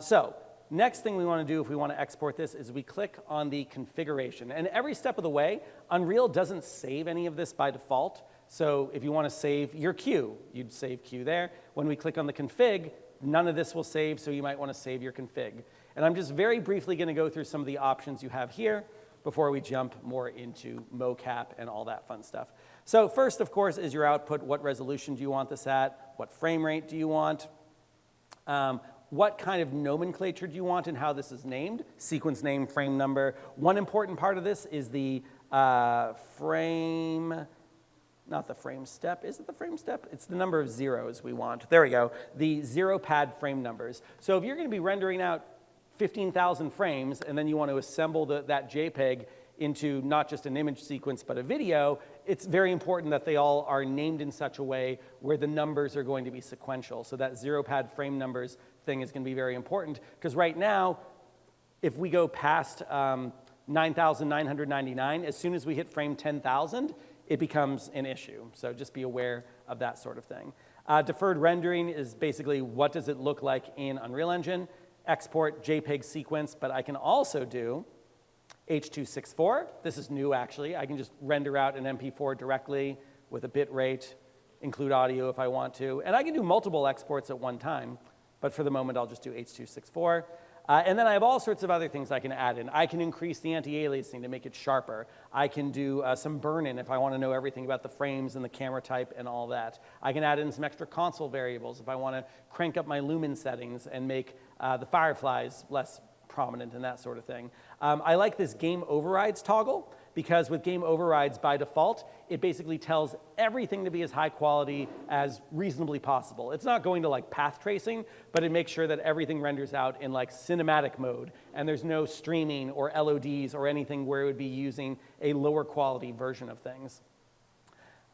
B: So next thing we want to do if we want to export this is we click on the configuration. And every step of the way, Unreal doesn't save any of this by default. So if you want to save your queue, you'd save queue there. When we click on the config, none of this will save, so you might want to save your config. And I'm just very briefly going to go through some of the options you have here before we jump more into mocap and all that fun stuff. So first, of course, is your output. What resolution do you want this at? What frame rate do you want? What kind of nomenclature do you want and how this is named? Sequence name, frame number. One important part of this is the frame, not the frame step. Is it the frame step? It's the number of zeros we want. There we go. The zero pad frame numbers. So if you're going to be rendering out 15,000 frames and then you want to assemble that JPEG into not just an image sequence but a video, it's very important that they all are named in such a way where the numbers are going to be sequential. So that zero pad frame numbers thing is going to be very important, because right now, if we go past 9,999, as soon as we hit frame 10,000, it becomes an issue. So just be aware of that sort of thing. Deferred rendering is basically what does it look like in Unreal Engine, export JPEG sequence, but I can also do H.264. This is new, actually. I can just render out an MP4 directly with a bit rate, include audio if I want to. And I can do multiple exports at one time, but for the moment, I'll just do H.264. And then I have all sorts of other things I can add in. I can increase the anti-aliasing to make it sharper. I can do some burn-in if I want to know everything about the frames and the camera type and all that. I can add in some extra console variables if I want to crank up my lumen settings and make the fireflies less prominent and that sort of thing. I like this game overrides toggle, because with game overrides by default, it basically tells everything to be as high quality as reasonably possible. It's not going to like path tracing, but it makes sure that everything renders out in like cinematic mode, and there's no streaming or LODs or anything where it would be using a lower quality version of things.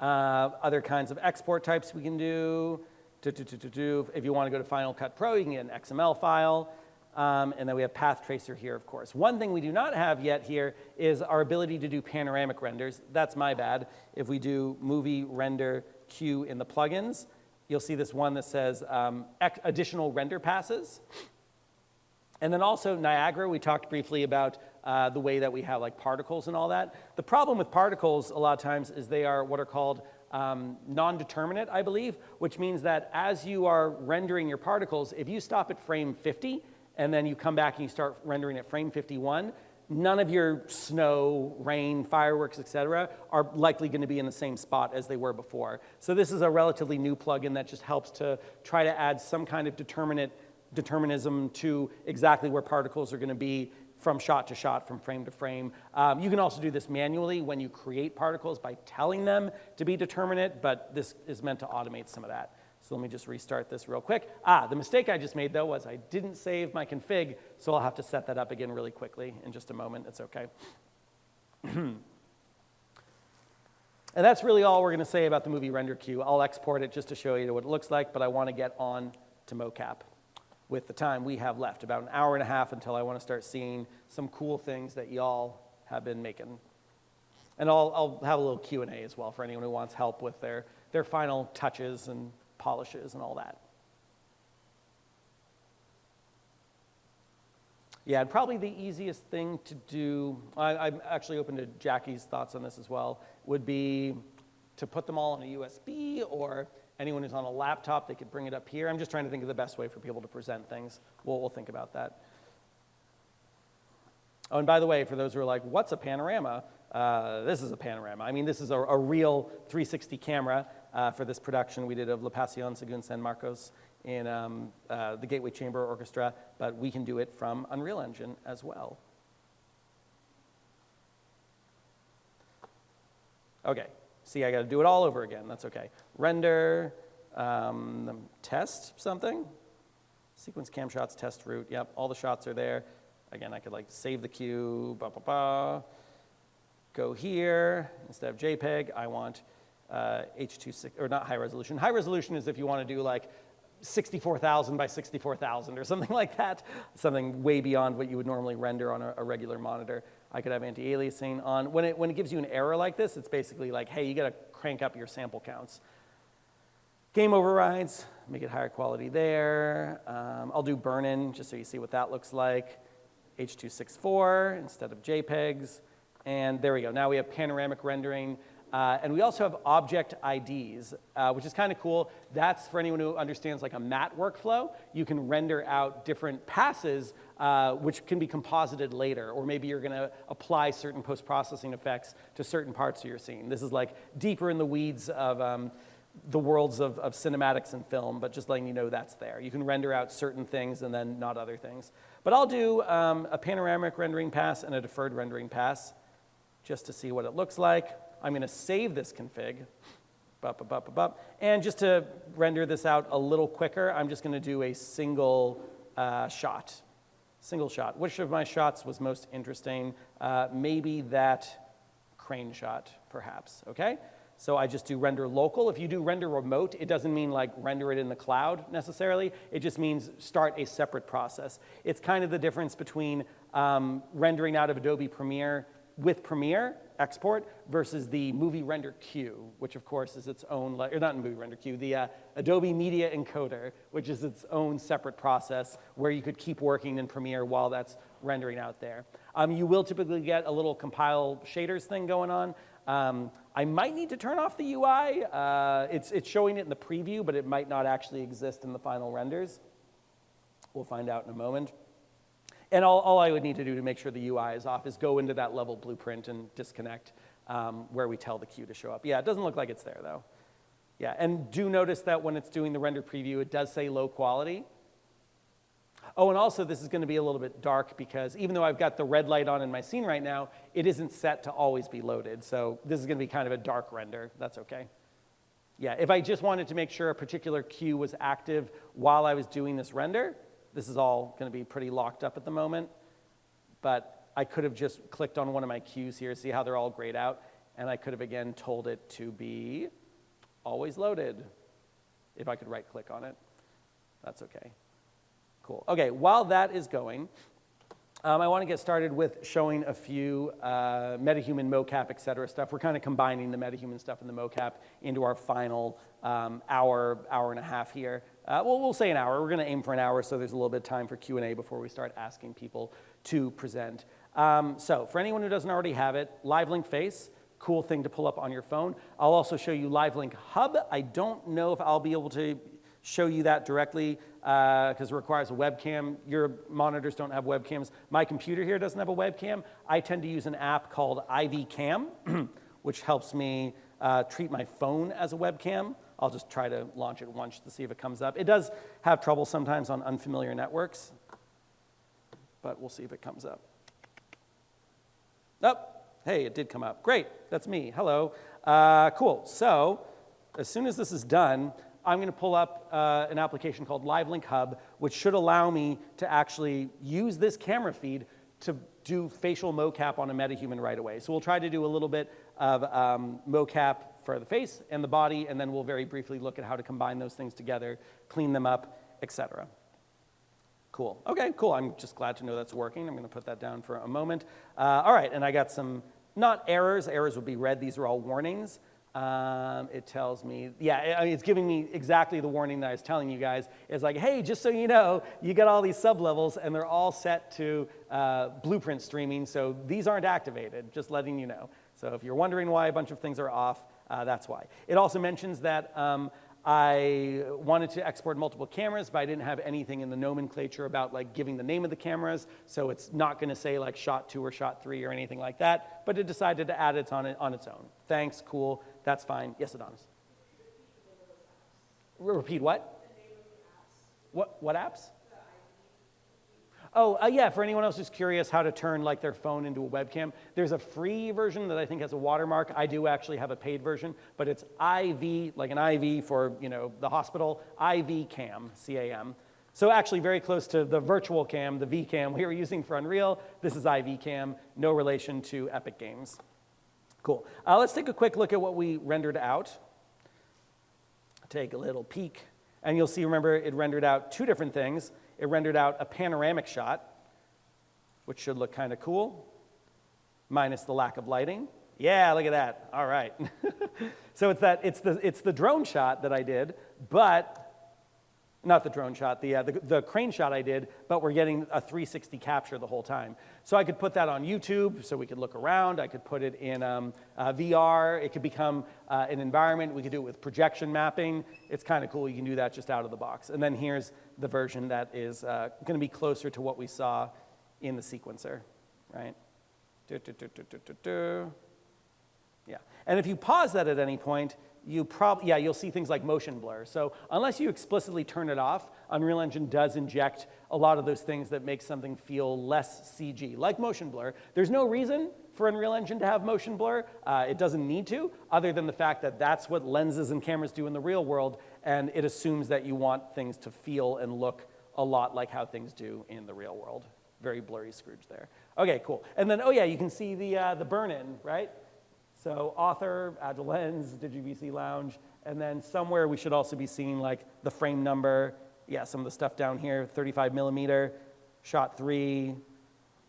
B: Other kinds of export types we can do. If you want to go to Final Cut Pro, you can get an XML file. And then we have Path Tracer here, of course. One thing we do not have yet here is our ability to do panoramic renders. That's my bad. If we do movie render queue in the plugins, you'll see this one that says additional render passes. And then also Niagara, we talked briefly about the way that we have like particles and all that. The problem with particles a lot of times is they are what are called non-determinate, I believe, which means that as you are rendering your particles, if you stop at frame 50, and then you come back and you start rendering at frame 51, none of your snow, rain, fireworks, etc., are likely going to be in the same spot as they were before. So this is a relatively new plugin that just helps to try to add some kind of determinism to exactly where particles are going to be from shot to shot, from frame to frame. You can also do this manually when you create particles by telling them to be determinate, but this is meant to automate some of that. So let me just restart this real quick. The mistake I just made, though, was I didn't save my config, so I'll have to set that up again really quickly in just a moment. It's OK. And that's really all we're going to say about the movie render queue. I'll export it just to show you what it looks like, but I want to get on to mocap with the time we have left, about an hour and a half until I want to start seeing some cool things that y'all have been making. And I'll have a little Q&A as well for anyone who wants help with their final touches and polishes and all that. Yeah, probably the easiest thing to do, I'm actually open to Jackie's thoughts on this as well, would be to put them all on a USB, or anyone who's on a laptop, they could bring it up here. I'm just trying to think of the best way for people to present things. We'll think about that. Oh, and by the way, for those who are like, what's a panorama? This is a panorama. I mean, this is a real 360 camera for this production we did of La Pasión según San Marcos in the Gateway Chamber Orchestra, but we can do it from Unreal Engine as well. Okay, see, I got to do it all over again. That's okay. Render, test something. Sequence cam shots, test route. Yep, all the shots are there. Again, I could like save the queue, go here. Instead of JPEG, I want H.264, or not high resolution. High resolution is if you want to do like 64,000 by 64,000 or something like that, something way beyond what you would normally render on a regular monitor. I could have anti-aliasing on. When it gives you an error like this, it's basically like, hey, you got to crank up your sample counts. Game overrides, make it higher quality there. I'll do burn-in just so you see what that looks like. H.264 instead of JPEGs. And there we go. Now we have panoramic rendering. And we also have object IDs, which is kind of cool. That's for anyone who understands like a matte workflow. You can render out different passes, which can be composited later. Or maybe you're going to apply certain post-processing effects to certain parts of your scene. This is like deeper in the weeds of the worlds of cinematics and film, but just letting you know that's there. You can render out certain things and then not other things. But I'll do a panoramic rendering pass and a deferred rendering pass just to see what it looks like. I'm going to save this config. And just to render this out a little quicker, I'm just going to do a single shot. Single shot. Which of my shots was most interesting? Maybe that crane shot, perhaps. Okay? So I just do render local. If you do render remote, it doesn't mean like render it in the cloud necessarily. It just means start a separate process. It's kind of the difference between rendering out of Adobe Premiere with Premiere export versus the movie render queue, which of course is its own, or not movie render queue, the Adobe Media Encoder, which is its own separate process where you could keep working in Premiere while that's rendering out there. You will typically get a little compile shaders thing going on. I might need to turn off the UI. It's showing it in the preview, but it might not actually exist in the final renders. We'll find out in a moment. And all I would need to do to make sure the UI is off is go into that level blueprint and disconnect where we tell the queue to show up. Yeah, it doesn't look like it's there though. Yeah, and do notice that when it's doing the render preview, it does say low quality. Oh, and also this is going to be a little bit dark because even though I've got the red light on in my scene right now, it isn't set to always be loaded. So this is going to be kind of a dark render. That's okay. Yeah, if I just wanted to make sure a particular queue was active while I was doing this render, this is all going to be pretty locked up at the moment. But I could have just clicked on one of my queues here, see how they're all grayed out, and I could have again told it to be always loaded if I could right click on it. That's okay. Cool. Okay, while that is going, I want to get started with showing a few MetaHuman mocap, et cetera stuff. We're kind of combining the MetaHuman stuff and the mocap into our final hour and a half here. Well, we'll say an hour. We're going to aim for an hour, so there's a little bit of time for Q&A before we start asking people to present. So for anyone who doesn't already have it, LiveLink Face, cool thing to pull up on your phone. I'll also show you LiveLink Hub. I don't know if I'll be able to show you that directly because it requires a webcam. Your monitors don't have webcams. My computer here doesn't have a webcam. I tend to use an app called IV Cam, which helps me treat my phone as a webcam. I'll just try to launch it once to see if it comes up. It does have trouble sometimes on unfamiliar networks, but we'll see if it comes up. Oh, hey, it did come up. Great, that's me. Hello. Cool. So as soon as this is done, I'm going to pull up an application called LiveLink Hub, which should allow me to actually use this camera feed to do facial mocap on a MetaHuman right away. So we'll try to do a little bit of mocap for the face and the body, and then we'll very briefly look at how to combine those things together, clean them up, etc. Cool. Okay, cool. I'm just glad to know that's working. I'm going to put that down for a moment. All right, and I got some, not errors. Errors would be red. These are all warnings. It tells me, yeah, I mean, it's giving me exactly the warning that I was telling you guys. It's like, hey, just so you know, you got all these sublevels, and they're all set to blueprint streaming, so these aren't activated, just letting you know. So if you're wondering why a bunch of things are off, that's why. It also mentions that I wanted to export multiple cameras, but I didn't have anything in the nomenclature about like giving the name of the cameras, so it's not going to say like shot 2 or shot 3 or anything like that, but it decided to add it on its own. Thanks, cool, that's fine. Yes, Adonis? Repeat what? What apps? Oh, yeah, for anyone else who's curious how to turn like their phone into a webcam, there's a free version that I think has a watermark. I do actually have a paid version, but it's IV, like an IV for, you know, the hospital, IV Cam, C-A-M. So actually very close to the virtual cam, the V-Cam we were using for Unreal. This is IV Cam, no relation to Epic Games. Cool. Let's take a quick look at what we rendered out. Take a little peek, and you'll see, remember, it rendered out two different things. It rendered out a panoramic shot, which should look kind of cool, minus the lack of lighting. Yeah, look at that. All right. So it's the drone shot that I did, but not the drone shot, the crane shot I did, but we're getting a 360 capture the whole time. So I could put that on YouTube so we could look around. I could put it in VR. It could become an environment. We could do it with projection mapping. It's kind of cool. You can do that just out of the box. And then here's the version that is going to be closer to what we saw in the sequencer, right? Yeah. And if you pause that at any point, you'll see things like motion blur. So unless you explicitly turn it off, Unreal Engine does inject a lot of those things that make something feel less CG, like motion blur. There's no reason for Unreal Engine to have motion blur. It doesn't need to, other than the fact that that's what lenses and cameras do in the real world, and it assumes that you want things to feel and look a lot like how things do in the real world. Very blurry Scrooge there. Okay, cool. And then, oh yeah, you can see the burn-in, right? So author, Agile Lens, DigiBC Lounge, and then somewhere we should also be seeing like the frame number. Yeah, some of the stuff down here, 35 millimeter, shot 3.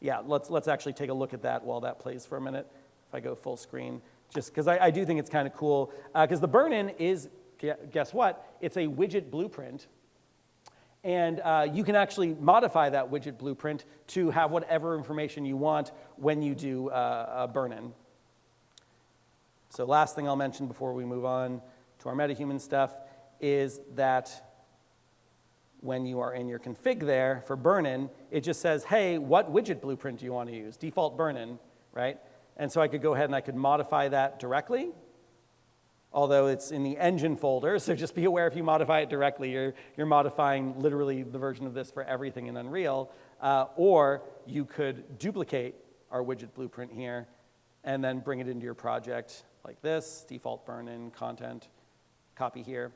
B: Yeah, let's actually take a look at that while that plays for a minute. If I go full screen, just because I do think it's kind of cool. Because the burn-in is, guess what? It's a widget blueprint. And you can actually modify that widget blueprint to have whatever information you want when you do a burn-in. So last thing I'll mention before we move on to our MetaHuman stuff is that when you are in your config there for burn-in, it just says, hey, what widget blueprint do you want to use? Default burn-in, right? And so I could go ahead and I could modify that directly, although it's in the engine folder, so just be aware if you modify it directly, you're modifying literally the version of this for everything in Unreal, or you could duplicate our widget blueprint here and then bring it into your project like this, default burn-in, content, copy here.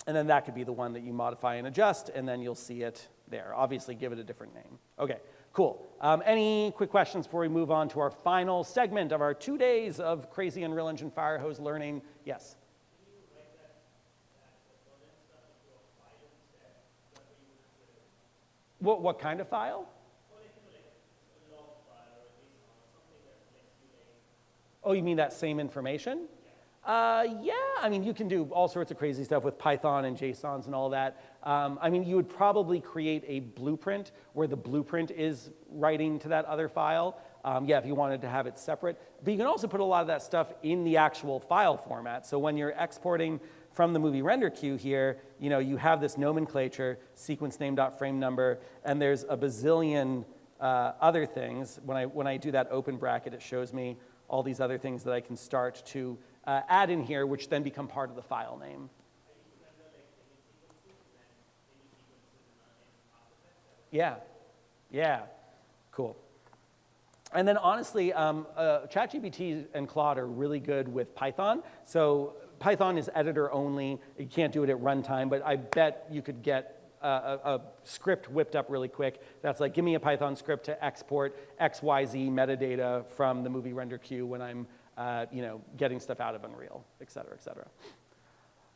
B: And then that could be the one that you modify and adjust, and then you'll see it there. Obviously, give it a different name. Okay, cool. Any quick questions before we move on to our final segment of our 2 days of crazy Unreal Engine Firehose learning? Yes? What kind of file? Oh, you mean that same information? Yeah, I mean, you can do all sorts of crazy stuff with Python and JSONs and all that. I mean, you would probably create a blueprint where the blueprint is writing to that other file. Yeah, if you wanted to have it separate. But you can also put a lot of that stuff in the actual file format. So when you're exporting from the movie render queue here, you know, you have this nomenclature, sequence name.frame number, and there's a bazillion other things. When I do that open bracket, it shows me all these other things that I can start to add in here, which then become part of the file name. Yeah, yeah, cool. And then honestly, ChatGPT and Claude are really good with Python. So Python is editor only. You can't do it at runtime, but I bet you could get a script whipped up really quick. That's like, give me a Python script to export XYZ metadata from the movie render queue when I'm you know, getting stuff out of Unreal, et cetera, et cetera.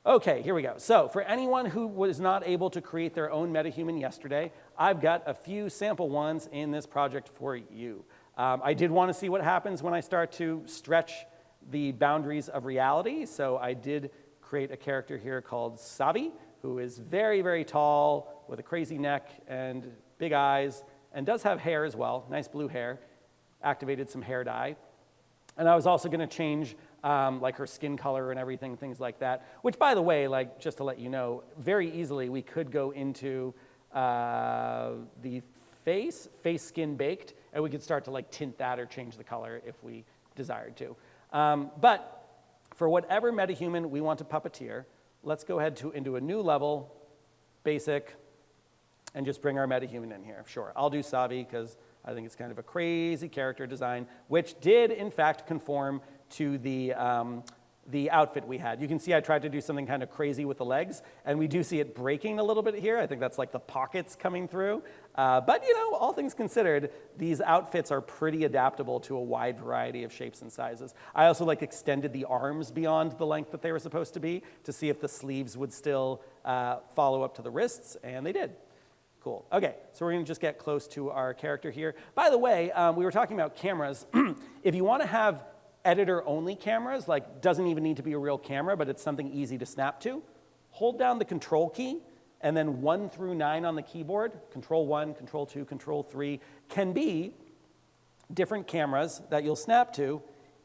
B: Okay, here we go. So for anyone who was not able to create their own MetaHuman yesterday, I've got a few sample ones in this project for you. I did want to see what happens when I start to stretch the boundaries of reality, so I did create a character here called Savi, who is very, very tall with a crazy neck and big eyes, and does have hair as well, nice blue hair, activated some hair dye. And I was also going to change like her skin color and everything, things like that, which, by the way, like just to let you know, very easily we could go into the face skin baked, and we could start to like tint that or change the color if we desired to. But for whatever MetaHuman we want to puppeteer, let's go ahead into a new level, basic, and just bring our MetaHuman in here. Sure, I'll do Savi because I think it's kind of a crazy character design, which did, in fact, conform to the outfit we had. You can see I tried to do something kind of crazy with the legs, and we do see it breaking a little bit here. I think that's like the pockets coming through. But, you know, all things considered, these outfits are pretty adaptable to a wide variety of shapes and sizes. I also like extended the arms beyond the length that they were supposed to be to see if the sleeves would still follow up to the wrists, and they did. Cool. Okay, so we're going to just get close to our character here. By the way, we were talking about cameras. If you want to have editor-only cameras, like doesn't even need to be a real camera, but it's something easy to snap to, hold down the Control key, and then 1 through 9 on the keyboard, Control 1, Control 2, Control 3, can be different cameras that you'll snap to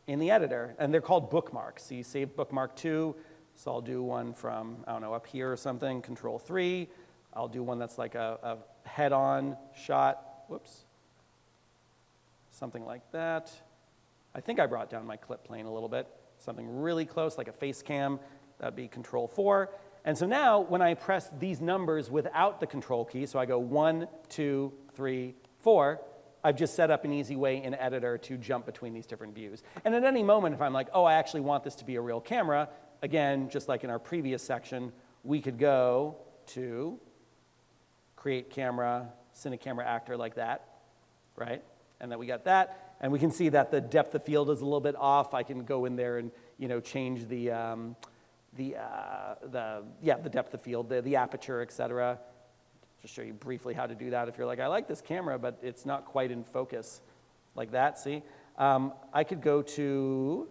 B: in the editor, and they're called bookmarks. So you save bookmark 2, so I'll do one from, I don't know, up here or something, Control 3. I'll do one that's like a head-on shot, whoops, something like that. I think I brought down my clip plane a little bit, something really close, like a face cam, that'd be Control 4. And so now, when I press these numbers without the Control key, so I go 1, 2, 3, 4, I've just set up an easy way in Editor to jump between these different views. And at any moment, if I'm like, oh, I actually want this to be a real camera, again, just like in our previous section, we could go to create camera, cine camera actor like that, right? And then we got that, and we can see that the depth of field is a little bit off. I can go in there and, you know, change the depth of field, the aperture, et cetera. just show you briefly how to do that. If you're like, I like this camera, but it's not quite in focus, like that, see? I could go to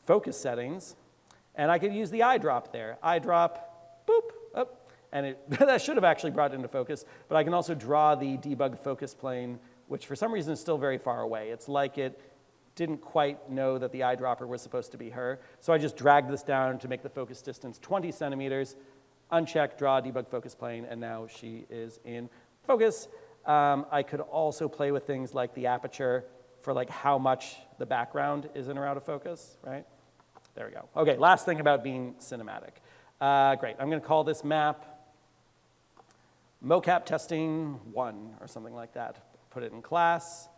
B: focus settings, and I could use the eyedrop there. Eyedrop, boop, up, and that should have actually brought it into focus, but I can also draw the debug focus plane, which for some reason is still very far away. It's like it didn't quite know that the eyedropper was supposed to be her. So I just dragged this down to make the focus distance 20 centimeters, uncheck, draw, debug focus plane, and now she is in focus. I could also play with things like the aperture for like how much the background is in or out of focus, right? There we go. Okay, last thing about being cinematic. Great, I'm gonna call this map mocap testing 1 or something like that. Put it in class,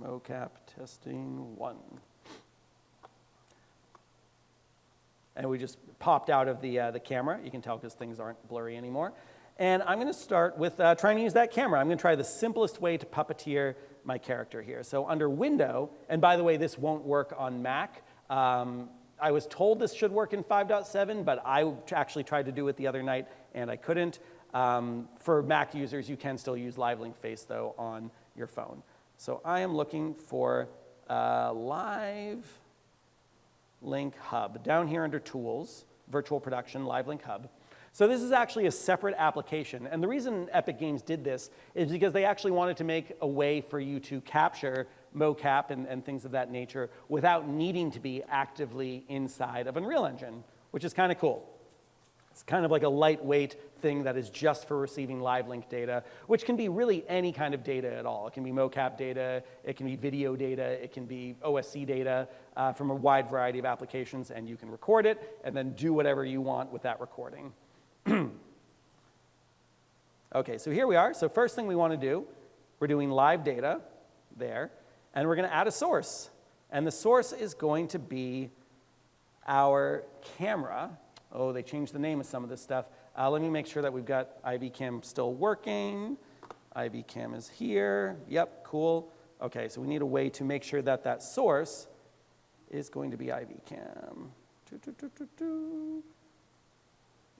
B: mocap testing 1. And we just popped out of the camera. You can tell because things aren't blurry anymore. And I'm gonna start with trying to use that camera. I'm gonna try the simplest way to puppeteer my character here. So under Window, and by the way, this won't work on Mac. I was told this should work in 5.7, but I actually tried to do it the other night and I couldn't. For Mac users, you can still use Live Link Face though on your phone. So I am looking for Live Link Hub. Down here under Tools, Virtual Production, Live Link Hub. So this is actually a separate application. And the reason Epic Games did this is because they actually wanted to make a way for you to capture mocap and things of that nature without needing to be actively inside of Unreal Engine, which is kind of cool. It's kind of like a lightweight thing that is just for receiving live link data, which can be really any kind of data at all. It can be mocap data, it can be video data, it can be OSC data from a wide variety of applications, and you can record it and then do whatever you want with that recording. Okay, so here we are. So first thing we want to do, we're doing live data there, and we're going to add a source. And the source is going to be our camera. Oh, they changed the name of some of this stuff. Let me make sure that we've got IVCam still working. IVCam is here. Yep, cool. Okay, so we need a way to make sure that that source is going to be IVCam.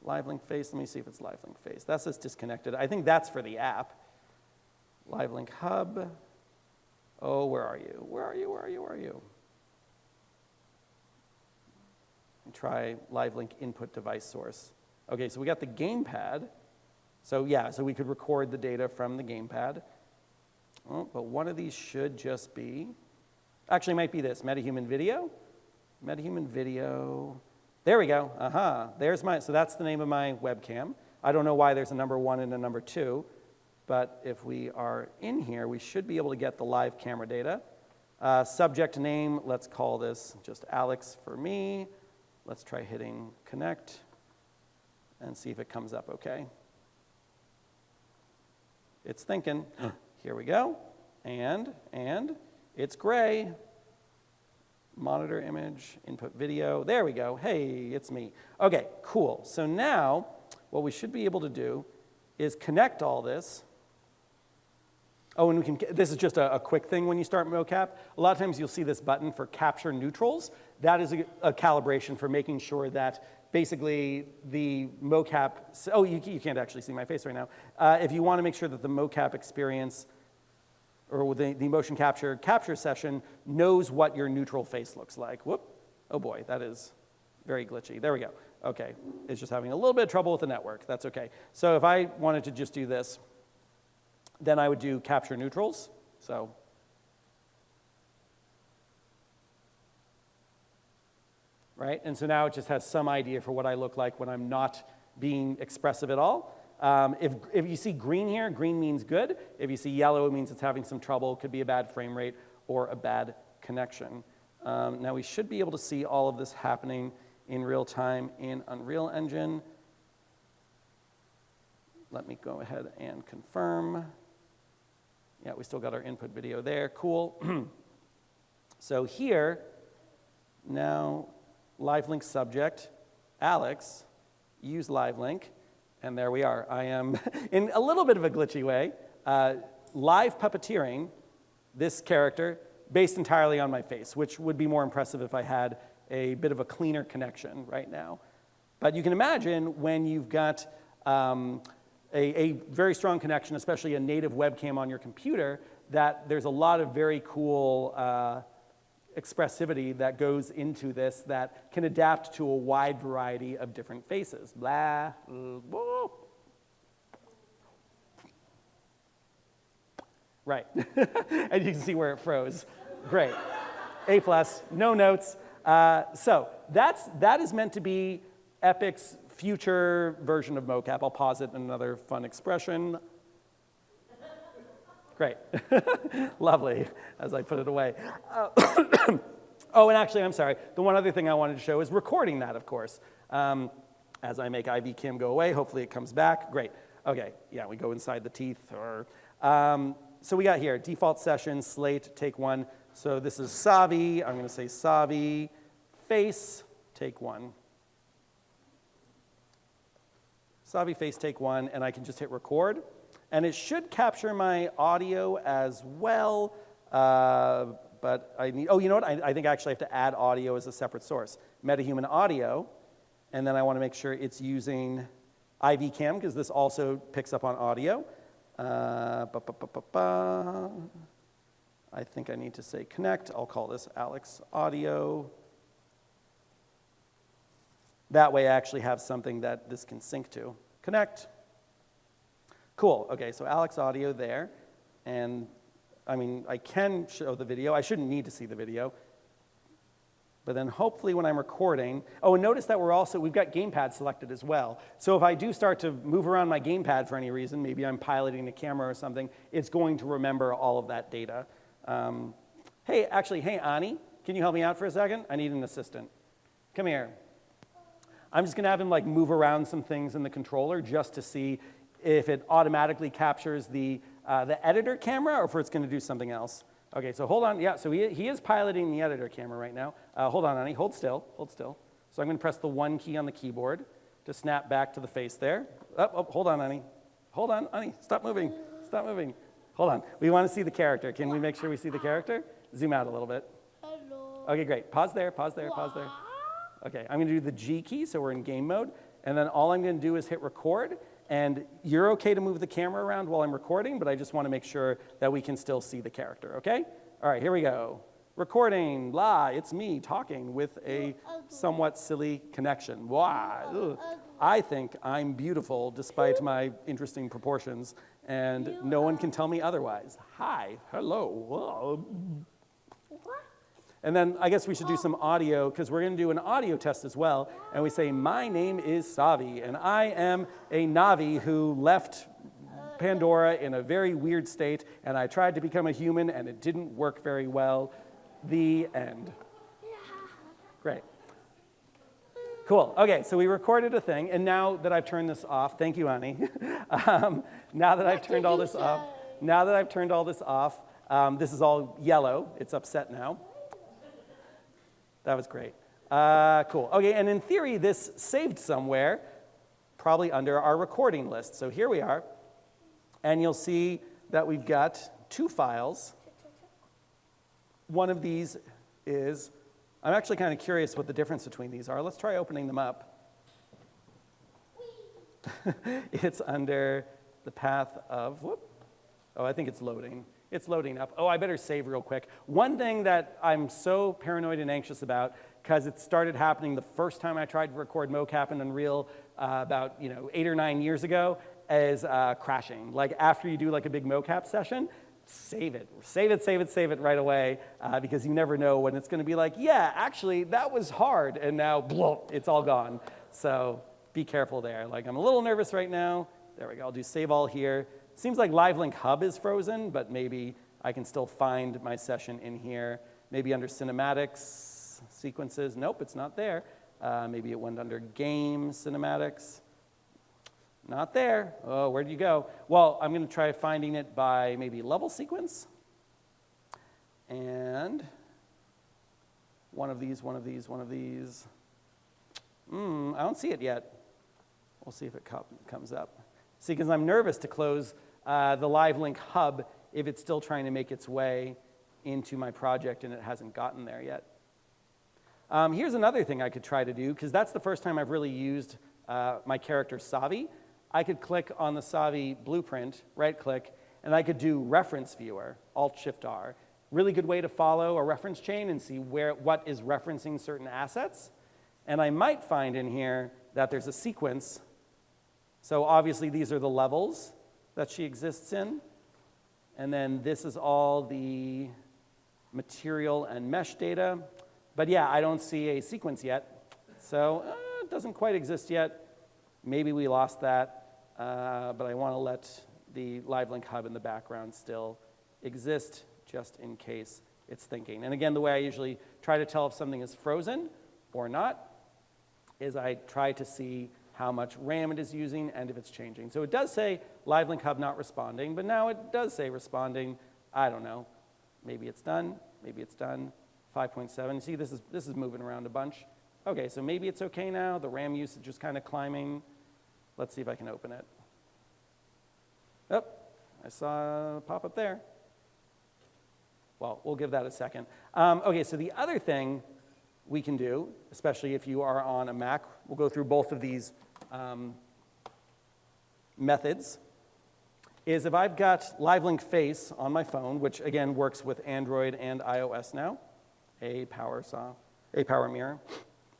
B: Live Link Face, let me see if it's Live Link Face. That says disconnected. I think that's for the app. Live Link Hub. Oh, where are you? Where are you? Where are you? Where are you? Try Live Link Input Device Source. Okay, so we got the gamepad. So yeah, so we could record the data from the gamepad. Oh, but one of these should just be, actually it might be this, MetaHuman Video. MetaHuman Video. There we go, there's my, so that's the name of my webcam. I don't know why there's a number 1 and a number 2, but if we are in here, we should be able to get the live camera data. Subject name, let's call this just Alex for me. Let's try hitting connect and see if it comes up okay. It's thinking, here we go, and it's gray. Monitor image, input video, there we go, hey, it's me. Okay, cool, so now what we should be able to do is connect all this. Oh, and we can, this is just a quick thing when you start mocap. A lot of times you'll see this button for capture neutrals. That is a calibration for making sure that basically the mocap, oh, you can't actually see my face right now. If you want to make sure that the mocap experience or the motion capture session knows what your neutral face looks like. Whoop, oh boy, that is very glitchy. There we go, okay. It's just having a little bit of trouble with the network, that's okay. So if I wanted to just do this, then I would do capture neutrals, so. Right, and so now it just has some idea for what I look like when I'm not being expressive at all. If you see green here, green means good. If you see yellow, it means it's having some trouble. It could be a bad frame rate or a bad connection. Now we should be able to see all of this happening in real time in Unreal Engine. Let me go ahead and confirm. Yeah, we still got our input video there, cool. So here, now Live Link subject, Alex, use Live Link. And there we are. I am, in a little bit of a glitchy way, live puppeteering this character based entirely on my face, which would be more impressive if I had a bit of a cleaner connection right now. But you can imagine when you've got a very strong connection, especially a native webcam on your computer, that there's a lot of very cool expressivity that goes into this that can adapt to a wide variety of different faces. Blah, whoa. Right. And you can see where it froze. Great. A+, no notes. So that is meant to be Epic's future version of mocap. I'll pause it in another fun expression. Great. Lovely, as I put it away. Oh, and actually, I'm sorry. The one other thing I wanted to show is recording that, of course. As I make IVCam go away, hopefully it comes back. Great. Okay, yeah, we go inside the teeth. So we got here, default session, slate, take one. So this is Savi. I'm going to say Savi, face, take one. Savi, face, take one, and I can just hit record. And it should capture my audio as well, but I need, oh, you know what? I think I actually have to add audio as a separate source. MetaHuman audio, and then I want to make sure it's using IVCam, because this also picks up on audio. I think I need to say connect. I'll call this Alex Audio. That way I actually have something that this can sync to. Connect. Cool, okay, so Alex Audio there. And I mean, I can show the video. I shouldn't need to see the video. But then hopefully when I'm recording, oh, and notice that we've got gamepad selected as well. So if I do start to move around my gamepad for any reason, maybe I'm piloting the camera or something, it's going to remember all of that data. Hey, Ani, can you help me out for a second? I need an assistant. Come here. I'm just gonna have him like move around some things in the controller just to see if it automatically captures the editor camera or if it's gonna do something else. Okay, so hold on. Yeah, so he is piloting the editor camera right now. Hold on, Ani. Hold still. Hold still. So I'm going to press the 1 key on the keyboard to snap back to the face there. Hold on, Ani. Hold on, Ani. Stop moving. Stop moving. Hold on. We want to see the character. Can we make sure we see the character? Zoom out a little bit.
G: Hello.
B: Okay, great. Pause there. Pause there. Pause there. Okay, I'm going to do the G key, so we're in game mode. And then all I'm going to do is hit record. And you're okay to move the camera around while I'm recording, but I just want to make sure that we can still see the character, okay? All right, here we go. Recording, it's me talking with a somewhat silly connection. Wow, I think I'm beautiful despite my interesting proportions, and no one can tell me otherwise. Hi, hello. Whoa. And then I guess we should do some audio, because we're going to do an audio test as well. And we say, my name is Savi, and I am a Navi who left Pandora in a very weird state, and I tried to become a human, and it didn't work very well. The end. Great. Cool. Okay, so we recorded a thing, and now that I've turned this off, thank you, Ani. Now that I've turned all this off, this is all yellow. It's upset now. That was great. Cool. Okay, and in theory, this saved somewhere, probably under our recording list. So here we are, and you'll see that we've got 2 files. One of these is, I'm actually kind of curious what the difference between these are. Let's try opening them up. It's under the path of, oh, I think it's loading. It's loading up. Oh, I better save real quick. One thing that I'm so paranoid and anxious about, because it started happening the first time I tried to record mocap in Unreal about 8 or 9 years ago, is crashing. Like after you do like a big mocap session, save it right away, because you never know when it's going to be like, yeah, actually that was hard, and now blah, it's all gone. So be careful there. Like I'm a little nervous right now. There we go. I'll do save all here. Seems like LiveLink Hub is frozen, but maybe I can still find my session in here. Maybe under cinematics, sequences. Nope, it's not there. Maybe it went under game cinematics. Not there. Oh, where'd you go? Well, I'm going to try finding it by maybe level sequence. And one of these. I don't see it yet. We'll see if it comes up. See, because I'm nervous to close the LiveLink Hub if it's still trying to make its way into my project and it hasn't gotten there yet. Here's another thing I could try to do, because that's the first time I've really used my character Savi. I could click on the Savi blueprint, right-click, and I could do reference viewer, Alt-Shift-R. Really good way to follow a reference chain and see what is referencing certain assets. And I might find in here that there's a sequence. So obviously these are the levels that she exists in. And then this is all the material and mesh data. But yeah, I don't see a sequence yet. So it doesn't quite exist yet. Maybe we lost that. But I want to let the LiveLink hub in the background still exist just in case it's thinking. And again, the way I usually try to tell if something is frozen or not is I try to see how much RAM it is using and if it's changing. So it does say LiveLink hub not responding, but now it does say responding. I don't know. Maybe it's done. Maybe it's done. 5.7. See, this is moving around a bunch. Okay, so maybe it's okay now. The RAM usage is kind of climbing. Let's see if I can open it. Oh, I saw a pop-up there. Well, we'll give that a second. Okay, so the other thing we can do, especially if you are on a Mac, we'll go through both of these methods, is if I've got LiveLink Face on my phone, which again works with Android and iOS now, a power mirror.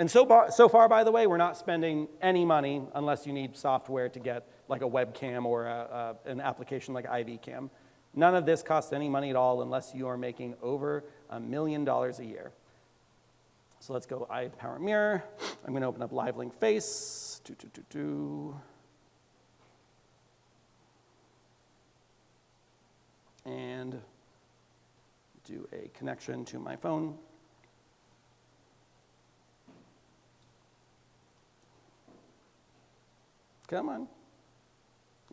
B: And so far, by the way, we're not spending any money unless you need software to get like a webcam or an application like IVCam. None of this costs any money at all unless you are making over $1 million a year. So let's go iPower Mirror. I'm going to open up LiveLink Face. And do a connection to my phone. Come on.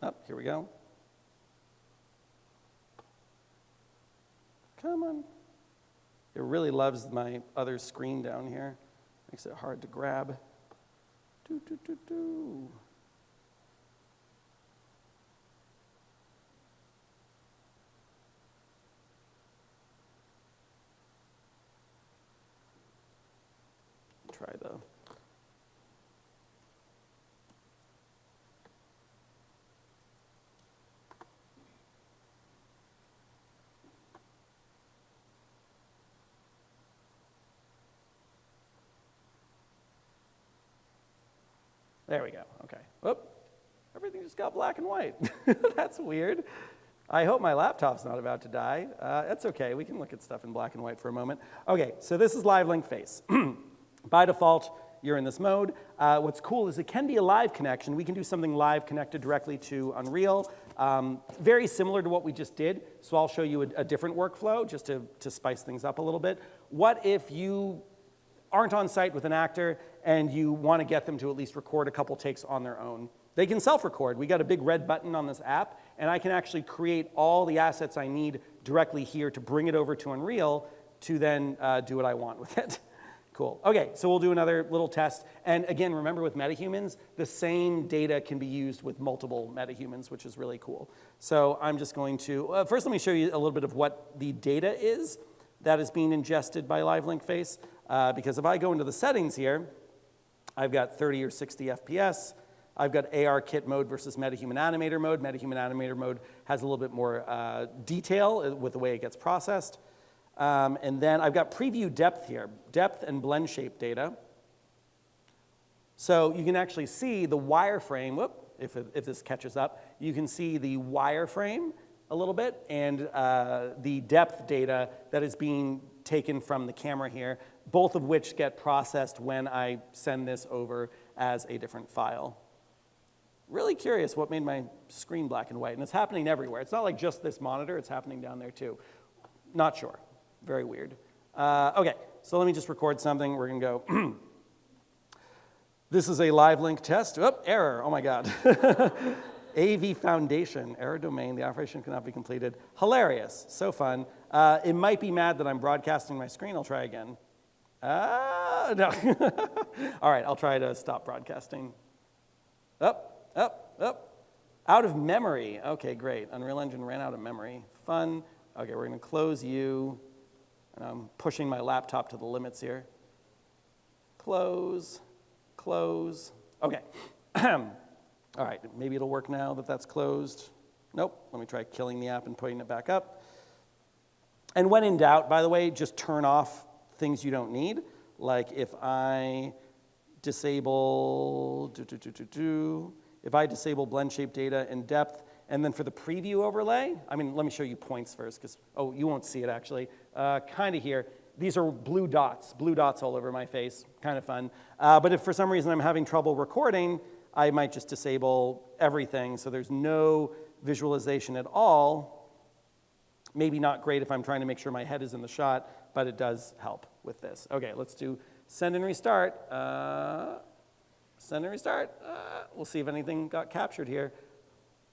B: Oh, here we go. Come on. It really loves my other screen down here. Makes it hard to grab. Try the... There we go, okay. Whoop, everything just got black and white. That's weird. I hope my laptop's not about to die. That's okay, we can look at stuff in black and white for a moment. Okay, so this is LiveLink Face. By default, you're in this mode. What's cool is it can be a live connection. We can do something live connected directly to Unreal. Very similar to what we just did, so I'll show you a different workflow just to spice things up a little bit. What if you aren't on site with an actor and you want to get them to at least record a couple takes on their own? They can self-record. We got a big red button on this app, and I can actually create all the assets I need directly here to bring it over to Unreal to then do what I want with it. Cool. Okay, so we'll do another little test. And again, remember with MetaHumans, the same data can be used with multiple MetaHumans, which is really cool. So I'm just going to, first let me show you a little bit of what the data is that is being ingested by LiveLink Face. Because if I go into the settings here, I've got 30 or 60 FPS. I've got AR kit mode versus MetaHuman animator mode. MetaHuman animator mode has a little bit more detail with the way it gets processed. And then I've got preview depth here, depth and blend shape data. So you can actually see the wireframe, whoop, if this catches up, you can see the wireframe a little bit and the depth data that is being taken from the camera here, both of which get processed when I send this over as a different file. Really curious what made my screen black and white, and it's happening everywhere. It's not like just this monitor, it's happening down there too. Not sure, very weird. Okay, so let me just record something. We're gonna go, this is a LiveLink test. Oh, error, oh my God. AV Foundation, error domain, the operation cannot be completed. Hilarious, so fun. It might be mad that I'm broadcasting my screen. I'll try again. No. All right, I'll try to stop broadcasting. Up. Out of memory. Okay, great. Unreal Engine ran out of memory. Fun. Okay, we're going to close you. And I'm pushing my laptop to the limits here. Close. Okay. All right, maybe it'll work now that that's closed. Nope, let me try killing the app and putting it back up. And when in doubt, by the way, just turn off things you don't need. Like if I disable, if I disable blend shape data in depth, and then for the preview overlay, I mean, let me show you points first, because, oh, you won't see it actually. Kind of here. These are blue dots all over my face, kind of fun. But if for some reason I'm having trouble recording, I might just disable everything, so there's no visualization at all. Maybe not great if I'm trying to make sure my head is in the shot, but it does help with this. Okay, let's do send and restart. Send and restart. We'll see if anything got captured here.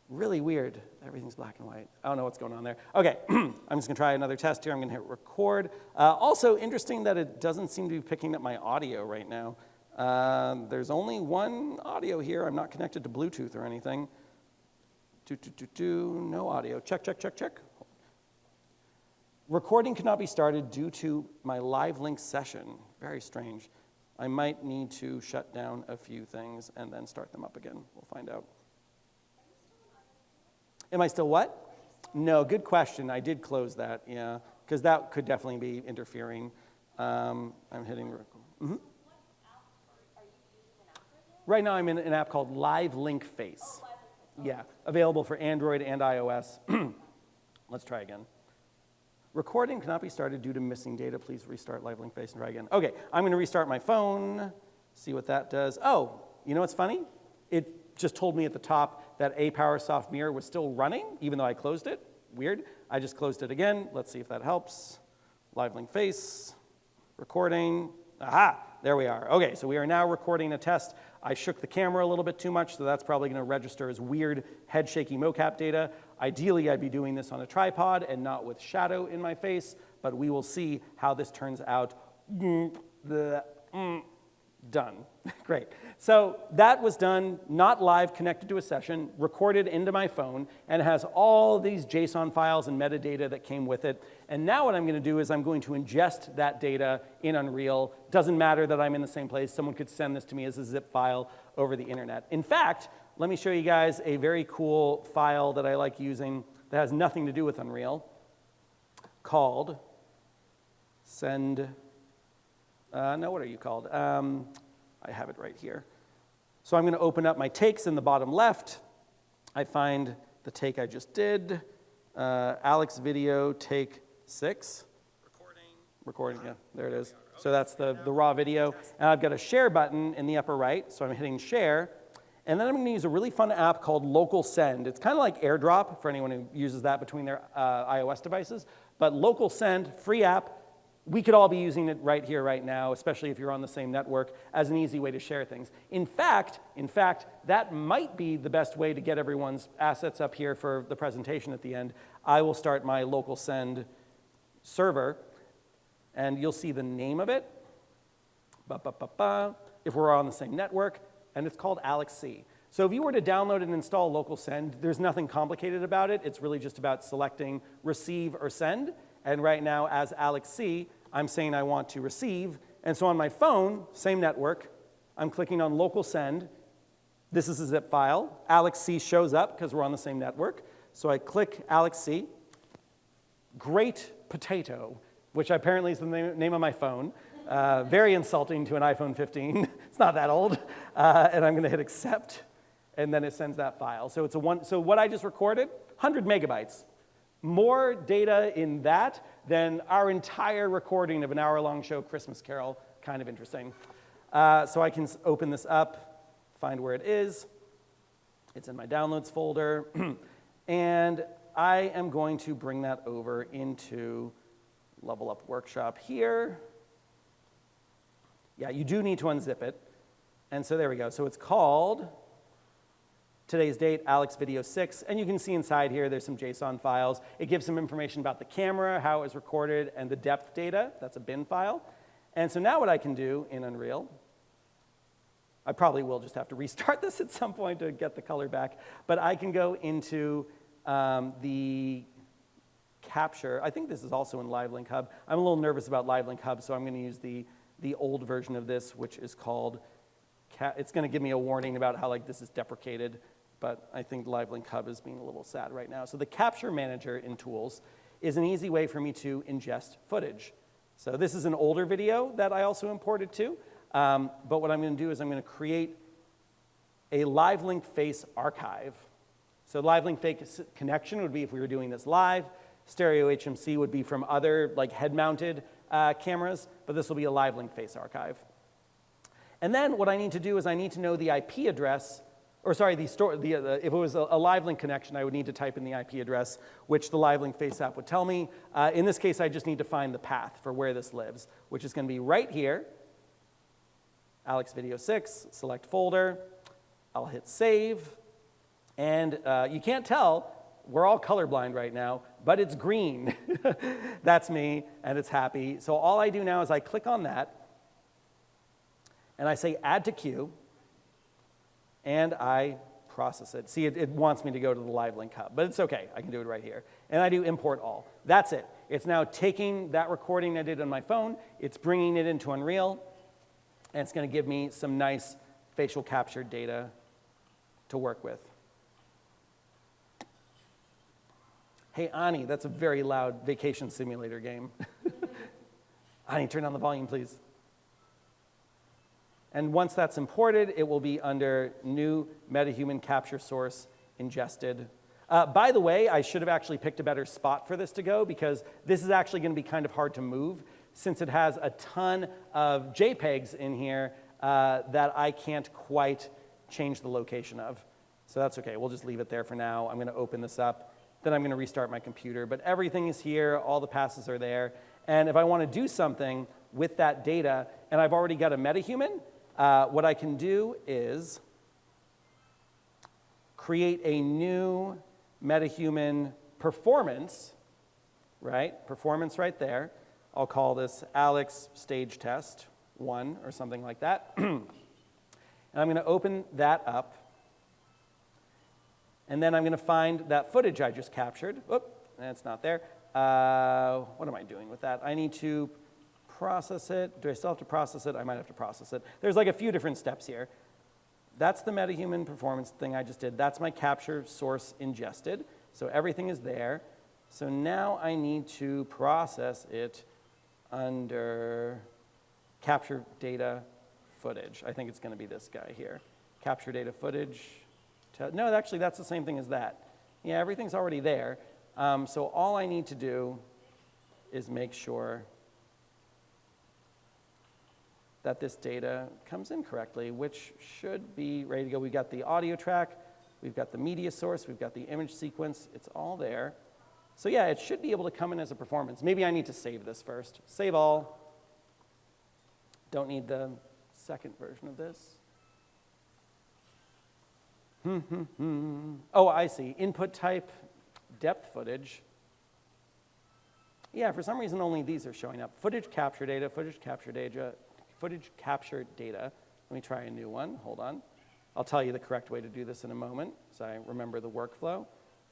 B: Really weird. Everything's black and white. I don't know what's going on there. Okay, I'm just gonna try another test here. I'm gonna hit record. Also interesting that it doesn't seem to be picking up my audio right now. There's only one audio here. I'm not connected to Bluetooth or anything. No audio. Check, check, check, check. Recording cannot be started due to my live link session. Very strange. I might need to shut down a few things and then start them up again. We'll find out. Am I still what? No, good question. I did close that, yeah, because that could definitely be interfering. I'm hitting record. Mm-hmm. Right now I'm in an app called Live Link Face. Yeah, available for Android and iOS. Let's try again. Recording cannot be started due to missing data. Please restart Live Link Face and try again. Okay, I'm going to restart my phone, see what that does. Oh, you know what's funny? It just told me at the top that APowerSoft Mirror was still running, even though I closed it. Weird. I just closed it again. Let's see if that helps. Live Link Face, recording. Aha, there we are. Okay, so we are now recording a test. I shook the camera a little bit too much, so that's probably going to register as weird head shaky mocap data. Ideally, I'd be doing this on a tripod and not with shadow in my face, but we will see how this turns out. Done. Great. So that was done, not live, connected to a session, recorded into my phone, and has all these JSON files and metadata that came with it. And now what I'm going to do is I'm going to ingest that data in Unreal. Doesn't matter that I'm in the same place. Someone could send this to me as a zip file over the internet. In fact, let me show you guys a very cool file that I like using that has nothing to do with Unreal, called send. No, what are you called? I have it right here. So I'm going to open up my takes in the bottom left. I find the take I just did. Alex video take 6. Recording, yeah, there it is. So that's the raw video. And I've got a share button in the upper right, so I'm hitting share. And then I'm going to use a really fun app called Local Send. It's kind of like AirDrop for anyone who uses that between their iOS devices. But Local Send, free app. We could all be using it right here, right now, especially if you're on the same network, as an easy way to share things. In fact, that might be the best way to get everyone's assets up here for the presentation at the end. I will start my Local Send server, and you'll see the name of it, if we're on the same network, and it's called Alex C. So if you were to download and install Local Send, there's nothing complicated about it. It's really just about selecting receive or send. And right now, as Alex C, I'm saying I want to receive. And so on my phone, same network, I'm clicking on Local Send. This is a zip file. Alex C shows up because we're on the same network. So I click Alex C. Great potato, which apparently is the name of my phone. Very insulting to an iPhone 15. It's not that old. And I'm going to hit accept, and then it sends that file. So it's so what I just recorded, 100 megabytes. More data in that than our entire recording of an hour-long show, Christmas Carol. Kind of interesting. So I can open this up, find where it is. It's in my downloads folder. And I am going to bring that over into Level Up Workshop here. Yeah, you do need to unzip it. And so there we go. So it's called today's date, Alex Video 6, and you can see inside here there's some JSON files. It gives some information about the camera, how it was recorded, and the depth data. That's a bin file. And so now what I can do in Unreal, I probably will just have to restart this at some point to get the color back, but I can go into the capture. I think this is also in Live Link Hub. I'm a little nervous about Live Link Hub, so I'm going to use the old version of this, which is called it's going to give me a warning about how like this is deprecated, but I think LiveLink Hub is being a little sad right now. So the Capture Manager in Tools is an easy way for me to ingest footage. So this is an older video that I also imported too, but what I'm going to do is I'm going to create a LiveLink Face archive. So LiveLink Face connection would be if we were doing this live. Stereo HMC would be from other like head-mounted cameras, but this will be a LiveLink Face archive. And then what I need to do is I need to know the IP address, or sorry, if it was a LiveLink connection, I would need to type in the IP address, which the LiveLink Face app would tell me. In this case, I just need to find the path for where this lives, which is going to be right here, Alex Video 6, select folder. I'll hit save, and you can't tell, we're all colorblind right now, but it's green. That's me, and it's happy. So all I do now is I click on that, and I say add to queue, and I process it. See, it wants me to go to the LiveLink Hub, but it's okay, I can do it right here. And I do import all. That's it. It's now taking that recording I did on my phone, it's bringing it into Unreal, and it's gonna give me some nice facial capture data to work with. Hey, Ani, that's a very loud vacation simulator game. Ani, turn down the volume, please. And once that's imported, it will be under new MetaHuman capture source ingested. By the way, I should have actually picked a better spot for this to go because this is actually going to be kind of hard to move since it has a ton of JPEGs in here that I can't quite change the location of. So that's okay, we'll just leave it there for now. I'm going to open this up, then I'm going to restart my computer. But everything is here, all the passes are there. And if I want to do something with that data, and I've already got a MetaHuman, what I can do is create a new MetaHuman performance, right? Performance right there. I'll call this Alex Stage Test 1 or something like that. And I'm going to open that up. And then I'm going to find that footage I just captured. Oop, it's not there. What am I doing with that? I need to process it. Do I still have to process it? I might have to process it. There's like a few different steps here. That's the MetaHuman performance thing I just did. That's my capture source ingested. So everything is there. So now I need to process it under capture data footage. I think it's going to be this guy here. Capture data footage. No, actually, that's the same thing as that. Yeah, everything's already there. So all I need to do is make sure that this data comes in correctly, which should be ready to go. We've got the audio track, we've got the media source, we've got the image sequence, it's all there. So yeah, it should be able to come in as a performance. Maybe I need to save this first. Save all. Don't need the second version of this. Oh, I see. Input type, depth footage. Yeah, for some reason only these are showing up. Footage capture data, footage capture data, footage capture data. Let me try a new one. Hold on. I'll tell you the correct way to do this in a moment, so I remember the workflow.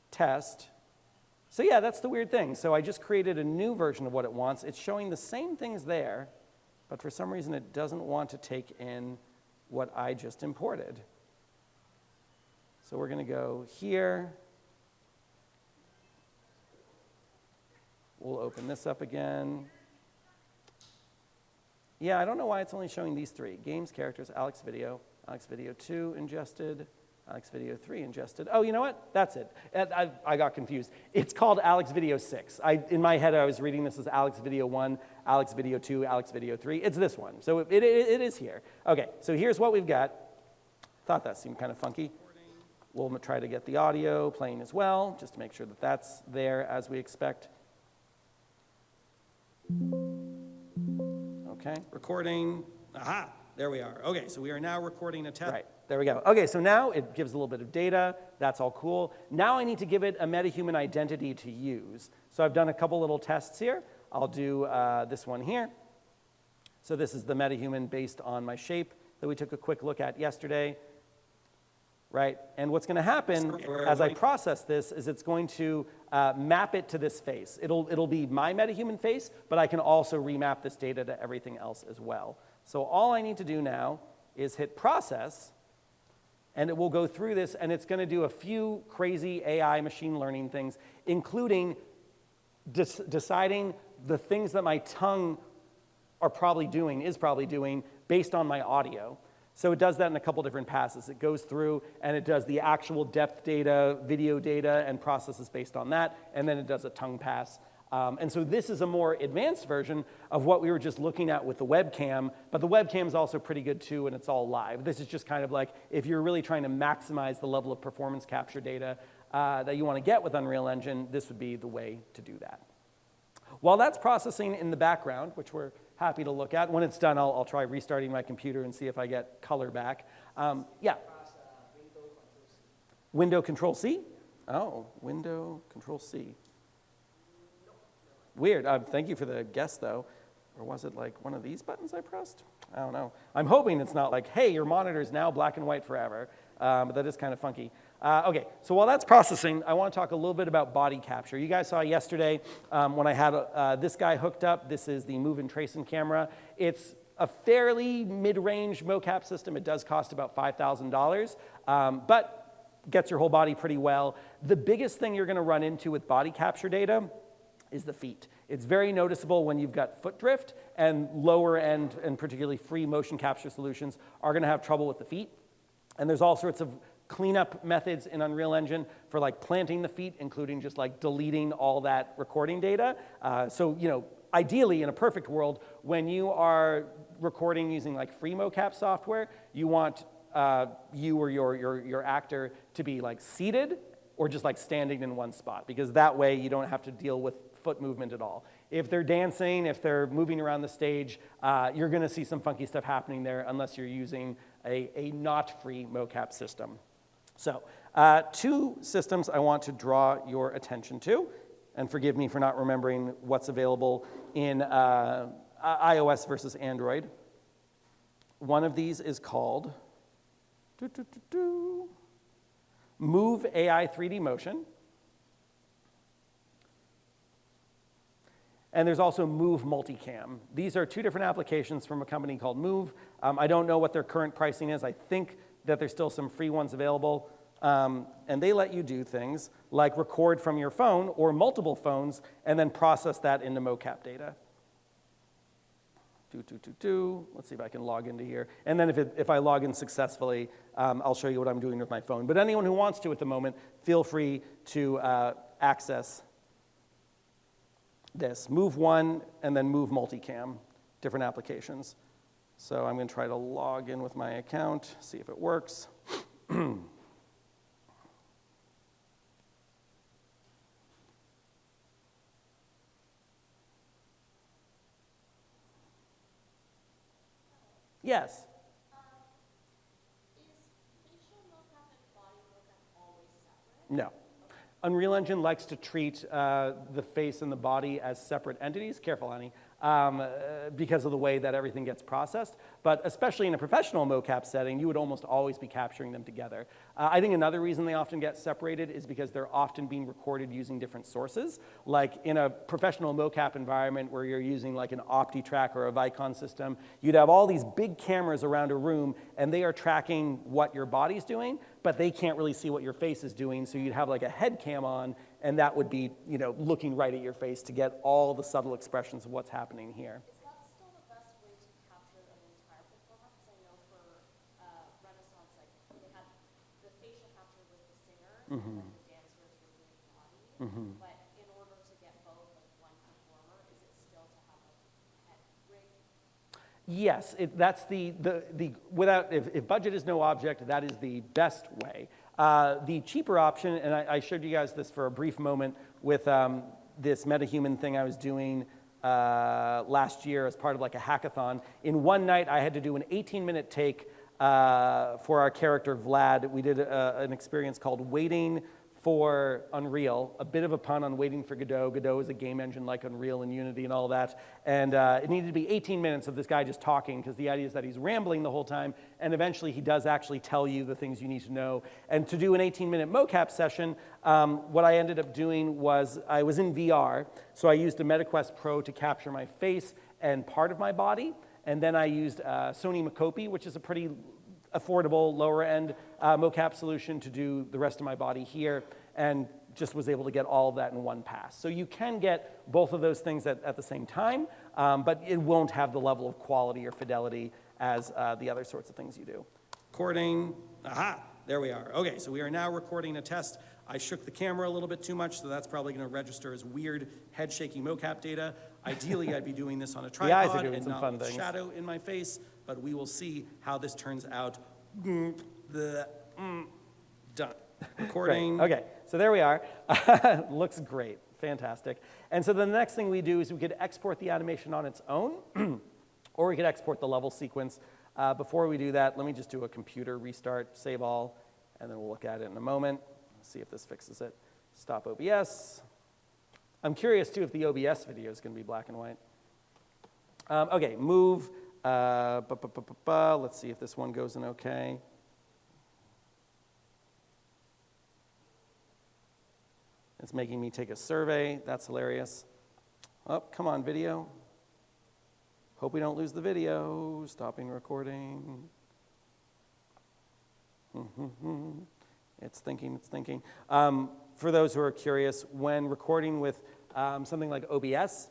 B: Test. So yeah, that's the weird thing. So I just created a new version of what it wants. It's showing the same things there, but for some reason it doesn't want to take in what I just imported. So we're going to go here. We'll open this up again. Yeah, I don't know why it's only showing these three. Games, characters, Alex Video 2 ingested, Alex Video 3 ingested. Oh, you know what? That's it. I got confused. It's called Alex Video 6. In my head, I was reading this as Alex Video 1, Alex Video 2, Alex Video 3. It's this one. So it is here. Okay, so here's what we've got. Thought that seemed kind of funky. We'll try to get the audio playing as well, just to make sure that that's there as we expect. Okay, recording. Aha, there we are. Okay, so we are now recording a test. Right, there we go. Okay, so now it gives a little bit of data. That's all cool. Now I need to give it a MetaHuman identity to use. So I've done a couple little tests here. I'll do this one here. So this is the MetaHuman based on my shape that we took a quick look at yesterday. Right, and what's going to happen as I process this is it's going to map it to this face. It'll be my MetaHuman face, but I can also remap this data to everything else as well. So all I need to do now is hit process, and it will go through this, and it's going to do a few crazy AI machine learning things, including deciding the things that my tongue is probably doing based on my audio. So it does that in a couple different passes. It goes through and it does the actual depth data, video data, and processes based on that, and then it does a tongue pass. And so this is a more advanced version of what we were just looking at with the webcam, but the webcam is also pretty good too, and it's all live. This is just kind of like if you're really trying to maximize the level of performance capture data that you want to get with Unreal Engine, this would be the way to do that. While that's processing in the background, which we're happy to look at, when it's done, I'll try restarting my computer and see if I get color back. Yeah? Window Control C? Oh, Window Control C. Weird. Thank you for the guess, though. Or was it like one of these buttons I pressed? I don't know. I'm hoping it's not like, hey, your monitor is now black and white forever. But that is kind of funky. Okay, so while that's processing, I want to talk a little bit about body capture. You guys saw yesterday when I had this guy hooked up. This is the Move and Tracing camera. It's a fairly mid-range mocap system. It does cost about $5,000, but gets your whole body pretty well. The biggest thing you're going to run into with body capture data is the feet. It's very noticeable when you've got foot drift, and lower end and particularly free motion capture solutions are going to have trouble with the feet. And there's all sorts of cleanup methods in Unreal Engine for like planting the feet, including just like deleting all that recording data. So, you know, ideally in a perfect world, when you are recording using like free mocap software, you want you or your actor to be like seated or just like standing in one spot, because that way you don't have to deal with foot movement at all. If they're dancing, if they're moving around the stage, you're going to see some funky stuff happening there unless you're using a not free mocap system. So two systems I want to draw your attention to, and forgive me for not remembering what's available in iOS versus Android. One of these is called Move AI 3D Motion. And there's also Move Multicam. These are two different applications from a company called Move. I don't know what their current pricing is. I think that there's still some free ones available. And they let you do things like record from your phone or multiple phones and then process that into mocap data. Let's see if I can log into here. And then if I log in successfully, I'll show you what I'm doing with my phone. But anyone who wants to at the moment, feel free to access this. Move One and then Move Multicam, different applications. So I'm going to try to log in with my account, see if it works. Yes?
E: Is facial mocap and body mocap always separate?
B: No. Unreal Engine likes to treat the face and the body as separate entities. Careful, honey. Because of the way that everything gets processed. But especially in a professional mocap setting, you would almost always be capturing them together. I think another reason they often get separated is because they're often being recorded using different sources. Like in a professional mocap environment where you're using like an OptiTrack or a Vicon system, you'd have all these big cameras around a room, and they are tracking what your body's doing, but they can't really see what your face is doing, so you'd have like a head cam on, and that would be, you know, looking right at your face to get all the subtle expressions of what's happening here.
E: Is that still the best way to capture an entire performance? I know for Renaissance, like they had the facial capture was the singers, and then the dancers were doing the body. But in order to get both like one performer, is it still to have like head rig?
B: Yes, that's without, if budget is no object, that is the best way. The cheaper option, and I showed you guys this for a brief moment with this MetaHuman thing I was doing last year as part of like a hackathon. In one night, I had to do an 18-minute take for our character Vlad. We did an experience called Waiting for Unreal, a bit of a pun on Waiting for Godot. Godot is a game engine like Unreal and Unity and all that. And it needed to be 18 minutes of this guy just talking, because the idea is that he's rambling the whole time, and eventually he does actually tell you the things you need to know. And to do an 18-minute mocap session, what I ended up doing was I was in VR, so I used a MetaQuest Pro to capture my face and part of my body. And then I used Sony Makopi, which is a pretty affordable, lower-end mocap solution to do the rest of my body here, and just was able to get all of that in one pass. So you can get both of those things at the same time, but it won't have the level of quality or fidelity as the other sorts of things you do. Recording, aha, there we are. Okay, so we are now recording a test. I shook the camera a little bit too much, so that's probably gonna register as weird head-shaking mocap data. Ideally, I'd be doing this on a tripod and not with shadow in my face, but we will see how this turns out. Done. Recording. Great. Okay, so there we are. Looks great, fantastic. And so the next thing we do is we could export the animation on its own, or we could export the level sequence. Before we do that, let me just do a computer restart, save all, and then we'll look at it in a moment. See if this fixes it. Stop OBS. I'm curious too if the OBS video is going to be black and white. Okay, move. Let's see if this one goes in okay. It's making me take a survey. That's hilarious. Oh, come on, video. Hope we don't lose the video. Stopping recording. It's thinking, it's thinking. For those who are curious, when recording with something like OBS,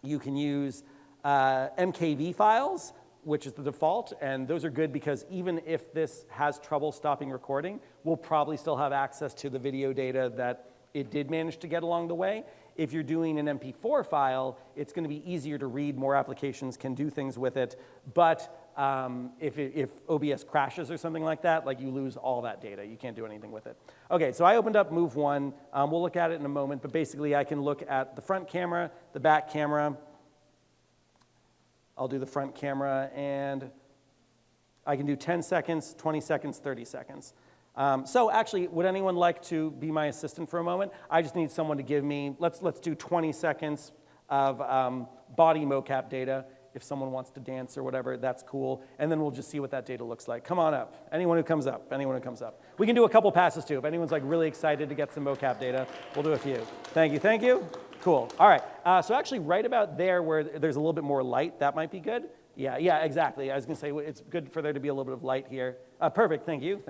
B: you can use MKV files, which is the default, and those are good because even if this has trouble stopping recording, we'll probably still have access to the video data that it did manage to get along the way. If you're doing an MP4 file, it's going to be easier to read, more applications can do things with it, but if OBS crashes or something like that, like you lose all that data. You can't do anything with it. Okay, so I opened up Move 1. We'll look at it in a moment, but basically I can look at the front camera, the back camera. I'll do the front camera, and I can do 10 seconds, 20 seconds, 30 seconds. So actually, would anyone like to be my assistant for a moment? I just need someone to give me, let's do 20 seconds of body mocap data. If someone wants to dance or whatever, that's cool. And then we'll just see what that data looks like. Come on up. Anyone who comes up. Anyone who comes up. We can do a couple passes too. If anyone's like really excited to get some mocap data, we'll do a few. Thank you, thank you. Cool. All right. So actually right about there where there's a little bit more light, that might be good. Yeah, exactly. I was going to say it's good for there to be a little bit of light here. Perfect. Thank you.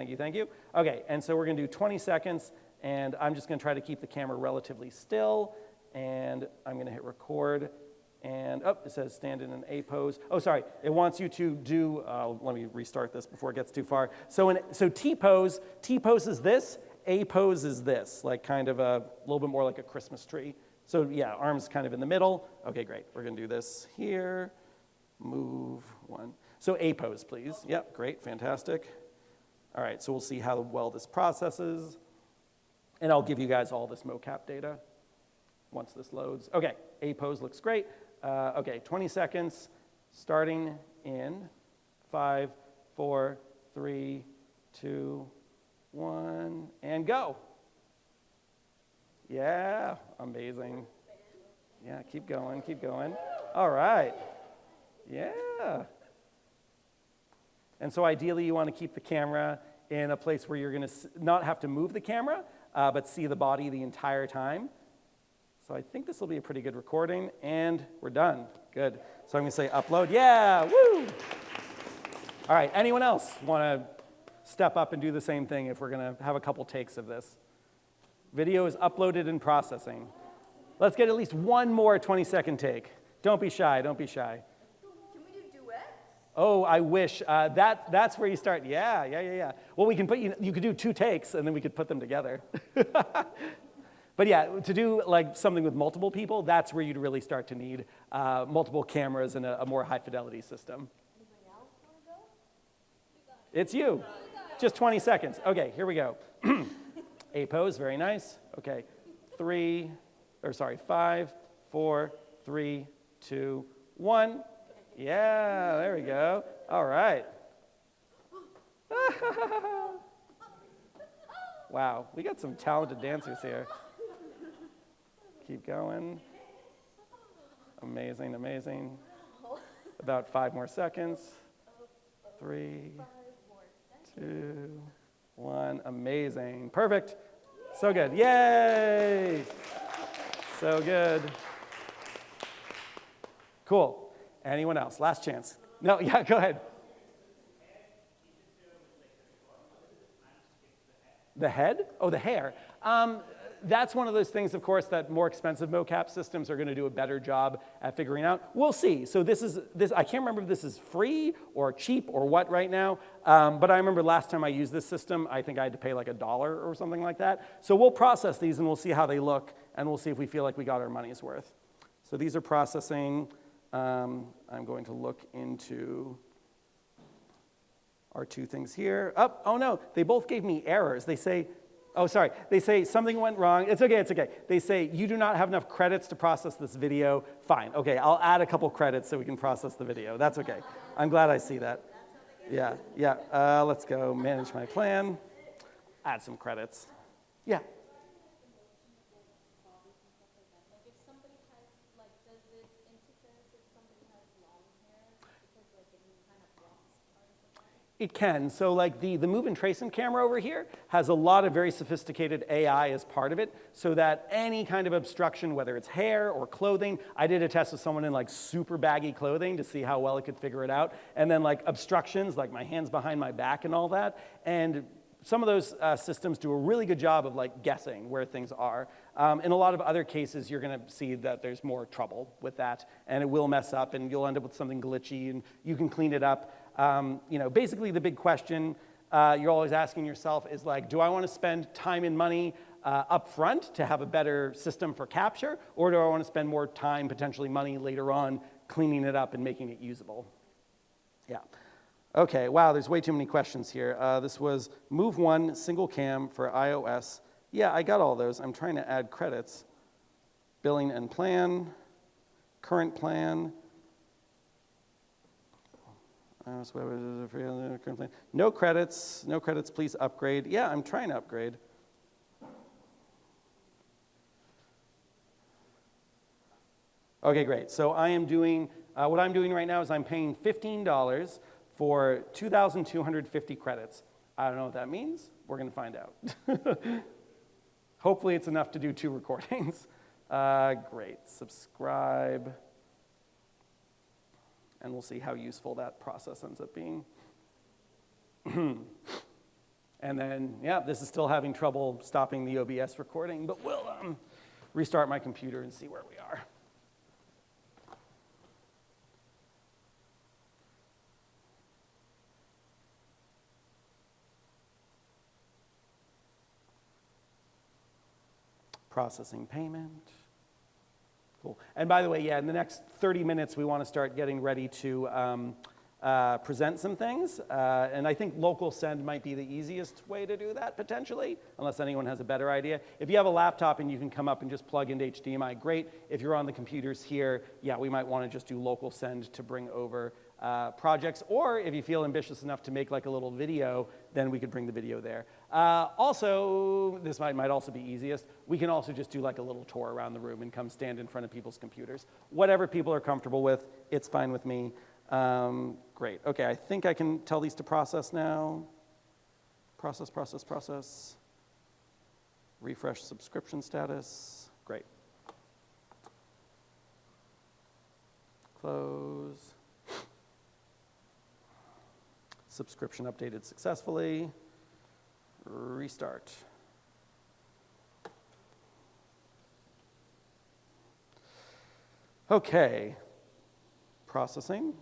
B: Okay, and so we're going to do 20 seconds, and I'm just going to try to keep the camera relatively still, and I'm going to hit record. And it says stand in an A pose. Oh, sorry, it wants you to do, let me restart this before it gets too far. So T pose is this, A pose is this, like kind of a little bit more like a Christmas tree. So yeah, arms kind of in the middle. Okay, great, we're gonna do this here. Move 1. So A pose, please. Yep, great, fantastic. All right, so we'll see how well this processes. And I'll give you guys all this mocap data once this loads. Okay, A pose looks great. Okay, 20 seconds, starting in 5, 4, 3, 2, 1, and go. Yeah, amazing. Yeah, keep going, keep going. All right, yeah. And so ideally you want to keep the camera in a place where you're going to not have to move the camera, but see the body the entire time. So I think this will be a pretty good recording, and we're done. Good. So I'm going to say upload. Yeah, woo! All right, anyone else want to step up and do the same thing if we're going to have a couple takes of this? Video is uploaded and processing. Let's get at least one more 20-second take. Don't be shy, don't be shy.
E: Can we do duets?
B: Oh, I wish. That's where you start. Yeah. Well, we can put you could do 2 takes, and then we could put them together. But yeah, to do like something with multiple people, that's where you'd really start to need multiple cameras and a more high fidelity system.
E: Anybody else want to go?
B: It's you. Just 20 seconds. Okay, here we go. A pose, very nice. Okay, 5, 4, 3, 2, 1. Yeah, there we go. All right. Wow, we got some talented dancers here. Keep going. Amazing, amazing. About 5 more seconds. 3, 2, 1. Amazing. Perfect. So good. Yay! So good. Cool. Anyone else? Last chance. No, yeah, go ahead. The head? Oh, the hair. That's one of those things, of course, that more expensive mocap systems are going to do a better job at figuring out. We'll see. So this. I can't remember if this is free or cheap or what right now, but I remember last time I used this system, I think I had to pay like $1 or something like that. So we'll process these and we'll see how they look, and we'll see if we feel like we got our money's worth. So these are processing. I'm going to look into our two things here. Oh no, they both gave me errors. They say, oh, sorry. They say something went wrong. It's okay, it's okay. They say you do not have enough credits to process this video. Fine, okay, I'll add a couple credits so we can process the video. That's okay. I'm glad I see that. Yeah. Let's go manage my plan. Add some credits. Yeah. It can. So like the move and tracing camera over here has a lot of very sophisticated AI as part of it, so that any kind of obstruction, whether it's hair or clothing, I did a test with someone in like super baggy clothing to see how well it could figure it out, and then like obstructions, like my hands behind my back and all that, and some of those systems do a really good job of like guessing where things are. In a lot of other cases, you're going to see that there's more trouble with that, and it will mess up, and you'll end up with something glitchy, and you can clean it up. Basically the big question you're always asking yourself is like, do I want to spend time and money up front to have a better system for capture, or do I want to spend more time, potentially money later on, cleaning it up and making it usable? Yeah. Okay, wow, there's way too many questions here. This was Move 1 single cam for iOS. Yeah, I got all those. I'm trying to add credits. Billing and plan, current plan. No credits, please upgrade. Yeah, I'm trying to upgrade. Okay, great. So I am doing, what I'm doing right now is I'm paying $15 for 2,250 credits. I don't know what that means. We're going to find out. Hopefully it's enough to do 2 recordings. Great. Subscribe. And we'll see how useful that process ends up being. And then, yeah, this is still having trouble stopping the OBS recording, but we'll restart my computer and see where we are. Processing payment. Cool. And by the way, yeah, in the next 30 minutes, we want to start getting ready to present some things. And I think local send might be the easiest way to do that, potentially, unless anyone has a better idea. If you have a laptop and you can come up and just plug into HDMI, great. If you're on the computers here, yeah, we might want to just do local send to bring over projects. Or if you feel ambitious enough to make like a little video, then we could bring the video there. Also, this might also be easiest, we can also just do like a little tour around the room and come stand in front of people's computers. Whatever people are comfortable with, it's fine with me. Great. Okay, I think I can tell these to process now. Process. Refresh subscription status. Great. Close. Subscription updated successfully. Restart. Okay. Processing.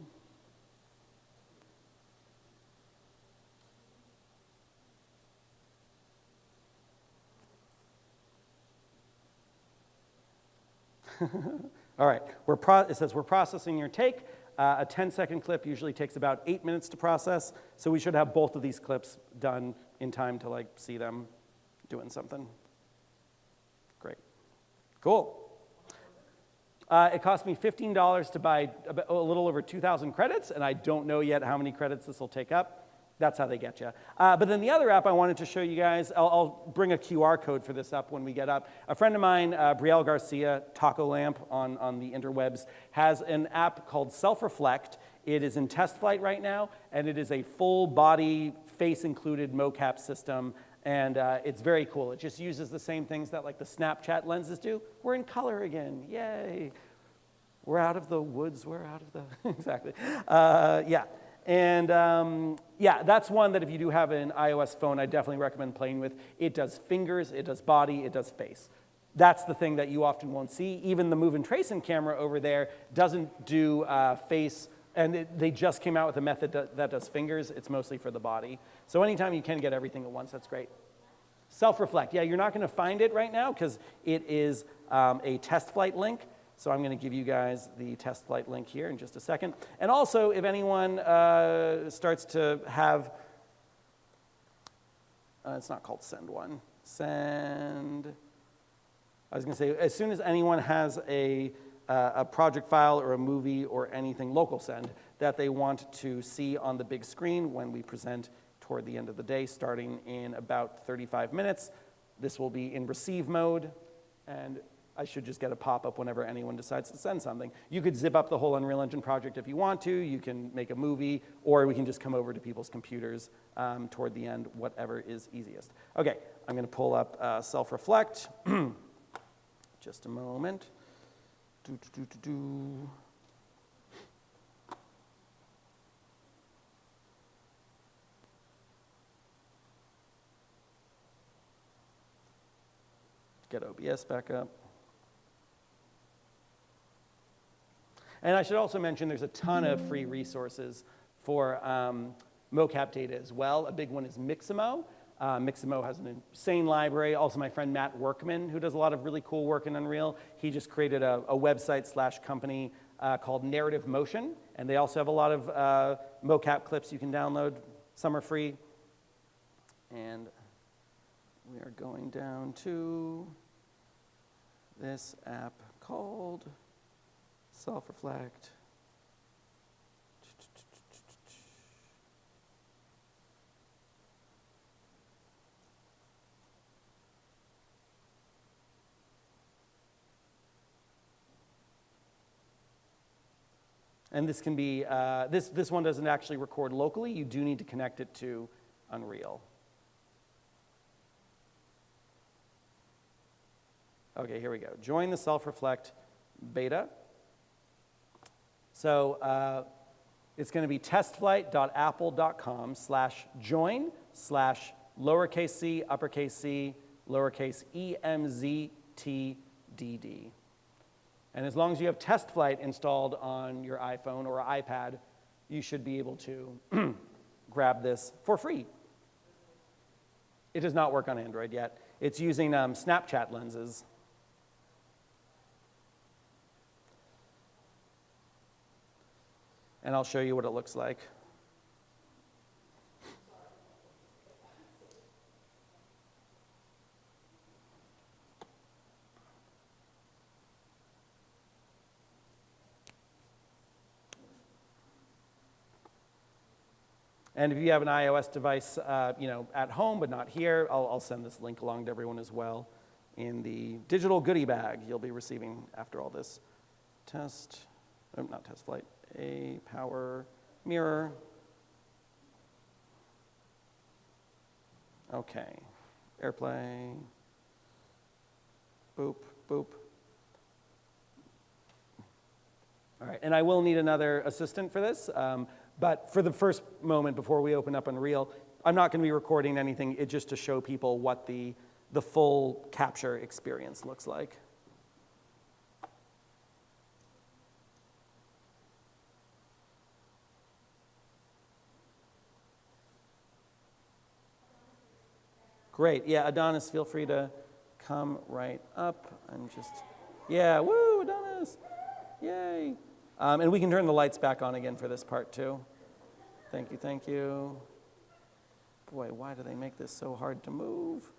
B: All right, it says we're processing your take. A 10-second clip usually takes about 8 minutes to process, so we should have both of these clips done in time to like see them doing something. Great. Cool. It cost me $15 to buy a little over 2,000 credits, and I don't know yet how many credits this will take up. That's how they get you. But then the other app I wanted to show you guys, I'll bring a QR code for this up when we get up. A friend of mine, Brielle Garcia, Taco Lamp on the interwebs, has an app called Self-Reflect. It is in test flight right now, and it is a full-body, face-included mocap system, and it's very cool. It just uses the same things that like the Snapchat lenses do. We're in color again, yay. we're out of the woods, we're out of the, exactly. Yeah, and yeah, that's one that if you do have an iOS phone, I definitely recommend playing with. It does fingers, it does body, it does face. That's the thing that you often won't see. Even the Move and Tracing camera over there doesn't do face, and they just came out with a method that does fingers. It's mostly for the body. So anytime you can get everything at once, that's great. Self-reflect, yeah, you're not gonna find it right now because it is a test flight link. So I'm gonna give you guys the test flight link here in just a second. And also, if anyone starts to have, it's not called send one, send, I was gonna say, as soon as anyone has a project file or a movie or anything, local send, that they want to see on the big screen when we present toward the end of the day, starting in about 35 minutes. This will be in receive mode, and I should just get a pop-up whenever anyone decides to send something. You could zip up the whole Unreal Engine project if you want to. You can make a movie, or we can just come over to people's computers toward the end, whatever is easiest. Okay, I'm gonna pull up Self-Reflect. Just a moment. Get OBS back up. And I should also mention there's a ton of free resources for mocap data as well. A big one is Mixamo. Mixamo has an insane library. Also, my friend Matt Workman, who does a lot of really cool work in Unreal, he just created a website/company called Narrative Motion, and they also have a lot of mocap clips you can download. Some are free. And we are going down to this app called Self-Reflect. And this can be, this one doesn't actually record locally. You do need to connect it to Unreal. Okay, here we go. Join the Self-Reflect beta. So it's going to be testflight.apple.com/join/lowercase c, uppercase c, lowercase emztdd. And as long as you have TestFlight installed on your iPhone or iPad, you should be able to grab this for free. It does not work on Android yet. It's using Snapchat lenses. And I'll show you what it looks like. And if you have an iOS device, at home but not here, I'll send this link along to everyone as well in the digital goodie bag you'll be receiving after all this. Not test flight, a power mirror. Okay, AirPlay, boop, boop. All right, and I will need another assistant for this. But for the first moment before we open up Unreal, I'm not going to be recording anything, just to show people what the full capture experience looks like. Great, yeah, Adonis, feel free to come right up and just, yeah, woo, Adonis, yay. And we can turn the lights back on again for this part too. Thank you, thank you. Boy, why do they make this so hard to move?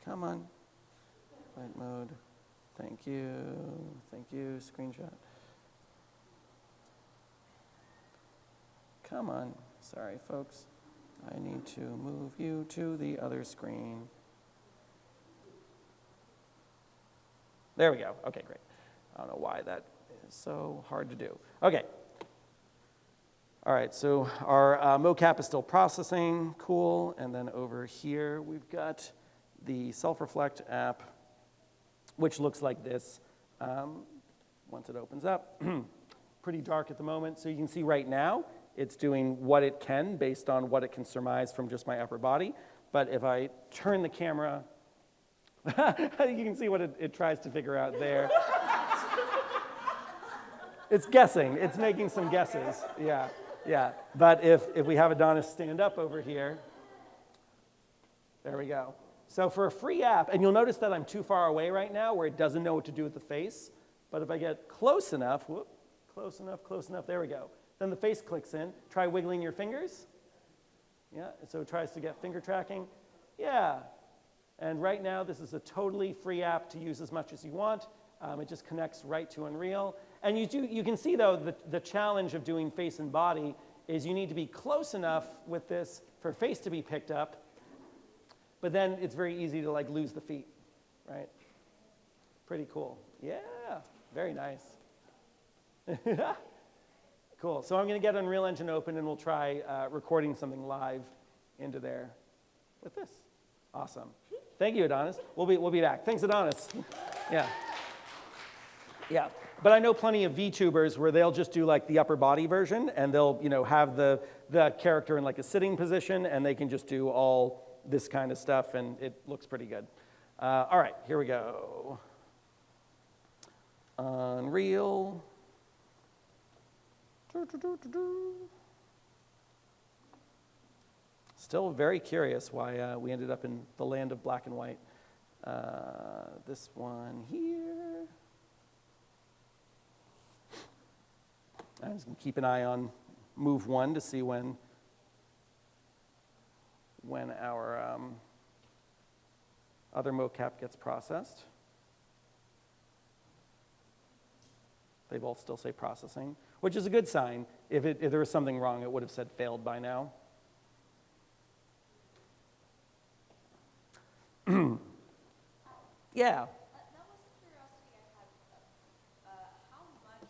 B: Come on. Flight mode. Thank you, screenshot. Come on, sorry folks. I need to move you to the other screen. There we go, okay, great. I don't know why that is so hard to do. Okay. All right, so our mocap is still processing, cool. And then over here, we've got the Self-Reflect app, which looks like this. Once it opens up, pretty dark at the moment. So you can see right now, it's doing what it can based on what it can surmise from just my upper body. But if I turn the camera, you can see what it tries to figure out there. It's guessing. It's making some guesses. Yeah, yeah. But if we have Adonis stand up over here, there we go. So for a free app, and you'll notice that I'm too far away right now where it doesn't know what to do with the face. But if I get close enough, close enough, there we go. Then the face clicks in. Try wiggling your fingers. Yeah, so it tries to get finger tracking. Yeah. And right now, this is a totally free app to use as much as you want. It just connects right to Unreal. And you can see, though, the challenge of doing face and body is you need to be close enough with this for face to be picked up. But then it's very easy to like lose the feet, right? Pretty cool. Yeah, very nice. Cool. So I'm going to get Unreal Engine open, and we'll try recording something live into there with this. Awesome. Thank you, Adonis. We'll be back. Thanks, Adonis. Yeah. Yeah. But I know plenty of VTubers where they'll just do like the upper body version, and they'll have the character in like a sitting position, and they can just do all this kind of stuff, and it looks pretty good. All right, here we go. Unreal. Still very curious why we ended up in the land of black and white. This one here. I'm just going to keep an eye on move 1 to see when our other mocap gets processed. They both still say processing, which is a good sign. If there was something wrong, it would have said failed by now. Yeah.
E: That was a curiosity I had. How much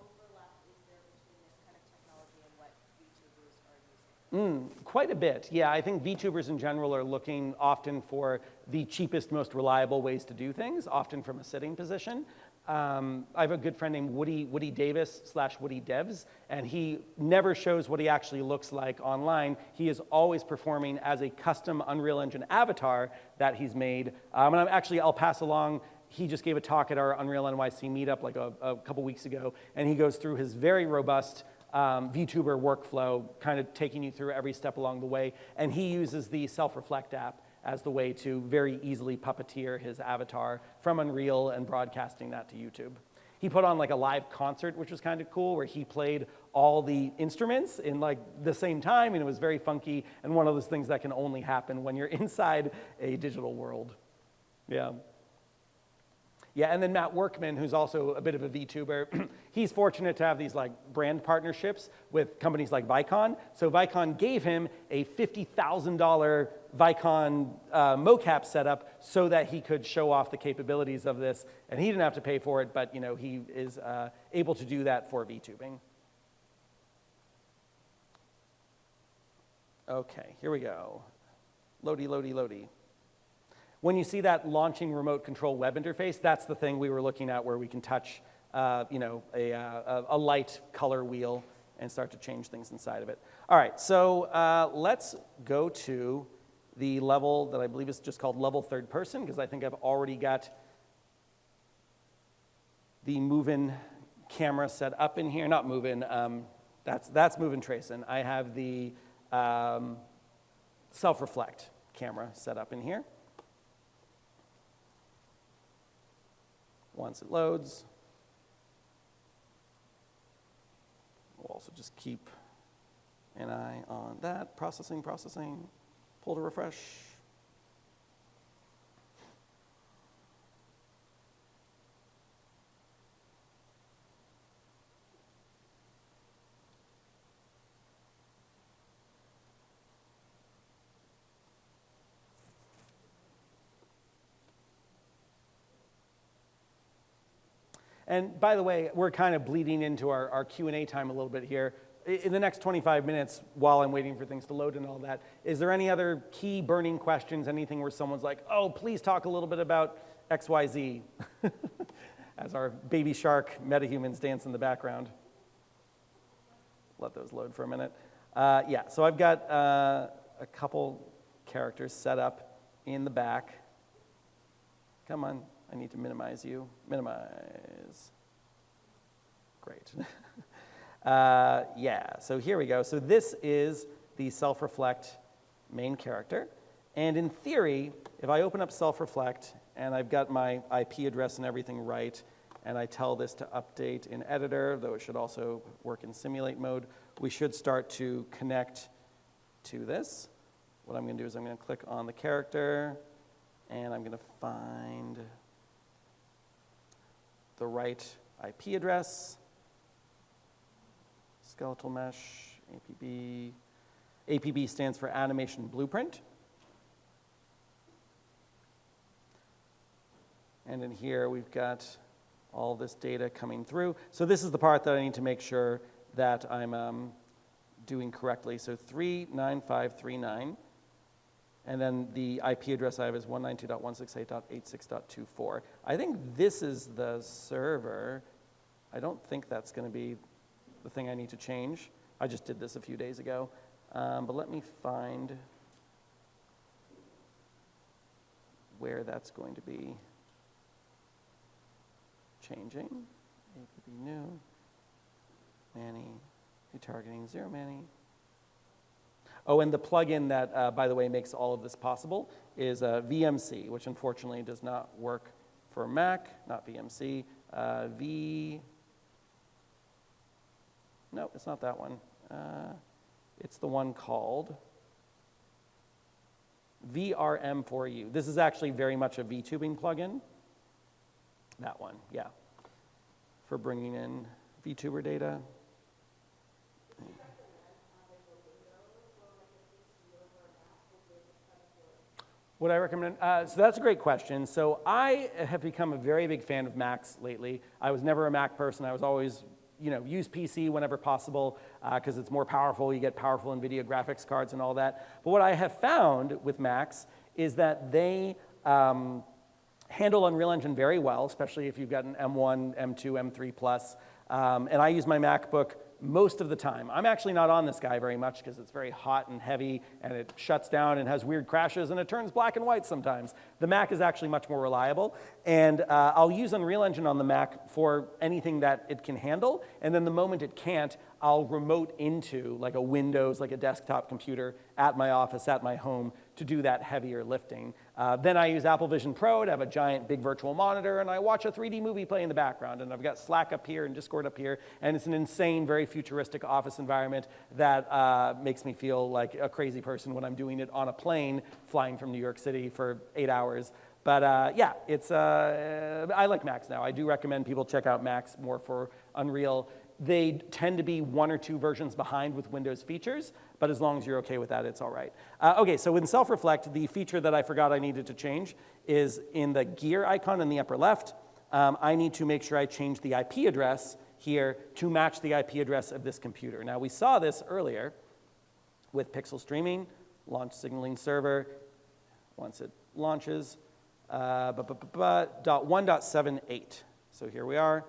E: overlap is there between this kind of technology and what VTubers are using?
B: Quite a bit. Yeah, I think VTubers in general are looking often for the cheapest, most reliable ways to do things, often from a sitting position. I have a good friend named Woody Davis / Woody Devs, and he never shows what he actually looks like online. He is always performing as a custom Unreal Engine avatar that he's made. And I'll pass along, he just gave a talk at our Unreal NYC meetup like a couple weeks ago, and he goes through his very robust VTuber workflow, kind of taking you through every step along the way. And he uses the Self-Reflect app as the way to very easily puppeteer his avatar from Unreal and broadcasting that to YouTube. He put on like a live concert, which was kind of cool, where he played all the instruments in like the same time, and it was very funky, and one of those things that can only happen when you're inside a digital world. Yeah. Yeah, and then Matt Workman, who's also a bit of a VTuber, he's fortunate to have these like brand partnerships with companies like Vicon. So Vicon gave him a $50,000 Vicon mocap setup so that he could show off the capabilities of this. And he didn't have to pay for it, but he is able to do that for VTubing. Okay, here we go. Loady, loady, loady. When you see that launching remote control web interface, that's the thing we were looking at where we can touch a light color wheel and start to change things inside of it. All right, so let's go to the level that I believe is just called level third person, because I think I've already got the move-in camera set up in here. Not move-in, that's move-in tracing. I have the self-reflect camera set up in here. Once it loads, we'll also just keep an eye on that. Processing, pull to refresh. And by the way, we're kind of bleeding into our Q&A time a little bit here. In the next 25 minutes, while I'm waiting for things to load and all that, is there any other key burning questions, anything where someone's like, oh, please talk a little bit about XYZ? as our baby shark metahumans dance in the background. Let those load for a minute. Yeah, so I've got a couple characters set up in the back. Come on, I need to minimize you. Minimize. Great. Yeah, so here we go. So this is the self-reflect main character. And in theory, if I open up self-reflect and I've got my IP address and everything right, and I tell this to update in editor, though it should also work in simulate mode, we should start to connect to this. What I'm going to do is I'm going to click on the character, and I'm going to find the right IP address, skeletal mesh, APB. APB stands for Animation Blueprint. And in here, we've got all this data coming through. So this is the part that I need to make sure that I'm doing correctly. So 39539. And then the IP address I have is 192.168.86.24. I think this is the server. I don't think that's going to be the thing I need to change. I just did this a few days ago. But let me find where that's going to be changing. APB new, Manny, retargeting 0 Manny. Oh, and the plugin that, by the way, makes all of this possible is VMC, which unfortunately does not work for Mac, not VMC. No, it's not that one. It's the one called VRM4U. This is actually very much a VTubing plugin. That one, yeah, for bringing in VTuber data. What I recommend, so that's a great question. So I have become a very big fan of Macs lately. I was never a Mac person. I was always, use PC whenever possible because it's more powerful. You get powerful NVIDIA graphics cards and all that. But what I have found with Macs is that they handle Unreal Engine very well, especially if you've got an M1, M2, M3 Plus. And I use my MacBook most of the time. I'm actually not on this guy very much because it's very hot and heavy and it shuts down and has weird crashes and it turns black and white sometimes. The Mac is actually much more reliable. And I'll use Unreal Engine on the Mac for anything that it can handle. And then the moment it can't, I'll remote into like a Windows, like a desktop computer at my office, at my home to do that heavier lifting. Then I use Apple Vision Pro to have a giant big virtual monitor and I watch a 3D movie play in the background and I've got Slack up here and Discord up here and it's an insane, very futuristic office environment that makes me feel like a crazy person when I'm doing it on a plane flying from New York City for 8 hours. But yeah, it's, I like Macs now. I do recommend people check out Macs more for Unreal. They tend to be 1 or 2 versions behind with Windows features, but as long as you're okay with that, it's all right. Okay, so in Self-Reflect, the feature that I forgot I needed to change is in the gear icon in the upper left. I need to make sure I change the IP address here to match the IP address of this computer. Now, we saw this earlier with Pixel Streaming, launch signaling server. Once it launches, .1.78. So here we are,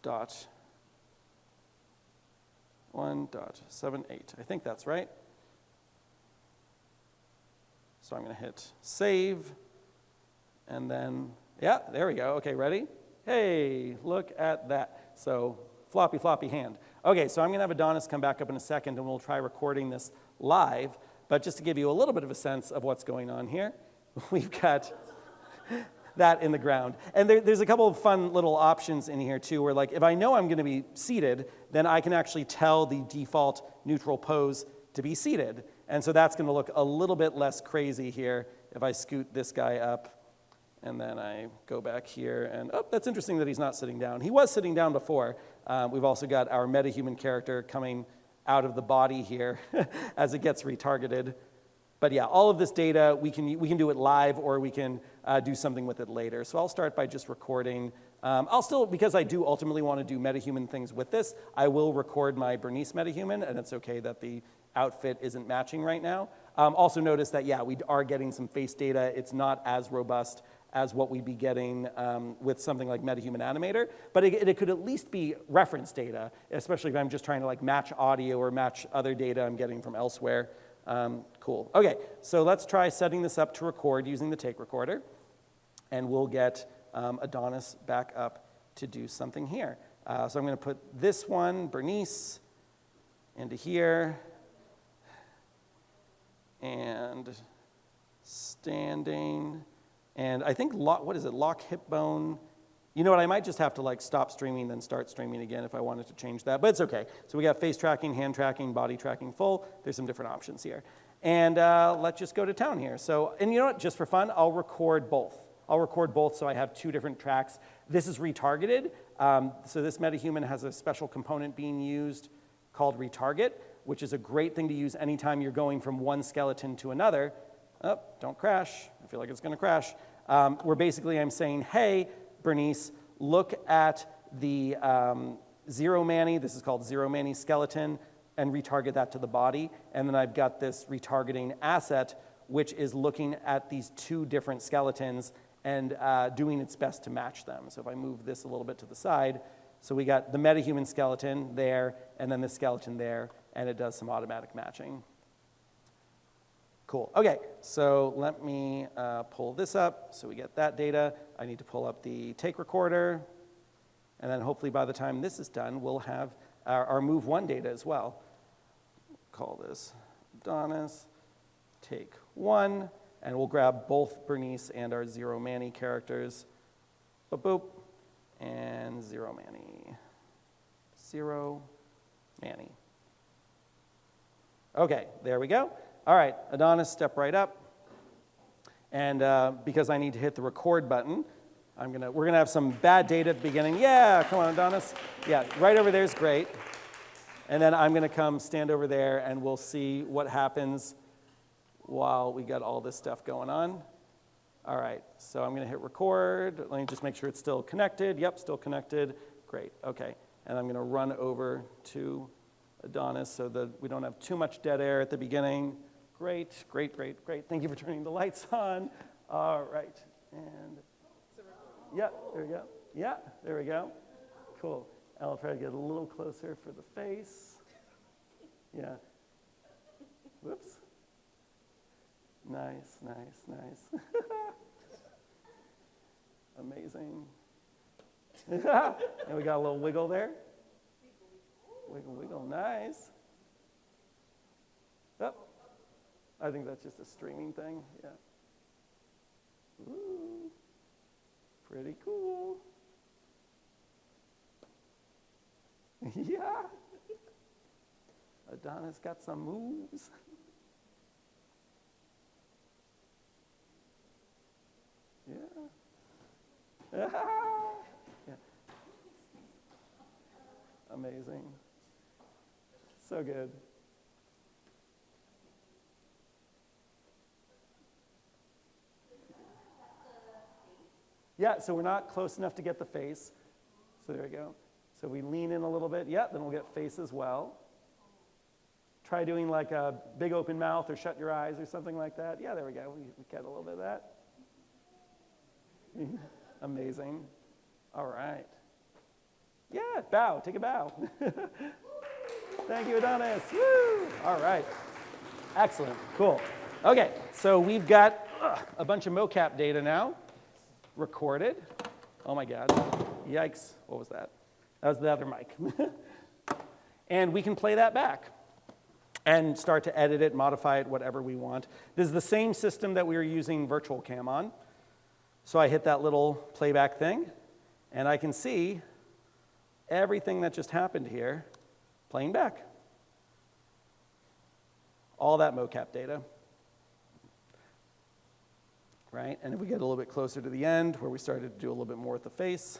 B: .1.78. I think that's right. So I'm going to hit save. And then, yeah, there we go. OK, ready? Hey, look at that. So floppy, floppy hand. OK, so I'm going to have Adonis come back up in a second, and we'll try recording this live. But just to give you a little bit of a sense of what's going on here, we've got that in the ground. And there's a couple of fun little options in here, too, where like if I know I'm going to be seated, then I can actually tell the default neutral pose to be seated. And so that's going to look a little bit less crazy here if I scoot this guy up. And then I go back here, and oh, that's interesting that he's not sitting down. He was sitting down before. We've also got our MetaHuman character coming out of the body here as it gets retargeted. But yeah, all of this data, we can do it live, or we can do something with it later. So I'll start by just recording. I'll still, because I do ultimately want to do MetaHuman things with this, I will record my Bernice MetaHuman, and it's okay that the outfit isn't matching right now. Also notice that, yeah, we are getting some face data. It's not as robust as what we'd be getting with something like MetaHuman Animator, but it could at least be reference data, especially if I'm just trying to like match audio or match other data I'm getting from elsewhere. Cool. Okay, so let's try setting this up to record using the take recorder, and we'll get Adonis back up to do something here. So I'm going to put this one, Bernice, into here, and standing, and I think, what is it, lock hip bone? You know what, I might just have to like stop streaming, then start streaming again if I wanted to change that, but it's okay. So we got face tracking, hand tracking, body tracking full. There's some different options here. And let's just go to town here. So, and you know what, just for fun, I'll record both. I'll record both so I have two different tracks. This is retargeted. So this MetaHuman has a special component being used called retarget, which is a great thing to use anytime you're going from one skeleton to another. Oh, don't crash. I feel like it's going to crash. Where basically I'm saying, hey, Bernice, look at the zero Manny, this is called zero Manny skeleton, and retarget that to the body. And then I've got this retargeting asset, which is looking at these two different skeletons and doing its best to match them. So if I move this a little bit to the side, so we got the MetaHuman skeleton there, and then the skeleton there, and it does some automatic matching. Cool. Okay, so let me pull this up so we get that data. I need to pull up the take recorder, and then hopefully by the time this is done, we'll have our move one data as well. Call this Adonis, take one, and we'll grab both Bernice and our zero Manny characters. Boop, boop, and zero Manny. Zero Manny. Okay, there we go. All right, Adonis, step right up. And because I need to hit the record button, we're gonna have some bad data at the beginning. Yeah, come on, Adonis. Yeah, right over there is great. And then I'm gonna come stand over there and we'll see what happens while we got all this stuff going on. All right, so I'm gonna hit record. Let me just make sure it's still connected. Yep, still connected. Great, okay. And I'm gonna run over to Adonis so that we don't have too much dead air at the beginning. Great, great, great, great. Thank you for turning the lights on. All right, and yeah, there we go. Yeah, there we go. Cool. I'll try to get a little closer for the face. Yeah. Whoops. Nice, nice, nice. Amazing. And we got a little wiggle there. Wiggle, wiggle, nice. Oh, I think that's just a streaming thing, yeah. Ooh, pretty cool. Yeah. Adonis got some moves. Yeah. Yeah. Amazing. So good. Yeah, so we're not close enough to get the face. So there we go. So we lean in a little bit. Yeah, then we'll get face as well. Try doing like a big open mouth or shut your eyes or something like that. Yeah, there we go. We get a little bit of that. Amazing. All right. Yeah, bow. Take a bow. Thank you, Adonis. Woo! All right. Excellent. Cool. Okay, so we've got a bunch of mocap data now recorded. Oh my God. Yikes. What was that? That was the other mic. And we can play that back and start to edit it, modify it, whatever we want. This is the same system that we were using Virtual Cam on. So I hit that little playback thing, and I can see everything that just happened here playing back. All that mocap data. Right? And if we get a little bit closer to the end, where we started to do a little bit more with the face,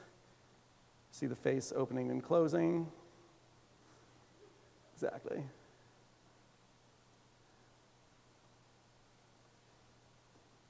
B: see the face opening and closing. Exactly.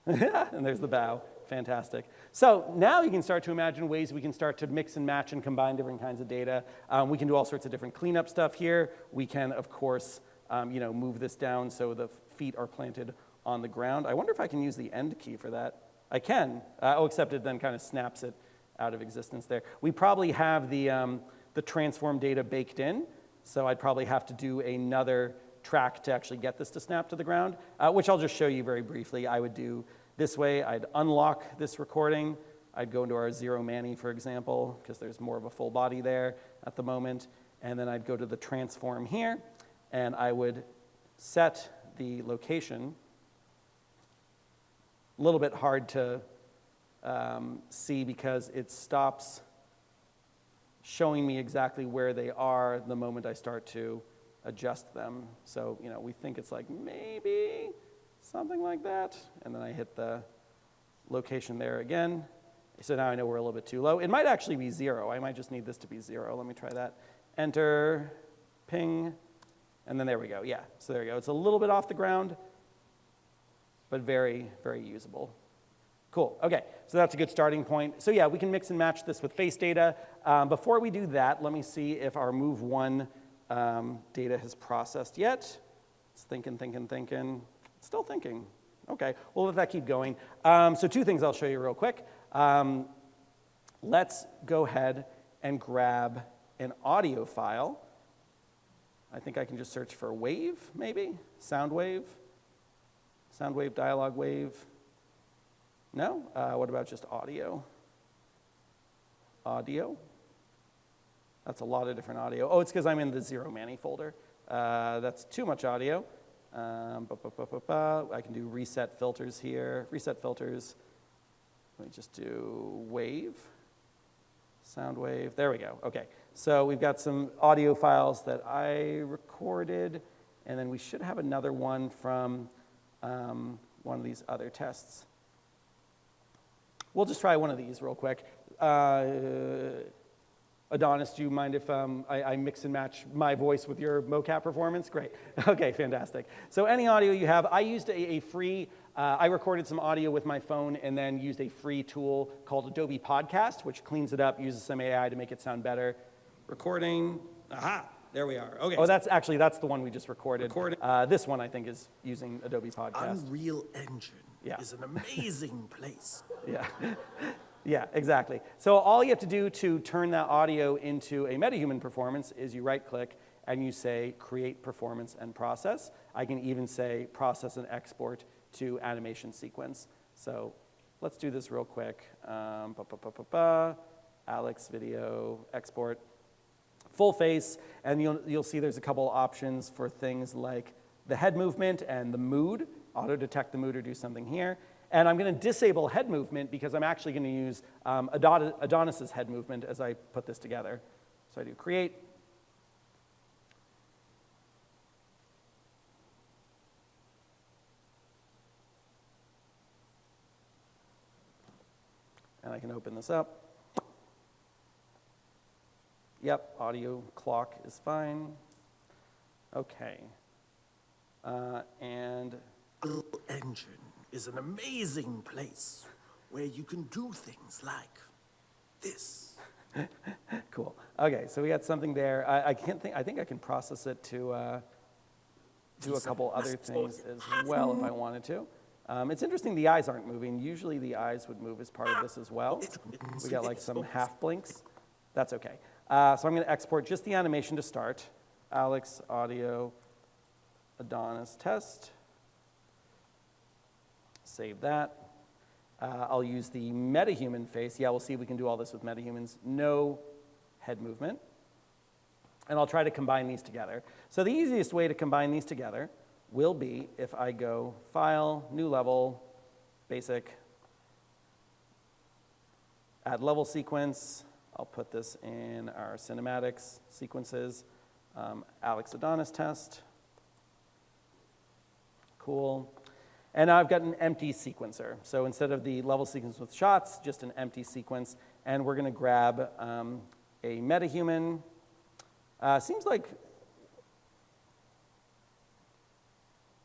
B: And there's the bow. Fantastic. So now you can start to imagine ways we can start to mix and match and combine different kinds of data. We can do all sorts of different cleanup stuff here. We can, of course, move this down so the feet are planted on the ground. I wonder if I can use the end key for that. I can. Except it then kind of snaps it out of existence there. We probably have the transform data baked in, so I'd probably have to do another track to actually get this to snap to the ground, which I'll just show you very briefly. I would do this way. I'd unlock this recording. I'd go into our zero Manny, for example, because there's more of a full body there at the moment. And then I'd go to the transform here, and I would set the location. A little bit hard to see because it stops showing me exactly where they are the moment I start to adjust them. So, we think it's like maybe something like that. And then I hit the location there again. So now I know we're a little bit too low. It might actually be 0. I might just need this to be 0. Let me try that. Enter, ping, and then there we go. Yeah, so there we go. It's a little bit off the ground, but very, very usable. Cool, okay, so that's a good starting point. So yeah, we can mix and match this with face data. Before we do that, let me see if our move one data has processed yet. It's thinking. It's still thinking. Okay, we'll let that keep going. So 2 things I'll show you real quick. Let's go ahead and grab an audio file. I think I can just search for wave, maybe? Sound wave, dialogue wave. No? What about just audio? Audio? That's a lot of different audio. Oh, it's because I'm in the zero Manny folder. That's too much audio. I can do reset filters here. Reset filters. Let me just do wave, sound wave. There we go. Okay. So we've got some audio files that I recorded, and then we should have another one from one of these other tests. We'll just try one of these real quick. Adonis, do you mind if I mix and match my voice with your mocap performance? Great. Okay, fantastic. So any audio you have, I used a free, I recorded some audio with my phone and then used a free tool called Adobe Podcast, which cleans it up, uses some AI to make it sound better. Recording, aha, there we are. Okay. Oh, that's the one we just recorded. This one, I think, is using Adobe Podcast.
H: Unreal Engine is an amazing place.
B: Yeah. Yeah, exactly. So all you have to do to turn that audio into a MetaHuman performance is you right-click and you say Create Performance and Process. I can even say Process and Export to Animation Sequence. So let's do this real quick. Alex video export. Full face, and you'll see there's a couple options for things like the head movement and the mood. Auto-detect the mood or do something here. And I'm going to disable head movement because I'm actually going to use Adonis's head movement as I put this together. So I do create. And I can open this up. Yep, audio clock is fine. Okay. And
H: Unreal Engine is an amazing place where you can do things like this.
B: Cool. Okay, so we got something there. I think I can process it to do a couple other things as well if I wanted to. It's interesting the eyes aren't moving. Usually the eyes would move as part of this as well. We got like some half blinks. That's okay. So I'm going to export just the animation to start. Alex, audio, Adonis test. Save that. I'll use the MetaHuman face. Yeah, we'll see if we can do all this with MetaHumans. No head movement. And I'll try to combine these together. So the easiest way to combine these together will be if I go File, New Level, Basic, Add Level Sequence. I'll put this in our cinematics sequences. Alex Adonis test. Cool. And now I've got an empty sequencer. So instead of the level sequence with shots, just an empty sequence. And we're going to grab a MetaHuman. Seems like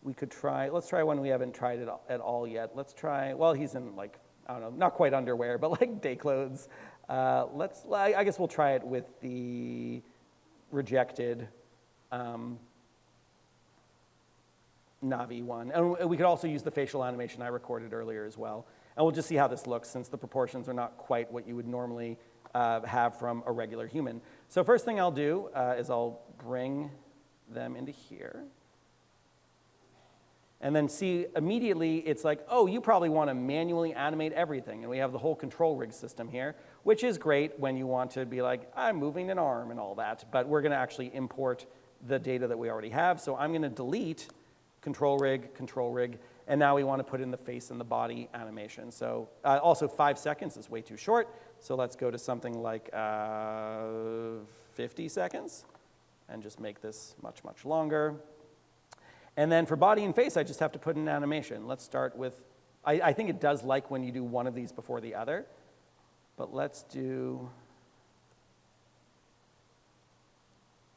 B: we could try, let's try one we haven't tried it at all yet. Let's try, well, he's in like, I don't know, not quite underwear, but like day clothes. I guess we'll try it with the rejected Navi one. And we could also use the facial animation I recorded earlier as well. And we'll just see how this looks since the proportions are not quite what you would normally have from a regular human. So first thing I'll do is I'll bring them into here. And then see immediately it's like, oh, you probably want to manually animate everything. And we have the whole control rig system here, which is great when you want to be like, I'm moving an arm and all that. But we're going to actually import the data that we already have. So I'm going to delete control rig, and now we want to put in the face and the body animation. So also 5 seconds is way too short. So let's go to something like 50 seconds and just make this much, much longer. And then for body and face, I just have to put in animation. Let's start with, I think it does like when you do one of these before the other. But let's do,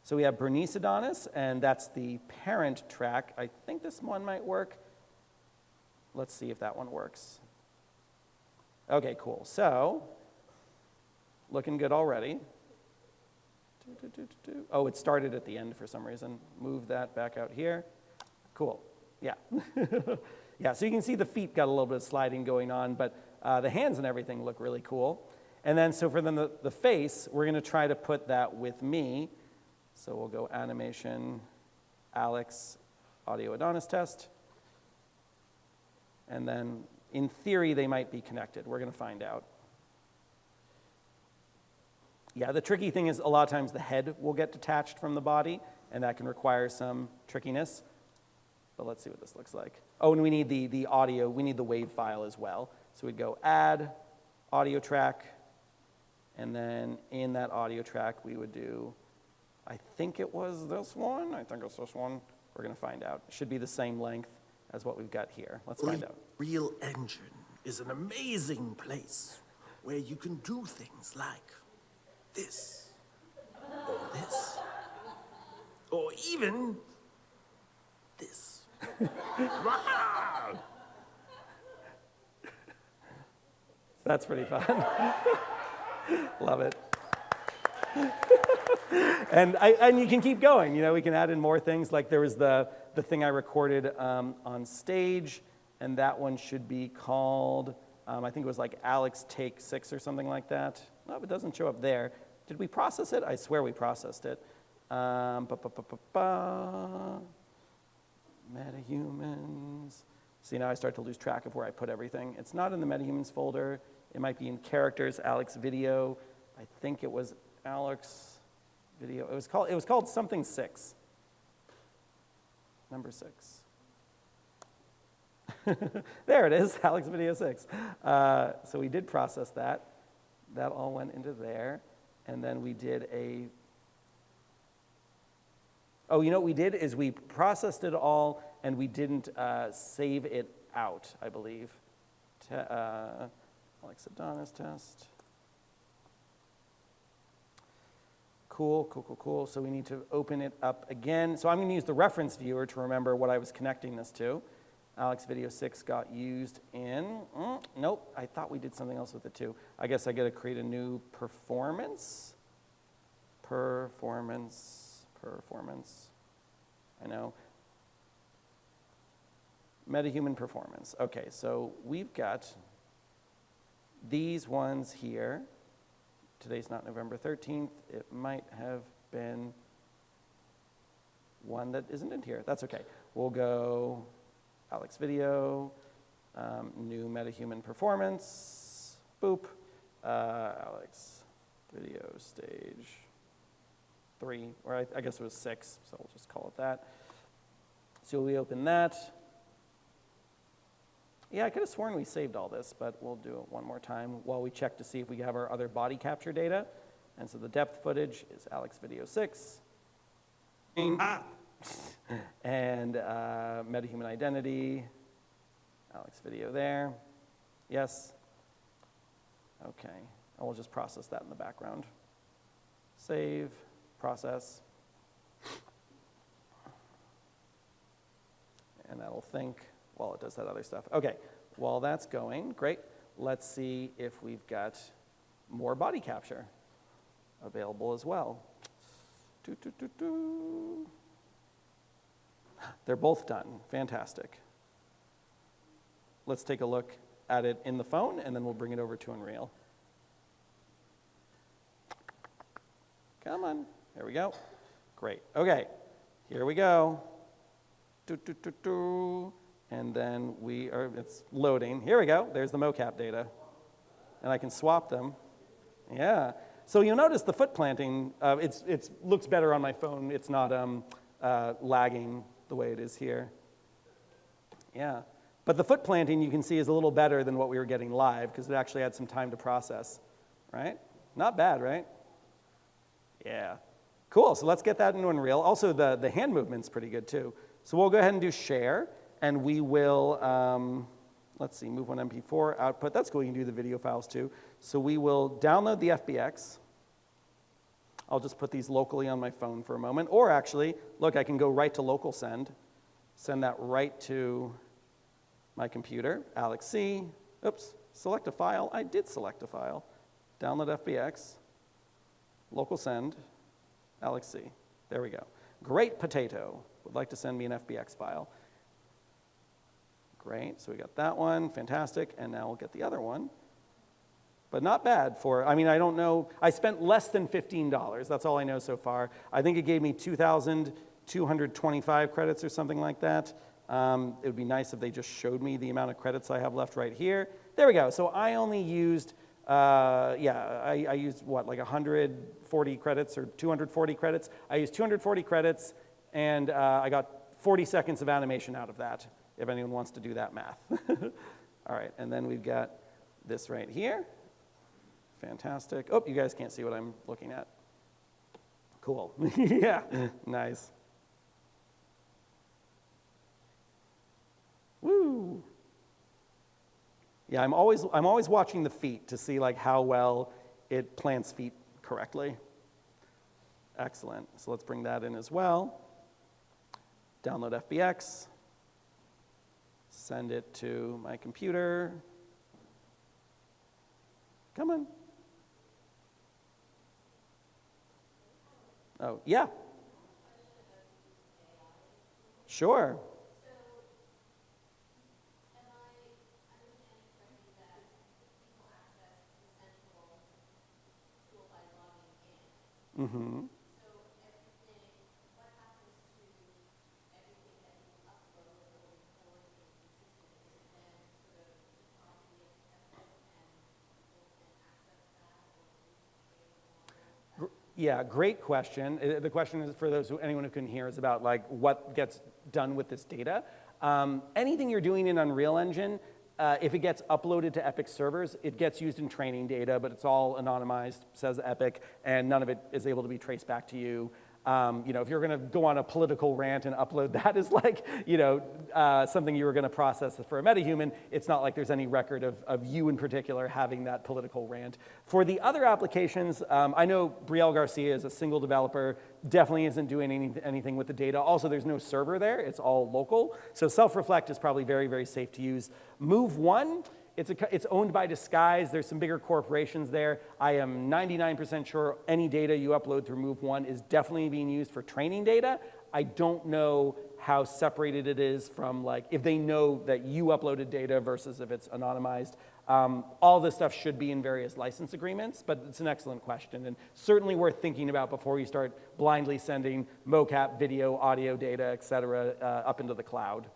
B: so we have Bernice Adonis, and that's the parent track. I think this one might work. Let's see if that one works. Okay, cool. So, looking good already. Oh, it started at the end for some reason. Move that back out here. Cool, yeah. Yeah, so you can see the feet got a little bit of sliding going on, but the hands and everything look really cool. And then, so for the face, we're gonna try to put that with me. So we'll go animation, Alex, audio Adonis test. And then, in theory, they might be connected. We're gonna find out. Yeah, the tricky thing is a lot of times the head will get detached from the body, and that can require some trickiness. But let's see what this looks like. Oh, and we need the audio, we need the WAV file as well. So we'd go add, audio track, and then in that audio track we would do, I think it was this one, I think it's this one. We're gonna find out. It should be the same length as what we've got here. Let's find out.
H: Real Engine is an amazing place where you can do things like this, or this, or even this. Wow!
B: That's pretty fun. Love it. And you can keep going. You know, we can add in more things. Like there was the thing I recorded on stage, and that one should be called, I think it was like Alex Take 6 or something like that. No, it doesn't show up there. Did we process it? I swear we processed it. MetaHumans. See, now I start to lose track of where I put everything. It's not in the MetaHumans folder. It might be in characters, Alex Video. I think it was Alex Video. It was called something 6. Number 6. There it is, Alex Video 6. So we did process that. That all went into there. And then we did a, oh, you know what we did is we processed it all and we didn't save it out, I believe. Alex Adonis test. Cool. So we need to open it up again. So I'm going to use the reference viewer to remember what I was connecting this to. Alex Video 6 got used in, nope, I thought we did something else with it too. I guess I got to create a new performance. Performance. I know. MetaHuman performance. Okay, so we've got these ones here. Today's not November 13th. It might have been one that isn't in here. That's okay. We'll go Alex Video, new MetaHuman performance, boop, Alex Video stage 3, or I guess it was 6, so we'll just call it that. So we open that. Yeah, I could have sworn we saved all this, but we'll do it one more time while we check to see if we have our other body capture data. And so the depth footage is Alex Video 6. And MetaHuman identity, Alex Video there. Yes? Okay, and we'll just process that in the background. Save, process. And that'll think while it does that other stuff. Okay, while that's going, great. Let's see if we've got more body capture available as well. They're both done. Fantastic. Let's take a look at it in the phone, and then we'll bring it over to Unreal. Come on, there we go. Great, okay, here we go. And then it's loading. Here we go, there's the mocap data. And I can swap them. Yeah, so you'll notice the foot planting, it looks better on my phone. It's not lagging the way it is here. Yeah, but the foot planting you can see is a little better than what we were getting live because it actually had some time to process, right? Not bad, right? Yeah, cool, so let's get that into Unreal. Also, the hand movement's pretty good too. So we'll go ahead and do share, and we will, let's see, move one MP4 output. That's cool, you can do the video files too. So we will download the FBX. I'll just put these locally on my phone for a moment. Or actually, look, I can go right to local send that right to my computer, Alex C. Oops, select a file. I did select a file. Download FBX, local send, Alex C. There we go. Great potato would like to send me an FBX file. Great, so we got that one, fantastic, and now we'll get the other one. But not bad for, I mean, I don't know, I spent less than $15, that's all I know so far. I think it gave me 2,225 credits or something like that. It would be nice if they just showed me the amount of credits I have left right here. There we go, so I only used, I used what, like 140 credits or 240 credits? I used 240 credits, and I got 40 seconds of animation out of that, if anyone wants to do that math. All right, and then we've got this right here. Fantastic. Oh, you guys can't see what I'm looking at. Cool. Yeah, nice. Woo. Yeah, I'm always watching the feet to see like how well it plants feet correctly. Excellent. So let's bring that in as well. Download FBX. Send it to my computer. Come on. Oh, yeah. Sure. Mm-hmm. Yeah, great question. The question is for anyone who can hear is about like what gets done with this data. Anything you're doing in Unreal Engine, if it gets uploaded to Epic servers, it gets used in training data, but it's all anonymized, says Epic, and none of it is able to be traced back to you. You know, if you're going to go on a political rant and upload that as like, you know, something you were going to process for a MetaHuman, it's not like there's any record of you in particular having that political rant. For the other applications, I know Brielle Garcia is a single developer, definitely isn't doing anything with the data. Also, there's no server there, it's all local. So Self-Reflect is probably very, very safe to use. Move One, it's owned by Disguise. There's some bigger corporations there. I am 99% sure any data you upload through Move One is definitely being used for training data. I don't know how separated it is from like, if they know that you uploaded data versus if it's anonymized. All this stuff should be in various license agreements, but it's an excellent question and certainly worth thinking about before you start blindly sending mocap, video, audio data, et cetera, up into the cloud.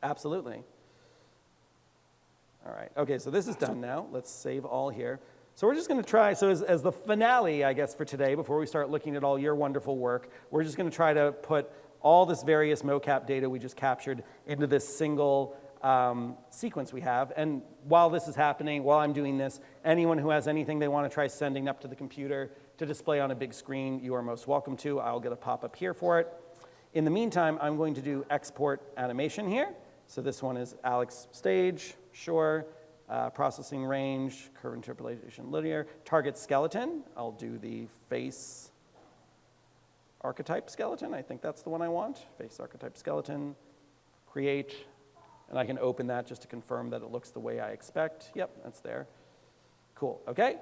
B: Absolutely. All right, okay, so this is done now. Let's save all here. So we're just gonna try, so as the finale, I guess, for today, before we start looking at all your wonderful work, we're just gonna try to put all this various mocap data we just captured into this single sequence we have. And while this is happening, while I'm doing this, anyone who has anything they wanna try sending up to the computer to display on a big screen, you are most welcome to. I'll get a pop-up here for it. In the meantime, I'm going to do export animation here. So this one is Alex stage, sure. Processing range, curve interpolation linear. Target skeleton, I'll do the face archetype skeleton. I think that's the one I want. Face archetype skeleton, create, and I can open that just to confirm that it looks the way I expect. Yep, that's there. Cool, okay.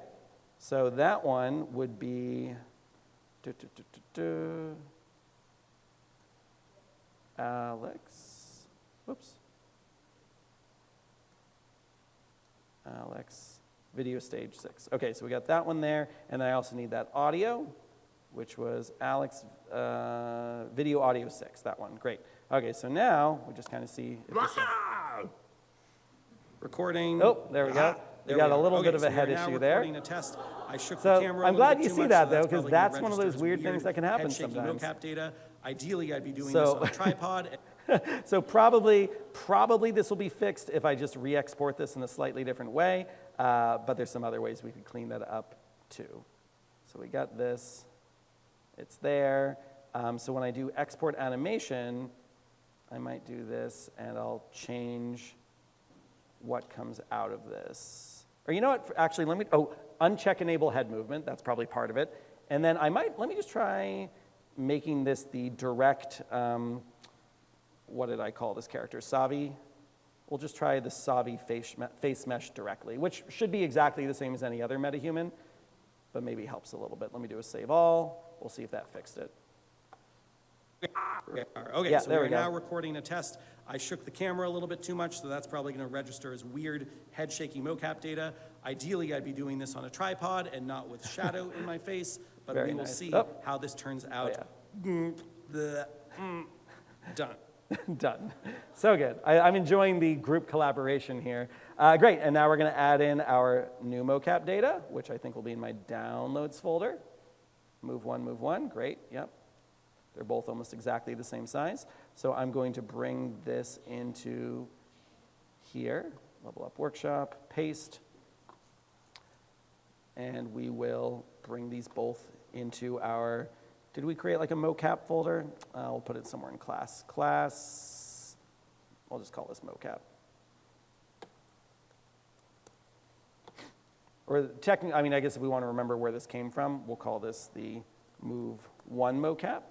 B: So that one would be, Alex, whoops. Alex, video stage 6. Okay, so we got that one there, and I also need that audio, which was Alex, video audio 6, that one, great. Okay, so now we just kind of see if this recording. Oh, there we go. We got a little bit of a head issue there. So I'm glad you see that though, because that's one of those weird things that can happen sometimes.
I: Data. Ideally, I'd be doing
B: So-
I: this on a tripod.
B: So probably this will be fixed if I just re-export this in a slightly different way, but there's some other ways we could clean that up too. So we got this, it's there. So when I do export animation, I might do this and I'll change what comes out of this. Or you know what, actually uncheck enable head movement, that's probably part of it. And then let me just try making this the direct, what did I call this character, Savi? We'll just try the Savi face mesh directly, which should be exactly the same as any other MetaHuman, but maybe helps a little bit. Let me do a save all. We'll see if that fixed it.
I: Okay,
B: Yeah,
I: so
B: there
I: we're
B: we go.
I: now recording a test. I shook the camera a little bit too much, so that's probably going to register as weird head shaking mocap data. Ideally, I'd be doing this on a tripod and not with shadow in my face, but
B: Very
I: we will
B: nice.
I: see
B: Oh.
I: how this turns out. Done.
B: Done. So good. I'm enjoying the group collaboration here. Great, and now we're going to add in our new mocap data, which I think will be in my downloads folder. Move one, great, yep. They're both almost exactly the same size. So I'm going to bring this into here, Level Up Workshop, paste, and we will bring these both into our, did we create like a mocap folder? We'll put it somewhere in class. Class, I'll just call this mocap. Or technically, I mean, I guess if we want to remember where this came from, we'll call this the move one mocap.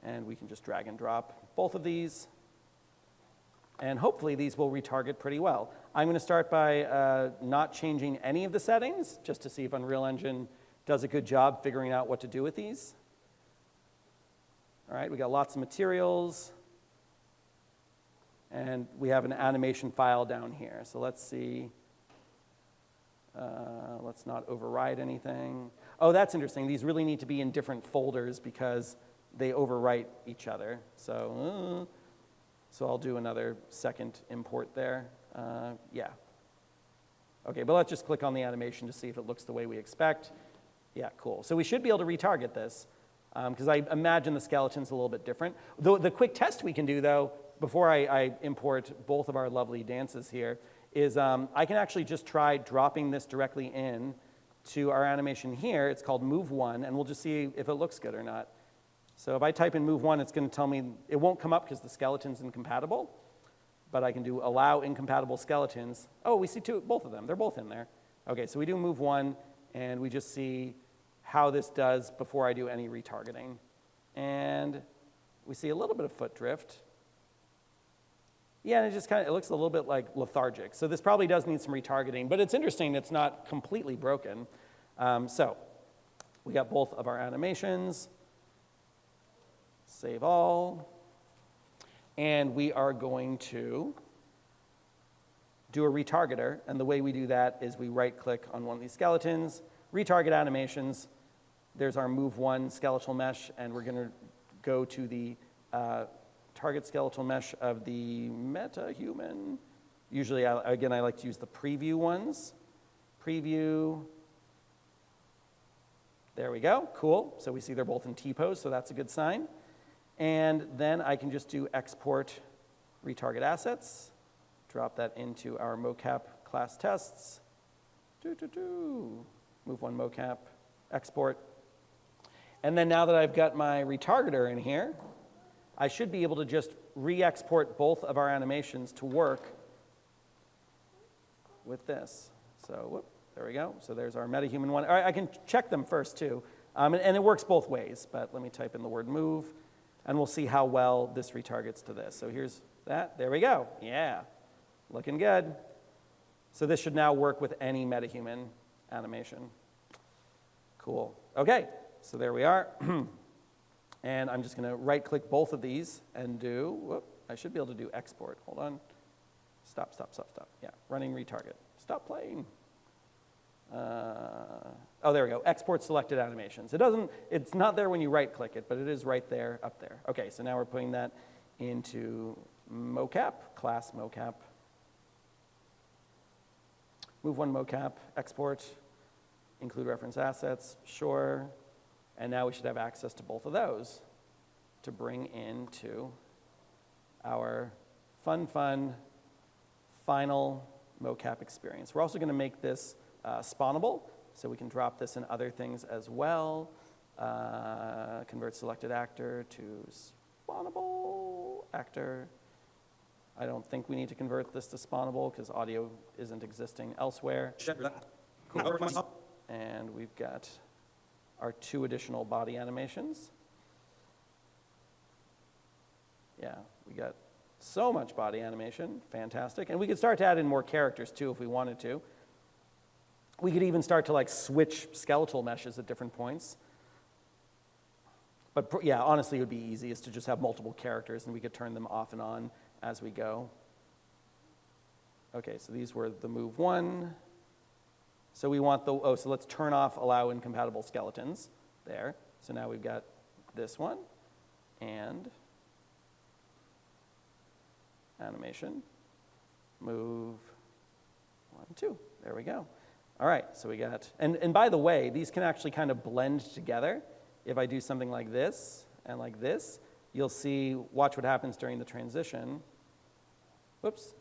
B: And we can just drag and drop both of these. And hopefully these will retarget pretty well. I'm going to start by not changing any of the settings, just to see if Unreal Engine does a good job figuring out what to do with these. All right, we got lots of materials. And we have an animation file down here. So let's see. Let's not override anything. Oh, that's interesting. These really need to be in different folders because they overwrite each other. So I'll do another second import there. Yeah. Okay, but let's just click on the animation to see if it looks the way we expect. Yeah, cool. So we should be able to retarget this because I imagine the skeleton's a little bit different. The quick test we can do, though, before I import both of our lovely dances here, is I can actually just try dropping this directly in to our animation here. It's called Move One, and we'll just see if it looks good or not. So if I type in Move One, it's going to tell me, it won't come up because the skeleton's incompatible, but I can do Allow Incompatible Skeletons. Oh, we see both of them. They're both in there. Okay, so we do Move One, and we just see how this does before I do any retargeting. And we see a little bit of foot drift. Yeah, and it looks a little bit like lethargic. So this probably does need some retargeting, but it's interesting it's not completely broken. So we got both of our animations. Save all. And we are going to do a retargeter. And the way we do that is we right-click on one of these skeletons, retarget animations. There's our Move One skeletal mesh, and we're going to go to the target skeletal mesh of the MetaHuman. Usually, again, I like to use the preview ones. Preview. There we go. Cool. So we see they're both in T-pose, so that's a good sign. And then I can just do export retarget assets. Drop that into our mocap class tests. Move one mocap. Export. And then now that I've got my retargeter in here, I should be able to just re-export both of our animations to work with this. So, whoop, there we go. So there's our MetaHuman one. All right, I can check them first too. And it works both ways, but let me type in the word move, and we'll see how well this retargets to this. So here's that. There we go. Yeah, looking good. So this should now work with any MetaHuman animation. Cool. Okay, so there we are. And I'm just going to right-click both of these and do, whoop,
I: I should be able to do export. Hold on. Stop. Yeah, running retarget. Stop playing. Oh, there we go. Export selected animations. It's not there when you right click it, but it is right there, up there. Okay, so now we're putting that into mocap, class mocap. Move one mocap, export, include reference assets, sure. And now we should have access to both of those to bring into our fun final mocap experience. We're also going to make this spawnable, so we can drop this in other things as well. Convert selected actor to spawnable actor. I don't think we need to convert this to spawnable because audio isn't existing elsewhere. Cool. And we've got our 2 additional body animations. Yeah, we got so much body animation, fantastic. And we could start to add in more characters too if we wanted to. We could even start to like switch skeletal meshes at different points. But yeah, honestly, it would be easiest to just have multiple characters and we could turn them off and on as we go. Okay, so these were the move 1. So we want so let's turn off allow incompatible skeletons there. So now we've got this one and animation, move 1, 2. There we go. All right, so we got, and by the way, these can actually kind of blend together. If I do something like this and like this, you'll see, watch what happens during the transition. Whoops.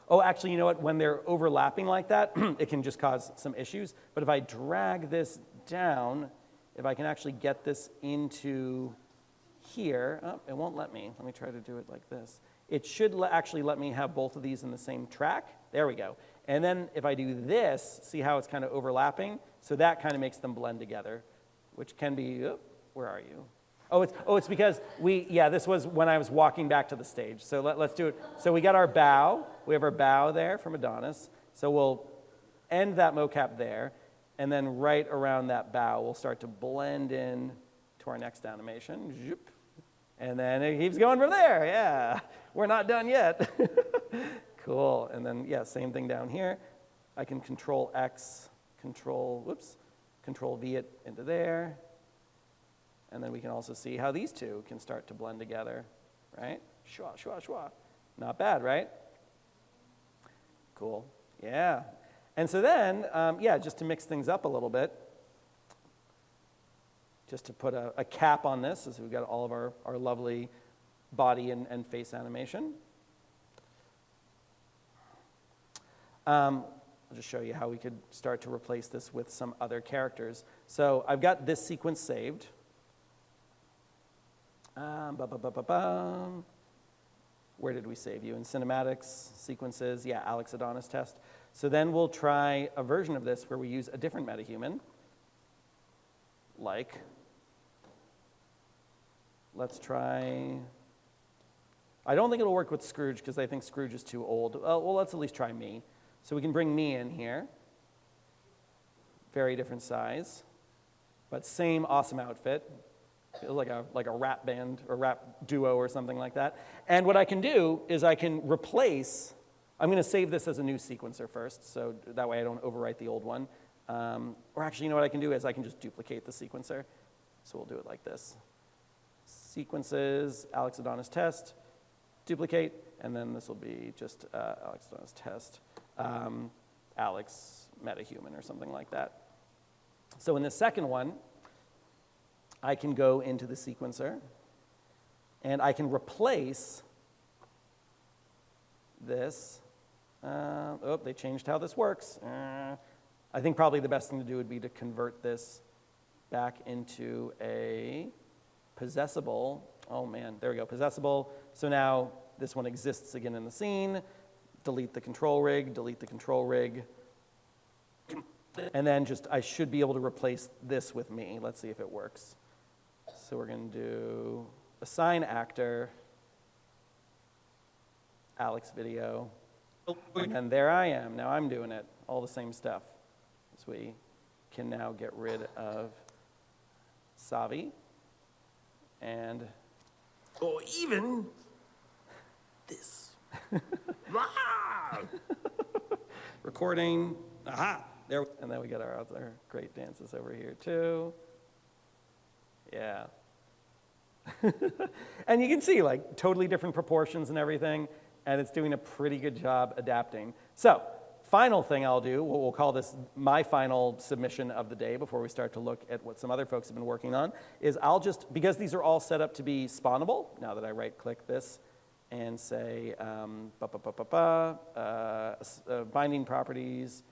I: Oh, actually, you know what? When they're overlapping like that, it can just cause some issues. But if I drag this down, if I can actually get this into here, oh, it won't let me. Let me try to do it like this. It should actually let me have both of these in the same track. There we go. And then if I do this, see how it's kind of overlapping? So that kind of makes them blend together, which can be, oh, where are you? It's because this was when I was walking back to the stage. So let's do it. So we got our bow. We have our bow there from Adonis. So we'll end that mocap there. And then right around that bow, we'll start to blend in to our next animation. Zoop. And then it keeps going from there. Yeah, we're not done yet. Cool. And then, yeah, same thing down here. I can Control X, Control V it into there. And then we can also see how these two can start to blend together, right? Shwa, shwa, shwa. Not bad, right? Cool. Yeah. And so then, just to mix things up a little bit, just to put a cap on this, as we've got all of our lovely body and face animation. I'll just show you how we could start to replace this with some other characters. So I've got this sequence saved. Where did we save you? In cinematics, sequences, yeah, Alex Adonis test. So then we'll try a version of this where we use a different MetaHuman, like, let's try, I don't think it'll work with Scrooge because I think Scrooge is too old. Well, let's at least try me. So we can bring me in here. Very different size, but same awesome outfit. Feels like a rap band or rap duo or something like that. And what I can do is I can replace, I'm going to save this as a new sequencer first, so that way I don't overwrite the old one. Or actually, you know what I can do is I can just duplicate the sequencer. So we'll do it like this. Sequences, Alex Adonis test, duplicate, and then this will be just Alex Adonis test, Alex MetaHuman or something like that. So in the second one, I can go into the sequencer, and I can replace this. They changed how this works. I think probably the best thing to do would be to convert this back into a possessable. Oh man, there we go, possessable. So now this one exists again in the scene. Delete the control rig, delete the control rig. And then I should be able to replace this with me. Let's see if it works. So we're going to do assign actor, Alex video, and there I am. Now I'm doing it, all the same stuff. So we can now get rid of Savi, and
H: Or even this. Wow!
I: Recording, aha, there, and then we get our other great dances over here too. Yeah. And you can see like totally different proportions and everything, and it's doing a pretty good job adapting. So, final thing I'll do, we'll call this my final submission of the day before we start to look at what some other folks have been working on, is I'll just, because these are all set up to be spawnable, now that I right-click this and say binding properties,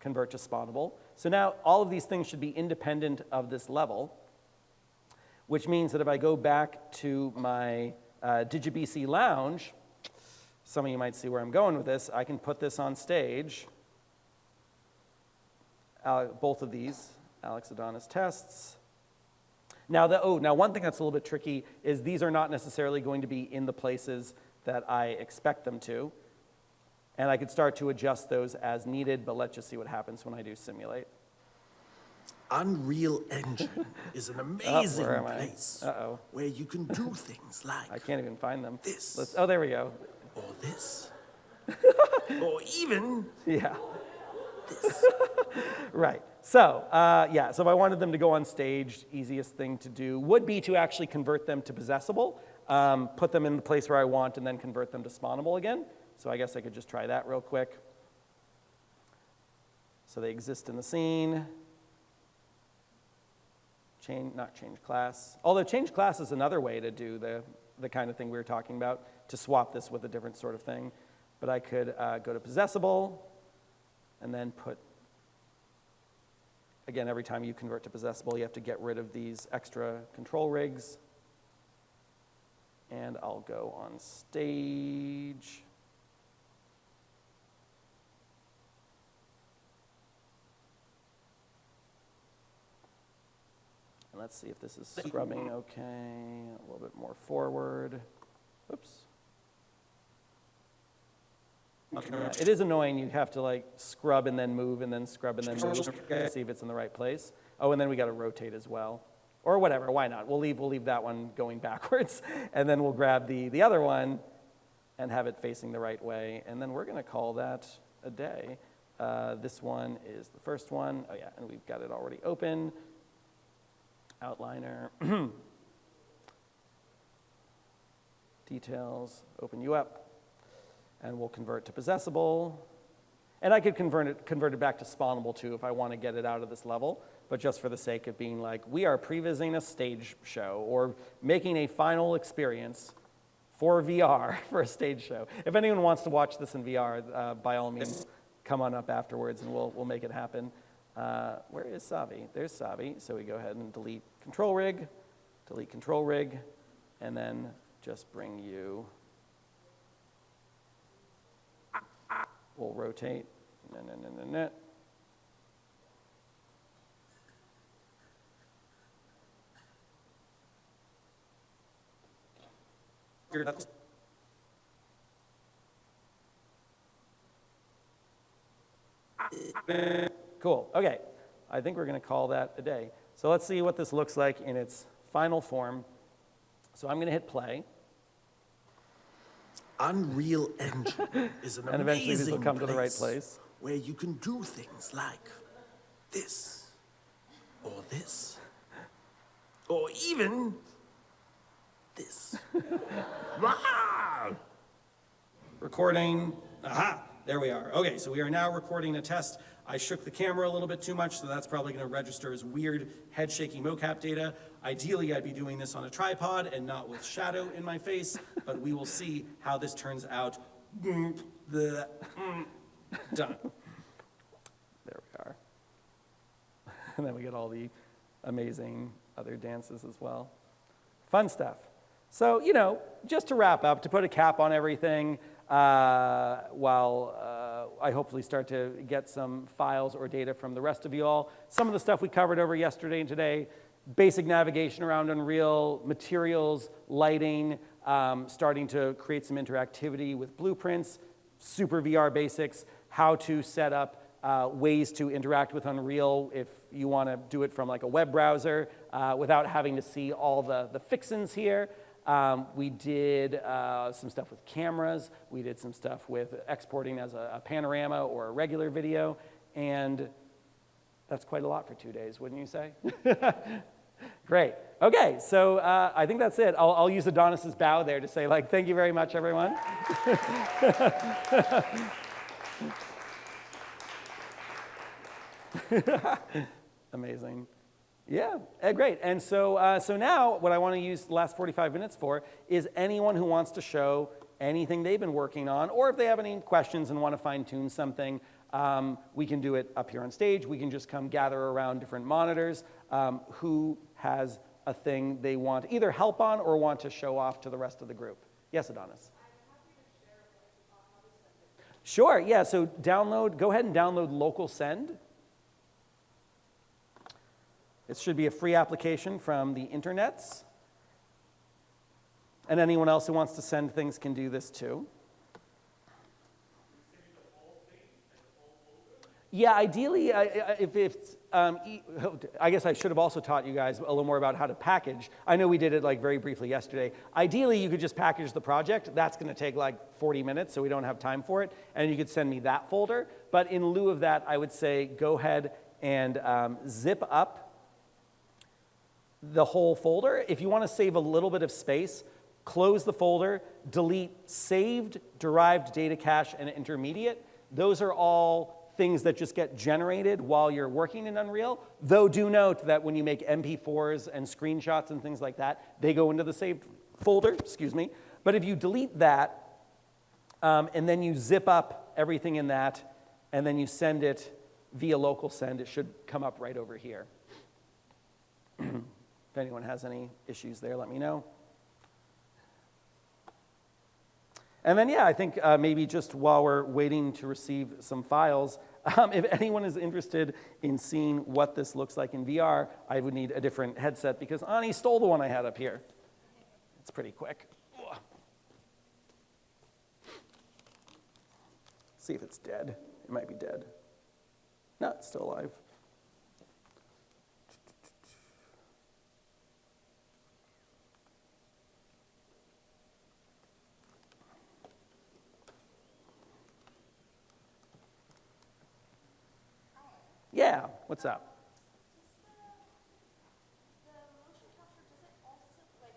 I: convert to spawnable. So now all of these things should be independent of this level, which means that if I go back to my DigiBC lounge, some of you might see where I'm going with this. I can put this on stage, both of these, Alex Adonis tests. Now, now one thing that's a little bit tricky is these are not necessarily going to be in the places that I expect them to. And I could start to adjust those as needed, but let's just see what happens when I do simulate.
H: Unreal Engine is an amazing
I: where am I?
H: place
I: Uh-oh.
H: where you can do things like
I: I can't even find them.
H: this.
I: Oh, there we go.
H: Or this. Or even
I: Yeah.
H: this.
I: Right. So, yeah, so if I wanted them to go on stage, easiest thing to do would be to actually convert them to possessable, put them in the place where I want, and then convert them to spawnable again. So I guess I could just try that real quick. So they exist in the scene. Not change class. Although change class is another way to do the kind of thing we were talking about, to swap this with a different sort of thing. But I could go to possessable, and then put, again, every time you convert to possessable, you have to get rid of these extra control rigs. And I'll go on stage. And let's see if this is scrubbing okay. A little bit more forward. Oops. Yeah, it is annoying. You have to like scrub and then move and then scrub and then move to see if it's in the right place. Oh, and then we got to rotate as well. Or whatever, why not? We'll leave that one going backwards, and then we'll grab the other one and have it facing the right way, and then we're going to call that a day. This one is the first one. Oh yeah, and we've got it already open. Outliner. Details, open you up, and we'll convert to possessable. And I could convert it back to spawnable too if I want to get it out of this level, but just for the sake of being like, we are prevising a stage show or making a final experience for VR for a stage show. If anyone wants to watch this in VR, by all means, come on up afterwards and we'll make it happen. Where is Savi? There's Savi. So we go ahead and delete control rig, and then just bring you. We'll rotate. No. Cool. Okay. I think we're going to call that a day. So let's see what this looks like in its final form. So I'm going to hit play.
H: Unreal Engine is an
I: And eventually this will
H: amazing
I: come to the right place.
H: where you can do things like this, or this, or even this. Wow!
I: Recording. Aha, there we are. Okay, so we are now recording a test. I shook the camera a little bit too much, so that's probably going to register as weird head-shaking mocap data. Ideally, I'd be doing this on a tripod and not with shadow in my face, but we will see how this turns out. Done. There we are. And then we get all the amazing other dances as well. Fun stuff. So, just to wrap up, to put a cap on everything, while I hopefully start to get some files or data from the rest of you all. Some of the stuff we covered over yesterday and today, basic navigation around Unreal, materials, lighting, starting to create some interactivity with blueprints, super VR basics, how to set up ways to interact with Unreal if you want to do it from like a web browser without having to see all the fixins here. We did some stuff with cameras. We did some stuff with exporting as a panorama or a regular video. And that's quite a lot for 2 days, wouldn't you say? Great. Okay, so I think that's it. I'll use Adonis's bow there to say, like, thank you very much, everyone. Amazing. Yeah, great. And so, so now what I want to use the last 45 minutes for is anyone who wants to show anything they've been working on, or if they have any questions and want to fine-tune something, we can do it up here on stage. We can just come gather around different monitors. Who has a thing they want either help on or want to show off to the rest of the group? Yes, Adonis. Sure, yeah, so go ahead and download Local Send. It should be a free application from the internets. And anyone else who wants to send things can do this too. Yeah, ideally, I guess I should have also taught you guys a little more about how to package. I know we did it like very briefly yesterday. Ideally, you could just package the project. That's going to take like 40 minutes, so we don't have time for it. And you could send me that folder. But in lieu of that, I would say go ahead and zip up the whole folder. If you want to save a little bit of space, close the folder, delete saved, derived data cache, and intermediate. Those are all things that just get generated while you're working in Unreal, though do note that when you make MP4s and screenshots and things like that, they go into the saved folder, excuse me. But if you delete that, and then you zip up everything in that, and then you send it via local send, it should come up right over here. If anyone has any issues there, let me know. And then, yeah, I think maybe just while we're waiting to receive some files, if anyone is interested in seeing what this looks like in VR, I would need a different headset because Ani stole the one I had up here. It's pretty quick. Ugh. See if it's dead. It might be dead. No, it's still alive. Yeah, what's up?
E: The motion capture, does it also, like,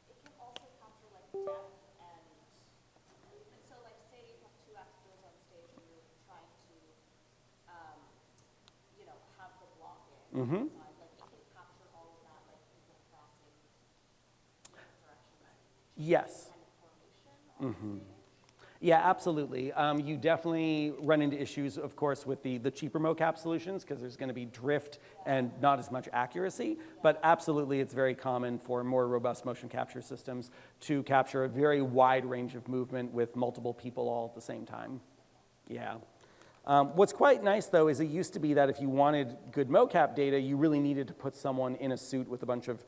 E: it can also capture, like, depth and so, like, say you have two actors on stage and you're trying to, you know, have the blocking
I: Mm-hmm.
E: inside, like, it can capture all of that, like, people crossing different directions.
I: Yes.
E: Kind of formation on stage.
I: Yeah, absolutely. You definitely run into issues, of course, with the cheaper mocap solutions because there's going to be drift and not as much accuracy. But absolutely, it's very common for more robust motion capture systems to capture a very wide range of movement with multiple people all at the same time. Yeah. What's quite nice, though, is it used to be that if you wanted good mocap data, you really needed to put someone in a suit with a bunch of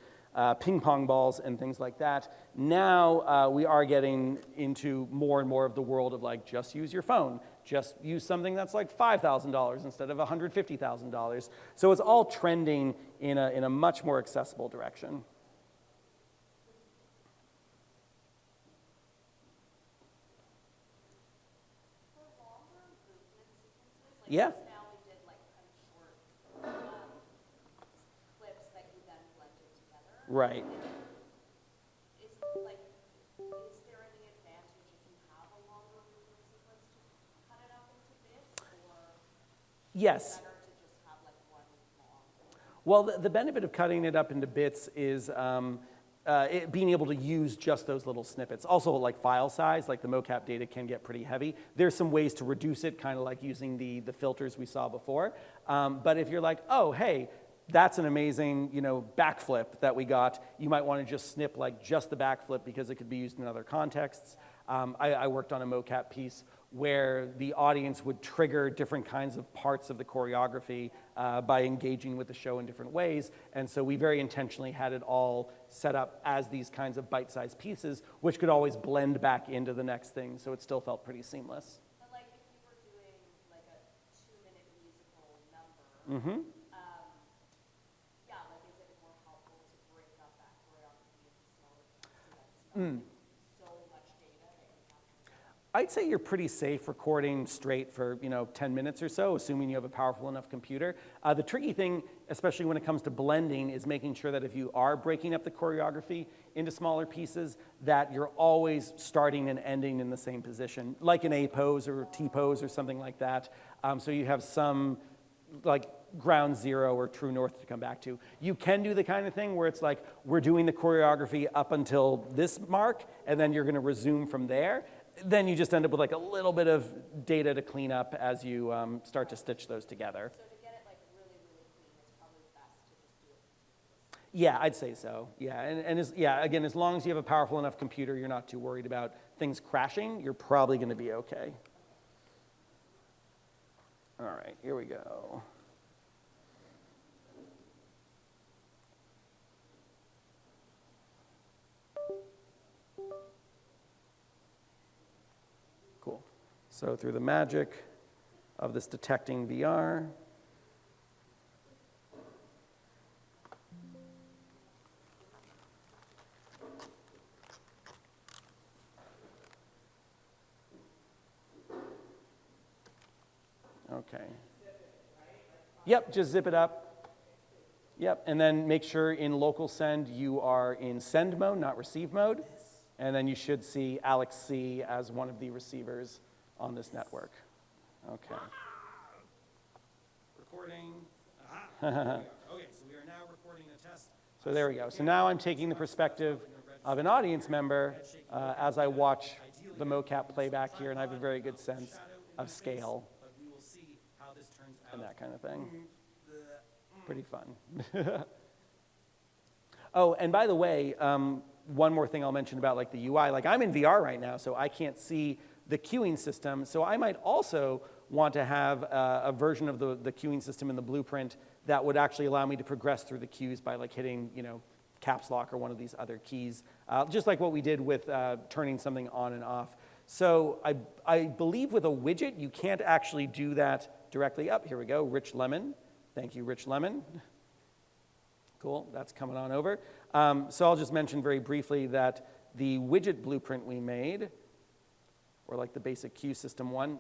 I: ping pong balls and things like that. Now we are getting into more and more of the world of like, just use your phone. Just use something that's like $5,000 instead of $150,000. So it's all trending in a much more accessible direction.
E: For longer movement sequences, like
I: Yeah.
E: just now we did like kind of short clips that you then blended together.
I: Right.
E: Is there any advantage if you have a longer movement sequence to cut it up into bits, or
I: Yes.
E: better to just have like one long?
I: Well, the benefit of cutting it up into bits is being able to use just those little snippets. Also, like file size, like the mocap data can get pretty heavy. There's some ways to reduce it, kind of like using the filters we saw before. But if you're like, oh, hey, that's an amazing, backflip that we got, you might want to just snip like just the backflip because it could be used in other contexts. I worked on a mocap piece where the audience would trigger different kinds of parts of the choreography by engaging with the show in different ways. And so we very intentionally had it all set up as these kinds of bite-sized pieces, which could always blend back into the next thing, so it still felt pretty seamless.
E: But like if you were doing like a 2-minute Yeah, like is it more helpful to break up that choreography into smaller chunks so that it's not so much data that you have to.
I: I'd say you're pretty safe recording straight for 10 minutes or so, assuming you have a powerful enough computer. The tricky thing, especially when it comes to blending, is making sure that if you are breaking up the choreography into smaller pieces, that you're always starting and ending in the same position, like an A pose or T pose or something like that. So you have some like ground zero or true north to come back to. You can do the kind of thing where it's like, we're doing the choreography up until this mark, and then you're gonna resume from there. Then you just end up with like a little bit of data to clean up as you start to stitch those together.
E: So to get it like really, really clean, it's probably best to just do it.
I: Yeah, I'd say so. Yeah, and again, as long as you have a powerful enough computer, you're not too worried about things crashing, you're probably gonna be okay. All right, here we go. Cool. So through the magic of this detecting VR, okay. Yep, just zip it up. Yep, and then make sure in local send you are in send mode, not receive mode. And then you should see Alex C as one of the receivers on this network. Okay.
H: Recording. Okay, so we are now recording a test.
I: So there we go. So now I'm taking the perspective of an audience member as I watch the mocap playback here, and I have a very good sense of scale
H: But we will see how this turns out.
I: and that kind of thing. Pretty fun. Oh, and by the way, one more thing I'll mention about like the UI. Like I'm in VR right now, so I can't see the queuing system. So I might also want to have a version of the queuing system in the blueprint that would actually allow me to progress through the queues by like hitting, caps lock or one of these other keys, just like what we did with turning something on and off. So I believe with a widget, you can't actually do that directly up. Here we go, Rich Lemon. Thank you, Rich Lemon. Cool, that's coming on over. So I'll just mention very briefly that the widget blueprint we made, or like the basic queue system one,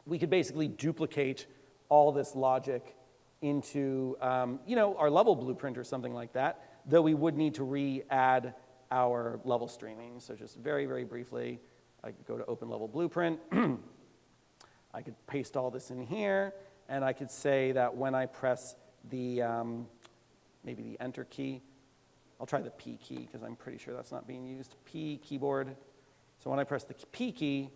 I: we could basically duplicate all this logic into our level blueprint or something like that, though we would need to re-add our level streaming. So just very, very briefly, I could go to open level blueprint. I could paste all this in here, and I could say that when I press the, maybe the enter key, I'll try the P key because I'm pretty sure that's not being used. P keyboard. So when I press the P key,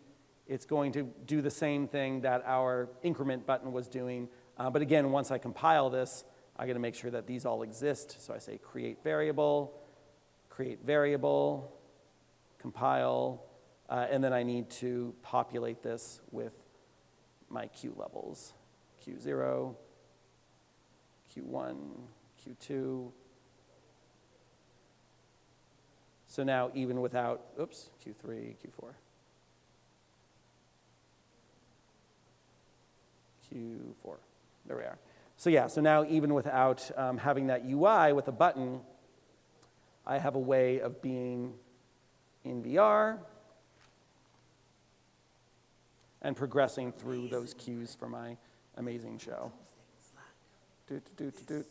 I: it's going to do the same thing that our increment button was doing. But again, once I compile this, I got to make sure that these all exist. So I say create variable, compile, and then I need to populate this with my queue levels. Q0, Q1, Q2. So now even without, oops, Q3, Q4. Q4, there we are. So yeah, so now even without having that UI with a button, I have a way of being in VR and progressing through those cues for my amazing show. Doot.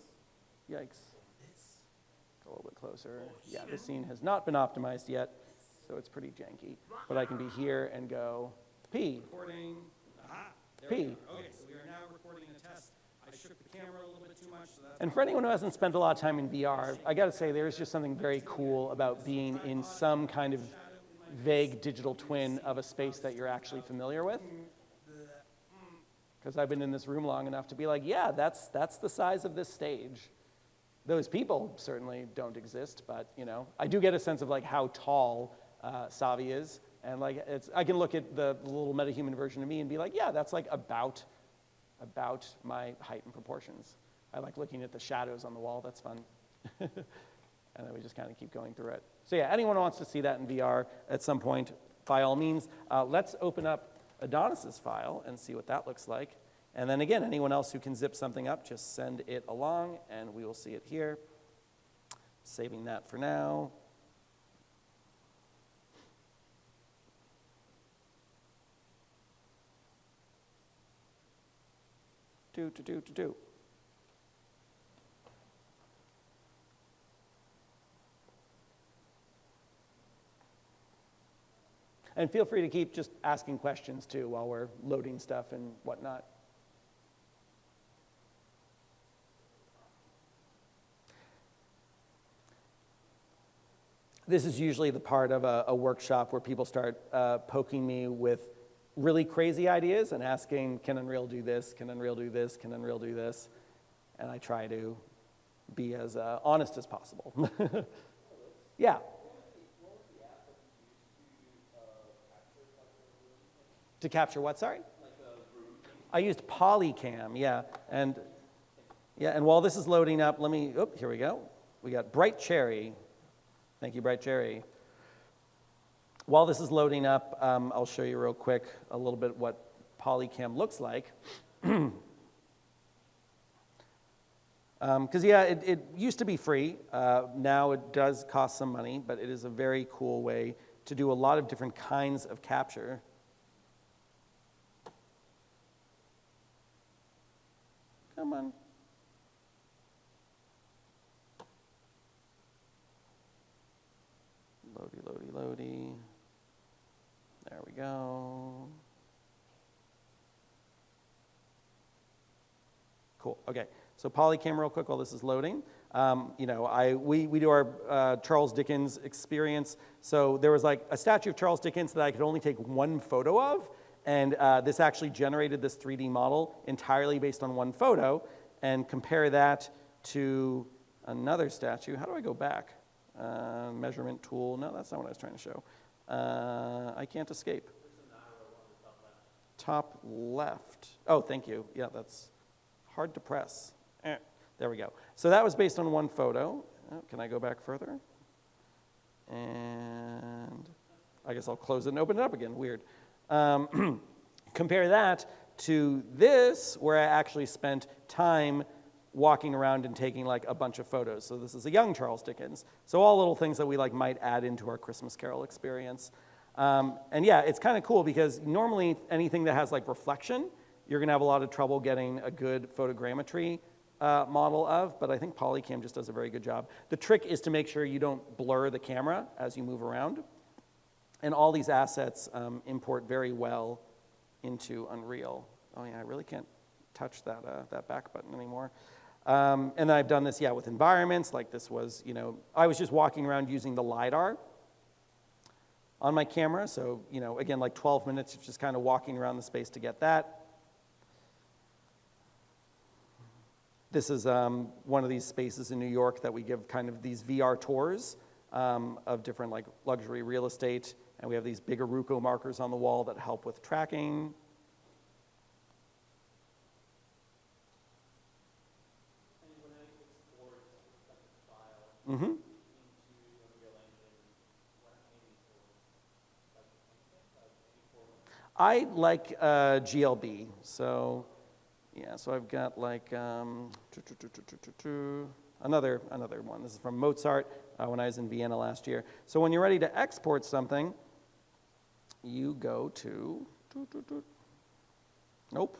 I: Yikes. Go a little bit closer. Yeah, this scene has not been optimized yet, so it's pretty janky. But I can be here and go P.
H: Recording. There
I: P.
H: we go. Okay, so we are now recording a test. I shook the camera a little bit too much, so that's...
I: And for anyone who hasn't spent a lot of time in VR, I gotta say there's just something very cool about being in some kind of vague digital twin of a space that you're actually familiar with. Because I've been in this room long enough to be like, yeah, that's the size of this stage. Those people certainly don't exist, but I do get a sense of like how tall Savi is, and like I can look at the little MetaHuman version of me and be like, yeah, that's like about my height and proportions. I like looking at the shadows on the wall. That's fun. And then we just kind of keep going through it. So yeah, anyone who wants to see that in VR at some point, by all means, let's open up Adonis's file and see what that looks like. And then again, anyone else who can zip something up, just send it along, and we will see it here. Saving that for now. Do. And feel free to keep just asking questions too while we're loading stuff and whatnot. This is usually the part of a workshop where people start poking me with really crazy ideas and asking, can Unreal do this? Can Unreal do this? Can Unreal do this? And I try to be as honest as possible. Yeah. To capture what, sorry? I used Polycam, yeah. And while this is loading up, here we go. We got Bright Cherry. Thank you, Bright Cherry. While this is loading up, I'll show you real quick a little bit what Polycam looks like. Because yeah, it used to be free. Now it does cost some money, but it is a very cool way to do a lot of different kinds of capture. Come on. Loady. There we go. Cool, okay. So Polycam real quick while this is loading. We do our Charles Dickens experience. So there was like a statue of Charles Dickens that I could only take one photo of. And this actually generated this 3D model entirely based on one photo. And compare that to another statue. How do I go back? Measurement tool. No, that's not what I was trying to show. I can't escape. Top left. Oh, thank you. Yeah, that's hard to press. There we go. So that was based on one photo. Can I go back further? And I guess I'll close it and open it up again. Weird. Compare that to this, where I actually spent time walking around and taking like a bunch of photos. So this is a young Charles Dickens. So all little things that we like might add into our Christmas Carol experience. And yeah, it's kind of cool because normally anything that has like reflection, you're gonna have a lot of trouble getting a good photogrammetry model of, but I think Polycam just does a very good job. The trick is to make sure you don't blur the camera as you move around. And all these assets import very well into Unreal. Oh yeah, I really can't touch that back button anymore. And then I've done this, yeah, with environments, like this was, I was just walking around using the LiDAR on my camera. So, again, like 12 minutes of just kind of walking around the space to get that. This is one of these spaces in New York that we give kind of these VR tours of different like luxury real estate. And we have these big Aruco markers on the wall that help with tracking. Mm-hmm. I like GLB, so yeah, so I've got like another one. This is from Mozart when I was in Vienna last year. So when you're ready to export something, you go to, nope.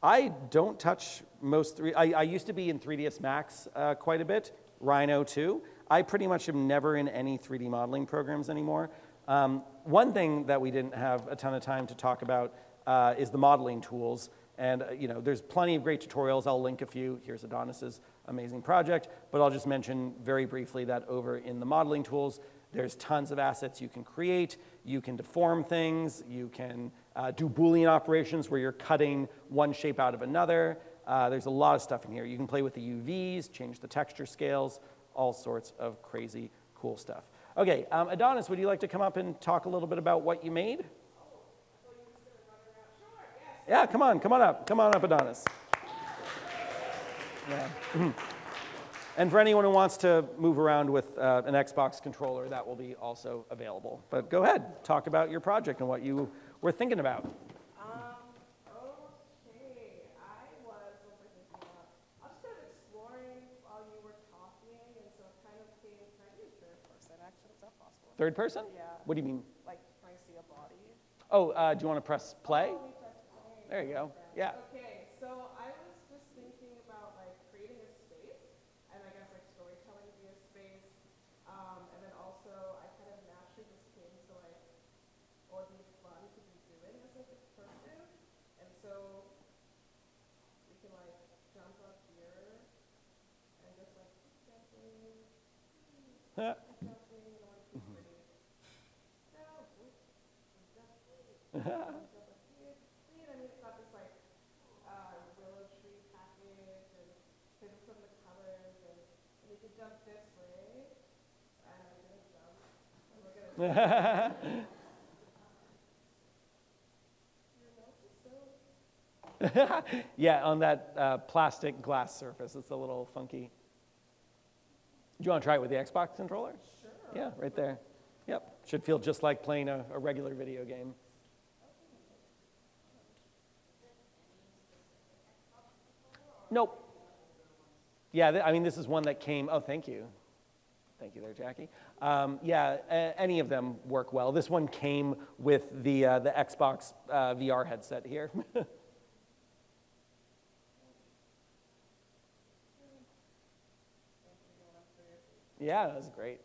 I: I don't touch most I used to be in 3ds Max quite a bit, Rhino too. I pretty much am never in any 3D modeling programs anymore. One thing that we didn't have a ton of time to talk about is the modeling tools. And there's plenty of great tutorials. I'll link a few. Here's Adonis's amazing project. But I'll just mention very briefly that over in the modeling tools, there's tons of assets you can create. You can deform things. You can do Boolean operations where you're cutting one shape out of another. There's a lot of stuff in here. You can play with the UVs, change the texture scales, all sorts of crazy cool stuff. Okay, Adonis, would you like to come up and talk a little bit about what you made? Yeah, come on up. Come on up, Adonis. Yeah. And for anyone who wants to move around with an Xbox controller, that will be also available. But go ahead, talk about your project and what you were thinking about. Third person?
G: Yeah.
I: What do you mean?
G: Like, can I see a body?
I: Oh, do you want to press play?
G: Oh, we press play.
I: There you go. Yeah.
G: Okay, so I was just thinking about like creating a space, and I guess like storytelling via space, and then also I kind of naturally just came to like, or it'd be fun to be doing as like a person, and so we can like jump up here and just like keep jumping, keep jumping, you know, like keep pretty. No, oops, keep jumping, jump up here, and I mean it's got this like willow tree package and pick up some of the colors and you can jump this way and I'm gonna jump and we're gonna your nose is so
I: Yeah, on that plastic glass surface, it's a little funky. Do you want to try it with the Xbox controller?
G: sure.
I: Yeah, right there. Yep, should feel just like playing a regular video game. Nope. Yeah, I mean, this is one that came, oh, thank you. Thank you there, Jackie. Yeah, any of them work well. This one came with the Xbox VR headset here. Yeah, that was great.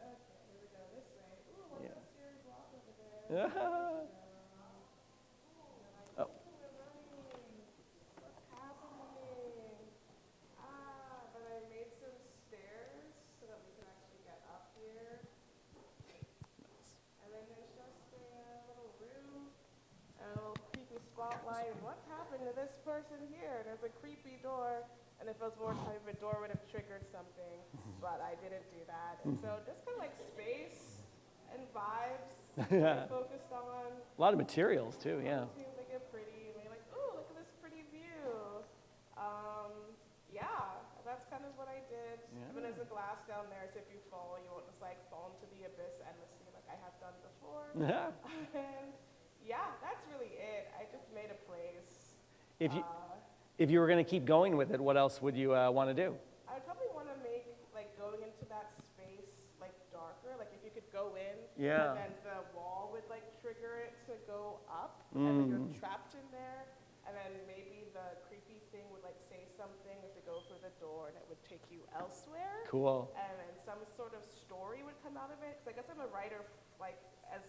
G: Okay, here we go this way. Ooh, what's
I: Yeah.
G: this scary block over there?
I: Oh.
G: We're running. What's happening? But I made some stairs so that we can actually get up here. And then there's just a little room and a little creepy spotlight. And what's happened to this person here? There's a creepy door. And if it was more type of a door would have triggered something, but I didn't do that. And so just kind of like space and vibes
I: Yeah.
G: I focused on.
I: A lot of materials too, yeah.
G: Seems like a pretty, and you're like, ooh, look at this pretty view. Yeah, that's kind of what I did. And then there's a glass down there, so if you fall, you won't just like fall into the abyss endlessly like I have done before.
I: Yeah.
G: And yeah, that's really it. I just made a place.
I: If you were going to keep going with it, what else would you want to do?
G: I'd probably want to make like going into that space like darker. Like if you could go in,
I: Yeah.
G: and then the wall would like trigger it to go up, and then you're trapped in there. And then maybe the creepy thing would like say something if to go through the door, and it would take you elsewhere.
I: Cool.
G: And then some sort of story would come out of it. Because I guess I'm a writer like as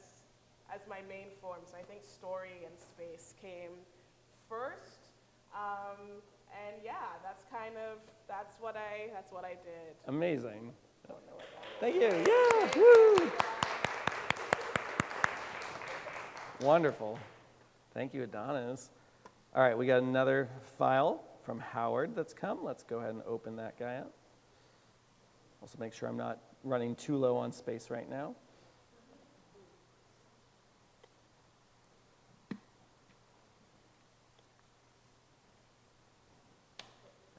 G: my main form, so I think story and space came first. And yeah, that's what I did.
I: Amazing. Thank you. Yeah. Woo. Wonderful. Thank you, Adonis. All right, we got another file from Howard that's come. Let's go ahead and open that guy up. Also make sure I'm not running too low on space right now.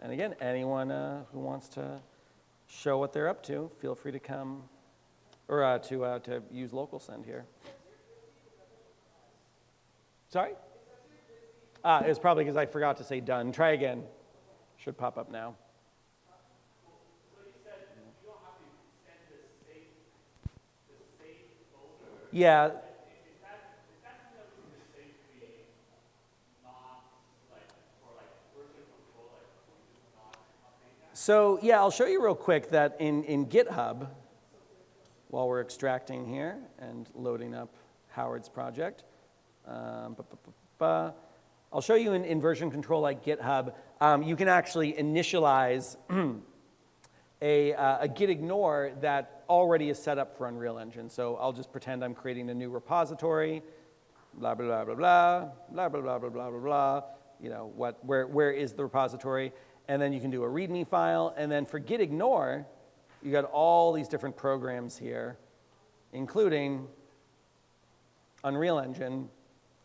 I: And again, anyone who wants to show what they're up to, feel free to come, or to use local send here. Sorry? It was probably because I forgot to say done. Try again. Should pop up now.
F: So you said you don't have to send the save folder.
I: Yeah.
F: Is that something that we can just save to be not like for like version control, like we just not update that?
I: So yeah, I'll show you real quick that in GitHub, while we're extracting here and loading up Howard's project, I'll show you in version control like GitHub, you can actually initialize a git ignore that already is set up for Unreal Engine. So I'll just pretend I'm creating a new repository, blah, blah, blah, blah, blah, blah, blah, blah, blah, blah, blah, blah. You know, where is the repository? And then you can do a README file. And then for git ignore, you got all these different programs here, including Unreal Engine.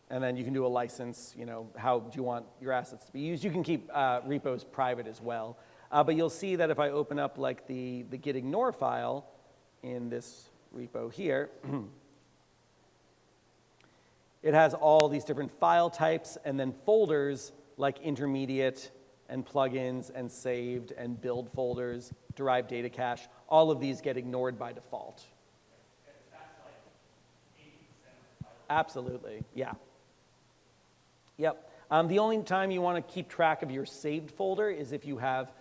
I: And then you can do a license, you know, how do you want your assets to be used? You can keep repos private as well. But you'll see that if I open up like the git ignore file in this repo here, it has all these different file types and then folders like intermediate and plugins and saved and build folders. derived data cache, all of these get ignored by default. Absolutely, yeah. Yep. The only time you want to keep track of your saved folder is if you have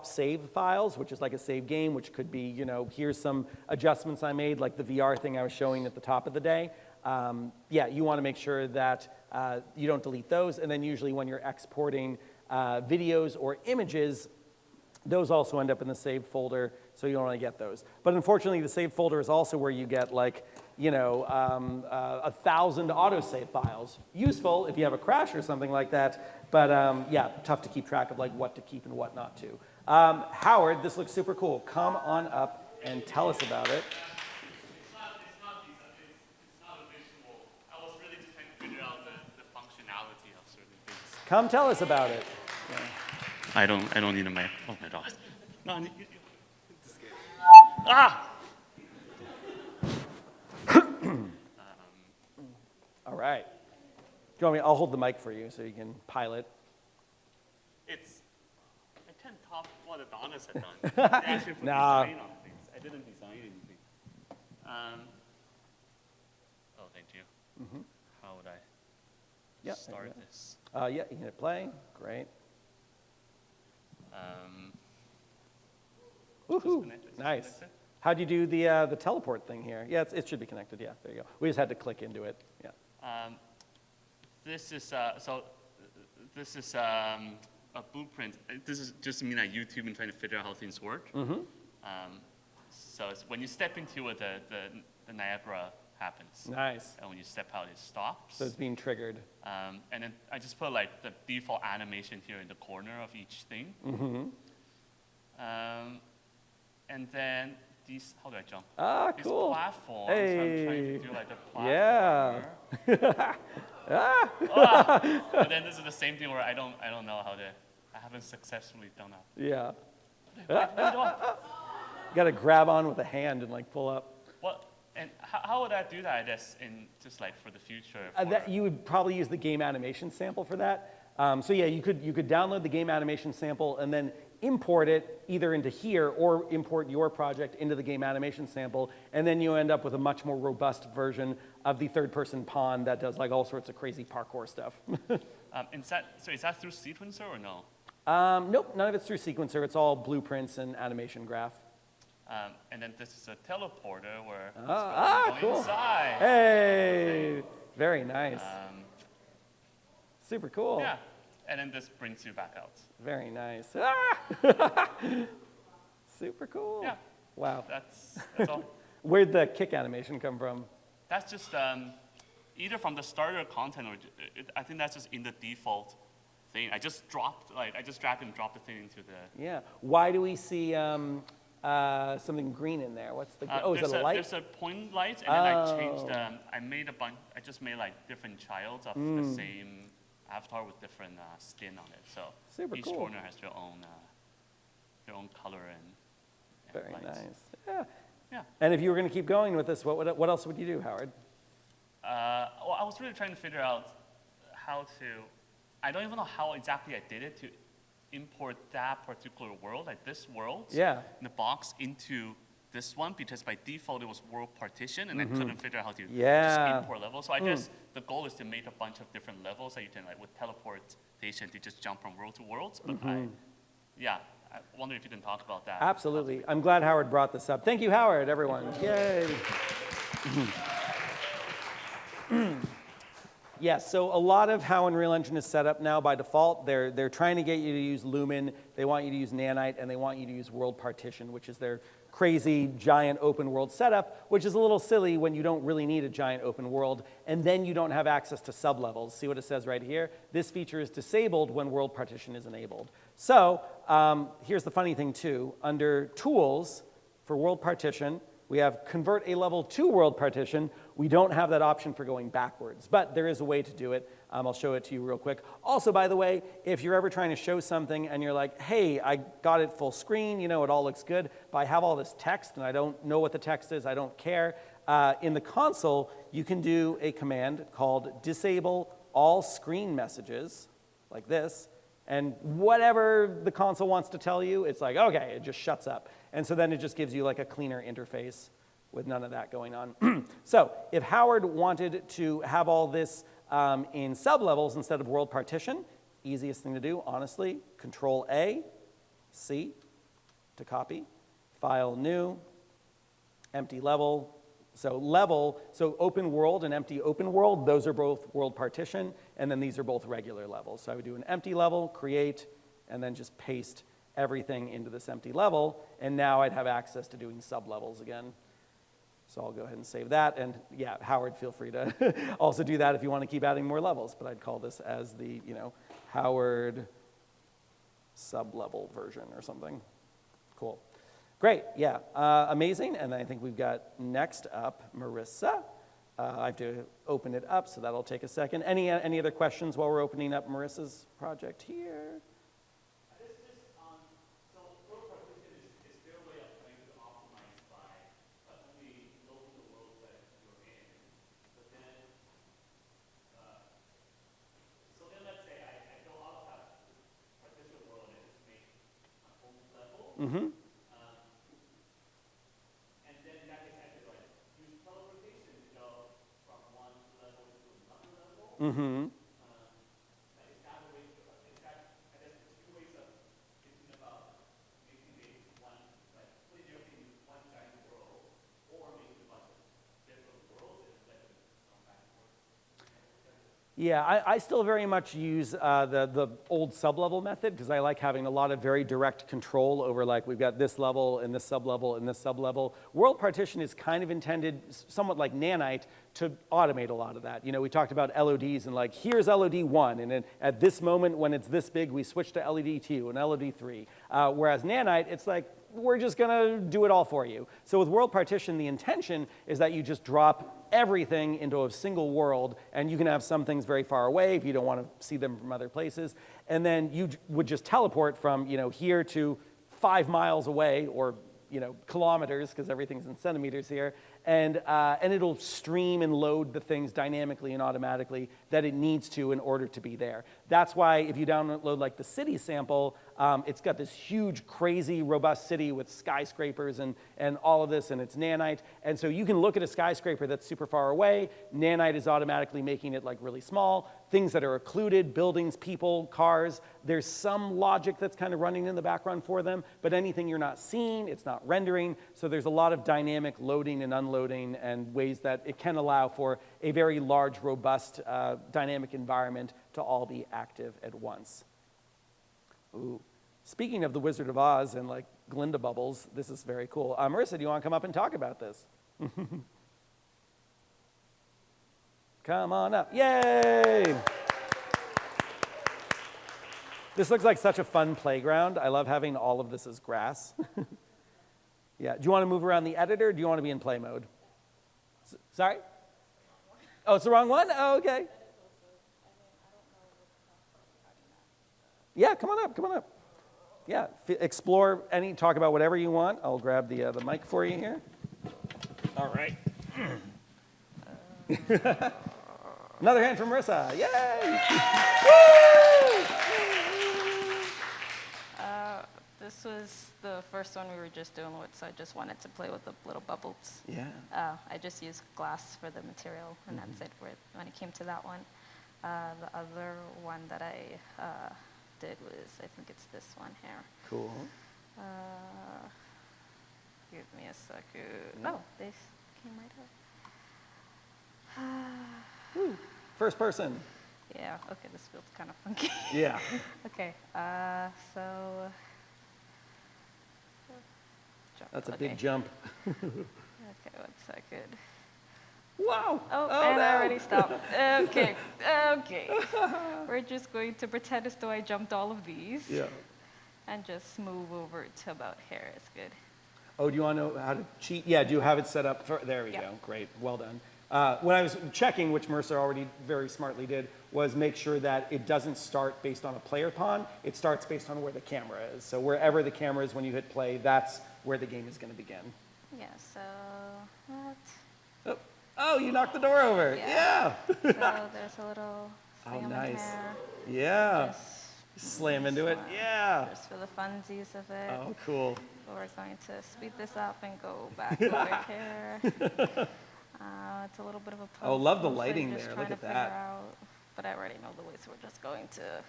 I: .save files, which is like a save game, which could be, you know, here's some adjustments I made, like the VR thing I was showing at the top of the day. Yeah, you want to make sure that you don't delete those, and then usually when you're exporting videos or images, those also end up in the saved folder, so you don't want to get those. But unfortunately, the saved folder is also where you get, like, you know, 1,000 autosave files. Useful if you have a crash or something like that, but yeah, tough to keep track of, like, what to keep and what not to. Howard, this looks super cool. Come on up and tell us about it.
F: It's not a visual. I was really just trying to figure out the functionality of certain things.
I: Come tell us about it. Yeah.
F: I don't need a mic. Oh my god. No, ah!
I: All right. Do you want me? I'll hold the mic for you so you can pilot.
F: I can't top what Adonis had done. They actually put
I: Nah.
F: design on things. I didn't design anything. Oh, thank you. How would I
I: Yeah,
F: start this?
I: Yeah, you can hit play. Great. Woohoo!
F: connected? Is it
I: Nice.
F: connected?
I: How'd you do the teleport thing here? Yeah, it should be connected. Yeah, there you go. We just had to click into it. Yeah.
F: This is this is a blueprint. This is just me at YouTube and trying to figure out how things work. So it's when you step into it, the Niagara happens.
I: Nice.
F: And when you step out, it stops.
I: So it's being triggered.
F: And then I just put like the default animation here in the corner of each thing. And then these, how do I jump?
I: Ah,
F: These
I: platforms.
F: platforms,
I: Hey.
F: I'm trying to do like a
I: Yeah.
F: platformer. But then this is the same thing where I don't know how to, I haven't successfully done that.
I: Yeah.
F: What do I do?
I: Got to grab on with a hand and like pull up.
F: What, and how would I do that, I guess, in just like for the future?
I: That you would probably use the game animation sample for that. So yeah, you could download the game animation sample and then import it either into here or import your project into the game animation sample, and then you end up with a much more robust version of the third-person pond that does like all sorts of crazy parkour stuff.
F: Is that through Sequencer or no?
I: Nope, none of it's through Sequencer. It's all blueprints and animation graph.
F: And then this is a teleporter where it's going
I: Cool.
F: inside.
I: Hey, very nice. Super cool.
F: Yeah, and then this brings you back out.
I: Very nice. Super cool.
F: Yeah.
I: Wow.
F: That's all.
I: Where'd the kick animation come from?
F: That's just either from the starter content or I think that's just in the default thing. I just dragged and dropped the thing into the.
I: Yeah. Why do we see something green in there? What's the? Is it a light?
F: There's a point light, and then I changed. I made a bunch. I just made like different childs of the same avatar with different skin on it. So
I: Super
F: each
I: cool.
F: corner has their own color and
I: Very
F: lights.
I: nice. Yeah.
F: Yeah.
I: And if you were going to keep going with this, what else would you do, Howard?
F: Well, I was really trying to figure out how to. I don't even know how exactly I did it to import that particular world, like this world,
I: Yeah.
F: in the box into this one, because by default it was world partition, and I couldn't figure out how to
I: Yeah.
F: just import levels. So I guess the goal is to make a bunch of different levels that you can, like with teleportation, to just jump from world to world. But I wonder if you can talk about that.
I: Absolutely. I'm glad Howard brought this up. Thank you, Howard, everyone. Yay. Yes, so a lot of how Unreal Engine is set up now by default, they're trying to get you to use Lumen, they want you to use Nanite, and they want you to use World Partition, which is their crazy giant open world setup, which is a little silly when you don't really need a giant open world, and then you don't have access to sublevels. See what it says right here? This feature is disabled when World Partition is enabled. So here's the funny thing too. Under Tools for World Partition, we have Convert a Level to World Partition. We don't have that option for going backwards, but there is a way to do it. I'll show it to you real quick. Also, by the way, if you're ever trying to show something and you're like, hey, I got it full screen, you know, it all looks good, but I have all this text and I don't know what the text is, I don't care. In the console, you can do a command called disable all screen messages, like this, And whatever the console wants to tell you, it's like, okay, it just shuts up. And so then it just gives you like a cleaner interface with none of that going on. So if Howard wanted to have all this in sublevels instead of world partition, easiest thing to do, honestly, Control A, C to copy, File New, empty level. So open world and empty open world, those are both world partition, and then these are both regular levels. So I would do an empty level, create, and then just paste everything into this empty level, and now I'd have access to doing sublevels again. So I'll go ahead and save that, and yeah, Howard, feel free to also do that if you want to keep adding more levels, but I'd call this as the, Howard sublevel version or something. Cool. Great, yeah, amazing, and I think we've got next up Marissa. I have to open it up, so that'll take a second. Any other questions while we're opening up Marissa's project here?
F: So world partition is their way of trying to optimize by only loading the world that you're in. But then, so then let's say I go out of that partition world and just make my own level.
I: Mm-hmm.
F: And then in that case, I could like use teleportation to go from one level to another level.
I: Mm-hmm.
F: Is that a way to, is that, I guess, two ways of thinking about making a one, like putting everything in one giant world, or making a bunch of different worlds and let them come back and forth.
I: Yeah, I still very much use the old sublevel method because I like having a lot of very direct control over, like, we've got this level and this sublevel and this sublevel. World partition is kind of intended, somewhat like Nanite, to automate a lot of that. We talked about LODs and like, here's LOD 1, and then at this moment when it's this big, we switch to LOD 2 and LOD 3. Whereas Nanite, it's like, we're just gonna do it all for you. So with world partition, the intention is that you just drop everything into a single world, and you can have some things very far away if you don't want to see them from other places. And then you would just teleport from here to 5 miles away, or kilometers, because everything's in centimeters here, and it'll stream and load the things dynamically and automatically that it needs to in order to be there. That's why if you download like the city sample, it's got this huge, crazy, robust city with skyscrapers and all of this, and it's Nanite. And so you can look at a skyscraper that's super far away. Nanite is automatically making it like really small. Things that are occluded, buildings, people, cars, there's some logic that's kind of running in the background for them, but anything you're not seeing, it's not rendering. So there's a lot of dynamic loading and unloading and ways that it can allow for a very large, robust, dynamic environment to all be active at once. Ooh. Speaking of the Wizard of Oz and like Glinda bubbles, this is very cool. Marissa, do you want to come up and talk about this? Come on up. Yay! This looks like such a fun playground. I love having all of this as grass. Yeah. Do you want to move around the editor, or do you want to be in play mode? Sorry? Oh, it's the wrong one? Oh, okay. Yeah, come on up, come on up. Yeah, explore talk about whatever you want. I'll grab the mic for you here. All right. Another hand from Marissa. Yay! Woo!
J: This was the first one we were just doing with, so I just wanted to play with the little bubbles.
I: Yeah.
J: I just used glass for the material, and that's it when it came to that one. The other one that I did was, I think it's this one here.
I: Cool.
J: Give me a second. Oh, they came right up.
I: Woo. First person.
J: Yeah, okay, this feels kind of funky.
I: Yeah.
J: Okay, so. Jump,
I: That's a
J: okay.
I: big jump.
J: Okay, 1 second.
I: Wow.
J: Oh,
I: no.
J: I already stopped. Okay, okay. We're just going to pretend as though I jumped all of these.
I: Yeah.
J: And just move over to about here. It's good.
I: Oh, do you want to know how to cheat? Yeah, do you have it set up? There we go. Great. Well done. When I was checking, which Mercer already very smartly did, was make sure that it doesn't start based on a player pawn. It starts based on where the camera is. So wherever the camera is when you hit play, that's where the game is going to begin.
J: Yeah, so what?
I: Oh, you knocked the door over. Yeah.
J: So there's a little thing on
I: nice.
J: there.
I: Yeah.
J: Just
I: Slam into it. Yeah.
J: Just for the funsies of it.
I: Oh, cool.
J: We're going to speed this up and go back over here. It's a little bit of a puzzle.
I: Oh, love the
J: so
I: lighting
J: just
I: there.
J: trying
I: Look
J: to
I: at
J: figure
I: that.
J: out, but I already know the way, so we're just going to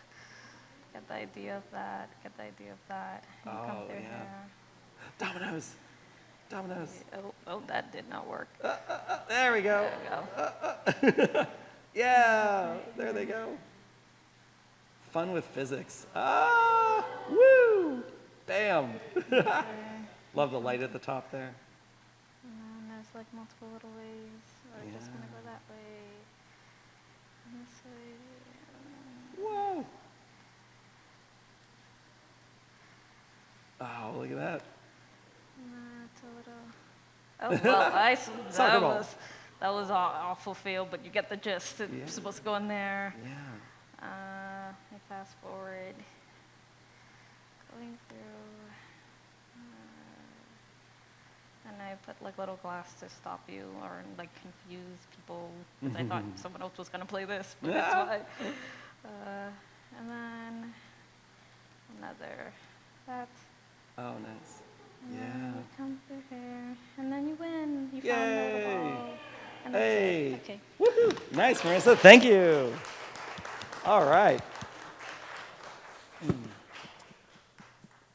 J: get the idea of that, get the idea of that. And come
I: Oh,
J: through
I: yeah.
J: here.
I: Dominoes. Dominoes.
J: Oh, that did not work.
I: There we go.
J: There we go.
I: Yeah, there they go. Fun with physics. Ah, woo, bam. Love the light at the top there.
J: And then there's like multiple little ways. We're just gonna go that way. And this way.
I: Whoa. Oh, look at that.
J: It's a little. Oh well,
I: Soccer ball.
J: that was an awful fail, but you get the gist. It's supposed to go in there.
I: Yeah.
J: Let me fast forward. Going through. And I put like little glass to stop you or like confuse people because I thought someone else was gonna play this, but that's why. And then another that.
I: Oh, nice.
J: And
I: Yeah.
J: then you come through here, and then you win. You
I: Yay.
J: found the ball. And that's
I: Hey.
J: it. Okay.
I: Woohoo. Nice, Marissa. Thank you. All right.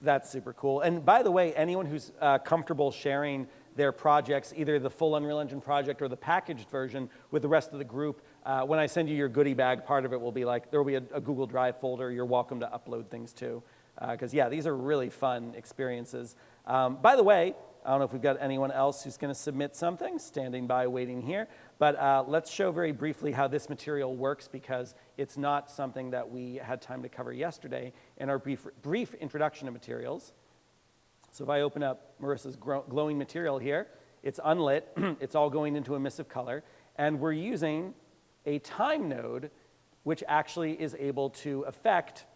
I: That's super cool. And by the way, anyone who's comfortable sharing their projects, either the full Unreal Engine project or the packaged version with the rest of the group, when I send you your goodie bag, part of it will be like, there will be a Google Drive folder. You're welcome to upload things to. Because, yeah, these are really fun experiences. By the way, I don't know if we've got anyone else who's going to submit something, standing by waiting here. But let's show very briefly how this material works, because it's not something that we had time to cover yesterday in our brief introduction to materials. So if I open up Marissa's glowing material here, it's unlit. It's all going into emissive color. And we're using a time node, which actually is able to affect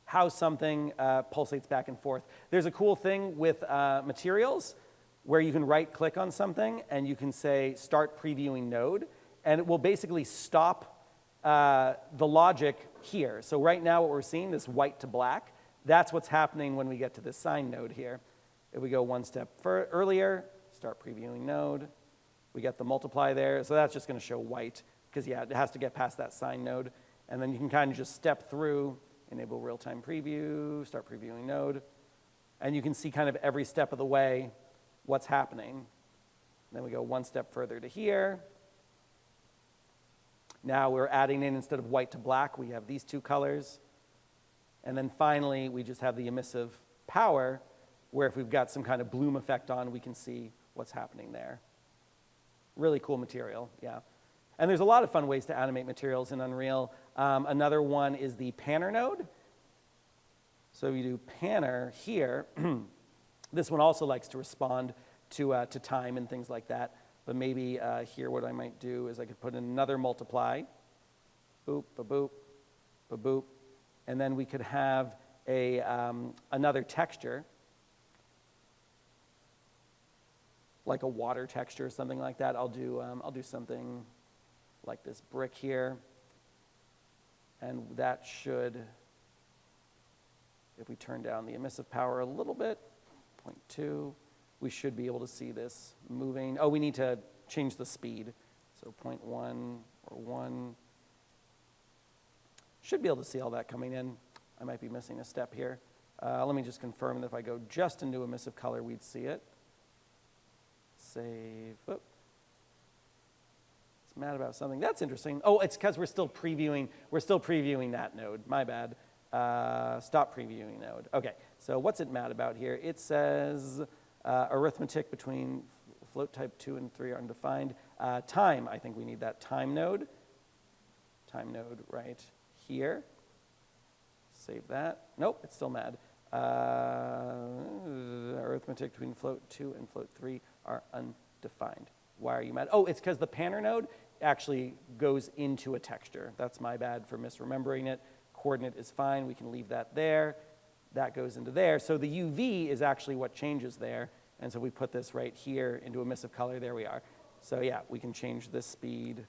I: how something pulsates back and forth. There's a cool thing with materials where you can right-click on something and you can say, start previewing node, and it will basically stop the logic here. So right now what we're seeing, this white to black, that's what's happening when we get to this sine node here. If we go one step earlier, start previewing node, we get the multiply there, so that's just gonna show white, because yeah, it has to get past that sine node, and then you can kind of just step through, enable real-time preview, start previewing node, and you can see kind of every step of the way what's happening. Then we go one step further to here. Now we're adding in, instead of white to black, we have these two colors. And then finally, we just have the emissive power, where if we've got some kind of bloom effect on, we can see what's happening there. Really cool material, yeah. And there's a lot of fun ways to animate materials in Unreal. Another one is the panner node. So you do panner here. This one also likes to respond to time and things like that. But maybe here what I might do is I could put in another multiply. Boop, ba-boop, ba-boop. And then we could have another texture, like a water texture or something like that. I'll do something like this brick here. And that should, if we turn down the emissive power a little bit, 0.2, we should be able to see this moving. Oh, we need to change the speed. So 0.1 or 1. Should be able to see all that coming in. I might be missing a step here. Let me just confirm that if I go just into emissive color, we'd see it. Save. Oop. It's mad about something. That's interesting. Oh, it's because we're still previewing that node. My bad. Stop previewing node. Okay, so what's it mad about here? It says arithmetic between float type 2 and 3 are undefined. Time, I think we need that time node. Time node right here. Save that. Nope, it's still mad. Arithmetic between float 2 and float 3 are undefined. Why are you mad? Oh, it's because the panner node actually goes into a texture. That's my bad for misremembering it. Coordinate is fine. We can leave that there. That goes into there. So the UV is actually what changes there. And so we put this right here into emissive color. There we are. So yeah, we can change this speed,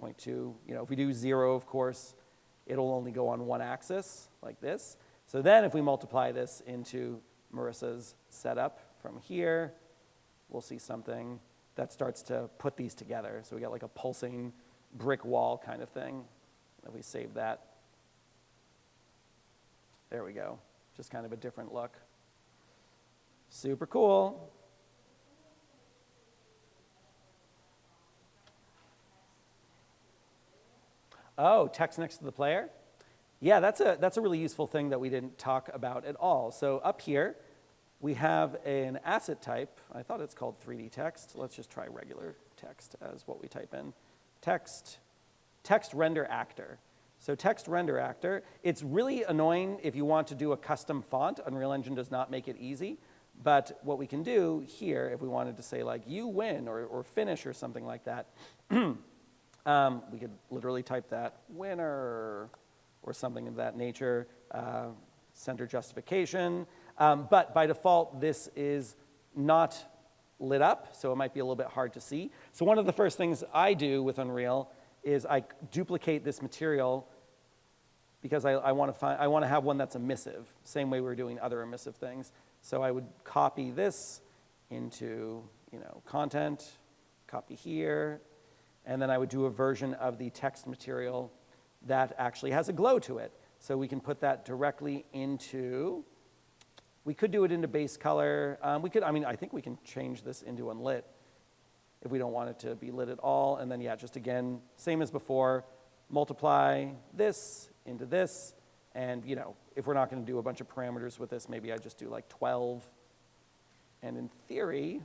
I: 0.2. You know, if we do 0, of course, it'll only go on one axis, like this. So then if we multiply this into Marissa's setup from here, we'll see something that starts to put these together. So we get like a pulsing brick wall kind of thing. If we save that, there we go. Just kind of a different look. Super cool. Oh, text next to the player? Yeah, that's a really useful thing that we didn't talk about at all. So up here, we have an asset type. I thought it's called 3D text. Let's just try regular text as what we type in. Text render actor. So text render actor, it's really annoying if you want to do a custom font. Unreal Engine does not make it easy. But what we can do here, if we wanted to say like, you win, or finish, or something like that, we could literally type that, winner, or something of that nature, center justification. But by default, this is not lit up, so it might be a little bit hard to see. So one of the first things I do with Unreal is I duplicate this material because I want to have one that's emissive, same way we're doing other emissive things. So I would copy this into, content, copy here, and then I would do a version of the text material that actually has a glow to it. So we can put that directly into, we could do it into base color. I think we can change this into unlit if we don't want it to be lit at all. And then, yeah, just again, same as before, multiply this into this. And, if we're not going to do a bunch of parameters with this, maybe I just do like 12. And in theory,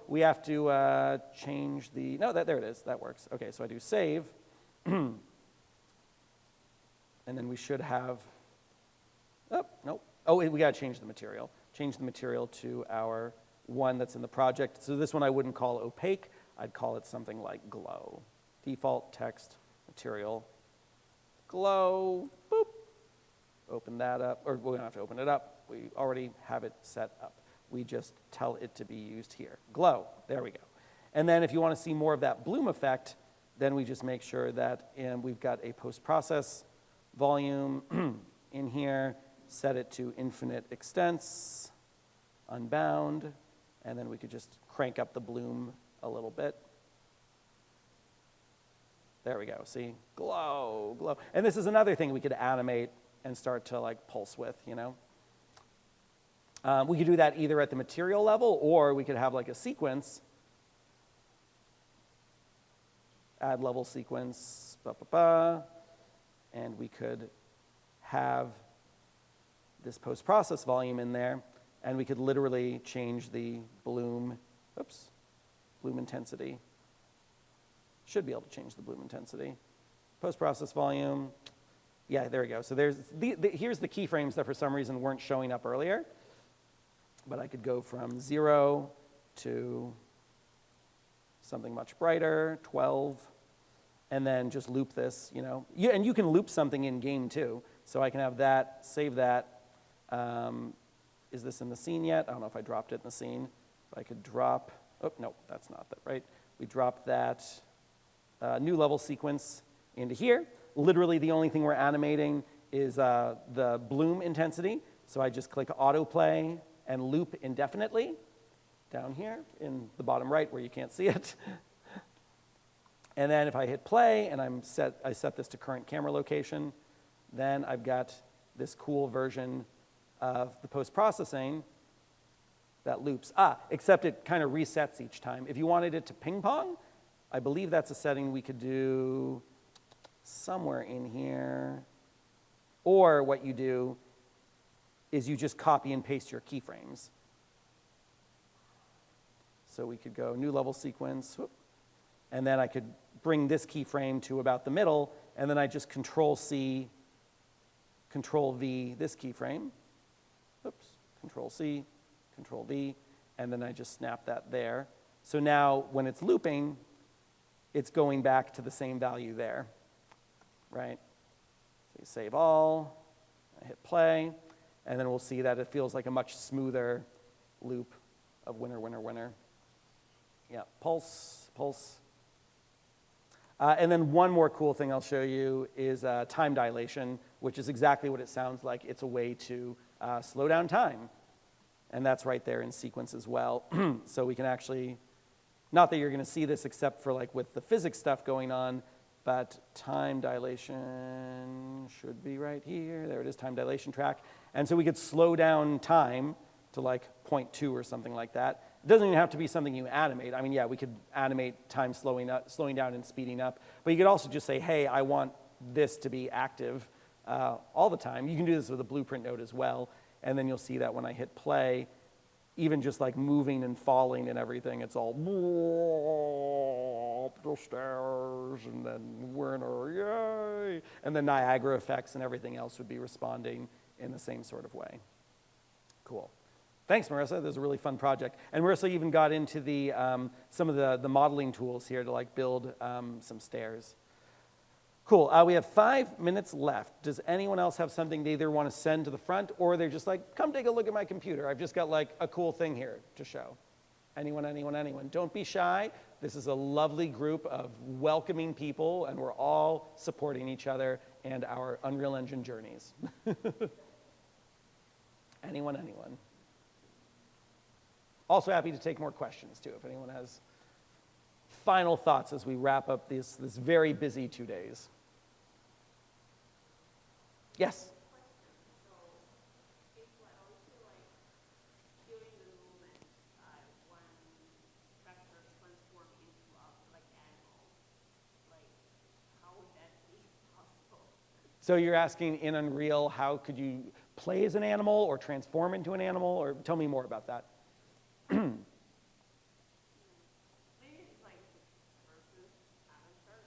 I: we have to change the, no, there it is, that works. Okay, so I do save. And then we should have, nope. We got to change the material. Change the material to our one that's in the project. So this one I wouldn't call opaque. I'd call it something like glow. Default text material glow. Boop. Open that up. Or we don't have to open it up. We already have it set up. We just tell it to be used here. Glow. There we go. And then if you want to see more of that bloom effect, then we just make sure that we've got a post-process volume in here, set it to infinite extents, unbound, and then we could just crank up the bloom a little bit. There we go, see? Glow, glow. And this is another thing we could animate and start to like pulse with, we could do that either at the material level, or we could have like a sequence, add level sequence, and we could have this post-process volume in there, and we could literally change the bloom intensity. Should be able to change the bloom intensity. Post-process volume, yeah, there we go. So here's the keyframes that for some reason weren't showing up earlier, but I could go from 0 to something much brighter, 12, and then just loop this, and you can loop something in game too. So I can have that, save that. Is this in the scene yet? I don't know if I dropped it in the scene. If I could drop, no, that's not that, right? We drop that new level sequence into here. Literally the only thing we're animating is the bloom intensity. So I just click autoplay and loop indefinitely down here in the bottom right where you can't see it. And then if I hit play and I set this to current camera location, then I've got this cool version of the post-processing that loops. Except it kind of resets each time. If you wanted it to ping pong, I believe that's a setting we could do somewhere in here. Or what you do is you just copy and paste your keyframes. So we could go new level sequence, and then I could bring this keyframe to about the middle, and then I just Control-C, Control-V this keyframe. Control-C, Control-V, and then I just snap that there. So now when it's looping, it's going back to the same value there, right? So you save all, I hit play, and then we'll see that it feels like a much smoother loop of winner, winner, winner. Yeah, pulse, pulse. And then one more cool thing I'll show you is time dilation, which is exactly what it sounds like. It's a way to slow down time. And that's right there in sequence as well. So we can actually, not that you're going to see this except for like with the physics stuff going on, but time dilation should be right here. There it is, time dilation track. And so we could slow down time to like 0.2 or something like that. It doesn't even have to be something you animate. I mean, yeah, we could animate time slowing down and speeding up. But you could also just say, hey, I want this to be active all the time. You can do this with a blueprint node as well. And then you'll see that when I hit play, even just like moving and falling and everything, it's all up the stairs, and then winner, yay! And the Niagara effects and everything else would be responding in the same sort of way. Cool. Thanks, Marissa. This was a really fun project. And Marissa even got into the, some of the modeling tools here to like build some stairs. Cool. We have 5 minutes left. Does anyone else have something they either want to send to the front, or they're just like, come take a look at my computer. I've just got like a cool thing here to show. Anyone, anyone, anyone. Don't be shy. This is a lovely group of welcoming people, and we're all supporting each other and our Unreal Engine journeys. Anyone, anyone. Also happy to take more questions, too, if anyone has final thoughts as we wrap up this very busy 2 days. Yes?
E: So, if like also like during the movement, one vector transform into like animal, like how would that be possible?
I: So you're asking in Unreal, how could you play as an animal or transform into an animal? Or tell me more about that.
E: Maybe it's like the person's avatar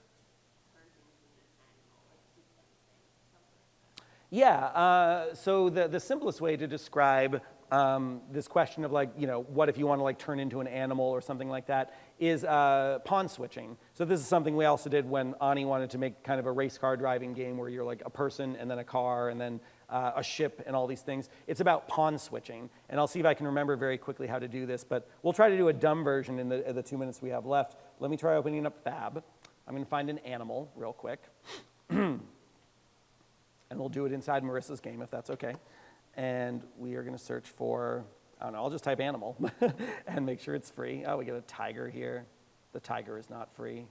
E: turns into an animal, like sequencing, something like that.
I: Yeah, so the simplest way to describe this question of like, you know, what if you want to like turn into an animal or something like that is pawn switching. So this is something we also did when Ani wanted to make kind of a race car driving game where you're like a person and then a car and then a ship and all these things. It's about pawn switching. And I'll see if I can remember very quickly how to do this, but we'll try to do a dumb version in the 2 minutes we have left. Let me try opening up Fab. I'm going to find an animal real quick. And we'll do it inside Marissa's game if that's okay. And we are going to search for, I don't know, I'll just type animal and make sure it's free. Oh, we get a tiger here. The tiger is not free.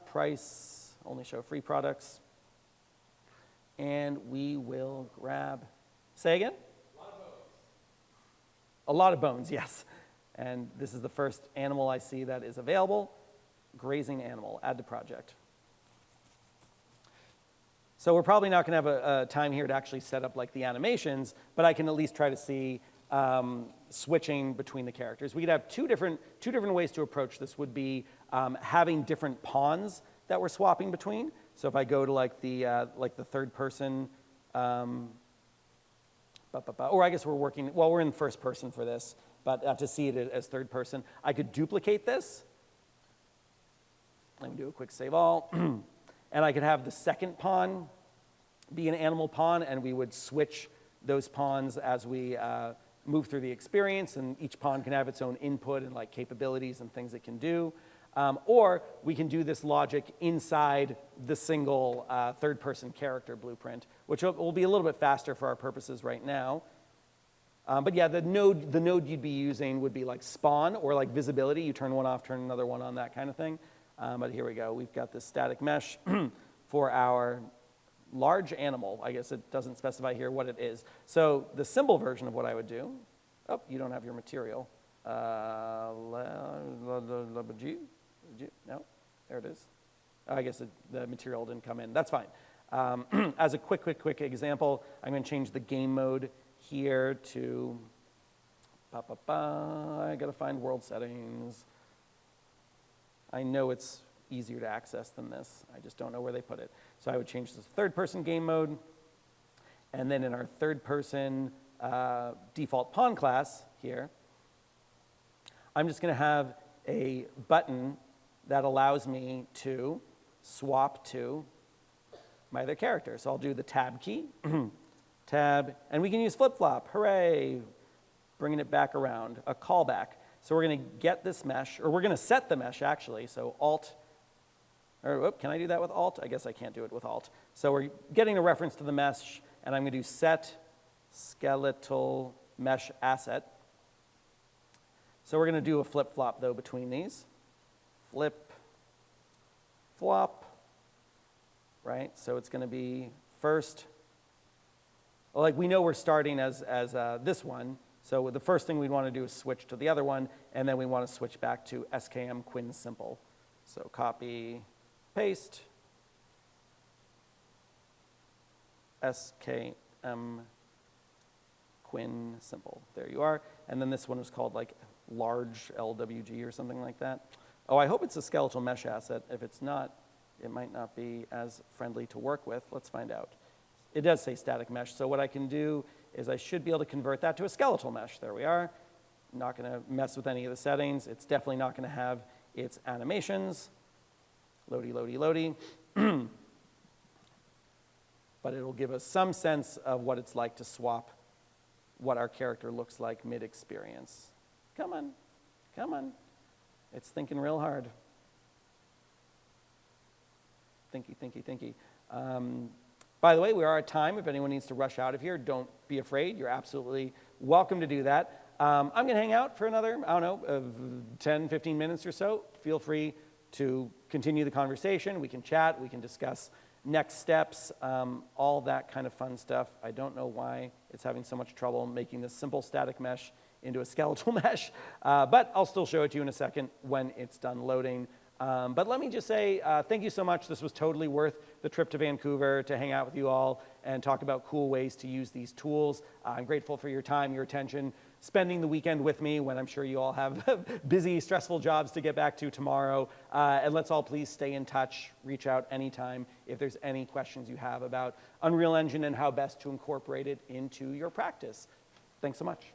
I: Price, only show free products. And we will grab, say again? A lot of bones. A lot of bones, yes. And this is the first animal I see that is available. Grazing animal, add to project. So we're probably not going to have a time here to actually set up like the animations, but I can at least try to see switching between the characters. We could have two different ways to approach this. Would be having different pawns that we're swapping between. So if I go to like the third person, or I guess we're working. Well, we're in first person for this, but to see it as third person, I could duplicate this. Let me do a quick save all. And I could have the second pawn be an animal pawn, and we would switch those pawns as we move through the experience, and each pawn can have its own input and like capabilities and things it can do. Or we can do this logic inside the single third-person character blueprint, which will be a little bit faster for our purposes right now. But yeah, the node you'd be using would be like spawn or like visibility. You turn one off, turn another one on, that kind of thing. But here we go. We've got this static mesh for our large animal. I guess it doesn't specify here what it is. So the symbol version of what I would do, oh, you don't have your material. No, there it is. I guess the material didn't come in. That's fine. As a quick example, I'm going to change the game mode here to, I got to find world settings. I know it's easier to access than this. I just don't know where they put it. So I would change this third-person game mode. And then in our third-person default pawn class here, I'm just going to have a button that allows me to swap to my other character. So I'll do the tab key, tab, and we can use flip-flop. Hooray! Bringing it back around, a callback. So we're going to get this mesh, or we're going to set the mesh actually. So Alt, or whoop, can I do that with Alt? I guess I can't do it with Alt. So we're getting a reference to the mesh, and I'm going to do set skeletal mesh asset. So we're going to do a flip-flop, though, between these. Flip, flop, right? So it's going to be first, well, like we know we're starting as this one. So the first thing we want to do is switch to the other one, and then we want to switch back to SKM Quinn Simple. So copy, paste, SKM Quinn Simple. There you are. And then this one was called like large LWG or something like that. Oh, I hope it's a skeletal mesh asset. If it's not, it might not be as friendly to work with. Let's find out. It does say static mesh, so what I can do is I should be able to convert that to a skeletal mesh. There we are. Not going to mess with any of the settings. It's definitely not going to have its animations. Loady, loady, loady. But it'll give us some sense of what it's like to swap what our character looks like mid-experience. Come on, come on. It's thinking real hard. Thinky, thinky, thinky. By the way, we are at time. If anyone needs to rush out of here, don't be afraid. You're absolutely welcome to do that. I'm going to hang out for another, I don't know, 10, 15 minutes or so. Feel free to continue the conversation. We can chat. We can discuss next steps, all that kind of fun stuff. I don't know why it's having so much trouble making this simple static mesh into a skeletal mesh, but I'll still show it to you in a second when it's done loading. But let me just say thank you so much. This was totally worth the trip to Vancouver to hang out with you all and talk about cool ways to use these tools. I'm grateful for your time, your attention, spending the weekend with me when I'm sure you all have busy, stressful jobs to get back to tomorrow. And let's all please stay in touch, reach out anytime if there's any questions you have about Unreal Engine and how best to incorporate it into your practice. Thanks so much.